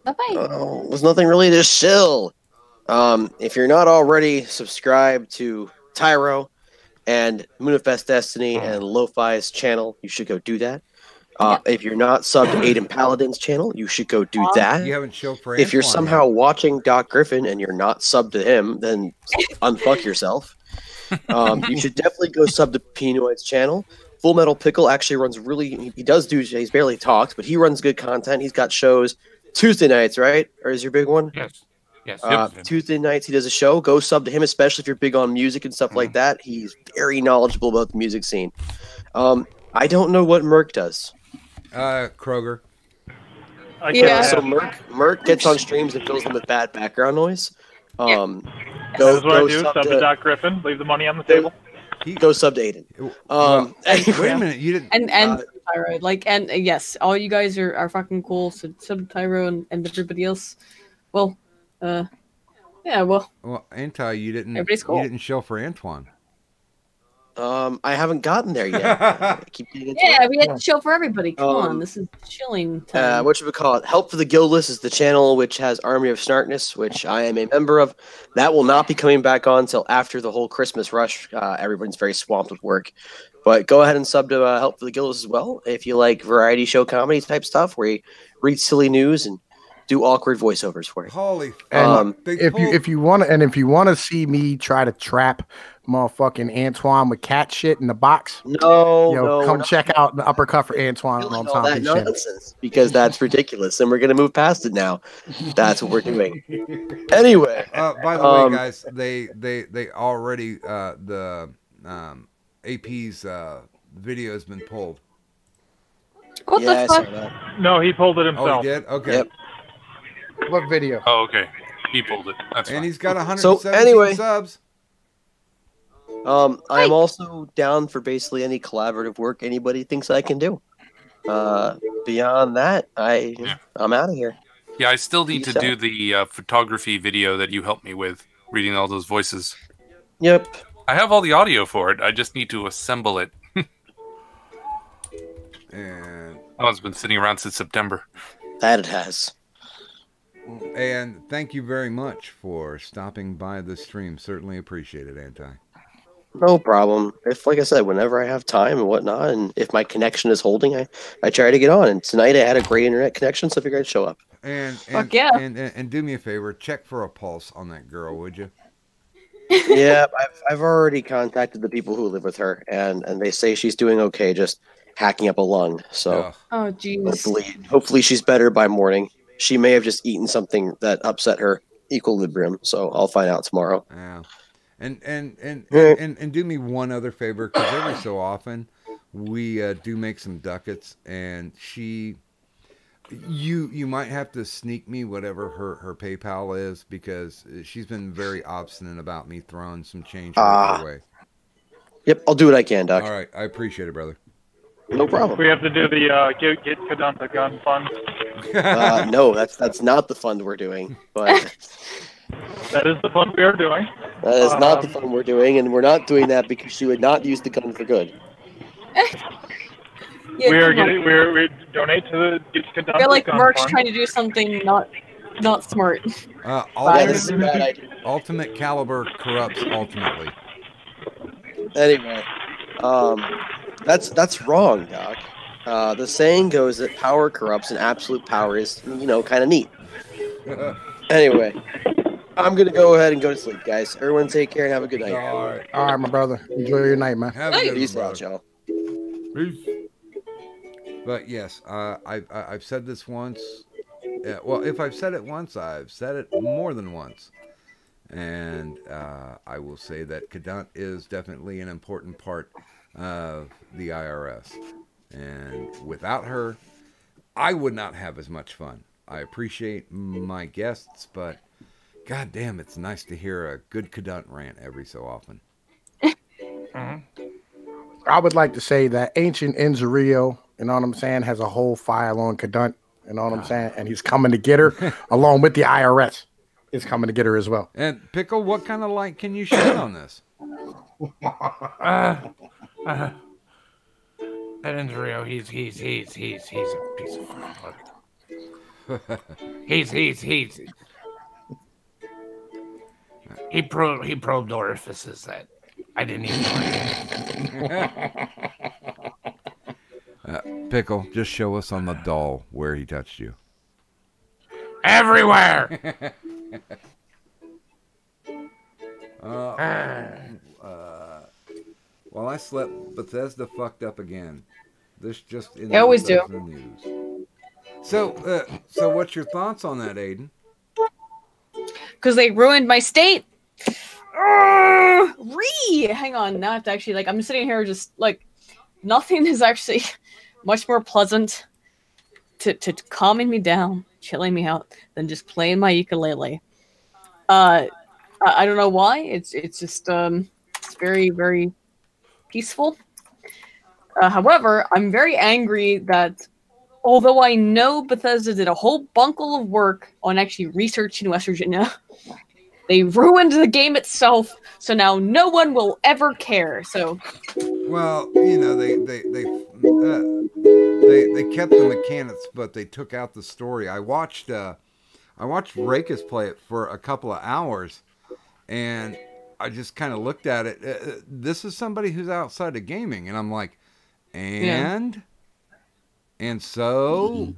Bye-bye. Oh, there's nothing really to chill. If you're not already subscribed to Tyro and Moonfest Destiny and Lo-Fi's channel, you should go do that. If you're not subbed to Aiden Paladin's channel, you should go do that. You haven't showed for If you're Antoine somehow watching Doc Griffin and you're not subbed to him, then unfuck yourself. You should definitely go sub to Pinoid's channel. Full Metal Pickle actually runs really. He does do. He's barely talks, but he runs good content. He's got shows Tuesday nights, right? Or is your big one? Yes. Yes. Tuesday nights he does a show. Go sub to him, especially if you're big on music and stuff like that. He's very knowledgeable about the music scene. I don't know what Merc does. Kroger. So Merc gets on streams and fills them with bad background noise. That's what I do. Sub to Doc Griffin. Leave the money on the table. Go sub to Aiden. Wait a minute, you didn't. And Tyro, and yes, all you guys are fucking cool. So sub Tyro and everybody else. Well, yeah. Well, Anti, you didn't. Everybody's cool. You didn't show for Antoine. I haven't gotten there yet. I keep getting into yeah, it. we had to show for everybody. Come on, this is chilling time. What should we call it? Help for the Guildless is the channel which has Army of Snarkness, which I am a member of. That will not be coming back on until after the whole Christmas rush. Everyone's very swamped with work. But go ahead and sub to Help for the Guildless as well if you like variety show comedy type stuff where you read silly news and do awkward voiceovers for you. Holy if you want to see me try to trap motherfucking Antoine with cat shit in the box, come check out the uppercut for Antoine on all that Tom nonsense because that's ridiculous, and we're gonna move past it now. That's what we're doing. Anyway, by the way, guys, they already the AP's video has been pulled. What the fuck? No, he pulled it himself. Oh, he did? Okay. Yep. What video? Oh, okay. He pulled it. That's and fine. He's got 117 anyway, subs. I'm also down for basically any collaborative work anybody thinks I can do. Beyond that, I'm out of here. Yeah, I still need to do the photography video that you helped me with, reading all those voices. Yep. I have all the audio for it. I just need to assemble it. And oh, it's been sitting around since September. That it has. And thank you very much for stopping by the stream. Certainly appreciate it, Anti. No problem. If, like I said, whenever I have time and whatnot, and if my connection is holding, I try to get on. And tonight I had a great internet connection, so I figured I'd show up. And Fuck yeah. And do me a favor, check for a pulse on that girl, would you? Yeah, I've already contacted the people who live with her, and they say she's doing okay, just hacking up a lung. So, Oh, jeez. hopefully she's better by morning. She may have just eaten something that upset her equilibrium, so I'll find out tomorrow. Yeah, and do me one other favor, because every so often we do make some ducats, and you might have to sneak me whatever her PayPal is, because she's been very obstinate about me throwing some change her way. Yep, I'll do what I can, Doc. All right, I appreciate it, brother. No problem. We have to do the get Kadanta gun fund. No, that's not the fund we're doing. But that is the fund we are doing. That is not the fund we're doing, and we're not doing that because she would not use the gun for good. Yeah, we donate to the get Kadanta I feel like gun Merc's fund. trying to do something not smart. That is a bad idea. Ultimate caliber corrupts ultimately. Anyway, that's wrong, Doc. The saying goes that power corrupts and absolute power is, kind of neat. Anyway, I'm going to go ahead and go to sleep, guys. Everyone take care and have a good night. All right, my brother. Enjoy your night, man. Have a good Peace one, out, brother. y'all. Peace. But yes, I've said this once. Yeah, well, if I've said it once, I've said it more than once. And I will say that Kadant is definitely an important part of the IRS. And without her, I would not have as much fun. I appreciate my guests, but goddamn, it's nice to hear a good Kadant rant every so often. I would like to say that Ancient Enzerio, you know what I'm saying, has a whole file on Kadant, you know what I'm saying, and he's coming to get her, along with the IRS is coming to get her as well. And Pickle, what kind of light can you shed on this? That Enzerio, he's a piece of fuck. He probed orifices that I didn't even know. Pickle, just show us on the doll where he touched you. Everywhere. While I slept, Bethesda fucked up again. This just in They always do. the news. So what's your thoughts on that, Aiden? Because they ruined my state. Hang on, now I have to actually I'm sitting here just nothing is actually much more pleasant to calming me down, chilling me out than just playing my ukulele. I don't know why. It's just it's very, very peaceful. However, I'm very angry that although I know Bethesda did a whole bungle of work on actually researching West Virginia, they ruined the game itself, so now no one will ever care. So, well, they kept the mechanics, but they took out the story. I watched Rakus play it for a couple of hours, and I just kind of looked at it. This is somebody who's outside of gaming, and I'm like, and so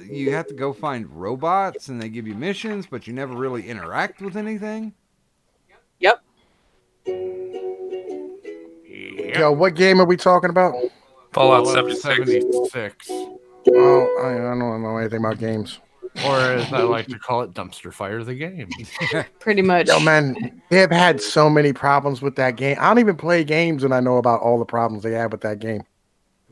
you have to go find robots, and they give you missions, but you never really interact with anything. Yep. Yo, what game are we talking about? Fallout 76. Oh, I don't know anything about games. Or as I like to call it, dumpster fire the game. Pretty much. Yo, man, they've had so many problems with that game. I don't even play games and I know about all the problems they had with that game.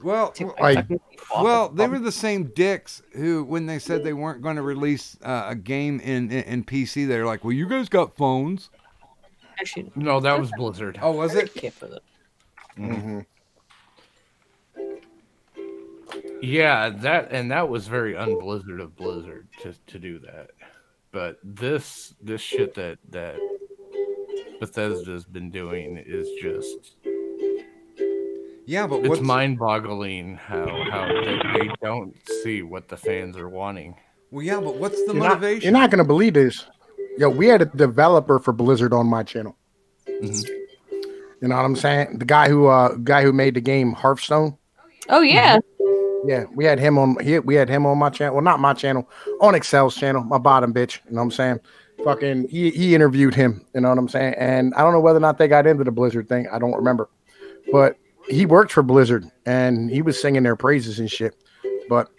Well, they were the same dicks who, when they said they weren't going to release a game in PC, they're like, well, you guys got phones. Actually, no, that was Blizzard. Oh, was it? Mm-hmm. Yeah, that was very unBlizzard of Blizzard to do that. But this shit that Bethesda's been doing is just but it's mind-boggling how they don't see what the fans are wanting. Well, yeah, but what's the motivation? You're not gonna believe this. Yo, we had a developer for Blizzard on my channel. Mm-hmm. You know what I'm saying? The guy who made the game Hearthstone. Oh yeah. Yeah, we had him on my channel. Well, not my channel, on Excel's channel, my bottom bitch. You know what I'm saying? Fucking he interviewed him, you know what I'm saying? And I don't know whether or not they got into the Blizzard thing. I don't remember. But he worked for Blizzard and he was singing their praises and shit. But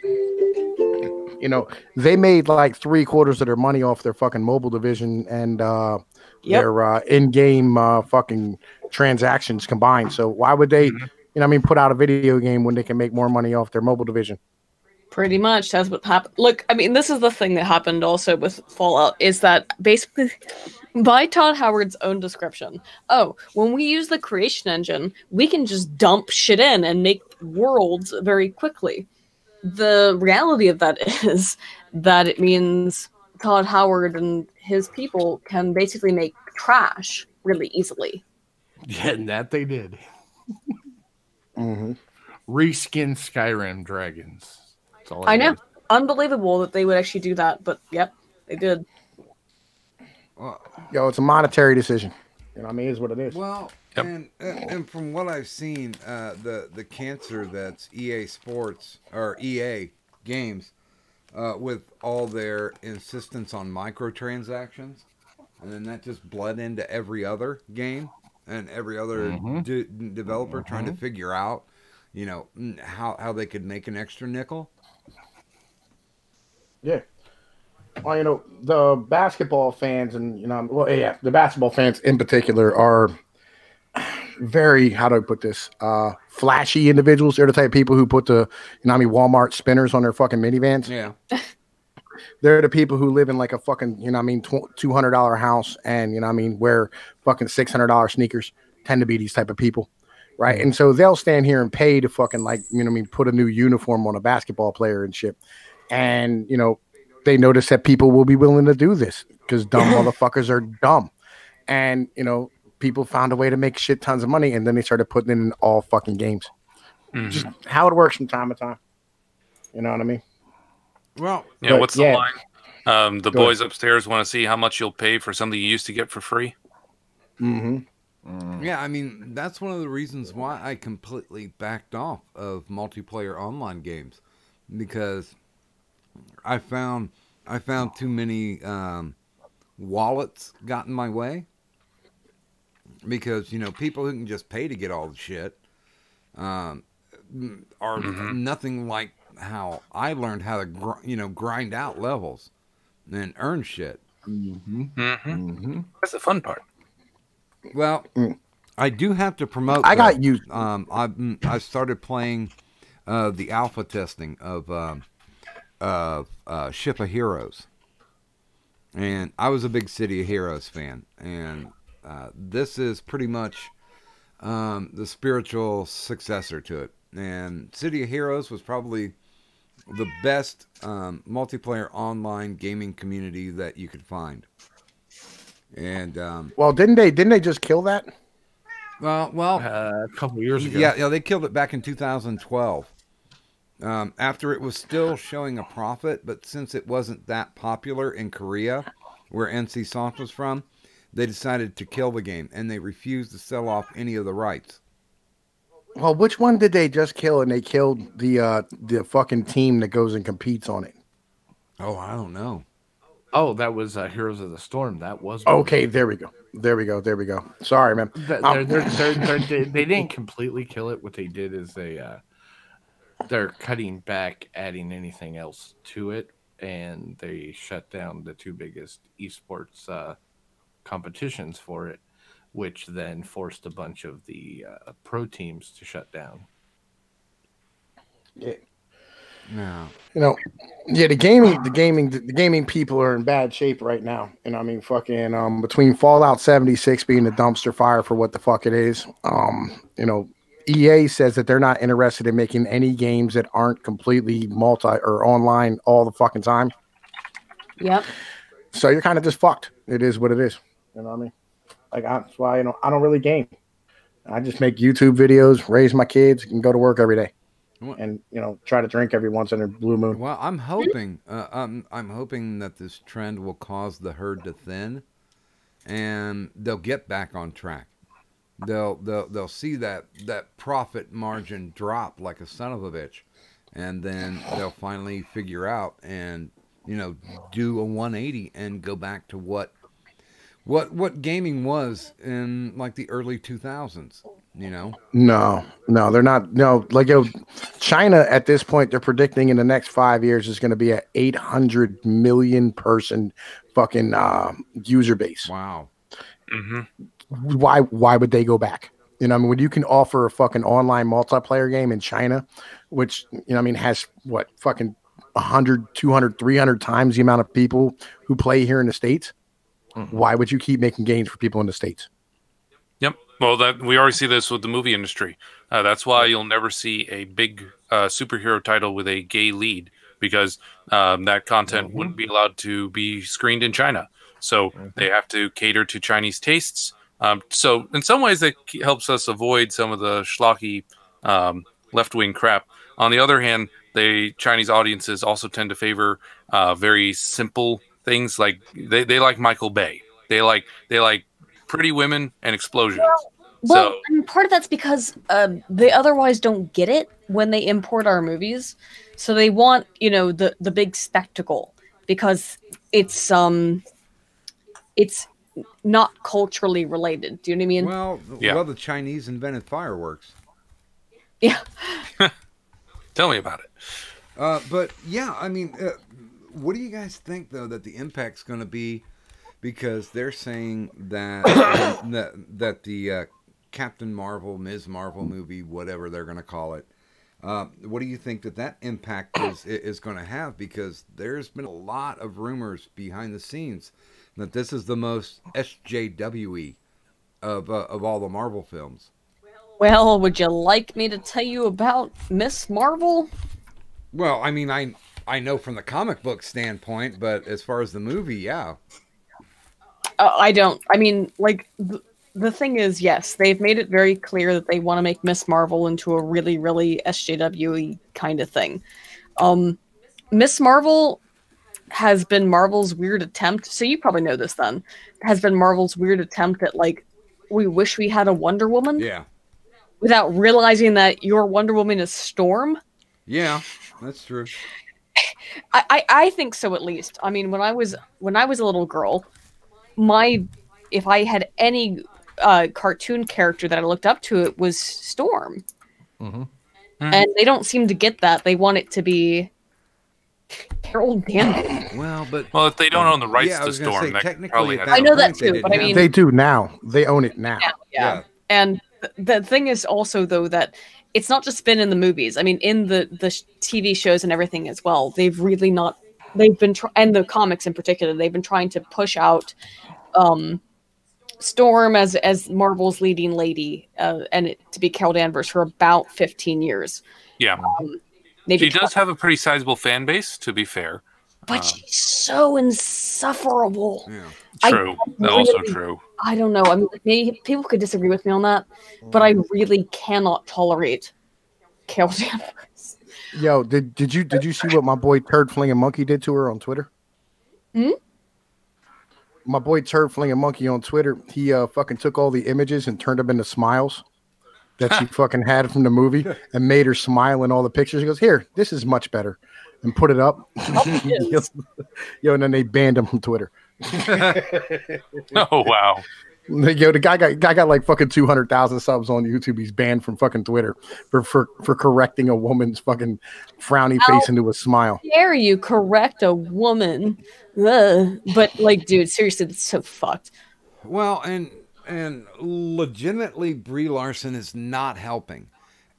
they made like 3/4 of their money off their fucking mobile division and their in-game fucking transactions combined. So why would they, put out a video game when they can make more money off their mobile division? Pretty much. That's what happened. Look, I mean, this is the thing that happened also with Fallout, is that basically, by Todd Howard's own description, when we use the creation engine, we can just dump shit in and make worlds very quickly. The reality of that is that it means Todd Howard and his people can basically make trash really easily. Yeah, and that they did. Mm-hmm. Reskin Skyrim dragons. That's all I know. Unbelievable that they would actually do that, but yep, they did. Yo, it's a monetary decision. You know what I mean? It's what it is. Well, And from what I've seen, the cancer that's EA Sports or EA Games with all their insistence on microtransactions, and then that just bled into every other game and every other developer trying to figure out, how they could make an extra nickel. Yeah. Well, the basketball fans and, the basketball fans in particular are very, how do I put this, flashy individuals. They're the type of people who put the, Walmart spinners on their fucking minivans. Yeah. They're the people who live in like a fucking, $200 house and, wear fucking $600 sneakers. Tend to be these type of people. Right. And so they'll stand here and pay to fucking put a new uniform on a basketball player and shit. And, they notice that people will be willing to do this because dumb motherfuckers are dumb. And, people found a way to make shit tons of money, and then they started putting it in all fucking games. Just how it works from time to time. You know what I mean? Well, yeah. What's the line? The boys upstairs want to see how much you'll pay for something you used to get for free. Yeah, I mean, that's one of the reasons why I completely backed off of multiplayer online games, because I found too many wallets got in my way. Because, people who can just pay to get all the shit are nothing like how I learned how to, grind out levels and earn shit. That's the fun part. Well, I do have to promote. I got used. I started playing the alpha testing of Ship of Heroes, and I was a big City of Heroes fan, and this is pretty much the spiritual successor to it. And City of Heroes was probably the best multiplayer online gaming community that you could find. And well, didn't they just kill that? Well, a couple years ago. Yeah, they killed it back in 2012. After it was still showing a profit, but since it wasn't that popular in Korea, where NC Soft was from, they decided to kill the game, and they refused to sell off any of the rights. Well, which one did they just kill? And they killed the fucking team that goes and competes on it. Oh, I don't know. Oh, that was Heroes of the Storm. That was okay. There we go. Sorry, man. They didn't completely kill it. What they did is they're cutting back, adding anything else to it, and they shut down the two biggest esports competitions for it, which then forced a bunch of the pro teams to shut down. Yeah. No. The gaming people are in bad shape right now. And I mean, fucking between Fallout 76 being the dumpster fire for what the fuck it is, EA says that they're not interested in making any games that aren't completely multi or online all the fucking time. Yep. So you're kind of just fucked. It is what it is. You know what I mean? Like, that's why, I don't really game. I just make YouTube videos, raise my kids, and go to work every day. And, try to drink every once in a blue moon. Well, I'm hoping that this trend will cause the herd to thin, and they'll get back on track. They'll see that profit margin drop like a son of a bitch, and then they'll finally figure out and do a 180 and go back to what gaming was in like the early 2000s. No, they're not. No, like China at this point, they're predicting in the next 5 years is going to be an 800 million person fucking user base. Wow. Why would they go back? When you can offer a fucking online multiplayer game in China, which has what fucking 100, 200, 300 times the amount of people who play here in the States. Why would you keep making games for people in the States? Yep. Well, we already see this with the movie industry. That's why you'll never see a big superhero title with a gay lead, because that content wouldn't be allowed to be screened in China. So they have to cater to Chinese tastes. So in some ways, that helps us avoid some of the schlocky left-wing crap. On the other hand, the Chinese audiences also tend to favor very simple things. Like they like Michael Bay. They like pretty women and explosions. Well, I mean, part of that's because they otherwise don't get it when they import our movies, so they want the big spectacle because it's not culturally related. Do you know what I mean? Well, the Chinese invented fireworks. Yeah. Tell me about it. But yeah, I mean, what do you guys think though that the impact's going to be? Because they're saying that that the Captain Marvel, Ms. Marvel movie, whatever they're going to call it. What do you think that impact is going to have? Because there's been a lot of rumors behind the scenes that this is the most SJWE of all the Marvel films. Well, would you like me to tell you about Miss Marvel? Well, I mean, I know from the comic book standpoint, but as far as the movie, yeah. I don't. I mean, like, the thing is, yes, they've made it very clear that they want to make Miss Marvel into a really, really SJWE kind of thing. Miss Marvel has been Marvel's weird attempt, so you probably know this then, has been Marvel's weird attempt at, like, we wish we had a Wonder Woman. Yeah. Without realizing that your Wonder Woman is Storm. Yeah, that's true. I think so, at least. I mean, when I was a little girl, if I had any cartoon character that I looked up to, it was Storm. Mm-hmm. And they don't seem to get that. They want it to be Carol Danvers. Well, if they don't own the rights Yeah, I to was gonna Storm, say, that technically, probably at has I know that point, they too, but I didn't mean, They do now. They own it now. yeah. And the thing is also though that it's not just been in the movies. I mean, in the TV shows and everything as well. They've really not. They've been and the comics in particular. They've been trying to push out Storm as Marvel's leading lady, and it to be Carol Danvers for about 15 years. Yeah. Maybe She does have a pretty sizable fan base, to be fair. But she's so insufferable. True. Also true. I don't know. I mean, maybe people could disagree with me on that, but I really cannot tolerate Carol Danvers. Yo, did you see what my boy Turd Flinging Monkey did to her on Twitter? My boy Turd Flinging Monkey on Twitter, he fucking took all the images and turned them into smiles that she fucking had from the movie and made her smile in all the pictures. He goes, "Here, this is much better," and put it up. Yo, and then they banned him from Twitter. Oh wow. Yo, the guy got like fucking 200,000 subs on YouTube. He's banned from fucking Twitter for correcting a woman's fucking frowny face into a smile. Dare you correct a woman? Ugh. But like, dude, seriously, that's so fucked. Well, and legitimately, Brie Larson is not helping.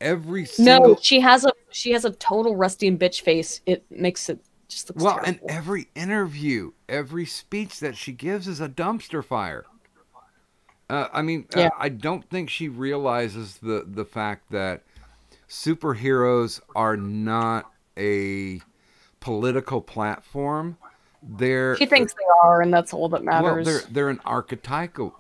Every single she has a total rusty bitch face. It makes it just look terrible. And every interview, every speech that she gives is a dumpster fire. I don't think she realizes the fact that superheroes are not a political platform. She thinks they are, and that's all that matters. Well, they're an archetypal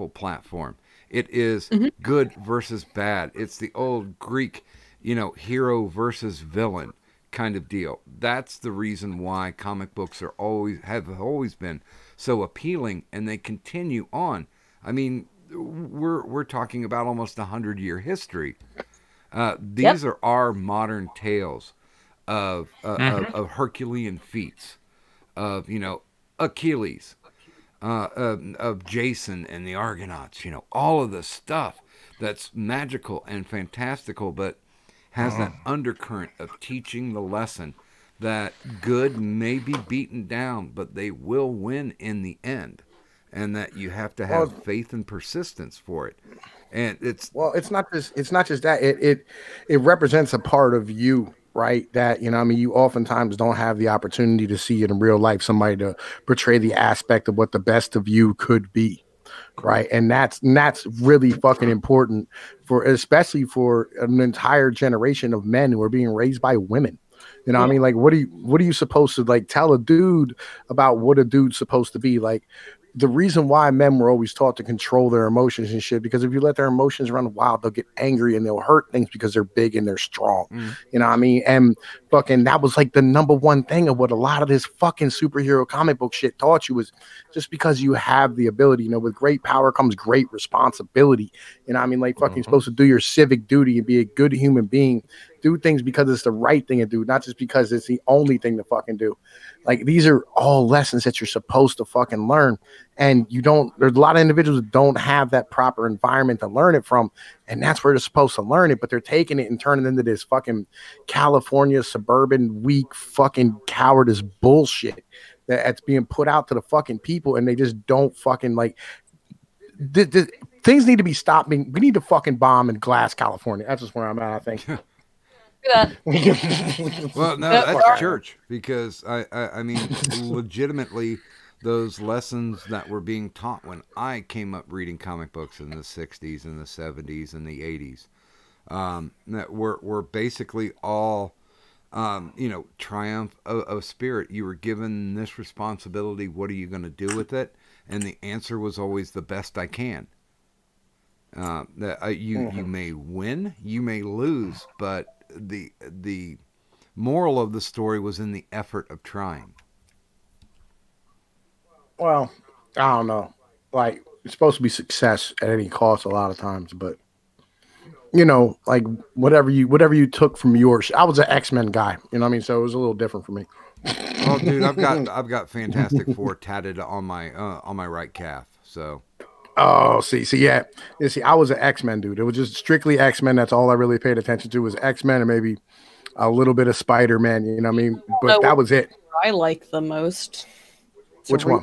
platform. It is good versus bad. It's the old Greek, hero versus villain kind of deal. That's the reason why comic books have always been so appealing, and they continue on. I mean, we're talking about almost 100-year history. These are our modern tales of Herculean feats, of Achilles, of Jason and the Argonauts. All of the stuff that's magical and fantastical, but has that undercurrent of teaching the lesson that good may be beaten down, but they will win in the end, and that you have to have faith and persistence for it. And it's not just that. It represents a part of you, right? That you oftentimes don't have the opportunity to see it in real life. Somebody to portray the aspect of what the best of you could be. Right. And that's really fucking important especially for an entire generation of men who are being raised by women. I mean, like, what are you supposed to like tell a dude about what a dude's supposed to be? Like, the reason why men were always taught to control their emotions and shit, because if you let their emotions run wild, they'll get angry and they'll hurt things because they're big and they're strong. You know what I mean? And fucking that was like the number one thing of what a lot of this fucking superhero comic book shit taught you, was just because you have the ability, you know, with great power comes great responsibility. You know what I mean? Like fucking supposed to do your civic duty and be a good human being. Do things because it's the right thing to do, not just because it's the only thing to fucking do. Like, these are all lessons that you're supposed to fucking learn. And there's a lot of individuals that don't have that proper environment to learn it from. And that's where they're supposed to learn it. But they're taking it and turning it into this fucking California suburban, weak, fucking cowardice bullshit that's being put out to the fucking people. And they just don't fucking like, things need to be stopped. We need to fucking bomb in Glass, California. That's just where I'm at, I think. Well, no, that's church, because I mean, legitimately, those lessons that were being taught when I came up reading comic books in the 60s and the 70s and the 80s, that were basically all, you know, triumph of spirit. You were given this responsibility. What are you going to do with it? And the answer was always the best I can. That you may win, you may lose, but the moral of the story was in the effort of trying. Well, I don't know. Like, it's supposed to be success at any cost a lot of times, but you know, like whatever you took from yours. I was an X-Men guy, you know what I mean? So it was a little different for me. Oh, dude, I've got Fantastic Four tatted on my right calf. So. Oh, see, yeah. You see, I was an X-Men dude. It was just strictly X-Men. That's all I really paid attention to, was X-Men and maybe a little bit of Spider-Man. You know what I mean? But that was it. I like the most. Which one?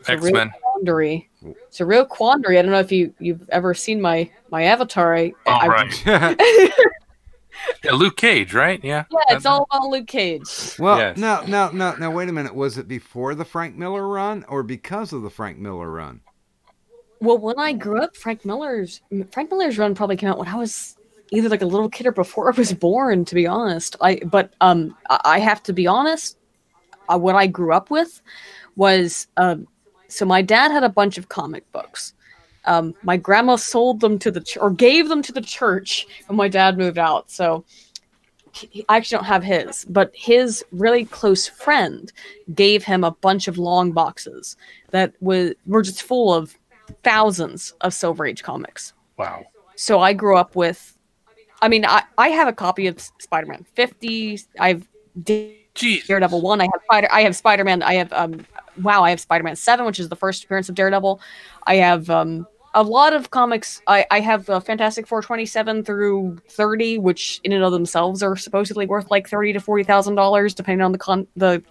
X-Men. Quandary. It's a real quandary. I don't know if you've ever seen my avatar. Right. Yeah, Luke Cage, right? Yeah. Yeah, it's all about Luke Cage. Well, Yes. now, wait a minute. Was it before the Frank Miller run or because of the Frank Miller run? Well, when I grew up, Frank Miller's run probably came out when I was either like a little kid or before I was born, to be honest. I have to be honest. What I grew up with was so my dad had a bunch of comic books. My grandma sold them to or gave them to the church when my dad moved out. So I actually don't have his, but his really close friend gave him a bunch of long boxes that were just full of thousands of Silver Age comics. Wow. So I grew up with, I mean, I have a copy of Spider-Man 50. I've Daredevil 1. I have Spider-Man. I have Spider-Man 7, which is the first appearance of Daredevil. I have a lot of comics. I have Fantastic Four 27 through 30, which in and of themselves are supposedly worth like $30,000 to $40,000, depending on the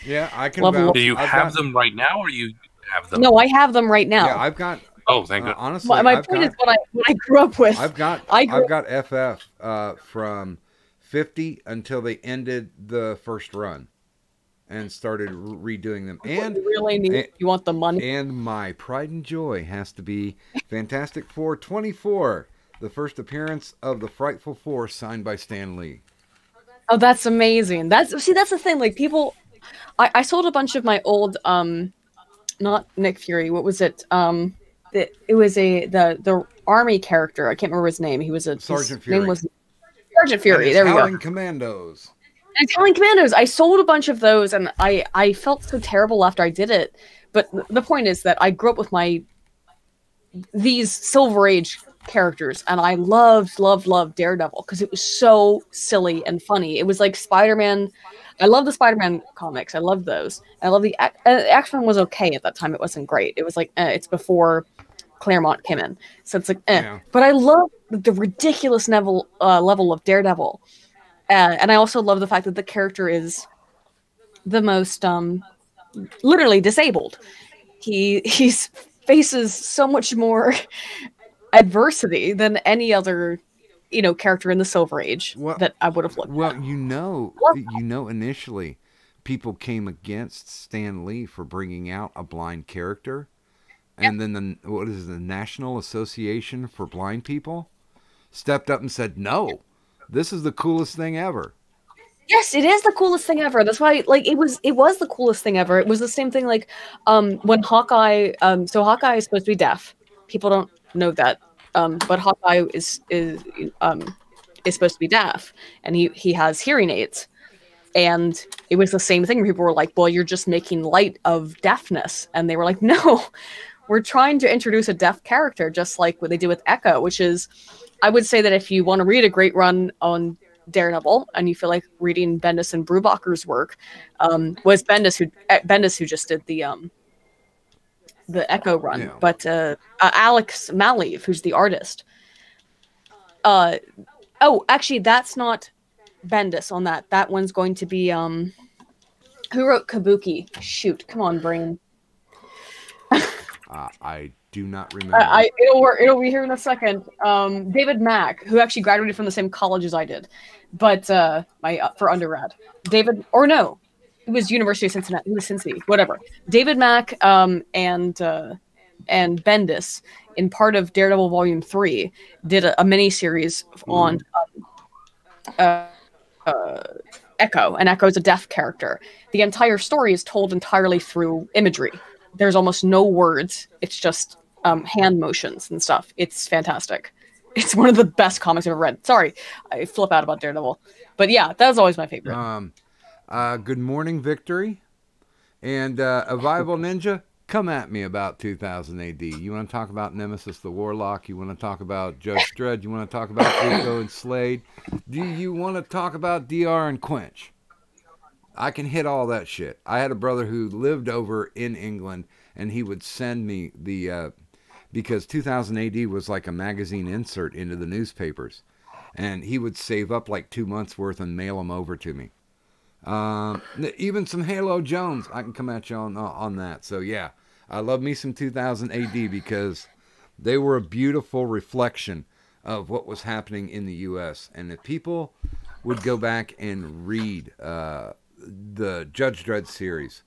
Yeah, I can. Level. Do you have them right now, or you have them? No, I have them right now. Yeah, I've got. Oh, thank God. Honestly, my point is what I grew up with. I've got FF from 50 until they ended the first run and started redoing them. And you want the money. And my pride and joy has to be Fantastic Four 24, the first appearance of the Frightful Four, signed by Stan Lee. Oh, that's amazing. That's the thing. Like, people, I sold a bunch of my old not Nick Fury. What was it? It was the army character. I can't remember his name. He was Sergeant Fury. Name was Sergeant Fury. There we go. Howling Commandos. And Howling Commandos. I sold a bunch of those, and I felt so terrible after I did it. But the point is that I grew up with these Silver Age characters, and I loved Daredevil because it was so silly and funny. It was like Spider-Man. I love the Spider-Man comics. I love those. I love the X-Men was okay at that time. It wasn't great. It was like it's before Claremont came in, so it's like Yeah. But I love the ridiculous level of Daredevil, and I also love the fact that the character is the most literally disabled. He faces so much more adversity than any other character in the Silver Age that I would have looked at. Initially people came against Stan Lee for bringing out a blind character, and then the National Association for Blind People stepped up and said, no, this is the coolest thing ever. Yes, it is the coolest thing ever. That's why, like, it was the coolest thing ever. It was the same thing, like, when Hawkeye. So Hawkeye is supposed to be deaf. People don't know that, but Hawkeye is supposed to be deaf, and he has hearing aids. And it was the same thing. People were like, "Well, you're just making light of deafness," and they were like, "No, we're trying to introduce a deaf character, just like what they did with Echo." Which is, I would say that if you want to read a great run on Daredevil, and you feel like reading Bendis and Brubacher's work, was Bendis who just did the Echo run, yeah. But Alex Maleev, who's the artist. Oh, actually, that's not Bendis on that. That one's going to be who wrote Kabuki? Shoot, come on, brain. I do not remember. It'll be here in a second. David Mack, who actually graduated from the same college as I did, but for undergrad. David, or no, it was University of Cincinnati. It was Cincy, whatever. David Mack and Bendis, in part of Daredevil Volume 3, did a mini series on Echo, and Echo's a deaf character. The entire story is told entirely through imagery. There's almost no words. It's just hand motions and stuff. It's fantastic. It's one of the best comics I've ever read. Sorry, I flip out about Daredevil. But yeah, that was always my favorite. Good morning, Victory. And a Viable Ninja, come at me about 2000 AD. You want to talk about Nemesis the Warlock? You want to talk about Judge Dredd? You want to talk about Echo and Slade? Do you want to talk about DR and Quench? I can hit all that shit. I had a brother who lived over in England, and he would send me the because 2000 AD was like a magazine insert into the newspapers, and he would save up like 2 months worth and mail them over to me. Even some Halo Jones, I can come at you on that. So yeah, I love me some 2000 AD because they were a beautiful reflection of what was happening in the U.S. And if people would go back and read the Judge Dredd series,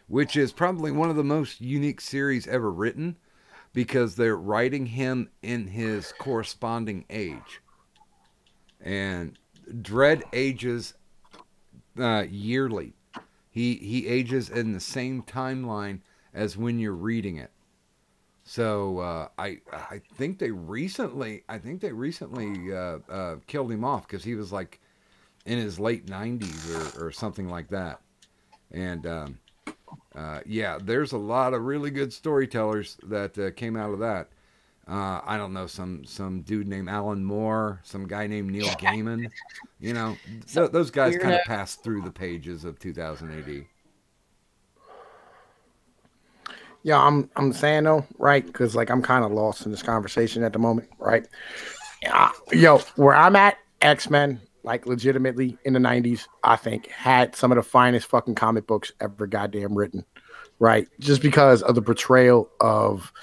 which is probably one of the most unique series ever written, because they're writing him in his corresponding age. And Dredd ages yearly. He ages in the same timeline as when you're reading it. So I think they recently killed him off because he was like in his late 90s or something like that. And yeah, there's a lot of really good storytellers that came out of that. I don't know, some dude named Alan Moore, some guy named Neil Gaiman. You know, those guys kind of passed through the pages of 2000 AD. Yeah, I'm saying though, right? Because like I'm kind of lost in this conversation at the moment, right? Yo, where I'm at, X-Men, like legitimately in the 90s, I think had some of the finest fucking comic books ever goddamn written, right? Just because of the portrayal of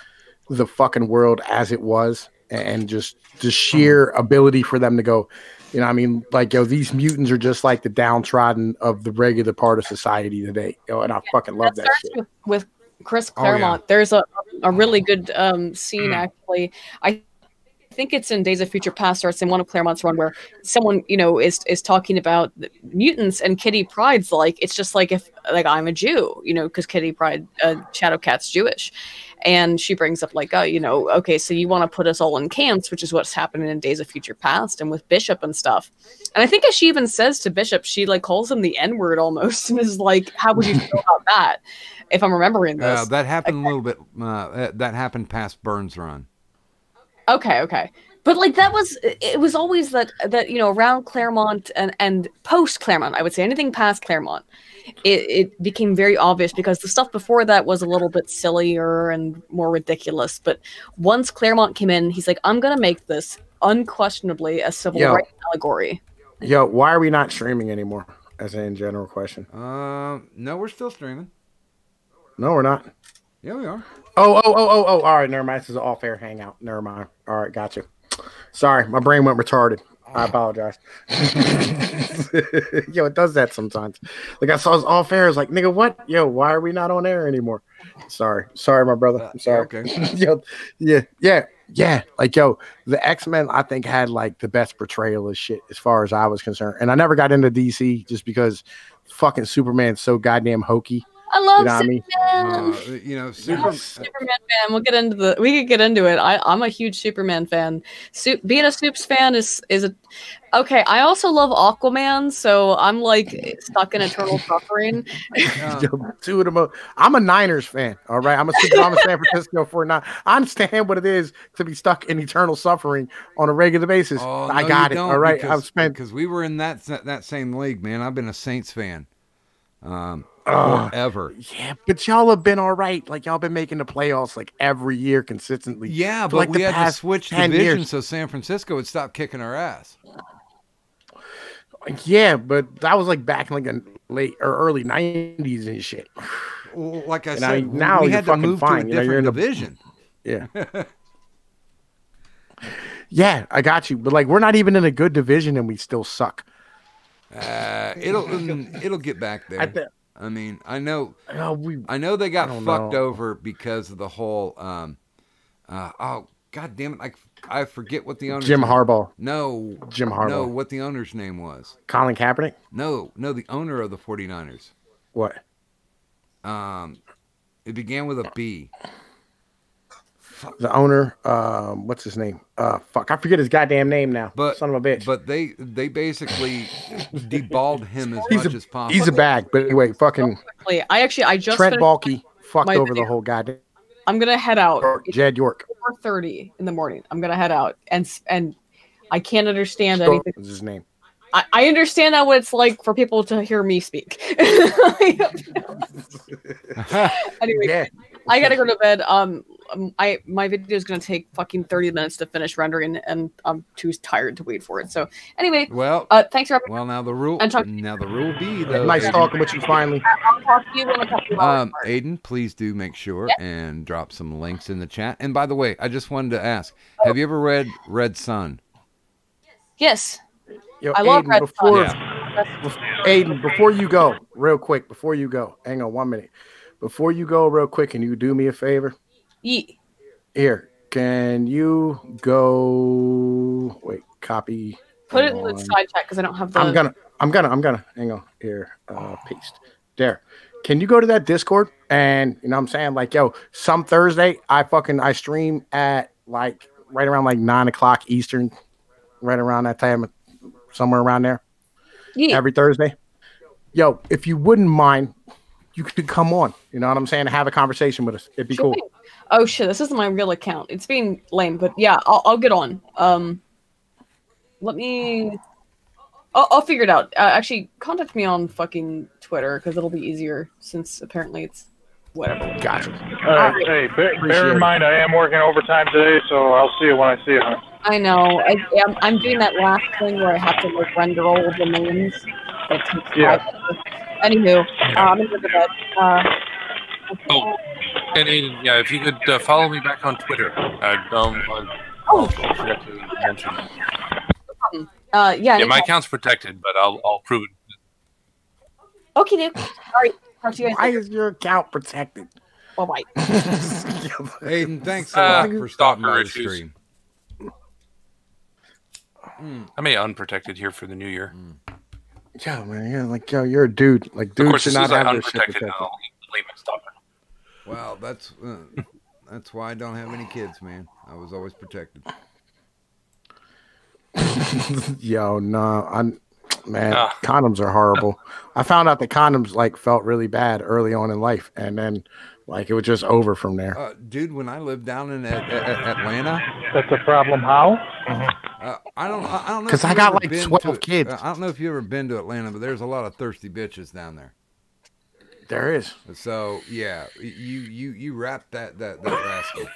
the fucking world as it was, and just the sheer ability for them to go, you know what I mean? Like, yo, these mutants are just like the downtrodden of the regular part of society today. Yo, and I fucking love that shit. With Chris Claremont, there's a really good scene, actually. I think it's in Days of Future Past, or it's in one of Claremont's run, where someone, you know, is talking about mutants, and Kitty Pryde's like, it's just like if, like, I'm a Jew, you know, because Kitty Pryde, Shadowcat's Jewish. And she brings up, like, oh, you know, okay, so you want to put us all in camps, which is what's happening in Days of Future Past and with Bishop and stuff. And I think as she even says to Bishop, she, like, calls him the N-word almost, and is like, how would you feel about that, if I'm remembering this? That happened a little bit, that happened past Burns' run. Okay. But like it was always that you know, around Claremont and post Claremont, I would say anything past Claremont, it became very obvious, because the stuff before that was a little bit sillier and more ridiculous. But once Claremont came in, he's like, I'm gonna make this unquestionably a civil rights allegory. Yo, why are we not streaming anymore? As a general question. No, we're still streaming. No, we're not. Yeah, we are. Oh, all right, never mind. This is an off-air hangout. Never mind. All right, gotcha. Sorry, my brain went retarded. I apologize. Yo, it does that sometimes. Like, I saw it off-air. I was like, nigga, what? Yo, why are we not on air anymore? Sorry, my brother. I'm sorry. Okay. Yo, yeah. Yeah, like yo, the X-Men I think had like the best portrayal of shit as far as I was concerned. And I never got into DC just because fucking Superman's so goddamn hokey. I love You know what I mean? Superman. You know, Superman fan. We'll get into we could get into it. I'm a huge Superman fan. Being a Supes fan is a okay. I also love Aquaman, so I'm like stuck in eternal suffering. Yo, two of the most. I'm a Niners fan. All right, I'm a San Francisco 49. I understand what it is to be stuck in eternal suffering on a regular basis. I got it. All right, I've spent because we were in that same league, man. I've been a Saints fan. Forever. Yeah, but y'all have been all right. Like y'all been making the playoffs like every year consistently. Yeah, but like we had to switch divisions so San Francisco would stop kicking our ass. Yeah, but that was like back in like the late or early 90s and shit. Well, like I said, now we had to move to a different division. Yeah. Yeah, I got you. But like we're not even in a good division and we still suck. It'll get back there. I mean, I know they got fucked over because of the whole. Oh God damn it! I forget what the owner. Jim Harbaugh. No, Jim Harbaugh. No, what the owner's name was. Colin Kaepernick. No, the owner of the 49ers. What? It began with a B. The owner, what's his name? Fuck, I forget his goddamn name now. But son of a bitch. But they deballed him as much as possible. He's a bag, but anyway, fucking. I just Trent Baalke fucked over the whole goddamn. I'm gonna head out. Jed York. 4:30 in the morning. I'm gonna head out, and I can't understand anything. What's his name? I understand now what it's like for people to hear me speak. Anyway, yeah. I gotta go to bed. My video is gonna take fucking 30 minutes to finish rendering, and I'm too tired to wait for it. So anyway, well, thanks for well now the rule B though. Nice talking with you finally. I'll talk to you in a couple of hours. Aiden, please do make sure and drop some links in the chat. And by the way, I just wanted to ask: have you ever read Red Sun? Yes. Yo, I love Red Sun. Aiden, before you go, real quick, hang on 1 minute. Before you go, real quick, can you do me a favor? Yeah. Here, can you go? Wait, copy. Put it in the side chat because I don't have the. I'm gonna. Hang on. Here, paste. There. Can you go to that Discord and you know what I'm saying? Like, yo, some Thursday I stream at like right around like 9:00 Eastern, right around that time, somewhere around there. Yeah. Every Thursday. Yo, if you wouldn't mind, you could come on. You know what I'm saying? Have a conversation with us. It'd be cool. Oh shit, this isn't my real account. It's being lame, but yeah, I'll get on. Let me. I'll figure it out. Actually, contact me on fucking Twitter because it'll be easier since apparently it's whatever. Gotcha. All right. Hey, bear in mind I am working overtime today, so I'll see you when I see you. I know. I'm doing that last thing where I have to like render all of the names. It takes Anywho, I'm gonna go to bed. Oh, and Aiden, yeah, if you could follow me back on Twitter. I'll forget to mention that. Yeah, my account's protected, but I'll prove it. Okay, dude. All right. Talk to you guys. Why is your account protected? Bye. Aiden, thanks a lot for stopping by the stream. I may unprotected here for the new year. Yeah, man. Yeah, like yo, you're a dude. Like, dude should not have their shit protected. Well, that's why I don't have any kids, man. I was always protected. Yo, no, condoms are horrible. I found out that condoms like felt really bad early on in life, and then like it was just over from there. Dude, when I lived down in Atlanta, that's a problem. How? I don't know. Because I got like 12 kids. I don't know if you ever been to Atlanta, but there's a lot of thirsty bitches down there. There is. So yeah, you wrap that rascal.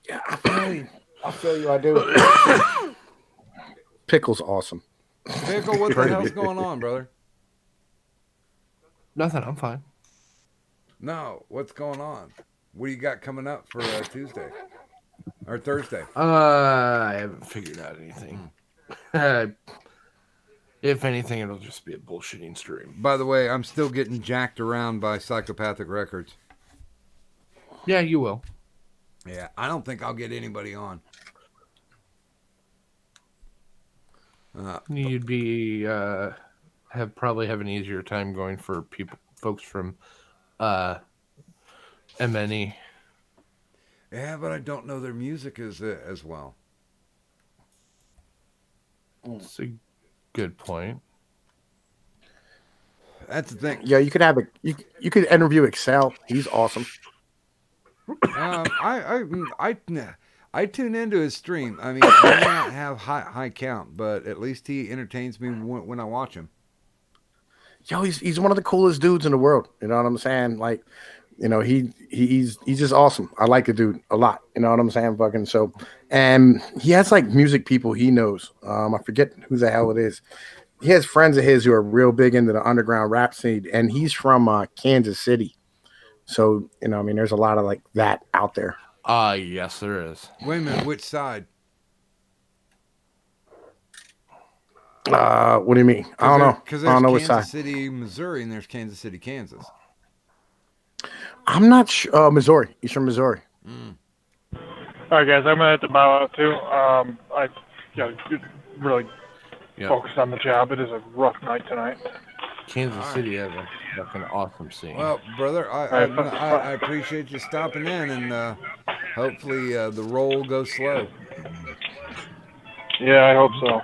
Yeah, I feel you. I do. Pickle's awesome. Pickle, what the hell's going on, brother? Nothing. I'm fine. No, what's going on? What do you got coming up for Tuesday or Thursday? I haven't figured out anything. If anything, it'll just be a bullshitting stream. By the way, I'm still getting jacked around by Psychopathic Records. Yeah, you will. Yeah, I don't think I'll get anybody on. You'd be probably have an easier time going for folks from MNE. Yeah, but I don't know their music as well. That's a good point. That's the thing. Yeah, you could have you could interview Excel. He's awesome. I tune into his stream. I mean, he may not have high count, but at least he entertains me when I watch him. Yo, he's one of the coolest dudes in the world. You know what I'm saying? Like, you know, he's just awesome. I like the dude a lot. You know what I'm saying? Fucking so, and he has like music people he knows. I forget who the hell it is. He has friends of his who are real big into the underground rap scene, and he's from Kansas City. So, you know, I mean, there's a lot of like that out there. Yes, there is. Wait a minute, which side? What do you mean? I don't know. Because I don't know there's which side. Kansas City, Missouri, and there's Kansas City, Kansas. I'm not sure. Missouri. He's from Missouri. All right, guys, I'm gonna have to bow out too. I got to really focus on the job. It is a rough night tonight. Kansas City has a fucking awesome scene. Well, brother, I appreciate you stopping in, and hopefully the roll goes slow. Yeah, I hope so.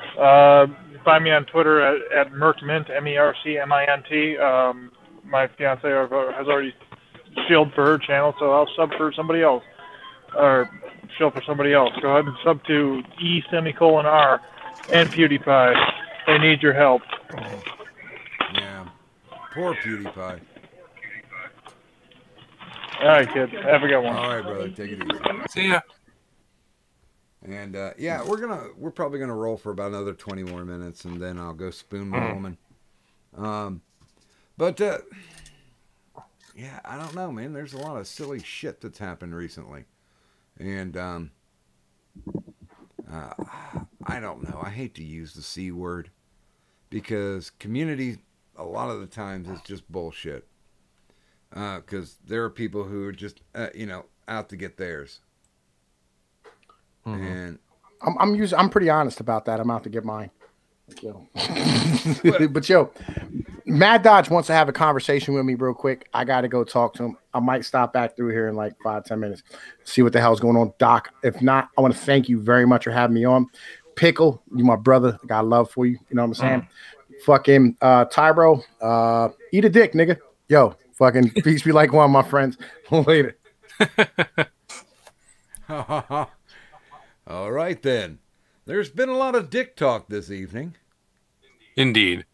Find me on Twitter at Mercmint, MERCMINT. My fiance has already shielded for her channel, so I'll sub for somebody else. Or shield for somebody else. Go ahead and sub to E:R and PewDiePie. They need your help. Yeah. Poor PewDiePie. All right, kid. Have a good one. All right, brother. Take it easy. See ya. And yeah, we're probably gonna roll for about another 20 more minutes, and then I'll go spoon my woman. But yeah, I don't know, man. There's a lot of silly shit that's happened recently, and I don't know. I hate to use the C word because community a lot of the times is just bullshit. Because there are people who are just out to get theirs. And I'm pretty honest about that. I'm out to get mine. But yo, Mad Dodge wants to have a conversation with me real quick. I got to go talk to him. I might stop back through here in like 5-10 minutes, see what the hell's going on. Doc, if not, I want to thank you very much for having me on. Pickle, you my brother. I got love for you. You know what I'm saying? Fucking Tyro, eat a dick, nigga. Yo, fucking peace be like one of my friends. Later. All right, then. There's been a lot of dick talk this evening. Indeed.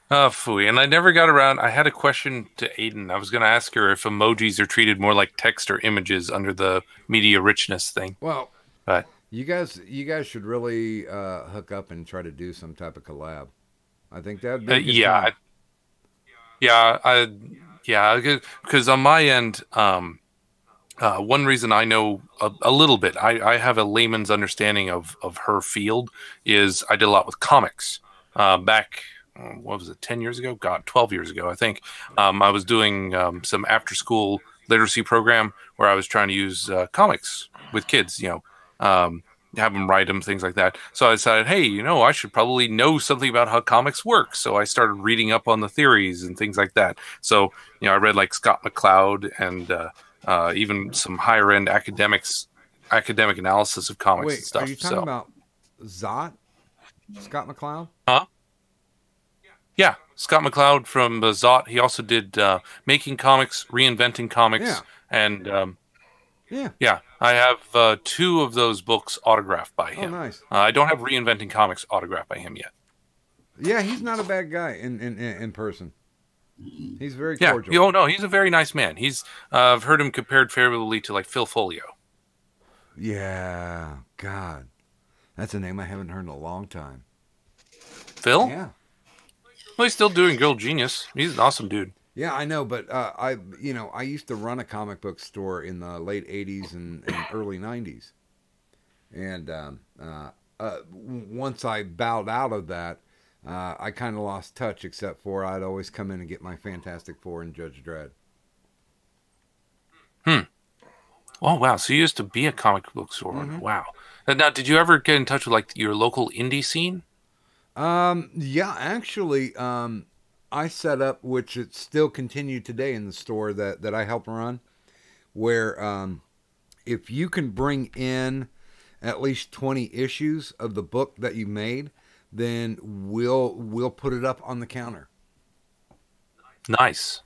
Phooey. And I never got around. I had a question to Aiden. I was going to ask her if emojis are treated more like text or images under the media richness thing. Well, but you guys should really hook up and try to do some type of collab. I think that'd be a good time. Because on my end, one reason I know a little bit, I have a layman's understanding of her field, is I did a lot with comics back, what was it, 10 years ago? God, 12 years ago, I think. I was doing some after-school literacy program where I was trying to use comics with kids, have them write them, things like that. So I decided, hey, I should probably know something about how comics work. So I started reading up on the theories and things like that. So, I read like Scott McCloud and even some higher end academic analysis of comics and stuff. Are you talking about Zot? Scott McCloud? Huh? Yeah, Scott McCloud from Zot. He also did Making Comics, Reinventing Comics, and yeah. I have 2 of those books autographed by him. Oh, nice. I don't have Reinventing Comics autographed by him yet. Yeah, he's not a bad guy in person. He's very cordial. Yeah, no, he's a very nice man. I've heard him compared favorably to like Phil Folio. Yeah, God, that's a name I haven't heard in a long time. Phil? Yeah. Well, he's still doing Girl Genius. He's an awesome dude. Yeah, I know, but I used to run a comic book store in the late '80s and early '90s, and once I bowed out of that, I kind of lost touch. Except for I'd always come in and get my Fantastic Four and Judge Dredd. Oh wow! So you used to be a comic book store owner. Mhm. Wow. Now, did you ever get in touch with like your local indie scene? Yeah, actually, I set up, which it still continued today in the store that I help run, where if you can bring in at least 20 issues of the book that you made, then we'll put it up on the counter. Nice.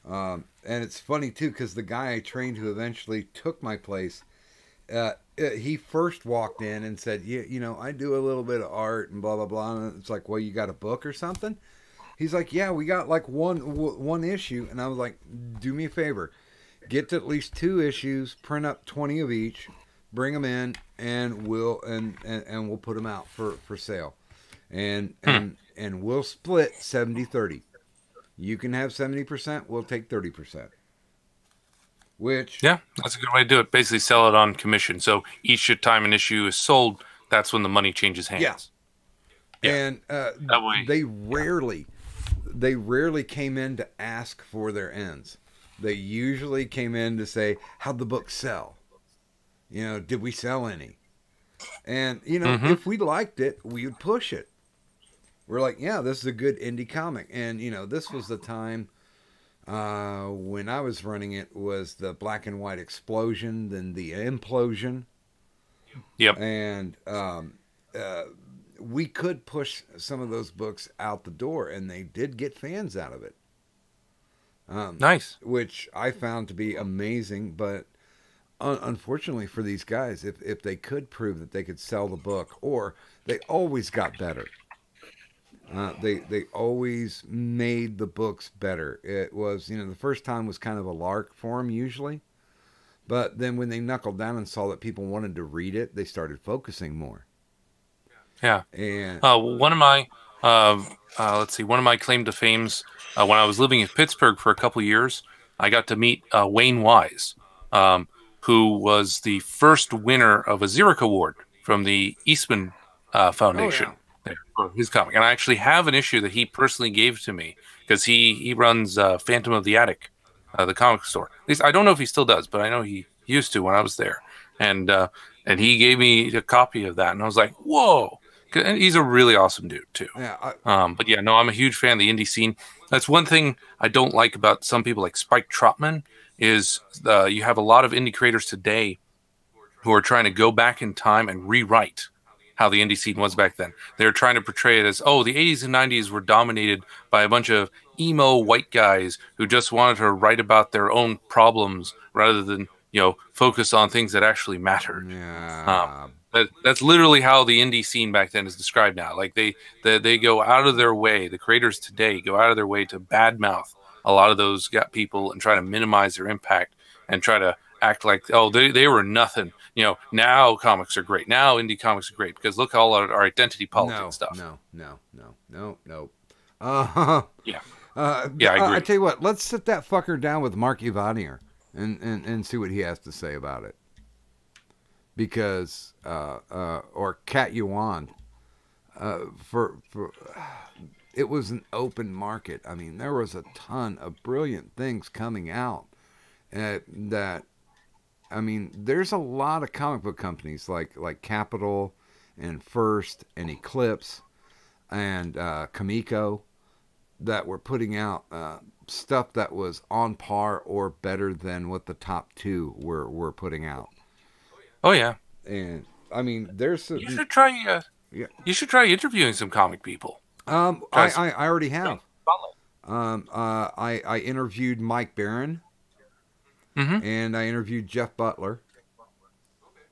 And it's funny too, because the guy I trained who eventually took my place, he first walked in and said, "Yeah, you know, I do a little bit of art and blah blah blah." And it's like, "Well, you got a book or something?" He's like, "Yeah, we got like one issue." And I was like, "Do me a favor, get to at least 2 issues, print up 20 of each, bring them in, and we'll put them out for sale, and we'll split 70-30. You can have 70%, we'll take 30%." Which, yeah, that's a good way to do it. Basically, sell it on commission. So each time an issue is sold, that's when the money changes hands. Yeah. And that way, they rarely came in to ask for their ends. They usually came in to say, "How'd the book sell? You know, did we sell any?" And you know, if we liked it, we would push it. We're like, "Yeah, this is a good indie comic." And you know, this was the time. When I was running it, was the black and white explosion, then the implosion. Yep. And we could push some of those books out the door, and they did get fans out of it. Nice. Which I found to be amazing, but unfortunately for these guys, if they could prove that they could sell the book, or they always got better. They always made the books better. It was, you know, the first time was kind of a lark for them usually. But then when they knuckled down and saw that people wanted to read it, they started focusing more. Yeah. And one of my, one of my claim to fames, when I was living in Pittsburgh for a couple years, I got to meet Wayne Wise, who was the first winner of a Xeric Award from the Eastman Foundation. Oh, yeah. For his comic, and I actually have an issue that he personally gave to me because he runs Phantom of the Attic, the comic store. At least I don't know if he still does, but I know he used to when I was there. And he gave me a copy of that, and I was like, "Whoa!" And he's a really awesome dude too. Yeah. But yeah, no, I'm a huge fan of the indie scene. That's one thing I don't like about some people like Spike Trotman is you have a lot of indie creators today who are trying to go back in time and rewrite how the indie scene was back then. They're trying to portray it as, oh, the 80s and 90s were dominated by a bunch of emo white guys who just wanted to write about their own problems rather than, you know, focus on things that actually mattered. Yeah. That's literally how the indie scene back then is described now. Like they go out of their way, the creators today go out of their way to badmouth a lot of those people and try to minimize their impact and try to act like, oh, they were nothing. You know, now comics are great. Now indie comics are great because look at all our identity politics stuff. No. Yeah. Yeah, I agree. I tell you what, let's sit that fucker down with Mark Evanier and see what he has to say about it. Because or Kat Yuan, for it was an open market. I mean, there was a ton of brilliant things coming out that. I mean, there's a lot of comic book companies like Capital and First and Eclipse and Kamiko that were putting out stuff that was on par or better than what the top 2 were putting out. Oh yeah, and I mean, there's you should try. You should try interviewing some comic people. I already have. I interviewed Mike Barron. And I interviewed Jeff Butler.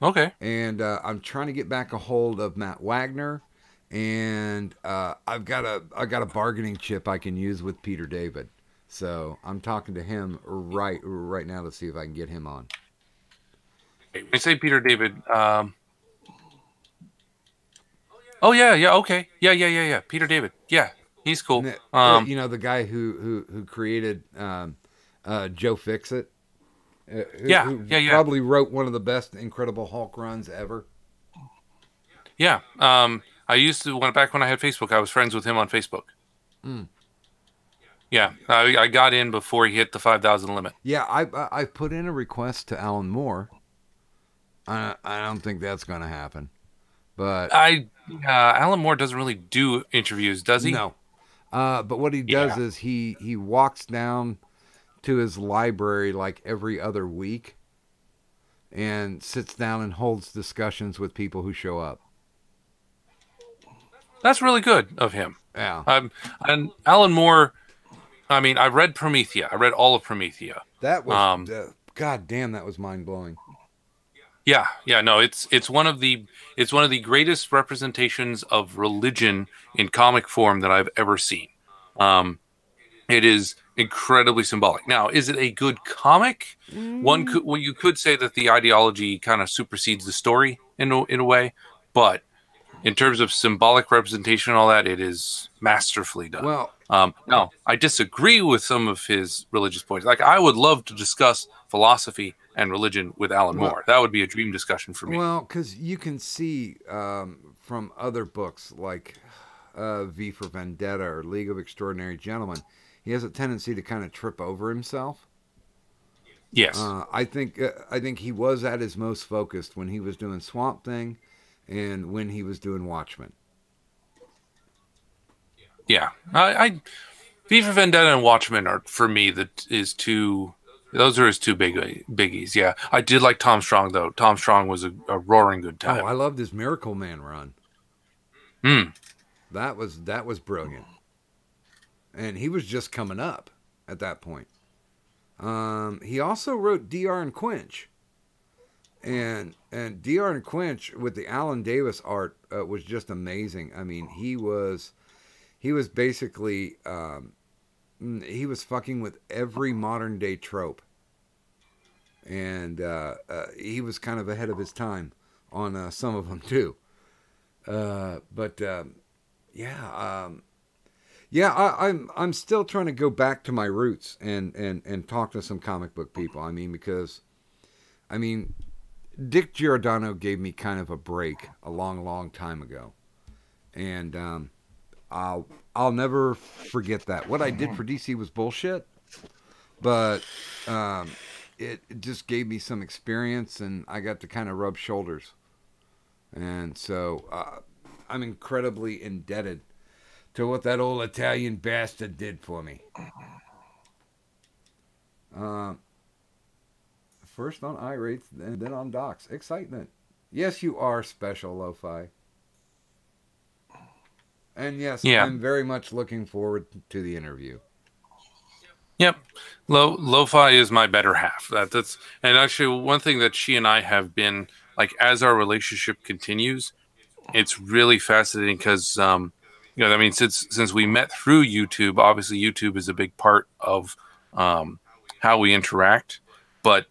Okay. And I'm trying to get back a hold of Matt Wagner, and I've got a bargaining chip I can use with Peter David. So I'm talking to him right now to see if I can get him on. When you say Peter David, oh yeah, okay, yeah. Peter David, yeah, he's cool. You know, the guy who created Joe Fixit. Who probably wrote one of the best Incredible Hulk runs ever. Yeah. I used to, back when I had Facebook, I was friends with him on Facebook. Yeah. I got in before he hit the 5,000 limit. Yeah, I put in a request to Alan Moore I don't think that's going to happen. But Alan Moore doesn't really do interviews, does he? No. But what he does is he walks down to his library like every other week and sits down and holds discussions with people who show up. That's really good of him. Yeah. And Alan Moore, I mean, I read Promethea. I read all of Promethea. That was God damn, that was mind blowing. Yeah, no, it's one of the greatest representations of religion in comic form that I've ever seen. It is incredibly symbolic. Now, is it a good comic? You could say that the ideology kind of supersedes the story in a way, but in terms of symbolic representation and all that, it is masterfully done. Well, now I disagree with some of his religious points. Like, I would love to discuss philosophy and religion with Alan Moore. That would be a dream discussion for me. Well, because you can see from other books like V for Vendetta or League of Extraordinary Gentlemen, he has a tendency to kind of trip over himself. Yes. I think he was at his most focused when he was doing Swamp Thing and when he was doing Watchmen. Yeah. V for Vendetta and Watchmen are, for me, those are his two biggies. Yeah. I did like Tom Strong, though. Tom Strong was a roaring good time. Oh, I loved his Miracle Man run. That was brilliant. And he was just coming up at that point. He also wrote DR and Quench. And DR and Quench with the Alan Davis art was just amazing. I mean, he was basically he was fucking with every modern day trope. And he was kind of ahead of his time on some of them too. I'm still trying to go back to my roots and talk to some comic book people. I mean, because Dick Giordano gave me kind of a break a long time ago, and I'll never forget that. What I did for DC was bullshit, but it just gave me some experience, and I got to kind of rub shoulders, and so I'm incredibly indebted to what that old Italian bastard did for me. First on iRates, and then on Docs. Excitement. Yes, you are special, Lo-Fi. And yes, I'm very much looking forward to the interview. Yep. Lo-Fi is my better half. That's and actually one thing that she and I have been, like, as our relationship continues, it's really fascinating because I mean, since we met through YouTube, obviously YouTube is a big part of how we interact. But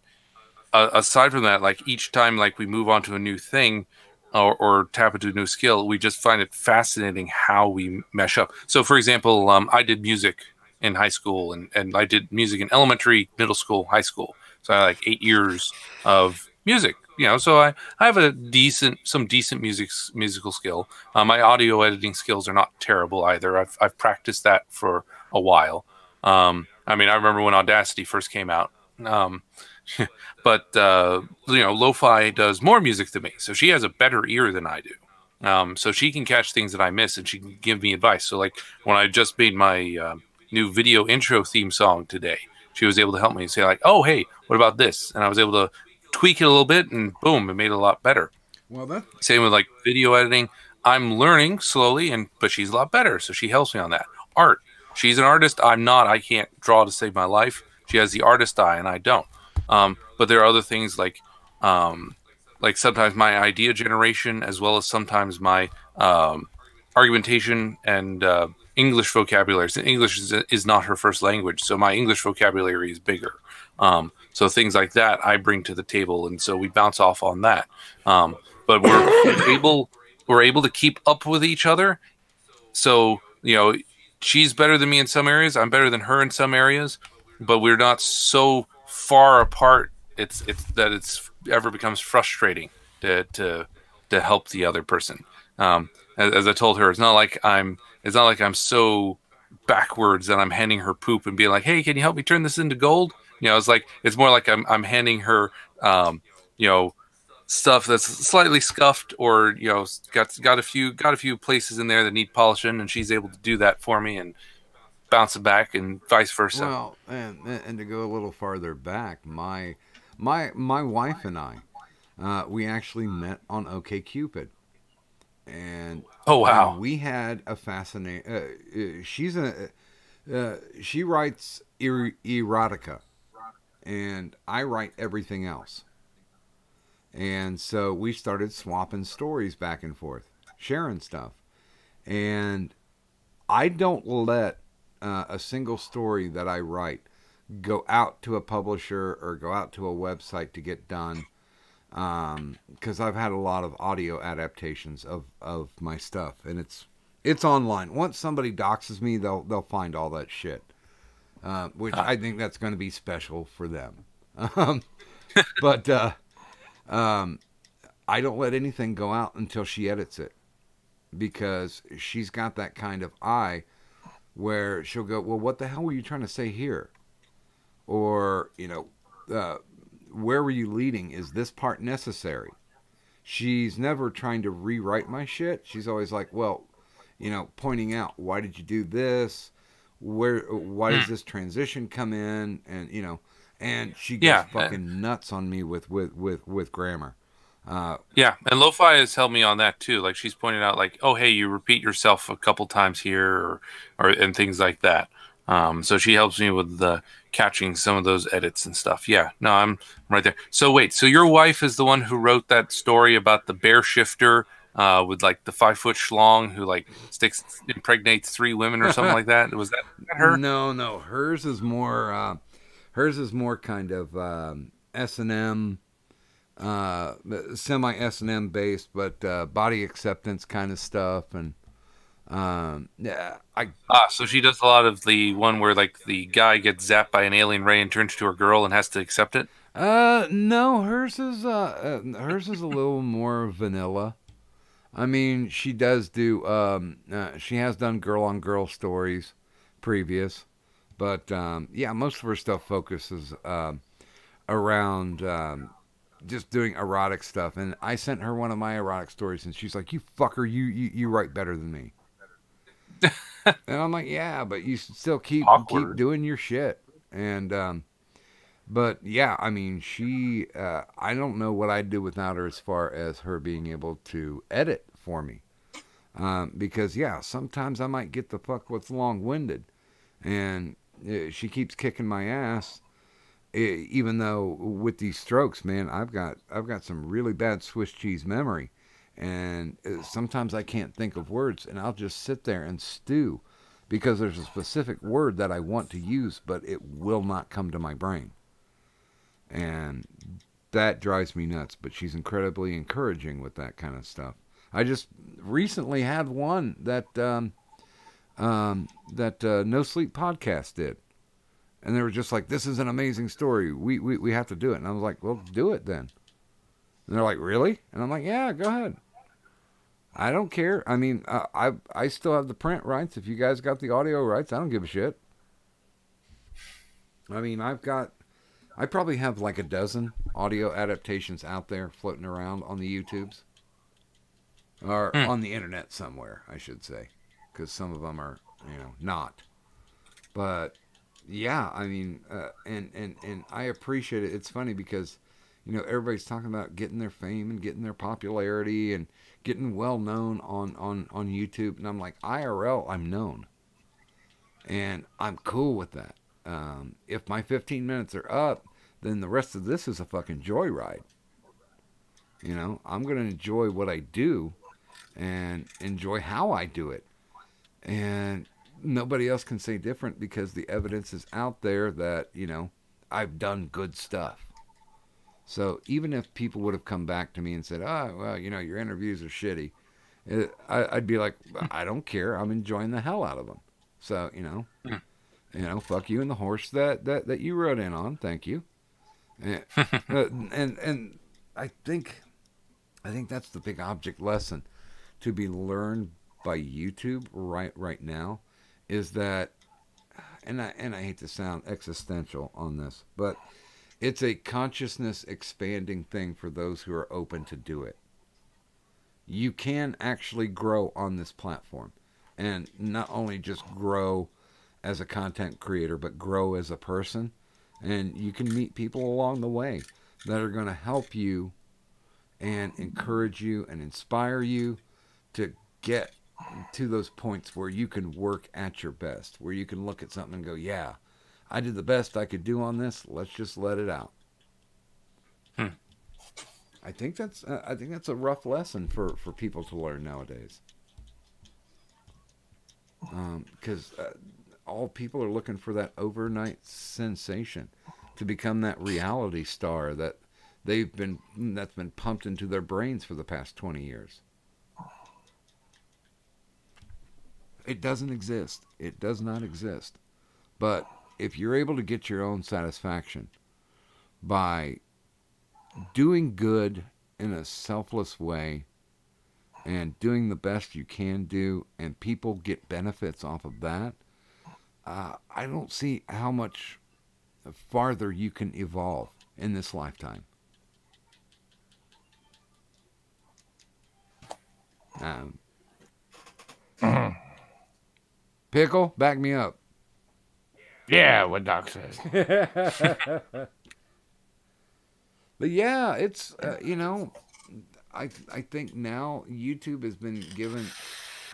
aside from that, like, each time like we move on to a new thing or tap into a new skill, we just find it fascinating how we mesh up. So, for example, I did music in high school, and I did music in elementary, middle school, high school. So I had like 8 years of music. So I have some decent musical skill. My audio editing skills are not terrible either. I've practiced that for a while. I mean, I remember when Audacity first came out. But Lo-Fi does more music than me, so she has a better ear than I do. So she can catch things that I miss, and she can give me advice. So, like, when I just made my new video intro theme song today, she was able to help me say, like, "Oh, hey, what about this?" And I was able to tweak it a little bit, and boom, it made it a lot better. Well, same with like video editing. I'm learning slowly, but she's a lot better, so she helps me on that. Art, she's an artist. I'm not. I can't draw to save my life. She has the artist eye, and I don't. But there are other things like sometimes my idea generation, as well as sometimes my argumentation and English vocabulary. So English is not her first language, so my English vocabulary is bigger. So things like that I bring to the table, and so we bounce off on that. But we're able to keep up with each other. So she's better than me in some areas. I'm better than her in some areas, but we're not so far apart. It's ever becomes frustrating to help the other person. As I told her, it's not like I'm so backwards that I'm handing her poop and being like, "Hey, can you help me turn this into gold?" It's more like I'm handing her stuff that's slightly scuffed, or got a few places in there that need polishing, and she's able to do that for me and bounce it back, and vice versa. Well, and to go a little farther back, my wife and I, we actually met on OkCupid, and oh wow, we had a fascinating. She writes erotica, and I write everything else. And so we started swapping stories back and forth, sharing stuff. And I don't let a single story that I write go out to a publisher or go out to a website to get done. Because I've had a lot of audio adaptations of my stuff, and it's online. Once somebody doxes me, they'll find all that shit, which I think that's going to be special for them. But I don't let anything go out until she edits it, because she's got that kind of eye where she'll go, well, what the hell were you trying to say here? Or, where were you leading? Is this part necessary? She's never trying to rewrite my shit. She's always like, well, pointing out, why did you do this? Why does this transition come in? And, and she goes fucking nuts on me with grammar. Yeah, and Lo-Fi has helped me on that too. Like, she's pointed out, like, oh, hey, you repeat yourself a couple times here, or and things like that. So she helps me with catching some of those edits and stuff. Yeah, no, I'm right there. So wait, so your wife is the one who wrote that story about the bear shifter with like the 5-foot schlong who like impregnates 3 women or something like that? Was that her? No, hers is more kind of S&M, semi S&M based, but body acceptance kind of stuff. And so she does a lot of the one where like the guy gets zapped by an alien ray and turns to a girl and has to accept it. No, hers is a little more vanilla. I mean, she does do she has done girl on girl stories previous, but most of her stuff focuses around just doing erotic stuff. And I sent her one of my erotic stories, and she's like, "You fucker, you write better than me." And I'm like, yeah, but you still keep doing your shit. And but yeah, I mean, she I don't know what I'd do without her as far as her being able to edit for me, because sometimes I might get the fuck what's long-winded, and she keeps kicking my ass. Even though with these strokes, man, I've got some really bad Swiss cheese memory. And sometimes I can't think of words, and I'll just sit there and stew because there's a specific word that I want to use, but it will not come to my brain. And that drives me nuts, but she's incredibly encouraging with that kind of stuff. I just recently had one that No Sleep Podcast did. And they were just like, this is an amazing story. We have to do it. And I was like, well, do it then. And they're like, really? And I'm like, yeah, go ahead. I don't care. I mean, I still have the print rights. If you guys got the audio rights, I don't give a shit. I mean, I probably have like a dozen audio adaptations out there floating around on the YouTubes. Or on the internet somewhere, I should say. Because some of them are, not. But, yeah, I mean, and I appreciate it. It's funny because, everybody's talking about getting their fame and getting their popularity and getting well known on YouTube. And I'm like, IRL, I'm known. And I'm cool with that. If my 15 minutes are up, then the rest of this is a fucking joyride. I'm going to enjoy what I do and enjoy how I do it. And nobody else can say different because the evidence is out there that, I've done good stuff. So even if people would have come back to me and said, oh, well, your interviews are shitty, I'd be like, I don't care. I'm enjoying the hell out of them. So, fuck you and the horse that you rode in on. Thank you. And I think that's the big object lesson to be learned by YouTube right now is that, and I hate to sound existential on this, but It's a consciousness expanding thing for those who are open to do it. You can actually grow on this platform, and not only just grow as a content creator, but grow as a person. And you can meet people along the way that are going to help you and encourage you and inspire you to get to those points where you can work at your best, where you can look at something and go, yeah, I did the best I could do on this. Let's just let it out. I think that's a rough lesson for people to learn nowadays. Because all people are looking for that overnight sensation, to become that reality star that's been pumped into their brains for the past 20 years. It doesn't exist. It does not exist. But if you're able to get your own satisfaction by doing good in a selfless way and doing the best you can do, and people get benefits off of that, I don't see how much farther you can evolve in this lifetime. Pickle, back me up. Yeah, what Doc says. But yeah, it's I think now YouTube has been given,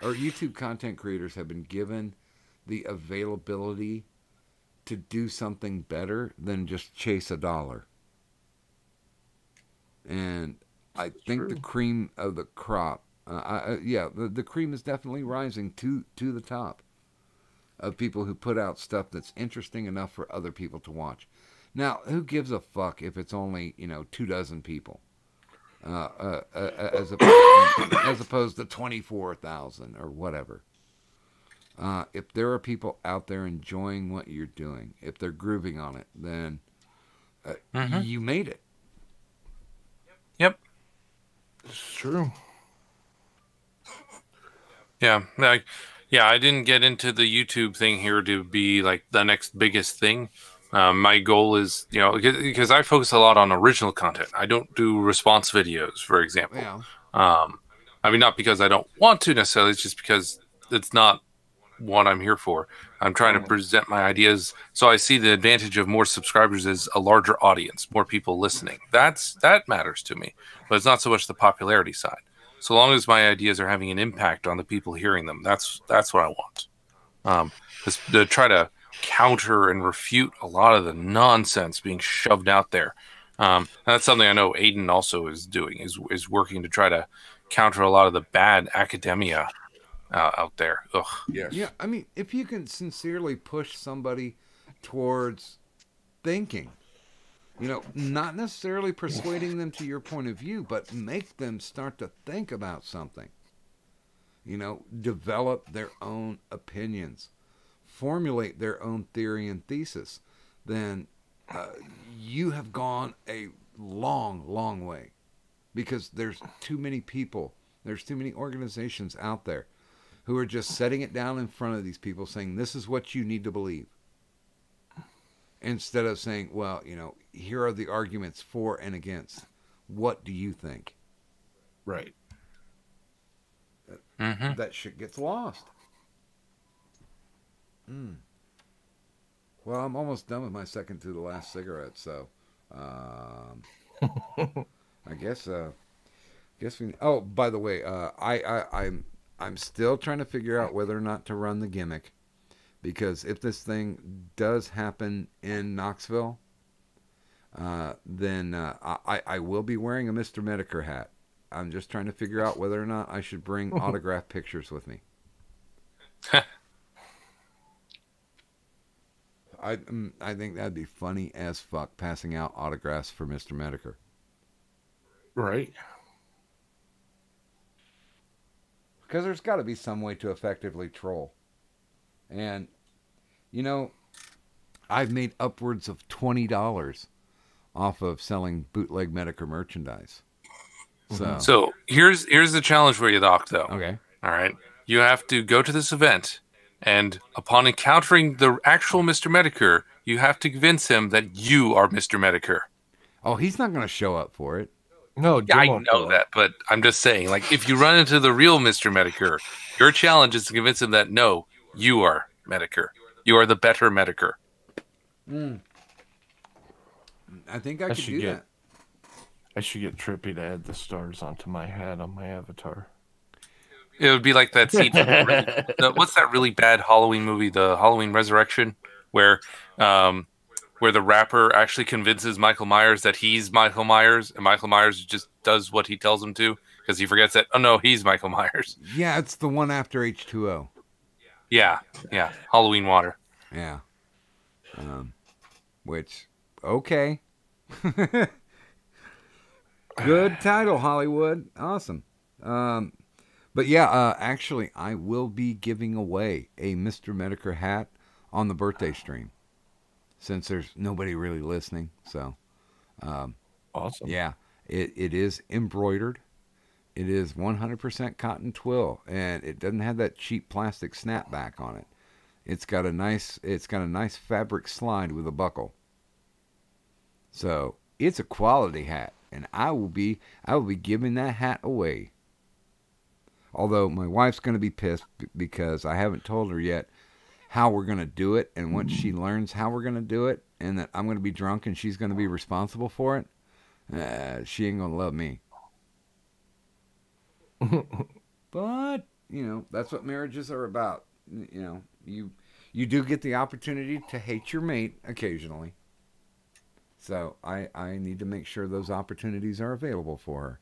or YouTube content creators have been given the availability to do something better than just chase a dollar. And I think the cream of the crop, the cream is definitely rising to the top of people who put out stuff that's interesting enough for other people to watch. Now, who gives a fuck if it's only 24 people, as opposed to 24,000 or whatever. If there are people out there enjoying what you're doing, if they're grooving on it, then you made it. Yep. It's true. Yeah, I didn't get into the YouTube thing here to be like the next biggest thing. My goal is, because I focus a lot on original content. I don't do response videos, for example. Yeah. I mean, not because I don't want to necessarily, it's just because it's not what I'm here for. I'm trying to present my ideas, so I see the advantage of more subscribers as a larger audience, more people listening. That matters to me, but it's not so much the popularity side. So long as my ideas are having an impact on the people hearing them, that's what I want. Just to try to counter and refute a lot of the nonsense being shoved out there. That's something I know Aiden also is doing, is working to try to counter a lot of the bad academia out there. Ugh. Yes. Yeah, I mean, if you can sincerely push somebody towards thinking, not necessarily persuading them to your point of view, but make them start to think about something. Develop their own opinions, formulate their own theory and thesis, then you have gone a long, long way. Because there's too many people, there's too many organizations out there who are just setting it down in front of these people saying, this is what you need to believe. Instead of saying, well, here are the arguments for and against. What do you think? Right. That shit gets lost. Well, I'm almost done with my second to the last cigarette, so I guess we. Oh, by the way, I'm still trying to figure out whether or not to run the gimmick, because if this thing does happen in Knoxville, then I will be wearing a Mr. Medicare hat. I'm just trying to figure out whether or not I should bring autographed pictures with me. I think that'd be funny as fuck, passing out autographs for Mr. Medicare. Right. Because there's got to be some way to effectively troll. And, I've made upwards of $20 off of selling bootleg Medicare merchandise. So here's the challenge for you, Doc, though. Okay. All right. You have to go to this event, and upon encountering the actual Mr. Medicare, You have to convince him that you are Mr. Medicare. Oh, he's not going to show up for it. No, yeah, I know that, but I'm just saying, like, if you run into the real Mr. Medicare, your challenge is to convince him that no, you are Medicare. You are the better Medicare. I think I could do that. I should get Trippy to add the stars onto my hat on my avatar. It would be like that scene. What's that really bad Halloween movie, the Halloween Resurrection, where the rapper actually convinces Michael Myers that he's Michael Myers, and Michael Myers just does what he tells him to because he forgets that, oh no, he's Michael Myers. Yeah, it's the one after H2O. Yeah, Halloween Water. Yeah. Which, okay. Good title, Hollywood. Awesome. But yeah, actually, I will be giving away a Mr. Medicare hat on the birthday stream, since there's nobody really listening. So, awesome. Yeah, it is embroidered. It is 100% cotton twill, and it doesn't have that cheap plastic snapback on it. It's got a nice fabric slide with a buckle. So it's a quality hat, and I will be giving that hat away. Although my wife's going to be pissed because I haven't told her yet how we're going to do it, and once she learns how we're going to do it, and that I'm going to be drunk and she's going to be responsible for it, she ain't going to love me. But, that's what marriages are about. You do get the opportunity to hate your mate occasionally. So I need to make sure those opportunities are available for her.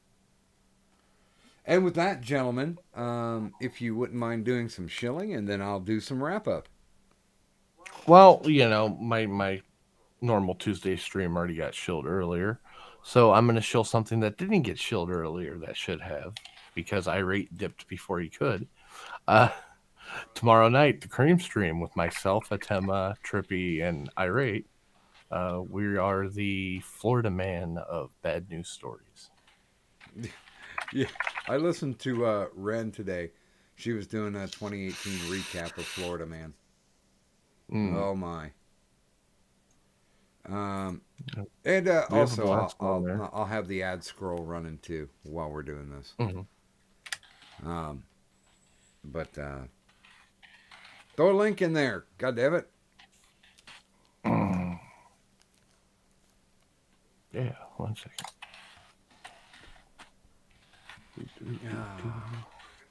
And with that, gentlemen, if you wouldn't mind doing some shilling, and then I'll do some wrap-up. Well, my normal Tuesday stream already got shilled earlier. So I'm going to shill something that didn't get shilled earlier that should have, because Irate dipped before he could. Tomorrow night, the Cream stream with myself, Atema, Trippy, and Irate. We are the Florida man of bad news stories. Yeah, I listened to Ren today. She was doing a 2018 recap of Florida Man. Oh my! And also, I'll have the ad scroll running too while we're doing this. But throw a link in there. God damn it! Yeah, 1 second.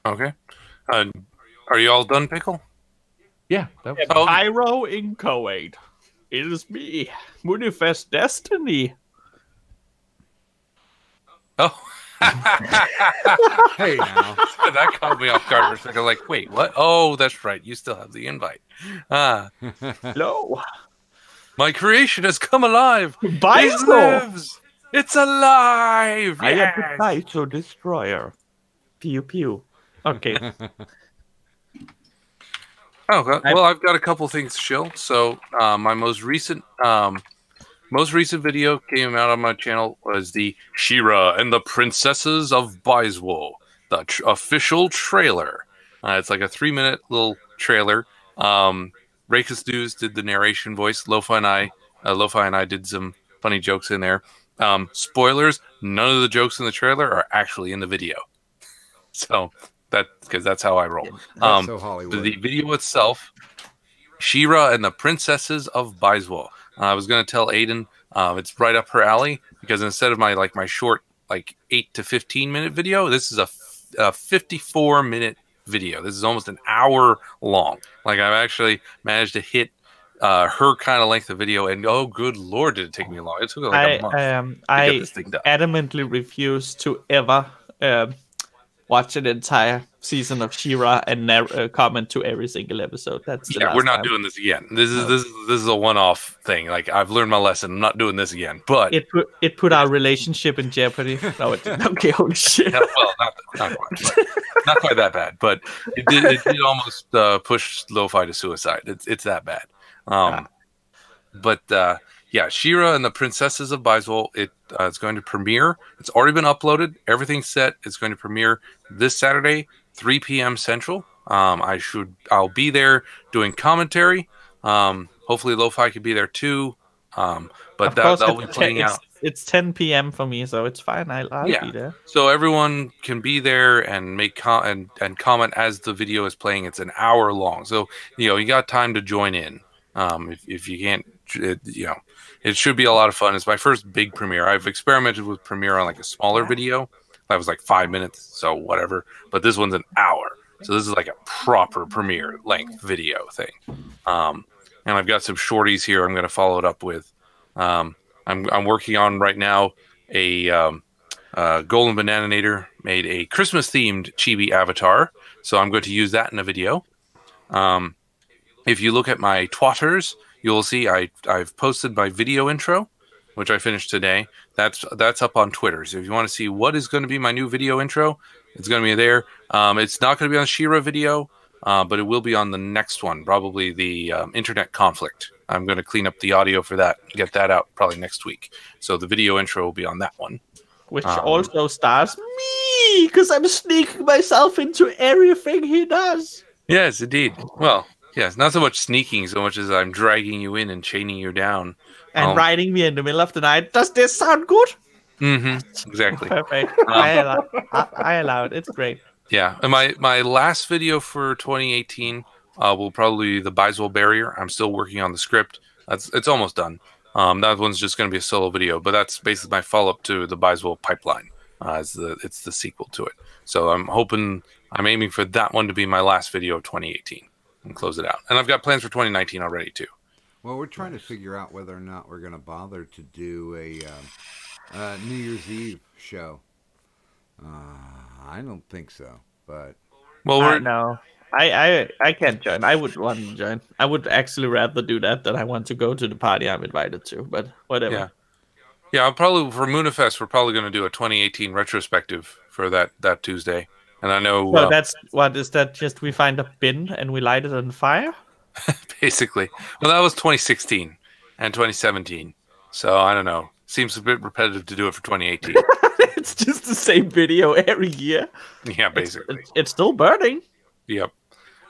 Okay. Are you all done, Pickle? Yeah. Pyro Inchoate. It is me, Manifest Destiny. Oh. Hey, now. That caught me off guard for a second. Like, wait, what? Oh, that's right. You still have the invite. Hello. My creation has come alive. It Bicycle. lives. It's alive. I am Yes. the Psycho Destroyer. Pew pew. Okay. Oh, well, I've got a couple things to show. So, my most recent video came out on my channel was the She-Ra and the Princesses of Baizwo, the official trailer. It's like a 3-minute little trailer. Rakus News did the narration voice. Lo-Fi and I did some funny jokes in there. Spoilers: none of the jokes in the trailer are actually in the video. So because that's how I roll. So Hollywood. The video itself, She-Ra and the Princesses of Baizwo. I was going to tell Aiden it's right up her alley, because instead of my short 8 to 15 minute video, this is a 54-minute video. This is almost an hour long. I've actually managed to hit her kind of length of video, and oh good lord, did it take me long. It took a month to get this thing done. Adamantly refuse to ever watch an entire season of She-Ra and comment to every single episode. That's the last we're not time. doing this again. This is a one-off thing. I've learned my lesson. I'm not doing this again. But it put our relationship in jeopardy. No, it didn't. Okay, holy shit. Well, not quite that bad. But it did almost push Lo-Fi to suicide. It's that bad. But She-Ra and the Princesses of Baizwo. It's going to premiere. It's already been uploaded. Everything's set. It's going to premiere this Saturday, 3 p.m. Central. I'll be there doing commentary. Hopefully Hopefully, Lo-Fi could be there too. But Of course, that'll be playing out. It's 10 p.m. for me, so it's fine. I'll be there. So everyone can be there and make and comment as the video is playing. It's an hour long, so you got time to join in. If you can't, it should be a lot of fun. It's my first big premiere. I've experimented with premiere on like a smaller video. That was like 5 minutes, so whatever. But this one's an hour, so this is like a proper premiere length video thing. And I've got some shorties here. I'm going to follow it up with. I'm working on right now a Golden Bananator made a Christmas themed chibi avatar, so I'm going to use that in a video. If you look at my Twitters, you'll see I've posted my video intro, which I finished today. That's up on Twitter. So if you want to see what is going to be my new video intro, it's going to be there. It's not going to be on She-Ra video, but it will be on the next one, probably the internet conflict. I'm going to clean up the audio for that, get that out probably next week. So the video intro will be on that one. Which also stars me, because I'm sneaking myself into everything he does. Yes, indeed. Well, yes, not so much sneaking so much as I'm dragging you in and chaining you down. And riding me in the middle of the night. Does this sound good? Mm-hmm. Exactly. Perfect. I allow it. It's great. Yeah. And my last video for 2018 will probably be the Biswell Barrier. I'm still working on the script. It's almost done. That one's just going to be a solo video, but that's basically my follow-up to the Biswell Pipeline. It's the sequel to it. So I'm aiming for that one to be my last video of 2018 and close it out. And I've got plans for 2019 already too. Well, we're trying to figure out whether or not we're going to bother to do a New Year's Eve show. I don't think so, but no. I can't join. I would want to join. I would actually rather do that than I want to go to the party I'm invited to, but whatever. Yeah, I'll probably, for Moonifest, we're probably going to do a 2018 retrospective for that Tuesday. And I know... So that's, what, is that just we find a bin and we light it on fire? Basically. Well, that was 2016 and 2017. So, I don't know. Seems a bit repetitive to do it for 2018. It's just the same video every year. Yeah, basically. It's still burning. Yep.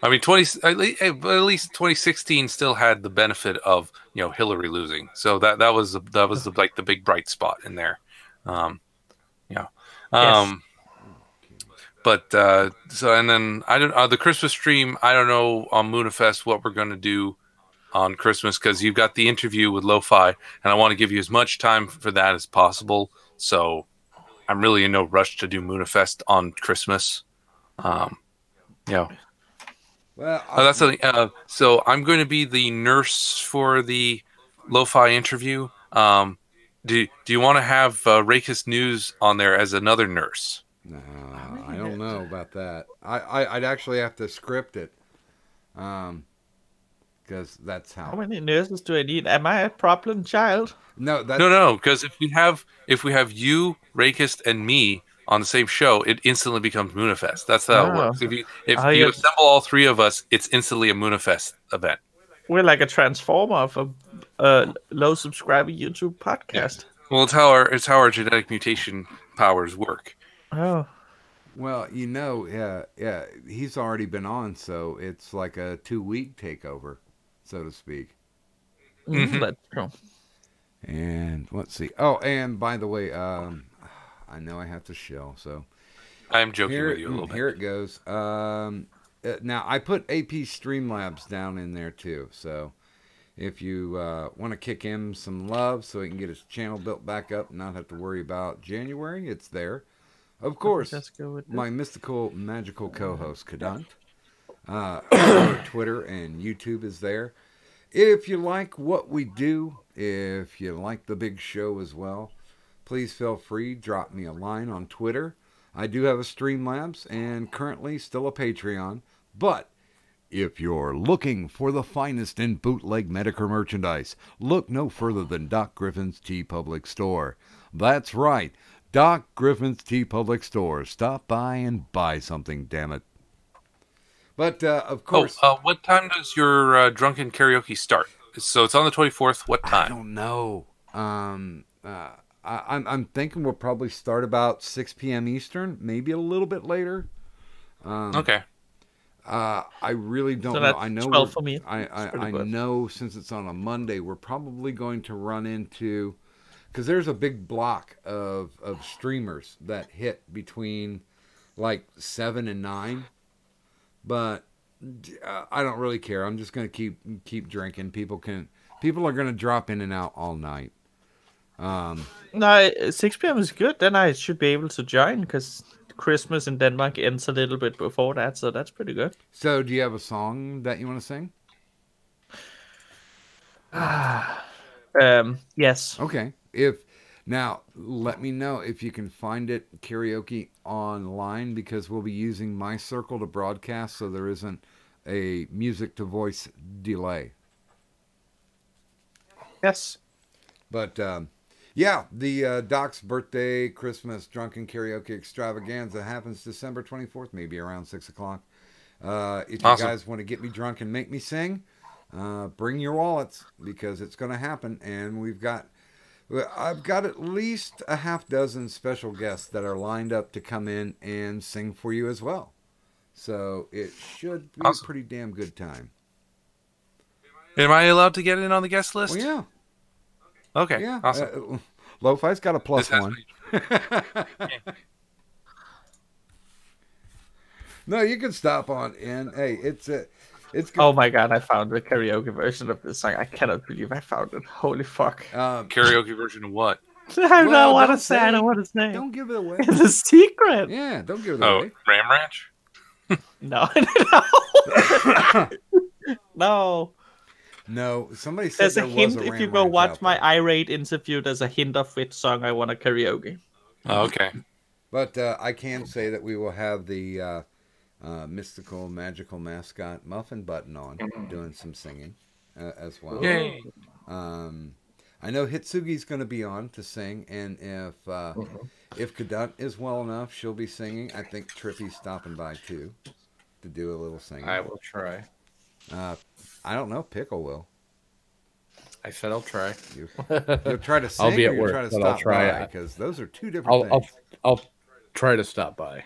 I mean, at least 2016 still had the benefit of Hillary losing, so that was like the big bright spot in there. Yes. But so and then I don't the Christmas stream. I don't know on Moonifest what we're going to do on Christmas because you've got the interview with Lo-Fi, and I want to give you as much time for that as possible. So I'm really in no rush to do Moonifest on Christmas. Well, that's something. So I'm going to be the nurse for the Lo-Fi interview. Do you want to have Rakist News on there as another nurse? No, I don't know about that. I'd actually have to script it, because that's how. How many nurses do I need? Am I a problem child? No, no. Because if we have you, Rakist, and me on the same show, it instantly becomes Moonifest. That's how it works. If you assemble all three of us, it's instantly a Moonifest event. We're like a transformer of a low subscriber YouTube podcast. Yeah. Well, it's how our genetic mutation powers work. Oh. Well, yeah, he's already been on, so it's like a 2-week takeover, so to speak. Mm-hmm. That's true. And let's see. Oh, and by the way, I know I have to shill, so I'm joking with you a little bit. Here it goes. Now I put AP Streamlabs down in there too, so if you want to kick him some love so he can get his channel built back up and not have to worry about January, it's there. Of course, my mystical, magical co-host, Kadant. Twitter and YouTube is there. If you like what we do, if you like the big show as well, please feel free, drop me a line on Twitter. I do have a Streamlabs and currently still a Patreon. But if you're looking for the finest in bootleg Medicare merchandise, look no further than Doc Griffin's Tea Public Store. That's right. Doc Griffin's Tea Public Store. Stop by and buy something, damn it. But, of course... what time does your drunken karaoke start? So it's on the 24th. What time? I don't know. I'm thinking we'll probably start about 6 p.m. Eastern, maybe a little bit later. Okay. I really don't So know. that's I know 12 for me. I good. know since it's on a Monday, we're probably going to run into, because there's a big block of streamers that hit between like 7 and 9, but I don't really care. I'm just going to keep drinking. People are going to drop in and out all night. No, 6 p.m. is good. Then I should be able to join because Christmas in Denmark ends a little bit before that, so that's pretty good. So, do you have a song that you want to sing? Yes. Okay. Now, let me know if you can find it karaoke online, because we'll be using my circle to broadcast, so there isn't a music to voice delay. Yes. But yeah, the Doc's birthday Christmas drunken karaoke extravaganza happens December 24th, maybe around 6 o'clock. If you guys want to get me drunk and make me sing, bring your wallets, because it's going to happen. And I've got at least a half dozen special guests that are lined up to come in and sing for you as well. So it should be a pretty damn good time. Am I allowed to get in on the guest list? Well, yeah. Okay. Yeah. Awesome. Lo-Fi's got a +1. No, you can stop on in. Hey, it's good. Oh my god, I found the karaoke version of this song. I cannot believe I found it. Holy fuck. Karaoke version of what? I don't want to say. I don't want to say. Don't give it away. It's a secret. Yeah, don't give it away. Ram Ranch? No. No. No, somebody said There's a there hint was a if you Ram go Ranch watch out my irate interview. There's a hint of which song I want to karaoke. Oh, okay. But I can say that we will have the mystical, magical mascot Muffin Button on doing some singing as well. Yay. I know Hitsugi's going to be on to sing, and if Kadut is well enough, she'll be singing. I think Trippy's stopping by too to do a little singing. I will try. I don't know. Pickle will. I said I'll try. You'll try to sing, I'll be at or you'll work, try to but stop I'll try. by, because those are two different things. I'll try to stop by.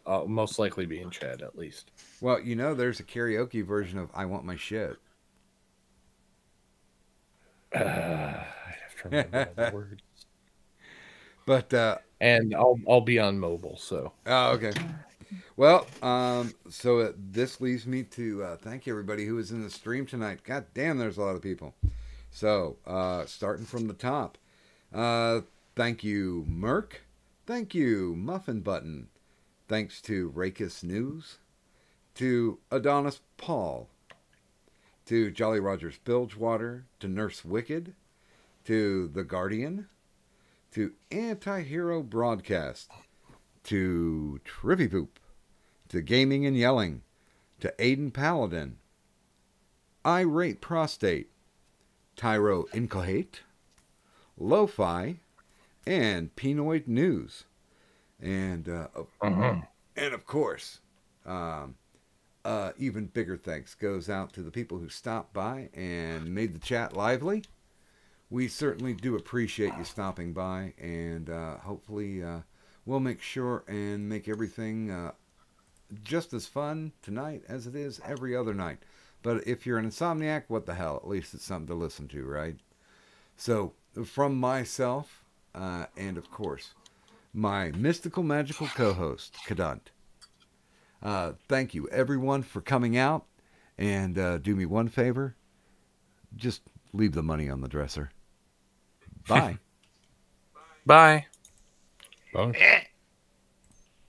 I'll most likely be in chat at least. Well, there's a karaoke version of "I Want My Shit." I have to remember all the words. But and I'll be on mobile, so. Oh, okay. Well, so this leaves me to thank everybody who was in the stream tonight. God damn, there's a lot of people. So, starting from the top, thank you, Merc. Thank you, Muffin Button. Thanks to Rakus News, to Adonis Paul, to Jolly Rogers Bilgewater, to Nurse Wicked, to The Guardian, to Anti-Hero Broadcast, to Trippy Poop, to Gaming and Yelling, to Aiden Paladin, Irate Prostate, Tyro Incohate, Lo-Fi, and Pinoid News. And of course, even bigger thanks goes out to the people who stopped by and made the chat lively. We certainly do appreciate you stopping by, and hopefully we'll make sure and make everything just as fun tonight as it is every other night. But if you're an insomniac, what the hell? At least it's something to listen to, right? So, from myself, and of course, my mystical, magical co-host, Kadut. Thank you, everyone, for coming out. And do me one favor. Just leave the money on the dresser. Bye. Bye. Bye.